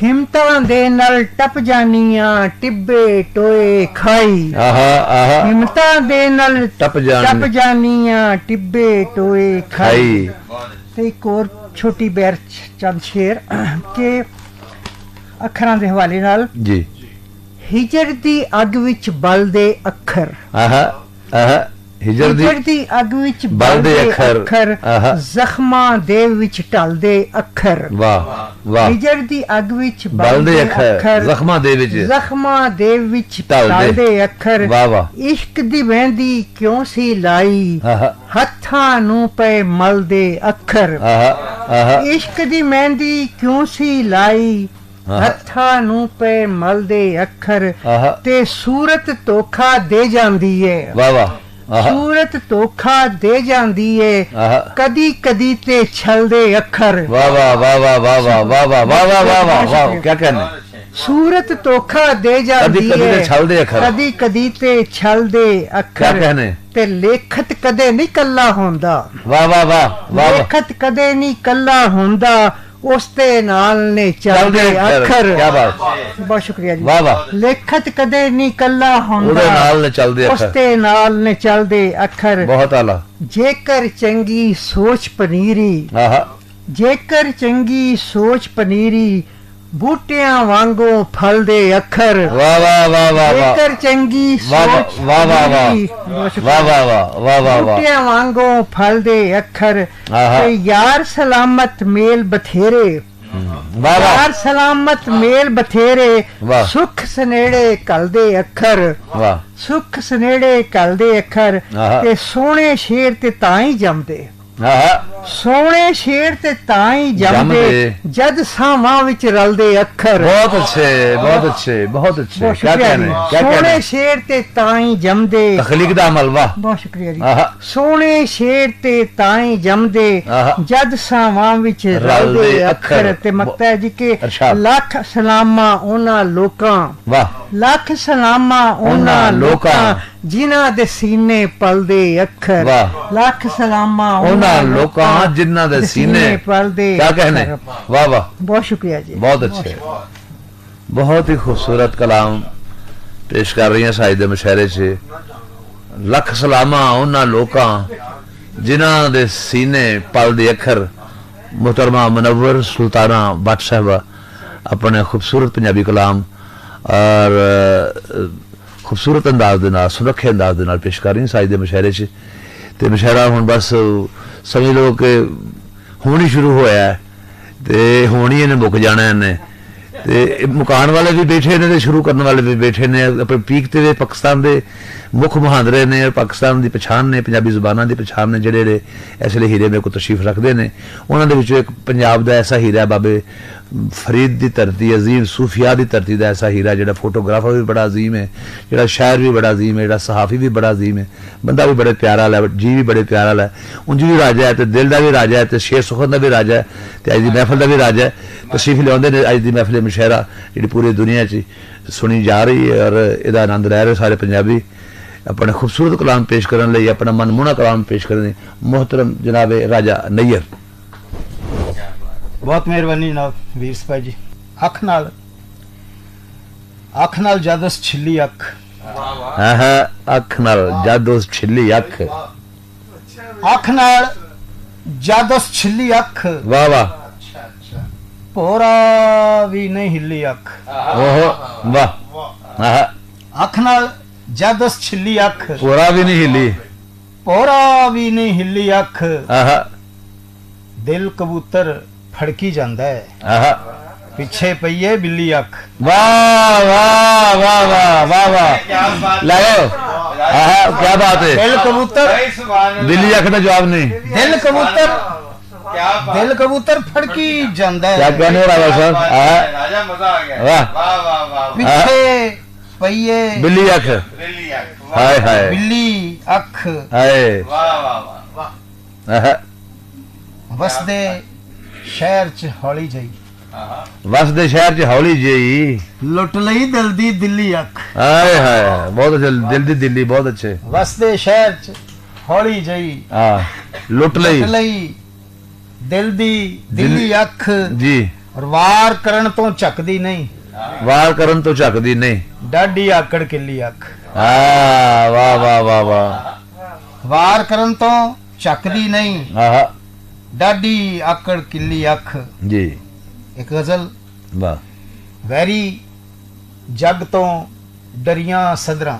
ਹਿੰਮਤਾਂ ਦੇ ਨਾਲ ਟੱਪ ਜਾਨੀਆਂ ਟਿੱਬੇ ਟੋਏ ਖਾਈ। आहा आहा ਹਿੰਮਤਾਂ ਦੇ ਨਾਲ टप ਜਾਨੀਆਂ ਟਿੱਬੇ ਟੋਏ ਖਾਈ। खाई। ਤੇ ਇੱਕ ਹੋਰ ਛੋਟੀ ਬੈਰ ਚੰਦ ਸ਼ੇਰ ਕਿ ਅੱਖਰਾਂ ਦੇ ਹਵਾਲੇ ਨਾਲ जी। ਹਿਜਰ ਦੀ ਅੱਗ ਵਿੱਚ ਬਲਦੇ ਅੱਖਰ। आहा आहा हिजर दी ਹਿਜਰ ਦੀ ਅੱਗ ਵਿੱਚ ਬਲਦੇ ਬਲਦੇ ਅੱਖਰ। ਅੱਖਰ ਆਹਾ। ਜ਼ਖਮਾਂ ਦੇ ਵਿੱਚ ਢਲਦੇ ਅੱਖਰ। वाह वाह ਹਿਜਰ ਦੀ ਅੱਗ ਵਿੱਚ बलदे अखर जख्मा दे विच ਜ਼ਖਮਾਂ ਦੇ ਵਿੱਚ ਢਲਦੇ। ਢਲਦੇ ਅੱਖਰ। वाह वाह ਇਸ਼ਕ ਦੀ ਮਹਿੰਦੀ ਕਿਉਂ ਸੀ ਲਾਈ आहा ਹੱਥਾਂ ਨੂੰ ਪਏ ਮਲਦੇ ਅੱਖਰ। आहा आहा ਇਸ਼ਕ ਦੀ ਮਹਿੰਦੀ ਕਿਉਂ ਸੀ ਲਾਈ ਆਹਾ। ਹੱਥਾਂ ਨੂੰ ਪਏ ਮਲਦੇ ਅੱਖਰ। आहा ਤੇ ਸੂਰਤ ਧੋਖਾ ਦੇ ਜਾਂਦੀ ਏ। वाह वाह आहा ਸੂਰਤ ਧੋਖਾ ਦੇ ਜਾਂਦੀ ਏ। आहा ਕਦੀ ਕਦੀ ਤੇ ਛਲਦੇ ਅੱਖਰ। वाह वाह वाह वाह वाह वाह वाह वाह वाह वाह वाह वाह वाह क्या कहना ਸੂਰਤ ਧੋਖਾ ਦੇ ਜਾਂਦੀ कदी ਏ। ते छलदे अखर। ਕਦੀ ਕਦੀ ਤੇ ਛਲਦੇ क्या ਅੱਖਰ। कहने ਤੇ ਲੇਖਤ ਕਦੇ ਨਹੀਂ ਕੱਲਾ ਹੁੰਦਾ। वाह वाह वाह वाह वाह ਲੇਖਤ ਕਦੇ ਨਹੀਂ ਕੱਲਾ ਹੁੰਦਾ। ਉਸ ਦੇ ਨਾਲ ਨੇ ਚੱਲਦੇ ਚੱਲਦੇ ਅੱਖਰ। ਅੱਖਰ। क्या बात ਬਹੁਤ ਸ਼ੁਕਰੀਆ ਜੀ। वाह वाह ਲੇਖਤ ਕਦੇ ਨਹੀਂ ਕੱਲਾ ਹੁੰਦਾ। ਉਹਦੇ ਨਾਲ ਨੇ ਚੱਲਦੇ ਉਸ ਅੱਖਰ। ਦੇ ਨਾਲ ਨੇ ਚੱਲਦੇ ਅੱਖਰ। बहुत आला ਜੇਕਰ ਚੰਗੀ ਸੋਚ ਪਨੀਰੀ आहा ਜੇਕਰ ਚੰਗੀ ਸੋਚ ਪਨੀਰੀ ਬੂਟਿਆਂ ਵਾਂਗੂ ਫਲਦੇ ਅੱਖਰ। वाह वाह वाह वाह वाह ਜੇਕਰ ਚੰਗੀ वाह ਸੋਚ वाह वाह वाह ਪਨੀਰੀ वाह वाह वाह वाह वाह वाह ਬੂਟਿਆਂ ਵਾਂਗੂ ਫਲਦੇ ਅੱਖਰ। ਆਹਾ। ਤੇ ਯਾਰ ਸਲਾਮਤ ਮੇਲ ਬਥੇਰੇ वाह वाह ਯਾਰ ਸਲਾਮਤ ਮੇਲ ਬਥੇਰੇ। ਵਾਹ। ਸੁਖ ਸਨੇੜੇ ਕਲਦੇ ਅੱਖਰ। वाह ਸੁਖ ਸਨੇੜੇ ਕਲਦੇ ਅੱਖਰ। ਆਹਾ। ਤੇ ਸੋਹਣੇ ਸ਼ੇਰ ਤੇ ਤਾਂ ਹੀ ਜੰਮਦੇ। आहा ਸੋਹਣੇ ਸ਼ੇਰ ਤੇ ਤਾਂ ਹੀ ਜੰਮਦੇ ਜੰਮਦੇ। ਜਦ ਸਾਵਾਂ ਵਿੱਚ ਰਲਦੇ ਅੱਖਰ। बहुत अच्छे बहुत अच्छे बहुत अच्छे ਬਹੁਤ क्या ਸ਼ੁਕਰੀਆ कहने ਜੀ। क्या ਸੋਹਣੇ कहने ਸ਼ੇਰ ਤੇ ਤਾਂ ਹੀ ਜੰਮਦੇ। तखलीक दा अमल वाह ਬਹੁਤ ਸ਼ੁਕਰੀਆ ਜੀ। आहा ਸੋਹਣੇ ਸ਼ੇਰ ਤੇ ਤਾਂ ਹੀ ਜੰਮਦੇ ਆਹਾ। ਜਦ ਸਾਵਾਂ ਵਿੱਚ ਰਲਦੇ ਰਲਦੇ ਅੱਖਰ। ਅੱਖਰ। ਤੇ ਮਕਤਾ ਹੈ ਜੀ ਕਿ ਅਰਸ਼ਾਦ। ਲੱਖ ਸਲਾਮਾਂ ਉਹਨਾਂ ਲੋਕਾਂ वाह ਲੱਖ ਸਲਾਮਾਂ ਉਹਨਾਂ ਉਹਨਾਂ ਲੋਕਾਂ ਲੋਕਾਂ ਜਿਨ੍ਹਾਂ ਦੇ ਸੀਨੇ ਪਲਦੇ ਅੱਖਰ। ਵਾਹ। ਲੱਖ ਸਲਾਮਾਂ ਉਹਨਾਂ ਲੋਕਾਂ ਜਿਨ੍ਹਾਂ ਦੇ सीने पलदे क्या कहने वाह वाह बहुत शुक्रिया जी। बहुत अच्छे बहुत ही खूबसूरत कलाम पेश कर रही हैं साहिद मुशायरे से। लख सलामा उन्हां लोकां जिन्हां दे सीने पलदे अखर। मोहतरमा मुनव्वर सुल्ताना भट्ट साहबा अपने खूबसूरत पंजाबी कलाम और खूबसूरत अंदाज दे नाल सुनखे अंदाज दे नाल पेश कर रही हैं साहिद मुशायरे से। ते मुशायरा हुण बस समझ लो कि हुण ही शुरू होया है ते हुण ही इन्हें मुक जाना इन्हें ते मुकान वाले भी बैठे ने ते शुरू करने वाले भी बैठे ने अपने पीक ते पाकिस्तान दे मुख मुहांदरे ने पाकिस्तान की पछाण ने पंजाबी जुबाना की पछाण ने जिहड़े इस लिए हीरे मेरे को तशरीफ रखते हैं उन्होंने दे विचों एक पंजाब का ऐसा हीरा बाबे फरीद की धरती अजीम सूफिया की धरती का ऐसा हीरा जिहड़ा फोटोग्राफर भी बड़ा अजीम है, जिहड़ा शायर भी बड़ा अजीम है, जिहड़ा सहाफ़ी भी बड़ा अजीम है, बंदा भी बड़े प्यारा है, जी भी बड़े प्यारा है, उंज भी राजा है, दिल का भी राजा है, शेर सुखन का भी राजा है, तो अज की महफिल का भी राजा है। तशरीफ लियाते हैं अज की महफिल मुशायरा जी पूरी दुनिया च सुनी जा रही है और इसका आनंद लै रहे सारे पंजाबी। अपना खूबसूरत कलाम पेश करने लई, अपना मनमोहना कलाम पेश करने मोहतरम जनाब राजा नैयर। बहुत मेहरबानी जनाब वीर सिपाही जी। अख नाल जादोस छिली अख, अख नाल जादोस छिली अख, अख नाल जादोस छिली अख, वाह वाह, पोरा भी नहीं हिली अख, ओहो वाह, अख नाल जादोस छिली अख, पोरा भी नहीं हिली, पोरा भी नहीं हिली अख, दिल कबूतर फड़की जांदा है, पिछे पईए बिल्ली अख। वाह वाह वाह वाह वाह वाह, लाओ क्या बात है। दिल कबूतर बिल्ली अख का जवाब नहीं, दिल कबूतर फड़की जांदा है। क्या कहने वाला साहब, राजा मजा आ गया, वाह पिछे पईए बिल्ली अख, हाय हाय बिल्ली अख, हाय वाह वसदे शहर च हौली जई, वसदे शहर च हौली जई, लुट लई दिल दी दिल्ली अख, हाय हाय बहुत अच्छे, दिल दी दिल्ली बहुत अच्छे, वसदे शहर च हौली जई, लुट लई दिल दी दिल्ली अख जी, और वार करन तो झकदी नहीं, वार करन तो झकदी नहीं, डाडी आकड़ किल्ली अख, वाह वाह वाह वाह, वार करन तो झकदी नहीं, डाडी आकड़ किल्ली अख जी। एक गजल, वाह, वैरी जग तो डरियां सदरां,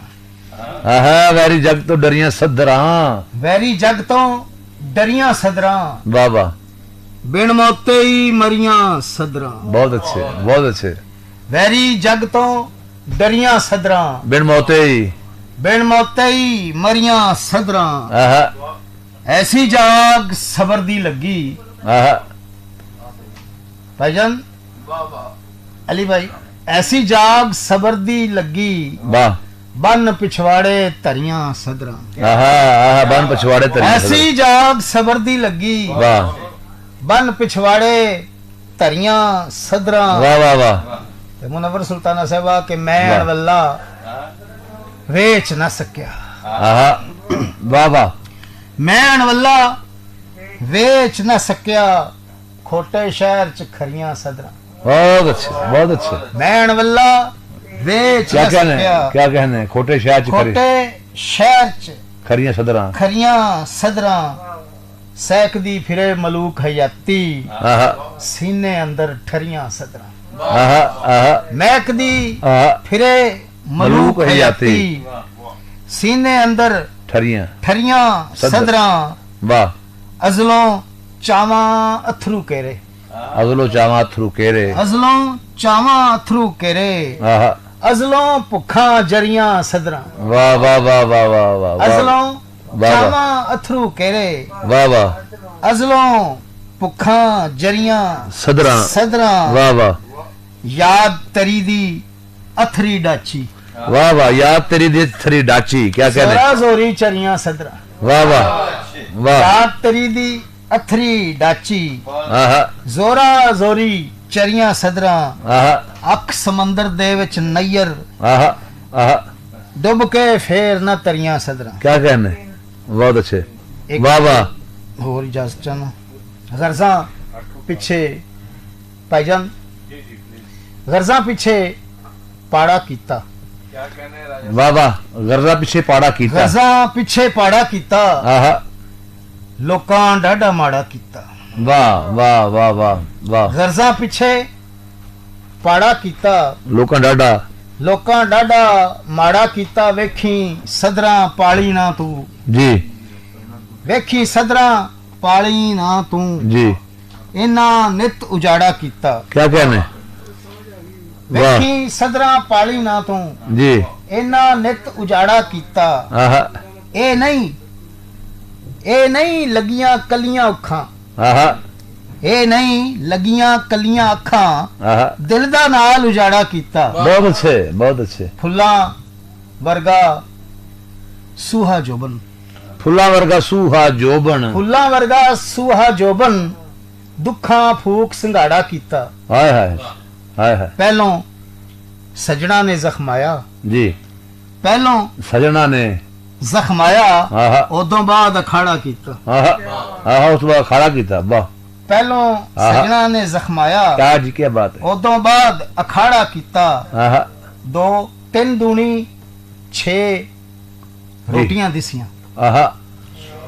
वैरी जग तो डरियां सदरां, वैरी जग तो डरियां सदरां, वाह वाह, बिन मौते ही मरियां सदरां, बहुत अच्छे बहुत अच्छे, वैरी जग तो डरियां सदरां, बिन मौते ही मरियां सदरां, ऐसी जाग सबर दी लगी, भाईजान अली भाई, ऐसी जाग सबर दी लगी, वाह, बन पिछवाड़े धरियां सदरां, बन पिछवाड़े धरियां, ऐसी जाग सबर दी लगी, वाह, बन पिछवाड़े धरियां सदरां, वाह वाह वाह, मुनव्वर सुल्ताना साहबा के मैं वल्ला वेच ना सकिया, वाह वाह, मैं अनवल्ला वेच न सकिया, खोटे शहर च खरियां सदरां, बहुत अच्छे बहुत अच्छे, मैं अनवल्ला वेच न सकिया, क्या कहने, खोटे शहर च खरियां सदरां, सैकदी फिरे मलूक हयाती, सीने अंदर ठरियां सदरां, महकदी फिरे मलूक हयाती, सीने अंदर ठरियां सदरां, वाह, अजलों चावा अथरू केरे, अजलों चावा अथरू केरे, अजलों चावा अथरू केरे, अजलों भुखा जरियां सदरां, वाह वाह वाह वाह वाह वाह, अजलों चावा अथरू केरे, वाह वाह, अजलों भुखा जरियां सदरां, वाह वाह, याद तरी दी अथरी डाची, वाह वाह, याद तेरी दी अथरी डाची, क्या कहने, जोरा जोरी चरियां सदरां, वाह वाह वाह, याद तरी दी अथरी डाची, जोरा जोरी चरियां सदरां, अख समंदर दे विच नैयर, डुब के फेर न तरियां सदरां, क्या कहने, बहुत अच्छे, वाह वाह, होर इजाजत चाहना। गर्जा पिछे भाईजान, गर्जा पिछे पाड़ा कीता, वाह वाह, गर्जा पिछे पाड़ा कीता, गर्जा पिछे पाड़ा कीता, लोकां डाडा माड़ा कीता, वाह वाह वाह वाह वाह, गर्जा पिछे पाड़ा कीता, लोकां डाडा माड़ा कीता, वेखी सदरां पाली ना तू जी, वेखी सदरां ਪਾਲੀ ਨਾ ਤੂੰ जी ਇਹਨਾਂ ਨਿਤ ਉਜਾੜਾ ਕੀਤਾ क्या कहने वाह ਵੇਖੀ ਸਦਰਾਂ ਪਾਲੀ ਨਾ ਤੂੰ जी ਇਹਨਾਂ ਨਿਤ ਉਜਾੜਾ ਕੀਤਾ आहा ਇਹ ਨਹੀਂ ਲੱਗੀਆਂ ਕੱਲੀਆਂ ਅੱਖਾਂ आहा ਇਹ ਨਹੀਂ ਲੱਗੀਆਂ ਕੱਲੀਆਂ ਅੱਖਾਂ आहा ਦਿਲ ਦਾ ਨਾਲ ਉਜਾੜਾ ਕੀਤਾ बहुत अच्छे ਫੁੱਲਾਂ ਵਰਗਾ ਸੂਹਾ ਜੋਬਨ फुल्ला वर्गा सूहा जोबन ਫੁੱਲਾਂ ਵਰਗਾ ਸੂਹਾ ਜੋਬਨ ਦੁੱਖਾਂ ਫੂਕ ਸੰਘਾੜਾ ਕੀਤਾ हाय हाय हाय हाय ਪਹਿਲੋਂ ਸਜਣਾ ਨੇ ਜ਼ਖਮਾਇਆ जी ਪਹਿਲੋਂ सजना ने ਜ਼ਖਮਾਇਆ आहा ਉਦੋਂ ਬਾਅਦ ਅਖਾੜਾ ਕੀਤਾ आहा आहा उस बार खड़ा किया वाह ਪਹਿਲੋਂ ਆਹਾ। ਸਜਣਾ ਨੇ ਜ਼ਖਮਾਇਆ क्या जी क्या बात है ਉਦੋਂ ਬਾਅਦ ਅਖਾੜਾ ਕੀਤਾ आहा 2 3 ਦੂਣੀ 6 ਰੋਟੀਆਂ ਦਿਸੀਆਂ आहा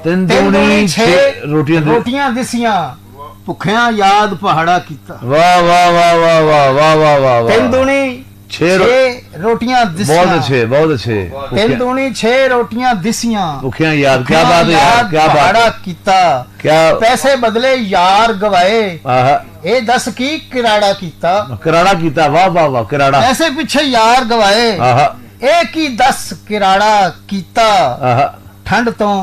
तीन ਤਿੰਨ दूनी ਦੂਣੀ छह रोटियां ਰੋਟੀਆਂ ਦਿਸੀਆਂ ਭੁੱਖਿਆਂ ਯਾਦ ਪਹਾੜਾ ਕੀਤਾ वाह वाह वाह वाह वाह वाह वाह वाह वाह ਤਿੰਨ ਦੂਣੀ छह 6 ਰੋਟੀਆਂ ਦਿਸੀਆਂ बहुत अच्छे ਤਿੰਨ ਦੂਣੀ 6 ਰੋਟੀਆਂ ਦਿਸੀਆਂ भूखियां याद क्या बात है यार क्या बात ਪਹਾੜਾ है ਕੀਤਾ क्या ਪੈਸੇ ਬਦਲੇ ਯਾਰ ਗਵਾਏ आहा ਇਹ ਦੱਸ ਕੀ ਕਿਰਾੜਾ ਕੀਤਾ कराड़ा कीता वाह वाह वाह कराड़ा ਪੈਸੇ ਪਿੱਛੇ ਯਾਰ ਗਵਾਏ आहा ਇਹ ਕੀ ਦੱਸ ਕਿਰਾੜਾ ਕੀਤਾ आहा ਠੰਡ ਤੋਂ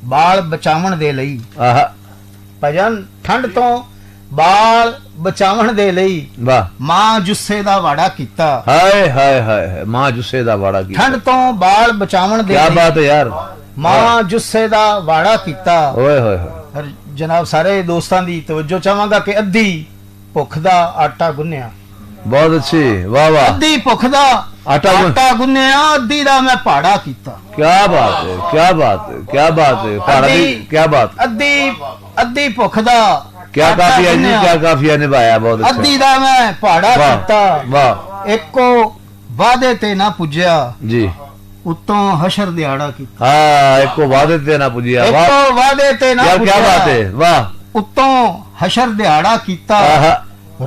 ਬਾਲ ਬਚਾਉਣ ਦੇ ਲਈ आहा ਭਜਨ ਠੰਡ ਤੋਂ ਬਾਲ ਬਚਾਉਣ ਦੇ ਲਈ वाह ਮਾਂ ਜੁੱਸੇ ਦਾ ਵਾੜਾ ਕੀਤਾ हाय हाय हाय हाय मां जुस्से दा वाड़ा कीता ਠੰਡ ਤੋਂ ਬਾਲ ਬਚਾਉਣ ਦੇ क्या ਲਈ बात है यार ਮਾਂ ਜੁੱਸੇ ਦਾ ਵਾੜਾ ਕੀਤਾ ओए होए ਹਰ ਜਨਾਬ ਸਾਰੇ ਦੋਸਤਾਂ ਦੀ ਤਵੱਜੋ ਚਾਹਾਂਗਾ ਕਿ ਅੱਧੀ ਭੁੱਖ ਦਾ ਆਟਾ ਗੁੰਨਿਆ बहुत अच्छी वाह वाह ਅੱਧੀ ਭੁੱਖ ਦਾ आटा गुन- ਆਟਾ ਗੁੰਨਿਆ ਅੱਧੀ ਦਾ ਮੈਂ ਪਾੜਾ ਕੀਤਾ क्या बात है क्या बात है क्या बात है पहाड़ा भी ਅੱਧੀ- क्या बात ਅੱਧੀ ਭੁੱਖ ਦਾ क्या ਆਟਾ काफिया जी ਗੁੰਨਿਆ। क्या काफिया निभाया बहुत अच्छा ਅੱਧੀ ਦਾ ਮੈਂ ਪਾੜਾ वाह ਕੀਤਾ वाह ਇੱਕੋ ਵਾਅਦੇ ਤੇ ਨਾ ਪੁੱਜਿਆ जी ਉਤੋਂ ਹਸ਼ਰ ਦਿਹਾੜਾ ਕੀਤਾ हाँ एक को वादे ते ना पुजिया वाह ਇੱਕੋ ਵਾਅਦੇ ਤੇ ਨਾ क्या क्या ਪੁੱਜਿਆ बात है वाह ਉਤੋਂ ਹਸ਼ਰ ਦਿਹਾੜਾ ਕੀਤਾ आहा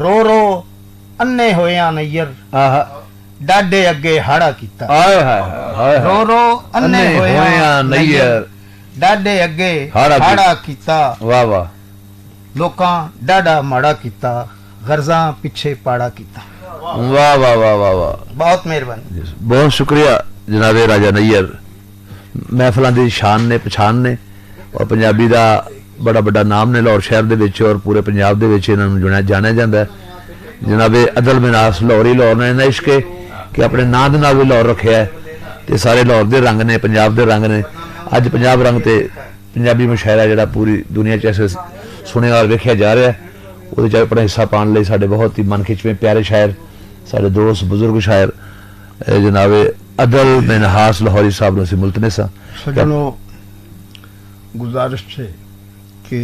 ਰੋ ਰੋ ਅੰਨੇ ਹੋਇਆਂ ਨਈਰ आहा ਡਾਡੇ ਅੱਗੇ ਹਾੜਾ ਕੀਤਾ हाय हाय हाय ਰੋ ਰੋ ਅੰਨੇ अन्ने ਹੋਇਆਂ होया नैयर ਡਾਡੇ ਅੱਗੇ ਹਾੜਾ ਹਾੜਾ ਕੀਤਾ वाह वाह ਲੋਕਾਂ ਡਾਡਾ ਮਾੜਾ ਕੀਤਾ ਗਰਜ਼ਾਂ ਪਿੱਛੇ ਪਾੜਾ ਕੀਤਾ वाह वाह वाह वाह वाह ਬਹੁਤ ਮਿਹਰਬਾਨੀ बहुत शुक्रिया जनाबे राजा नैयर महफलों की शान ने पछाण ने और पंजाबी का बड़ा बड़ा नाम ने लाहौर शहर दे विच और पूरे पंजाब दे विच इन्हां नूं जाणिया जांदा है जनाबे अदल मिनास लाहौरी लाहौर ने इन्ना इश्क है कि अपने नां दे नाल भी लाहौर रखिया है ते सारे लाहौर दे रंग ने पंजाब दे रंग ने अज पंजाब रंग ते पंजाबी मुशायरा जिहड़ा पूरी दुनिया च ऐसे सुनिया और वेखिया जा रहा है ਉਹਦੇ ਚ अपना हिस्सा पाने लई साडे बहुत ही मन खिचवें प्यारे शायर साडे दोस्त बुजुर्ग शायर जनाबे अदल मिनहास लाहौरी साहब ने मुल्तमिस सजनों गुजारिश है कि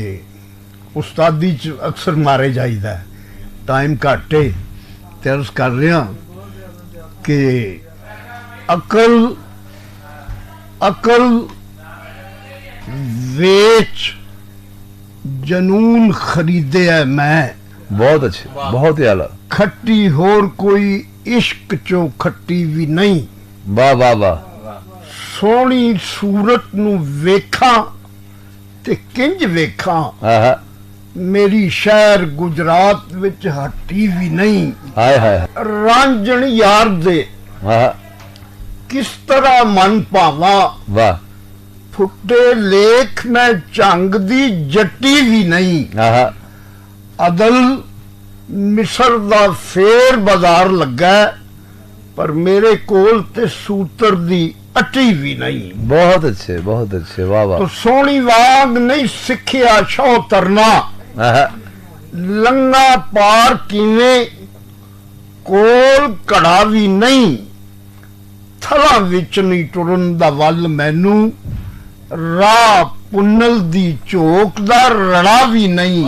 उस्तादी च अक्सर मारे जाइदा टाइम घट है ते अर्ज कर रहा कि अकल अकल वेच जनून खरीदे है मैं बहुत अच्छे बहुत ही आला खट्टी होर कोई इश्क चो खट्टी भी नहीं वाह वाह वाह सोहनी सूरत नू वेखां ते किंज वेखां आहा मेरी शहर गुजरात विच हट्टी भी नहीं हाय हाय रांझण यार दे आहा किस तरह मन पावा वाह फुटे लेख मैं झंग दी जट्टी भी नहीं आहा अदल मिसर दा फेर बाजार लगा है, पर मेरे कोल ते सूतर दी अटी भी नहीं बहुत अच्छे वाह वाह तो सोनी वाग नहीं सिखिया शौ तरना आहा लंगा पार किवें कोल कड़ा भी नहीं थला विच नहीं टुरन दा वल मैनू राह पुन्नल दी चोक दा रड़ा भी नहीं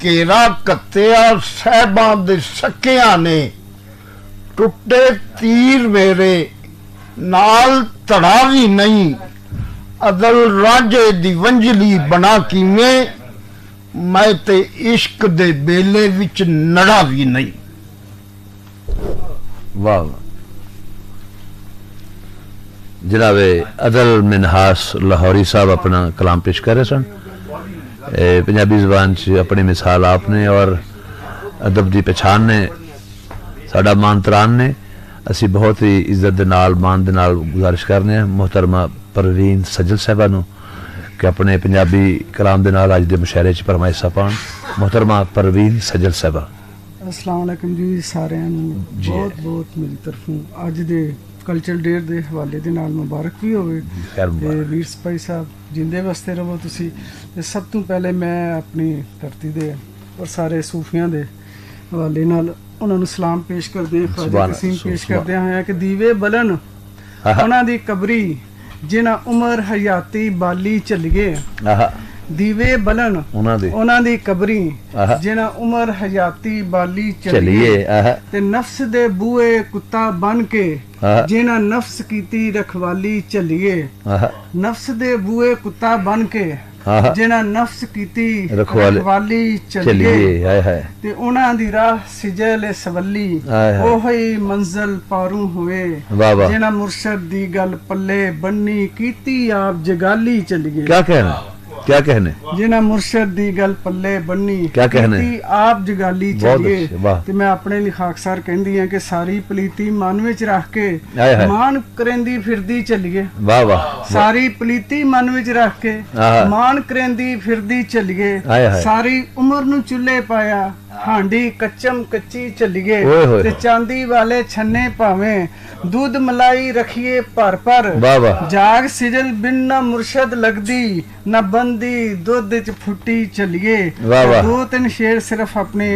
केरा कत्तिया सहबां दे सकिया ने टुटे तीर मेरे नाल तड़ा भी नहीं अदल राजे दी वंजली बना किवें मैं ते इश्क दे बेले विच नड़ा भी नहीं वाह जनाबे अदल मिनहास लाहौरी साहब अपना कलाम पेश कर रहे सन पंजाबी ज़बान च अपनी मिसाल आपने और अदब की पहचान ने साडा मान तरान ने। असी बहुत ही इज्जत दे नाल मान दे नाल गुजारिश करने हैं मोहतरमा परवीन सज्जल साहबा नूं कि अपने पंजाबी कलाम दे नाल अज दे मुशायरे च फरमाइश हिस्सा पाउण। मोहतरमा परवीन सज्जल साहबा। अस्सलाम वालेकुम जी सारिਆਂ ਨੂੰ ਬਹੁਤ ਬਹੁਤ ਮੇਰੀ ਤਰਫੋਂ ਅੱਜ ਦੇ ਕਲਚਰਲ ਡੇ ਦੇ ਹਵਾਲੇ ਦੇ ਨਾਲ ਮੁਬਾਰਕ ਵੀ ਹੋਵੇ ਤੇ ਵੀਰ ਸਪਾਈ ਸਾਹਿਬ ਜਿੰਦੇ ਵਸਤੇ ਰਹੋ ਤੁਸੀਂ। ਤੇ ਸਭ ਤੋਂ ਪਹਿਲੇ ਮੈਂ ਆਪਣੀ ਧਰਤੀ ਦੇ ਔਰ ਸਾਰੇ ਸੂਫੀਆਂ ਦੇ ਹਵਾਲੇ ਨਾਲ ਉਹਨਾਂ ਨੂੰ ਸਲਾਮ ਪੇਸ਼ ਕਰਦੇ ਹਾਂ, ਖਾਜਾ ਤਸੀਮ ਪੇਸ਼ ਕਰਦੇ ਹਾਂ ਕਿ ਦੀਵੇ ਬਲਨ ਉਹਨਾਂ ਦੀ ਕਬਰੀ ਜਿਨ੍ਹਾਂ ਉਮਰ ਹਯਾਤੀ ਬਾਲੀ ਝੱਲੀਏ। ਦੀਵੇ ਬਲਨ ਉਹਨਾਂ ਦੀ ਕਬਰੀ ਜਿਨ੍ਹਾਂ ਉਮਰ ਹਯਾਤੀ ਬਾਲੀ ਝੱਲੀਏ ਤੇ ਨਫਸ ਦੇ ਬੂਏ ਕੁੱਤਾ ਬਨ ਕੇ ਜਿਨ੍ਹਾਂ ਨਫਸ ਕੀਤੀ ਰਖਵਾਲੀ ਝੱਲੀਏ। ਨਫਸ ਦੇ ਬੂਏ ਕੁੱਤਾ ਬਨ ਕੇ ਜਿਨ੍ਹਾਂ ਨਫਸ ਕੀਤੀ ਰਖਵਾਲੀ ਝੱਲੀਏ ਤੇ ਉਹਨਾਂ ਦੀ ਰਾਹ ਸਿਜਲ ਸਵੱਲੀ ਉਹੀ ਮੰਜ਼ਲ ਪਾਰੂ ਹੋਏ ਜਿਨ੍ਹਾਂ ਮੁਰਸ਼ਦ ਦੀ ਗੱਲ ਪੱਲੇ ਬੰਨੀ ਕੀਤੀ ਆਪ ਜਗਾਲੀ ਝੱਲੀਏ। क्या कहने जिन्हें मुर्शद दी गल पल्ले बन्नी क्या कहने आप जगाली चलिए ते मैं अपने लिखाकसार कहंदी हां कि सारी पलीती मन विच रख के मान करेंदी फिरदी चलिए। वाह वाह। सारी पलीती मन विच रख के मान करेंदी फिरदी चलिए। सारी उम्र नु चुल्हे पाया हांडी कच्चम कच्ची चलिए ते चांदी वाले छन्ने भावें दूध मलाई रखिए पर जाग सिजल बिन ना मुर्शद लगदी ना बंदी दुध च फुट्टी चलिए। दो तीन शेर सिर्फ अपने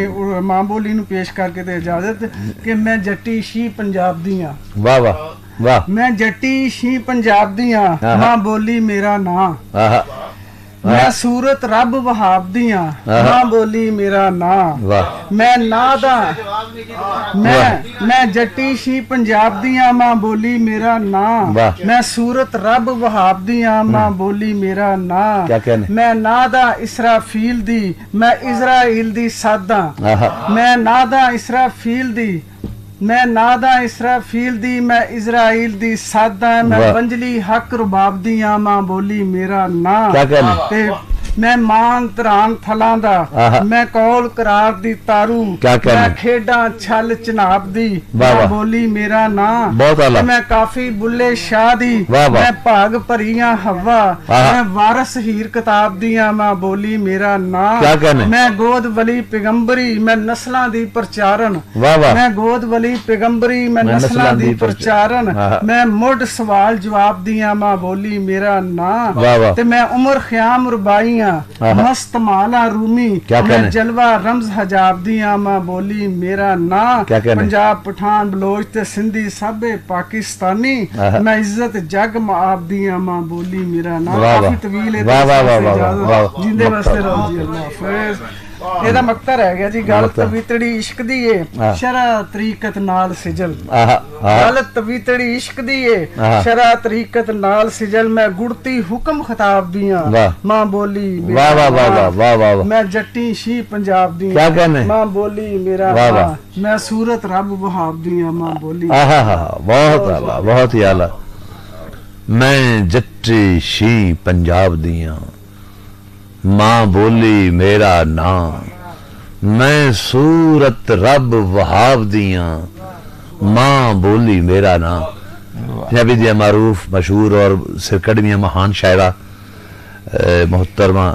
मां बोली नु पेश करके ते इजाजत कि मैं जट्टी शी पंजाब दी हां। वाह वाह वाह। मैं जट्टी शी पंजाब दी हां मां बोली मेरा नां। मैं सूरत रब वहाब दी हां मां बोली मेरा नां। मैं ना दा मैं जट्टी शी पंजाब दी हां मां बोली मेरा नां। मैं सूरत रब वहाब दी हां मां बोली मेरा नां। मैं ना दा इसराफील दी मैं इजराइल दी सादा। मैं ना दा इसराफील दी मैं नादा इसराफील दी मैं इजराइल दी सादा। मैं बंजली हक रुबाब दी हां मां बोली मेरा नां। मैं मान तरान थलां दा मैं कौल करार दी तारू मैं खेडां छल चनाब दी मां बोली मेरा नां। मैं काफी बुल्ले शाह दी मैं भाग भरियां हवा मैं वारस हीर किताब दी हां मां बोली मेरा नां। मैं गोद वली पैगंबरी मैं नस्लां दी प्रचारन मैं गोद वली पैगंबरी मैं नस्लां दी प्रचारन मैं मुड सवाल जवाब दी हां मां बोली मेरा नां। ते मैं उमर ख्याम रुबाई मस्त माला रूमी मैं जलवा रमज हजाब दी हां मां बोली मेरा नां। पंजाब पठान बलोच ते सिंधी साबे पाकिस्तानी मैं इज्जत जग माब दी हां मां बोली मेरा नां। काफी तवील है जिंदे वास्ते रहो जी अल्लाह हाफिज। ਇਹਦਾ ਮਕਤਾ ਰਹਿ ਗਿਆ ਜੀ ਗੱਲ ਤਵੀਤੜੀ ਇਸ਼ਕ ਦੀ ਏ ਸ਼ਰਾ ਤਰੀਕਤ ਨਾਲ ਸਿਜਲ। ਗੱਲ ਤਵੀਤੜੀ ਇਸ਼ਕ ਦੀ ਏ ਸ਼ਰਾ ਤਰੀਕਤ ਨਾਲ ਸਿਜਲ। ਮੈਂ ਗੁੜਤੀ ਹੁਕਮ ਖਿਤਾਬ ਦੀਆਂ ਮਾਂ ਬੋਲੀ ਵਾਹ ਵਾਹ ਵਾਹ ਵਾਹ ਵਾਹ। ਮੈਂ ਜੱਟੀ ਸ਼ੀ ਪੰਜਾਬ ਦੀ ਮਾਂ ਬੋਲੀ ਮੇਰਾ ਮੈਂ ਸੂਰਤ ਰੱਬ ਵਹਾਬ ਦੀਆਂ ਮਾਂ ਬੋਲੀ। ਬਹੁਤ ਆਲਾ ਬਹੁਤ ਹੀ ਆਲਾ। ਮੈਂ ਜੱਟੀ ਸ਼ੀ ਪੰਜਾਬ ਦੀਆਂ मां बोली मेरा नां। मैं सूरत रब वहाब दियां मां बोली मेरा नां। पंजाबी दियां मारूफ मशहूर और सिरकड़वियां महान शायरा मोहतरमा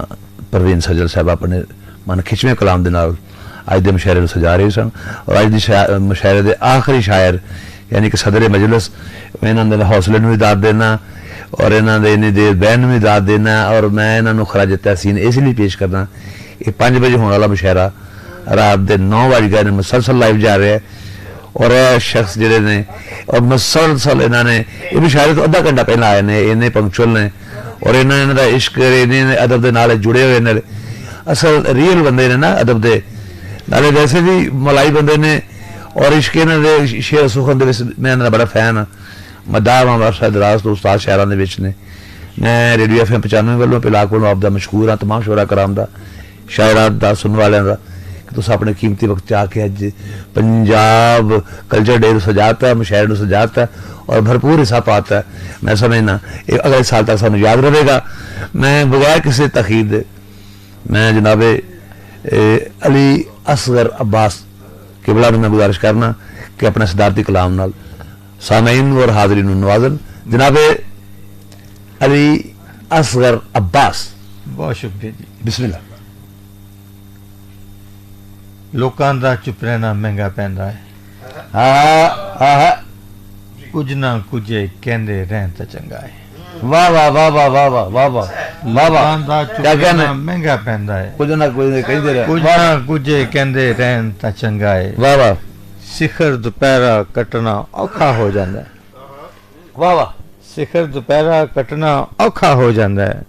परवीन सज्जल साहब अपने मन खिचवें कलाम दे नाल अज दे मुशायरे नूं सजा रहे सन और अज दी मुशायरे दे आखिरी शायर यानी कि सदर मजलिस इन्हां दे हौसले नूं भी दाद देना और इन्हों ने इन्नी देर बहन भी दाद देना और मैं इन्होंने खराज तहसीन इसलिए पेश करना ये 5 बजे होने वाला मुशायरा रात के 9 बज गए मुसलसल लाइव जा रहा है और शख्स जोड़े ने और मुसलसल इन्होंने ये मुशायरे तो अद्धा घंटा पहले आए हैं इन्ने पंक्चुअल ने और इन्होंने इश्क इन्हें अदब के नाल जुड़े हुए ने असल रियल बंदे ने ना अदब के नाले वैसे भी मलाई बंदे ने और इश्क इन्होंने शेर सुखन मैं इन्होंने बड़ा फैन हाँ। मदार माशा दराज तो उस्ताद शहरों के ने मैं रेडियो FM 95 वालों पिलाक वालों आपका मशहूर हाँ तमाम शोरा कराम का शायरा का सुनने वाले का कि तुम अपने कीमती वक्त आके अज पंजाब कल्चर डे सजाता मुशायरे सजाता और भरपूर हिस्सा पाता है। मैं समझना अगले साल तक सानू याद रहेगा। मैं बगैर किसी तखीर मैं जनाबे अली असगर अब्बास किबला मैं गुजारिश करना कि अपने सदारती कलाम नाल सामीन और हाजरीन नवाजन। जनाबे अली असगर अब्बास। बहुत शुक्रिया जी। बिस्मिल्लाह। लोकां दा चुप रहना महंगा पैंदा है, कुछ ना कुछ कहंदे रहन तां चंगा है। वाह वाह वाह वाह वाह वाह वाह वाह वाह वाह। लोकां दा चुप रहना महंगा पैंदा है, कुछ ना कुछ कहंदे रहन, कुछ ना कुछ कहंदे रहन तां चंगा है। वाह वाह। सिखर दुपहरा कटना औखा हो जांदा है। वाह वाह। सिखर दुपहरा कटना औखा हो जांदा है,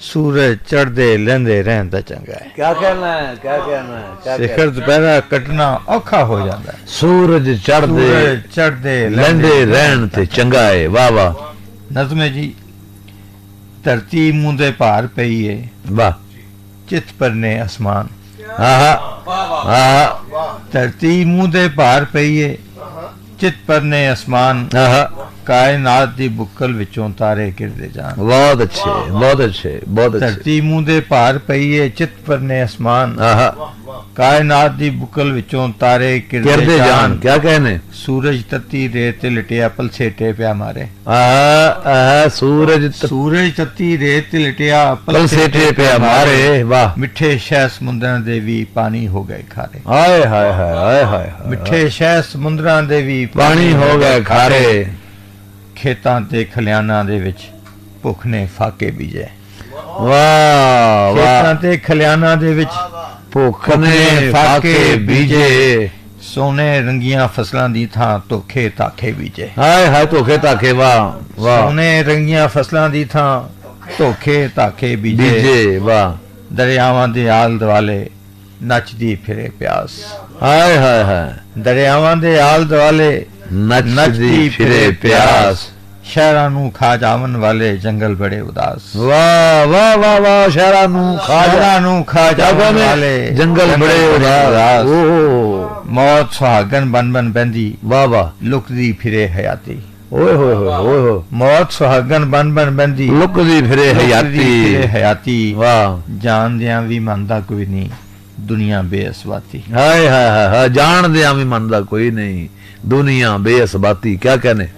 सूरज चढ़दे लैंदे रहन तां चंगा है। क्या कहना है, क्या कहना है, क्या सिखर दुपहरा कटना औखा हो जांदा है, सूरज चढ़दे लैंदे रहन ते चंगा है। वाह वाह। नज़म है जी। धरती मुंदे भार पई है, वाह। चित परने आसमान। धरती मुंदे भार पई है, चित परने आसमान। कायनात दी बुक्कल विचों तारे गिरदे जान। बहुत अच्छे बहुत अच्छे बहुत अच्छे। धरती मुंदे भार पई है, चित परने आसमान। कायनात दी बुक्कल विचों तारे गिरदे जान। क्या कहने। सूरज तत्ती रेत ते लिटिया पलसेटे पिया मारे। सूरज तत्ती रेत ते लिटिया पलसेटे पिया मारे। वाह। मिठे शह समुंदरां दे भी पानी हो गए खारे। हाय हाय हाय हाय। मिठे शह समुंदरां दे भी पानी हो गए खारे। खेतां ते खलियानां दे विच भुख ने फाके बीजे। वाह। खेतां ते खलियानां दे विच भुख ने फाके बीजे। सोने रंगियां फसलां दी थां धोखे ताखे बीजे। हाय हाय धोखे ताखे। वाह वाह। सोने रंगियां फसलां दी थां धोखे ताखे बीजे। वाह। दरियावां दे आल दुआले नचदी फिरे प्यास। हाय हाय हाय। दरियावां दे आल दुआले नचदी फिरे प्यास। शहरां नू खा जावन वाले जंगल बड़े उदास। वाह वाह वाह वाह। शहरां नू खा जावन वाले जंगल बड़े उदास। मौत सुहागन बन बन बंदी। वाह वाह। लुकदी फिरे हयाती। ओए होए होए होए। मौत सुहागन बन बन बंदी। लुकदी फिरे हयाती। वाह। जान दियां भी मनदा कोई नहीं, दुनिया बेअसबाती। हाय हाय हाय। जान दियां भी मनदा कोई नहीं, दुनिया बेअसबाती। क्या कहने।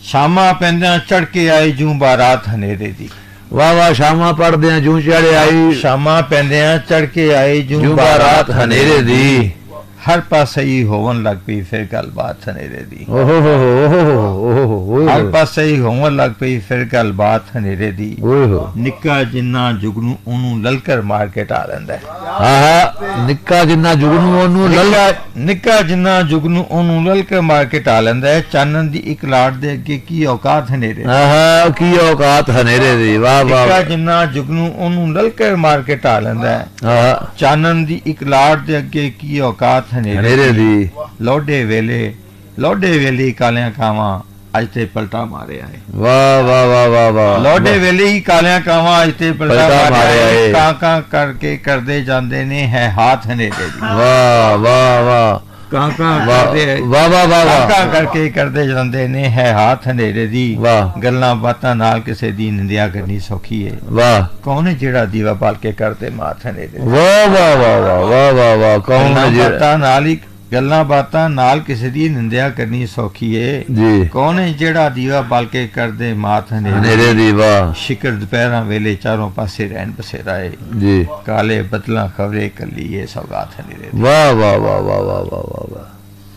शामा पैंदियां चढ़ के आई जूं बारात हनेरे दी। वाह वाह। शामा पढ़दियां जूं चढ़े आई। शामा पैंदियां चढ़ के आई जूं बारात हनेरे दी। हर पासे ही होवन लग पई फिर गलबात हनेरे दी। ओहो हो ओहो। हर पासे ही होवन लग पई फिर गलबात हनेरे दी। ओहो। निक्का जिन्ना जुगनू ओनू ललकर मार के ढा लैंदा है। हाँ। निक्का जिन्ना जुगनू ओनू निक्का जिन्ना जुगनू ओनू ललकर मार के ढा लैंदा है। चानन दी एक लाट दे अगे की औकात हनेरे। हाँ की औकात हनेरे दी। वाह वाह। निक्का जिन्ना जुगनू ओनू ललकर मार के ढा लैंदा है। चानन दी एक लाट दे अगे की औकात हनेरे दी। लोडे वेले कालियां कावां अज ते पलटा मारे आए। वाह वाह वाह वाह वाह। लोडे वेले ही कालियां कावां अज ते पलटा मारे आए। कां करके करदे जांदे ने है हाथ हनेरे दी। वाह वाह वाह। कां करदे वाह वाह वाह। कां करके करदे जांदे ने है हाथ हनेरे दी। वाह। गल्लां बातां नाल किसे दी निंदिया करनी सौखी है। वाह। कौन है जेड़ा दीवा बाल के करदे माथ हनेरे। वाह वाह वाह वाह वाह वाह। कौन है जेड़ा नाल ही गल्लां बातां नाल किसे दी निंदिया करनी सौखी है जी। कौन है जेड़ा दीवा बाल के करदे माथ हनेरे दी। वाह। शिकर दोपहरा वेले चारों पासे रहन बसेरा है जी। काले बदला खबरे कली ये सौगात हनेरे। वाह वाह वाह वाह वाह वाह वाह।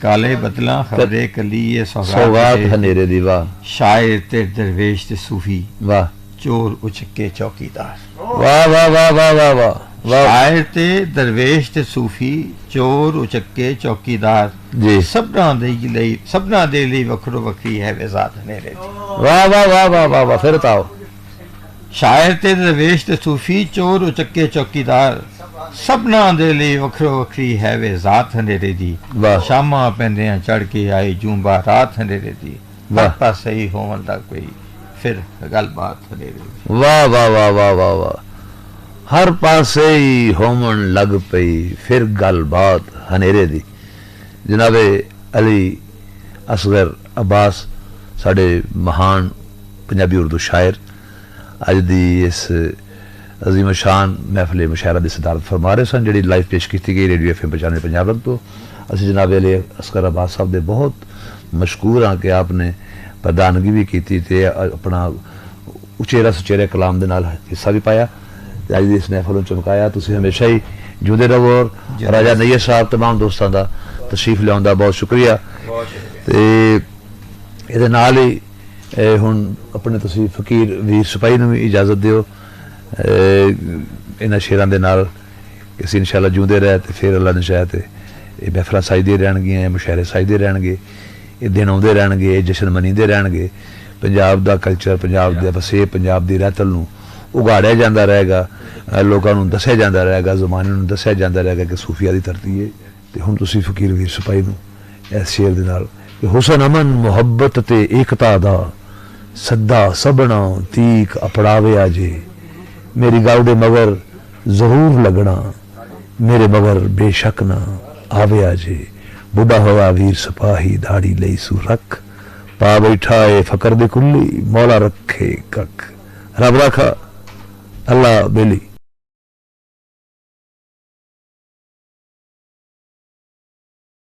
काले बदला खबरे कली ये सौगात हनेरे दी। वाह। शायर ते दरवेश ते सूफी। वाह। चोर उचक्के चौकीदार। वाह वाह वाह वाह वाह वाह। शायर ते दरवेश ते सूफी चोर उचक्के चौकीदार जी। सबना दे ਲਈ ਵੱਖਰੋ ਵੱਖਰੀ ਹੈ ਵਿਜ਼ਾਤ ਹਨੇਰੇ ਦੀ। वाह वाह वाह वाह वाह वाह। फिर ताओ। शायर ते दरवेश ते सूफी चोर उचक्के चौकीदार सबना ਦੇ ਲਈ ਵੱਖਰੋ ਵੱਖਰੀ ਹੈ ਵਿਜ਼ਾਤ ਹਨੇਰੇ ਦੀ। ਸ਼ਾਮਾਂ ਪੈਂਦਿਆਂ ਚੜ ਕੇ ਆਈ ਜੂੰ ਬਾਰਾਤ ਹਨੇਰੇ ਦੀ। ਹਰ ਪਾਸੇ ਹੀ ਹੋਵਨ ਲੱਗ ਪਈ ਫਿਰ ਗੱਲਬਾਤ ਹਨੇਰੇ ਦੀ। वाह वाह वाह वाह वाह वाह। हर पासे ही होमन लग पई फिर गलबात हनेरे दी। जनाबे अली असगर अब्बास साढ़े महान पंजाबी उर्दू शायर अज दी इस अजीम शान महफिल मुशायरा की सदारत फरमा रहे सन, जी लाइव पेश की गई रेडियो FM 95 पंजाब तो असी जनाब अली असगर अब्बास साहब के बहुत मशकूर हाँ कि आपने प्रधानगी भी की ते अपना उचेरा सुचेरे कलाम के नाल हिस्सा भी पाया, अज की इस महफिल चमकाया। तुसीं हमेशा ही जिंदे रहो और राजा नैयर साहब तमाम दोस्तों का तशरीफ लियाउण दा बहुत शुक्रिया। ते इहदे नाल ही हुण अपने तुसीं फकीर वीर सिपाही नूं भी इजाजत दिओ इन्हां शेरां दे नाल कि असीं इंशाअल्लाह जिउंदे रह ते फिर अल्लाह ने चाहे ते ये महफिलां सजदे रहणगीਆਂ, मुशायरे सजदे रहणगे, ये दिन आउंदे रहणगे, ये जश्न मनींदे रहणगे। पंजाब दा कल्चर, पंजाब दे वसे, पंजाब दी रहतल नूं उगाड़िया जांदा रहेगा, लोकां नूं दस्सिया जांदा रहेगा, ज़माने नूं दस्सिया जांदा रहेगा कि सूफिया दी धरती है। ते हुण तुसीं फकीर वीर सिपाही नूं इस शेर दे नाल कि हुसन अमन मुहब्बत ते एकता दा सदा सबना तीक अपड़ावे जे, मेरी गल दे मगर जरूर लगना, मेरे मगर बेशक ना आवे जे। बुढ़ा हुआ वीर सिपाही दाढ़ी लई सू रख, पा बैठा है फकर दे कुल्ली, मौला रखे कख। रब रखा अल्लाह बेली।